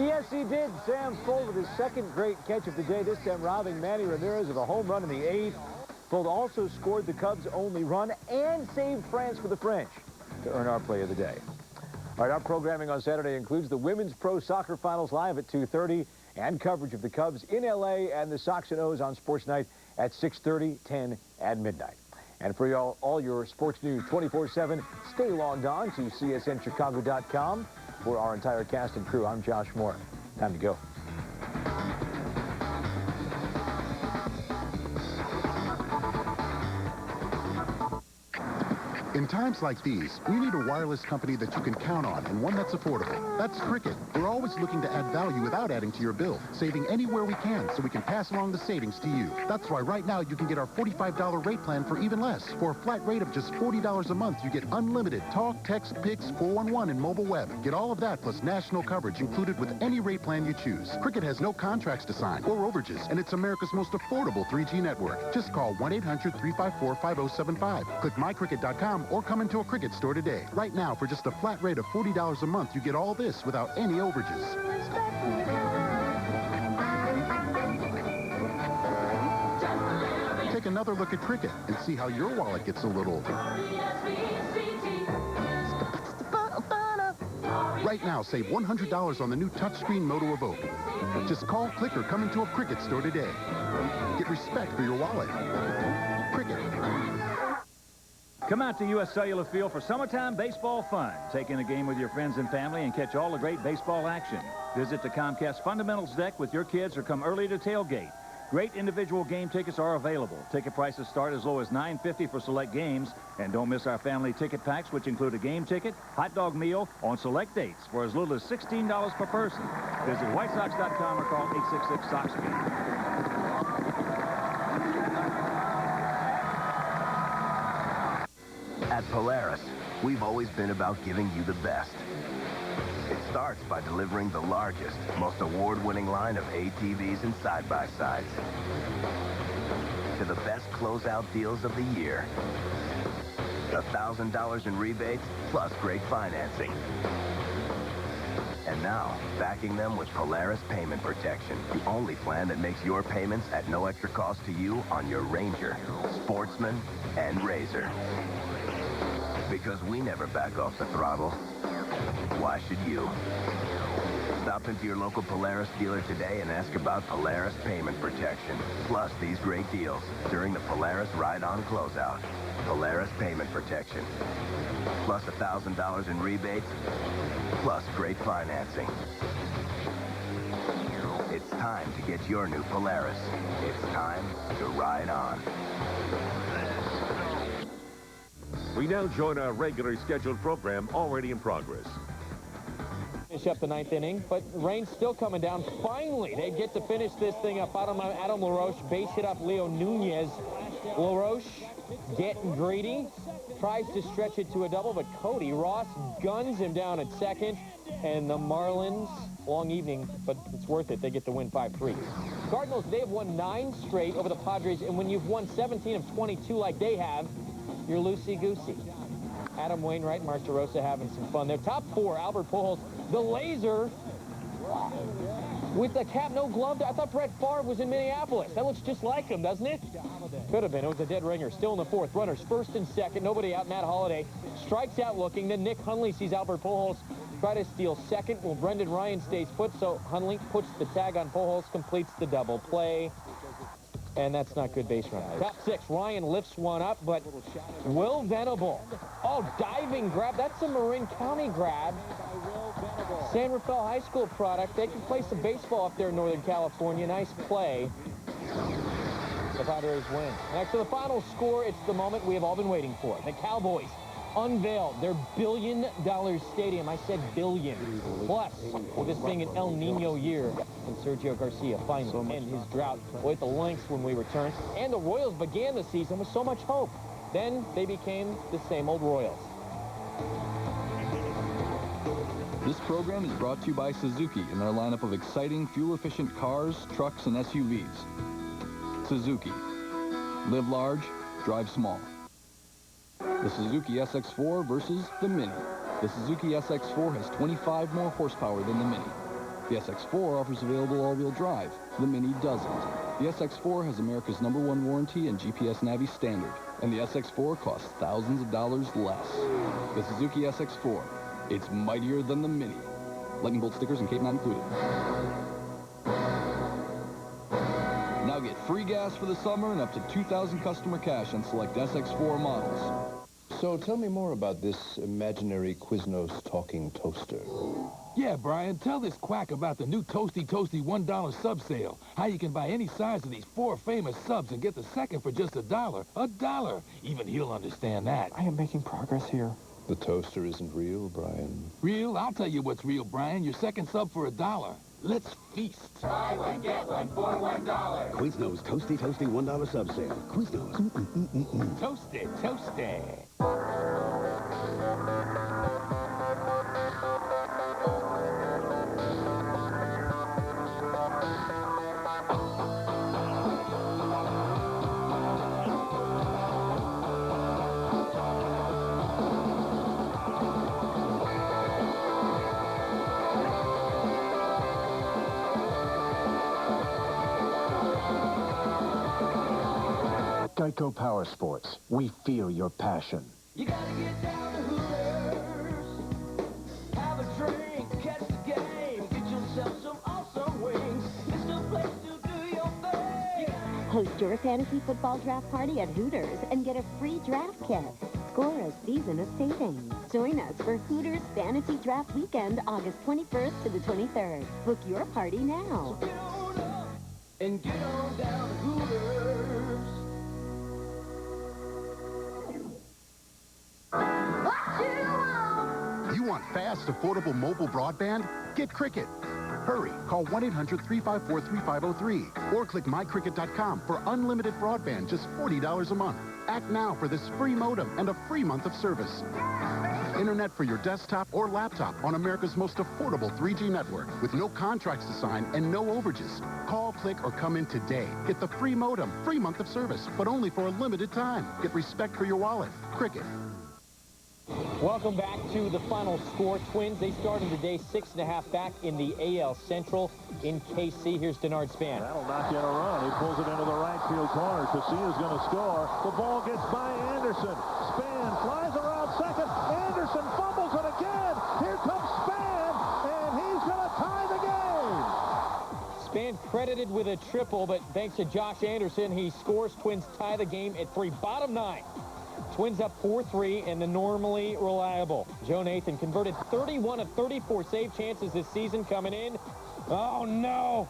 Yes, he did. Sam Fuld with his second great catch of the day, this time robbing Manny Ramirez of a home run in the 8th. Fuld also scored the Cubs' only run and saved France for the French to earn our Play of the Day. All right, our programming on Saturday includes the Women's Pro Soccer Finals live at 2:30 and coverage of the Cubs in L.A. and the Sox and O's on Sports Night at 6:30, 10, and midnight. And for all your sports news 24/7, stay logged on to CSNChicago.com. For our entire cast and crew, I'm Josh Moore. Time to go. In times like these, you need a wireless company that you can count on and one that's affordable. That's Cricket. We're always looking to add value without adding to your bill, saving anywhere we can so we can pass along the savings to you. That's why right now you can get our $45 rate plan for even less. For a flat rate of just $40 a month, you get unlimited talk, text, pics, 411, and mobile web. Get all of that plus national coverage included with any rate plan you choose. Cricket has no contracts to sign or overages, and it's America's most affordable 3G network. Just call 1-800-354-5075. Click mycricket.com or come into a Cricket store today. Right now, for just a flat rate of $40 a month, you get all this without any overages. Take another look at Cricket and see how your wallet gets a little... Right now, save $100 on the new touchscreen Moto Evoke. Just call, click, or come into a Cricket store today. Get respect for your wallet. Cricket. Come out to U.S. Cellular Field for summertime baseball fun. Take in a game with your friends and family and catch all the great baseball action. Visit the Comcast Fundamentals deck with your kids or come early to tailgate. Great individual game tickets are available. Ticket prices start as low as $9.50 for select games. And don't miss our family ticket packs, which include a game ticket, hot dog meal on select dates for as little as $16 per person. Visit WhiteSox.com or call 866-SOX-GAME. At Polaris, we've always been about giving you the best. It starts by delivering the largest, most award-winning line of ATVs and side-by-sides to the best closeout deals of the year. $1,000 in rebates, plus great financing. And now, backing them with Polaris Payment Protection, the only plan that makes your payments at no extra cost to you on your Ranger, Sportsman, and Razor. Because we never back off the throttle. Why should you? Stop into your local Polaris dealer today and ask about Polaris Payment Protection. Plus these great deals during the Polaris Ride-On Closeout. Polaris Payment Protection. Plus $1,000 in rebates. Plus great financing. It's time to get your new Polaris. It's time to ride on. We now join our regularly scheduled program already in progress. Finish up the ninth inning, but rain's still coming down. Finally, they get to finish this thing up. Adam LaRoche base hit up Leo Nunez. LaRoche getting greedy, tries to stretch it to a double, but Cody Ross guns him down at second, and the Marlins, long evening, but it's worth it. They get the win 5-3. Cardinals, they have won 9 straight over the Padres, and when you've won 17 of 22 like they have, you're loosey-goosey. Adam Wainwright and Mark DeRosa having some fun there. Top 4, Albert Pujols, the laser, with the cap, no glove. I thought Brett Favre was in Minneapolis. That looks just like him, doesn't it? Could have been. It was a dead ringer. Still in the 4th. Runners first and second. Nobody out. Matt Holliday strikes out looking. Then Nick Hundley sees Albert Pujols try to steal second. Well, Brendan Ryan stays put, so Hundley puts the tag on Pujols, completes the double play. And that's not good base running. Top 6, Ryan lifts one up, but Will Venable. Oh, diving grab. That's a Marin County grab. San Rafael High School product. They can play some baseball up there in Northern California. Nice play. The Padres win. Next to the final score, it's the moment we have all been waiting for. The Cowboys unveiled their billion-dollar stadium. I said billion. Plus, with this being an El Nino year, and Sergio Garcia finally end his drought with the Lynx when we return. And the Royals began the season with so much hope. Then they became the same old Royals. This program is brought to you by Suzuki and their lineup of exciting, fuel-efficient cars, trucks, and SUVs. Suzuki. Live large, drive small. The Suzuki SX4 versus the Mini. The Suzuki SX4 has 25 more horsepower than the Mini. The SX4 offers available all-wheel drive. The Mini doesn't. The SX4 has America's #1 warranty and GPS Navi standard. And the SX4 costs thousands of dollars less. The Suzuki SX4. It's mightier than the Mini. Lightning bolt stickers and cape not included. Now get free gas for the summer and up to $2,000 customer cash on select SX4 models. So tell me more about this imaginary Quiznos talking toaster. Yeah, Brian, tell this quack about the new Toasty $1 sub sale. How you can buy any size of these 4 famous subs and get the second for just $1. $1. Even he'll understand that. I am making progress here. The toaster isn't real, Brian. Real? I'll tell you what's real, Brian. Your second sub for $1. Let's feast. Buy one, get one for $1. Quiznos Toasty $1 sub sale. Quiznos. Toasty, toasty. Geico Power Sports. We feel your passion. You gotta get down to Hooters, have a drink, catch the game, get yourself some awesome wings. It's the place to do your thing. Host your fantasy football draft party at Hooters and get a free draft kit. score a season of savings. Join us for Hooters Fantasy Draft Weekend, August 21st to the 23rd. Book your party now. Get on up and get on down to Hooters. You want fast, affordable mobile broadband? Get Cricket. Hurry, call 1-800-354-3503 or click mycricket.com for unlimited broadband, just $40 a month. Act now for this free modem and a free month of service. Internet for your desktop or laptop on America's most affordable 3G network with no contracts to sign and no overages. Call, click, or come in today. Get the free modem, free month of service, but only for a limited time. Get respect for your wallet. Cricket. Welcome back to the final score. Twins, they started the day 6.5 back in the AL Central in KC. Here's Denard Span. That'll knock in a run. He pulls it into the right field corner. Casillas going to score. The ball gets by Anderson. Span flies around second. Anderson fumbles it again. Here comes Span, and he's going to tie the game. Span credited with a triple, but thanks to Josh Anderson, he scores. Twins tie the game at 3. Bottom 9. Twins up 4-3 and the normally reliable Joe Nathan converted 31 of 34 save chances this season coming in. Oh, no.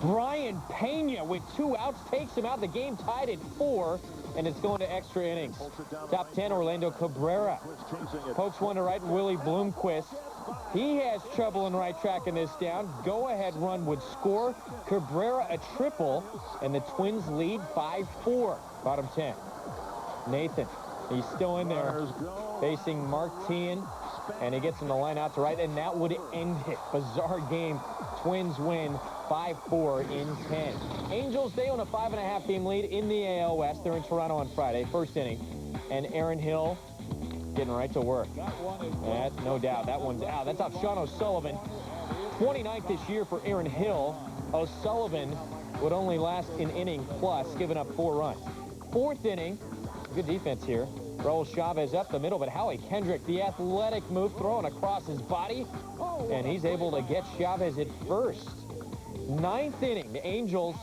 Brian Pena with 2 outs takes him out. The game tied at 4, and it's going to extra innings. Top 10, Orlando Cabrera. Pokes one to right, Willie Bloomquist. He has trouble in right tracking this down. Go-ahead run would score. Cabrera a triple, and the Twins lead 5-4. Bottom 10. Nathan, he's still in there, facing Mark Teahan, and he gets in the line out to right, and that would end it. Bizarre game. Twins win 5-4 in 10. Angels, they own a 5.5 game lead in the AL West. They're in Toronto on Friday, first inning, and Aaron Hill getting right to work. That's no doubt. That one's out. That's off Sean O'Sullivan. 29th this year for Aaron Hill. O'Sullivan would only last an inning plus, giving up 4 runs. 4th inning. Good defense here. Raul Chavez up the middle, but Howie Kendrick, the athletic move, throwing across his body, and he's able to get Chavez at first. 9th inning, the Angels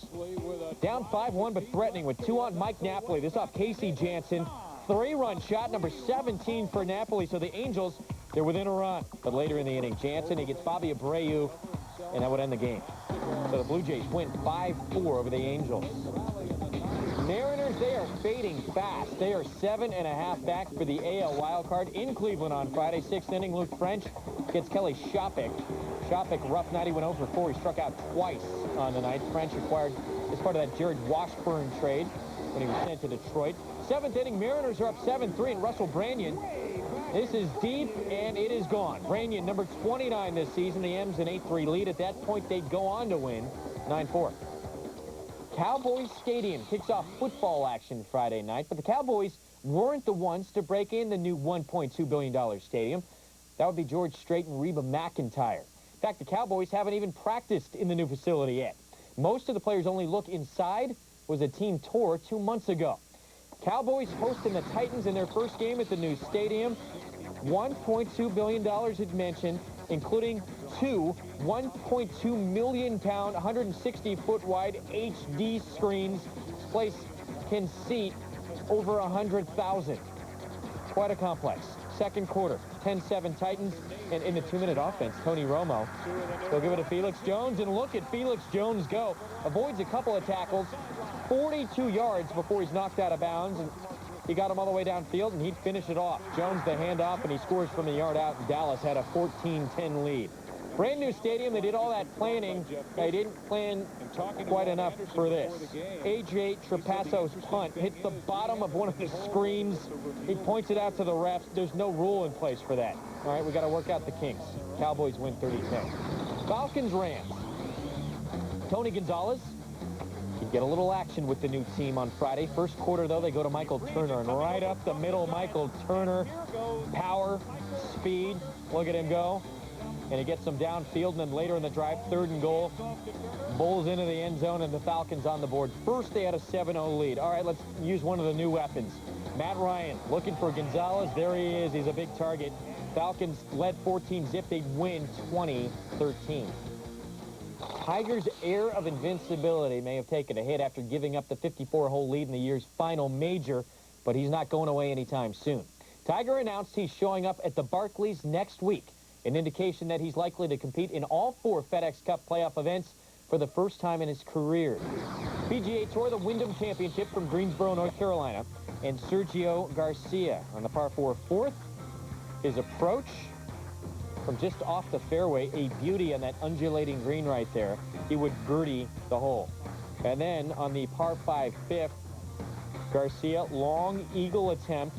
down 5-1, but threatening with 2 on Mike Napoli. This off Casey Jansen. 3-run shot, number 17 for Napoli. So the Angels, they're within a run. But later in the inning, Jansen, he gets Bobby Abreu, and that would end the game. So the Blue Jays win 5-4 over the Angels. Mariners, they are fading fast. They are 7.5 back for the AL wildcard in Cleveland on Friday. 6th inning, Luke French gets Kelly Shopik. Shopik, rough night. He went 0 for 4. He struck out twice on the night. French acquired as part of that Jared Washburn trade when he was sent to Detroit. 7th inning, Mariners are up 7-3, and Russell Branyan. This is deep, and it is gone. Branyan, number 29 this season. The M's an 8-3 lead. At that point, they'd go on to win 9-4. Cowboys Stadium kicks off football action Friday night, but the Cowboys weren't the ones to break in the new $1.2 billion stadium. That would be George Strait and Reba McEntire. In fact, the Cowboys haven't even practiced in the new facility yet. Most of the players' only look inside was a team tour 2 months ago. Cowboys hosting the Titans in their first game at the new stadium. $1.2 billion had mentioned, including 2 1.2 million pound, 160-foot wide HD screens. This place can seat over 100,000. Quite a complex. Second quarter, 10-7 Titans, and in the 2-minute offense, Tony Romo. They'll give it to Felix Jones, and look at Felix Jones go. Avoids a couple of tackles, 42 yards before he's knocked out of bounds, and he got him all the way downfield, and he'd finish it off. Jones the handoff, and he scores from the yard out, and Dallas had a 14-10 lead. Brand new stadium. They did all that planning. They didn't plan quite enough for this. A.J. Trapasso's punt hits the bottom of one of the screens. He points it out to the refs. There's no rule in place for that. All right, we got to work out the kinks. Cowboys win 30-10. Falcons-Rams. Tony Gonzalez can get a little action with the new team on Friday. First quarter, though, they go to Michael Turner. And right up the middle, Michael Turner. Power, speed. Look at him go. And he gets them downfield, and then later in the drive, 3rd and goal. Bowls into the end zone, and the Falcons on the board. First, they had a 7-0 lead. All right, let's use one of the new weapons. Matt Ryan looking for Gonzalez. There he is. He's a big target. Falcons led 14-zip. They'd win 20-13. Tigers' air of invincibility may have taken a hit after giving up the 54-hole lead in the year's final major but he's not going away anytime soon. Tiger announced he's showing up at the Barclays next week, an indication that he's likely to compete in all 4 FedEx Cup playoff events for the first time in his career. PGA Tour, the Wyndham Championship from Greensboro, North Carolina, and Sergio Garcia on the par 4 fourth. His approach from just off the fairway, a beauty on that undulating green right there. He would birdie the hole. And then on the par 5 fifth, Garcia, long eagle attempt.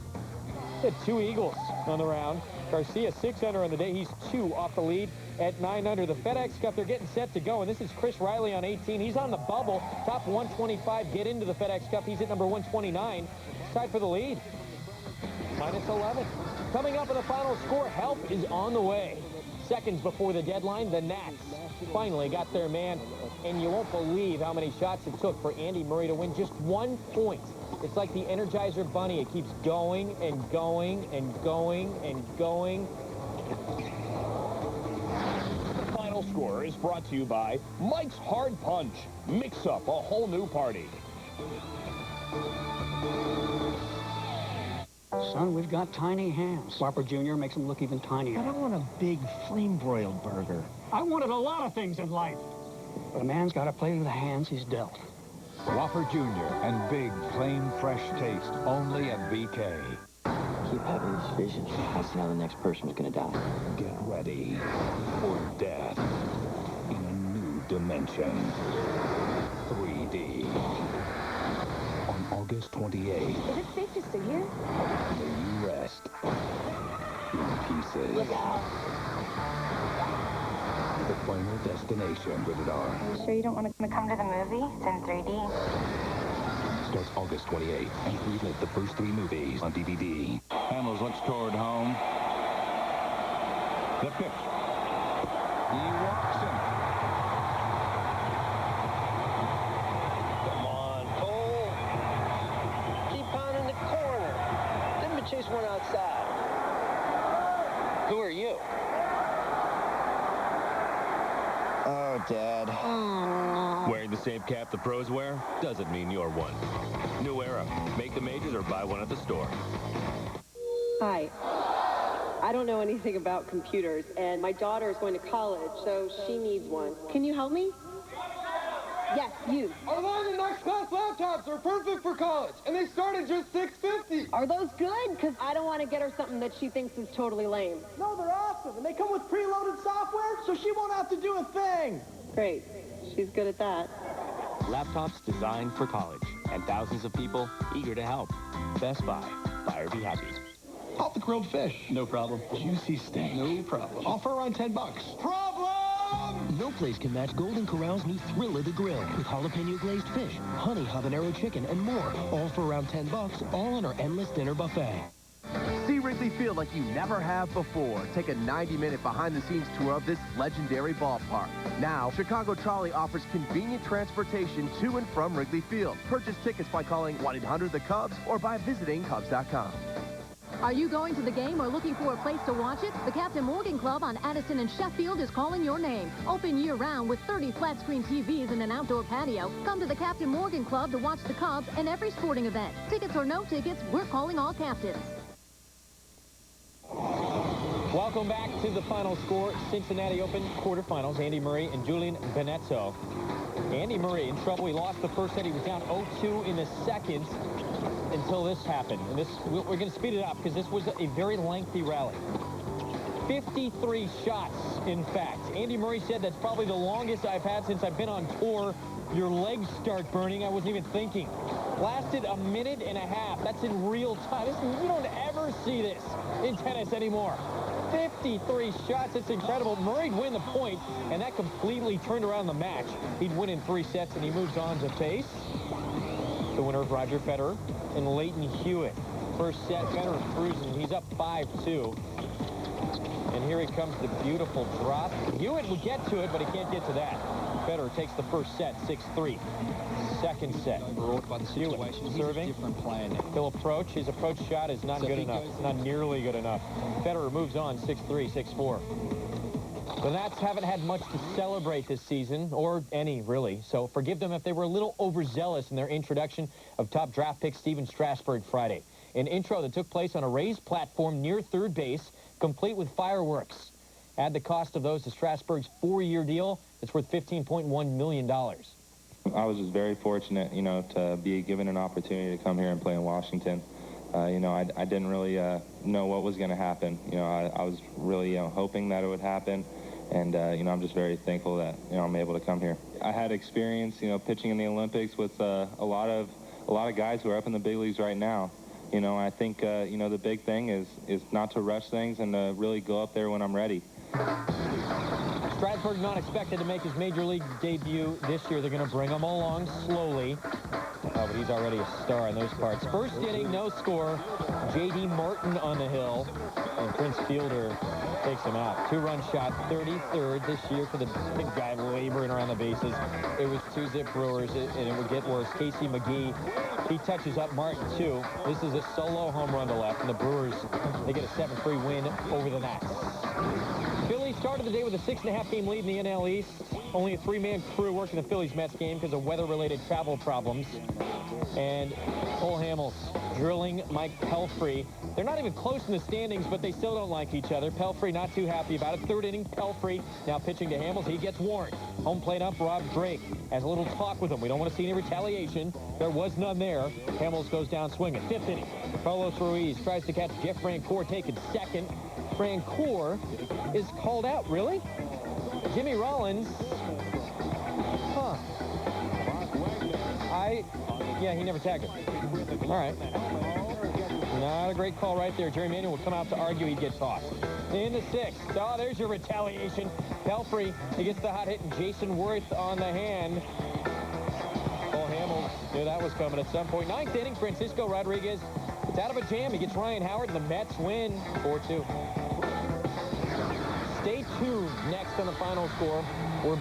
He had 2 eagles on the round. Garcia 6 under on the day. He's 2 off the lead at 9 under. The FedEx Cup, they're getting set to go, and this is Chris Riley on 18. He's on the bubble. Top 125 get into the FedEx Cup. He's at number 129. He's tied for the lead. Minus 11. Coming up in the final score, help is on the way. Seconds before the deadline, the Nats finally got their man, and you won't believe how many shots it took for Andy Murray to win just 1 point. It's like the Energizer Bunny. It keeps going and going and going and going. The final score is brought to you by Mike's Hard Punch. Mix up a whole new party. Son, we've got tiny hands. Whopper Jr. makes them look even tinier. I don't want a big flame-broiled burger. I wanted a lot of things in life. But a man's got to play with the hands he's dealt. Whopper Jr. and big, plain, fresh taste only at BK. Keep having these visions. I see how the next person's going to die. Get ready for death in a new dimension. 3D. On August 28th. Is it safe to sit here? May you rest in pieces. Look out. The final destination, rated R. Are you sure you don't want to come to the movie? It's in 3D. Starts August 28th and relive the first 3 movies on DVD. Hamels looks toward home. The pitch. He walks in. Come on, Cole. Keep pounding the corner. Then we chase one outside. Who are you? Oh, Dad. Oh, no. Wearing the same cap the pros wear doesn't mean you're one. New era. Make the majors or buy one at the store. Hi. I don't know anything about computers, and my daughter is going to college, so she needs one. Can you help me? Yes, you. Our line and Max Class laptops are perfect for college, and they start at just $650. Are those good? Because I don't want to get her something that she thinks is totally lame. No, they're awesome, and they come with preloaded software, so she won't have to do a thing. Great. She's good at that. Laptops designed for college, and thousands of people eager to help. Best Buy. Buyer be happy. Off the grilled fish. No problem. Juicy steak. No problem. Offer around $10. Problem! No place can match Golden Corral's new Thrill of the Grill with jalapeno glazed fish, honey habanero chicken, and more. All for around $10, all on our endless dinner buffet. See Wrigley Field like you never have before. Take a 90-minute behind-the-scenes tour of this legendary ballpark. Now, Chicago Trolley offers convenient transportation to and from Wrigley Field. Purchase tickets by calling 1-800-THE-CUBS or by visiting Cubs.com. Are you going to the game or looking for a place to watch it? The Captain Morgan Club on Addison and Sheffield is calling your name. Open year-round with 30 flat-screen TVs and an outdoor patio. Come to the Captain Morgan Club to watch the Cubs and every sporting event. Tickets or no tickets, we're calling all captains. Welcome back to the final score. Cincinnati Open quarterfinals. Andy Murray and Julian Benetto. Andy Murray in trouble. He lost the first set. He was down 0-2 in the second until this happened. And this, we're going to speed it up because this was a very lengthy rally. 53 shots, in fact. Andy Murray said that's probably the longest I've had since I've been on tour. Your legs start burning. I wasn't even thinking. Lasted a minute and a half. That's in real time. You don't ever see this in tennis anymore. 53 shots. It's incredible. Murray'd win the point, and that completely turned around the match. He'd win in 3 sets, and he moves on to face the winner of Roger Federer and Leighton Hewitt. First set, Federer cruising. He's up 5-2. And here he comes, the beautiful drop. Hewitt would get to it, but he can't get to that. Federer takes the first set, 6-3. Second set. Hewitt serving. Different plan. He'll approach. His approach shot is not good enough. Not nearly good enough. Federer moves on, 6-3, 6-4. The Nats haven't had much to celebrate this season, or any, really. So forgive them if they were a little overzealous in their introduction of top draft pick Steven Strasburg Friday. an intro that took place on a raised platform near third base, complete with fireworks. Add the cost of those to Strasburg's 4-year deal. It's worth $15.1 million. I was just very fortunate, you know, to be given an opportunity to come here and play in Washington. You know, I didn't really know what was going to happen. You know, I was really hoping that it would happen. And, you know, I'm just very thankful that, you know, I'm able to come here. I had experience, you know, pitching in the Olympics with a lot of guys who are up in the big leagues right now. You know, I think, you know, the big thing is not to rush things and to really go up there when I'm ready. Strasburg not expected to make his major league debut this year. They're going to bring him along slowly. Oh, but he's already a star in those parts. First inning, no score. J.D. Martin on the hill. And Prince Fielder takes him out. 2-run shot, 33rd this year for the big guy laboring around the bases. It was 2-zip Brewers, and it would get worse. Casey McGee, he touches up Martin, too. This is a solo home run to left, and the Brewers, they get a 7-3 win over the Nats. Phillies started the day with a 6.5-game lead in the NL East. Only a 3-man crew working the Phillies-Mets game because of weather-related travel problems. And Cole Hamels drilling Mike Pelfrey. They're not even close in the standings, but they still don't like each other. Pelfrey not too happy about it. Third inning, Pelfrey now pitching to Hamels. He gets warned. Home plate up, Rob Drake has a little talk with him. We don't want to see any retaliation. There was none there. Hamels goes down swinging. 5th inning, Carlos Ruiz tries to catch Jeff Francoeur taking second. Francoeur is called out. Really? Jimmy Rollins. Huh. Yeah, he never tagged him. All right. Not a great call right there. Jerry Manuel would come out to argue he'd get tossed. In the 6th. Oh, there's your retaliation. Pelfrey, he gets the hot hit, and Jason Worth on the hand. Cole Hamels knew that was coming at some point. 9th inning, Francisco Rodriguez gets out of a jam. He gets Ryan Howard, and the Mets win 4-2. Stay tuned. Next on the final score, we're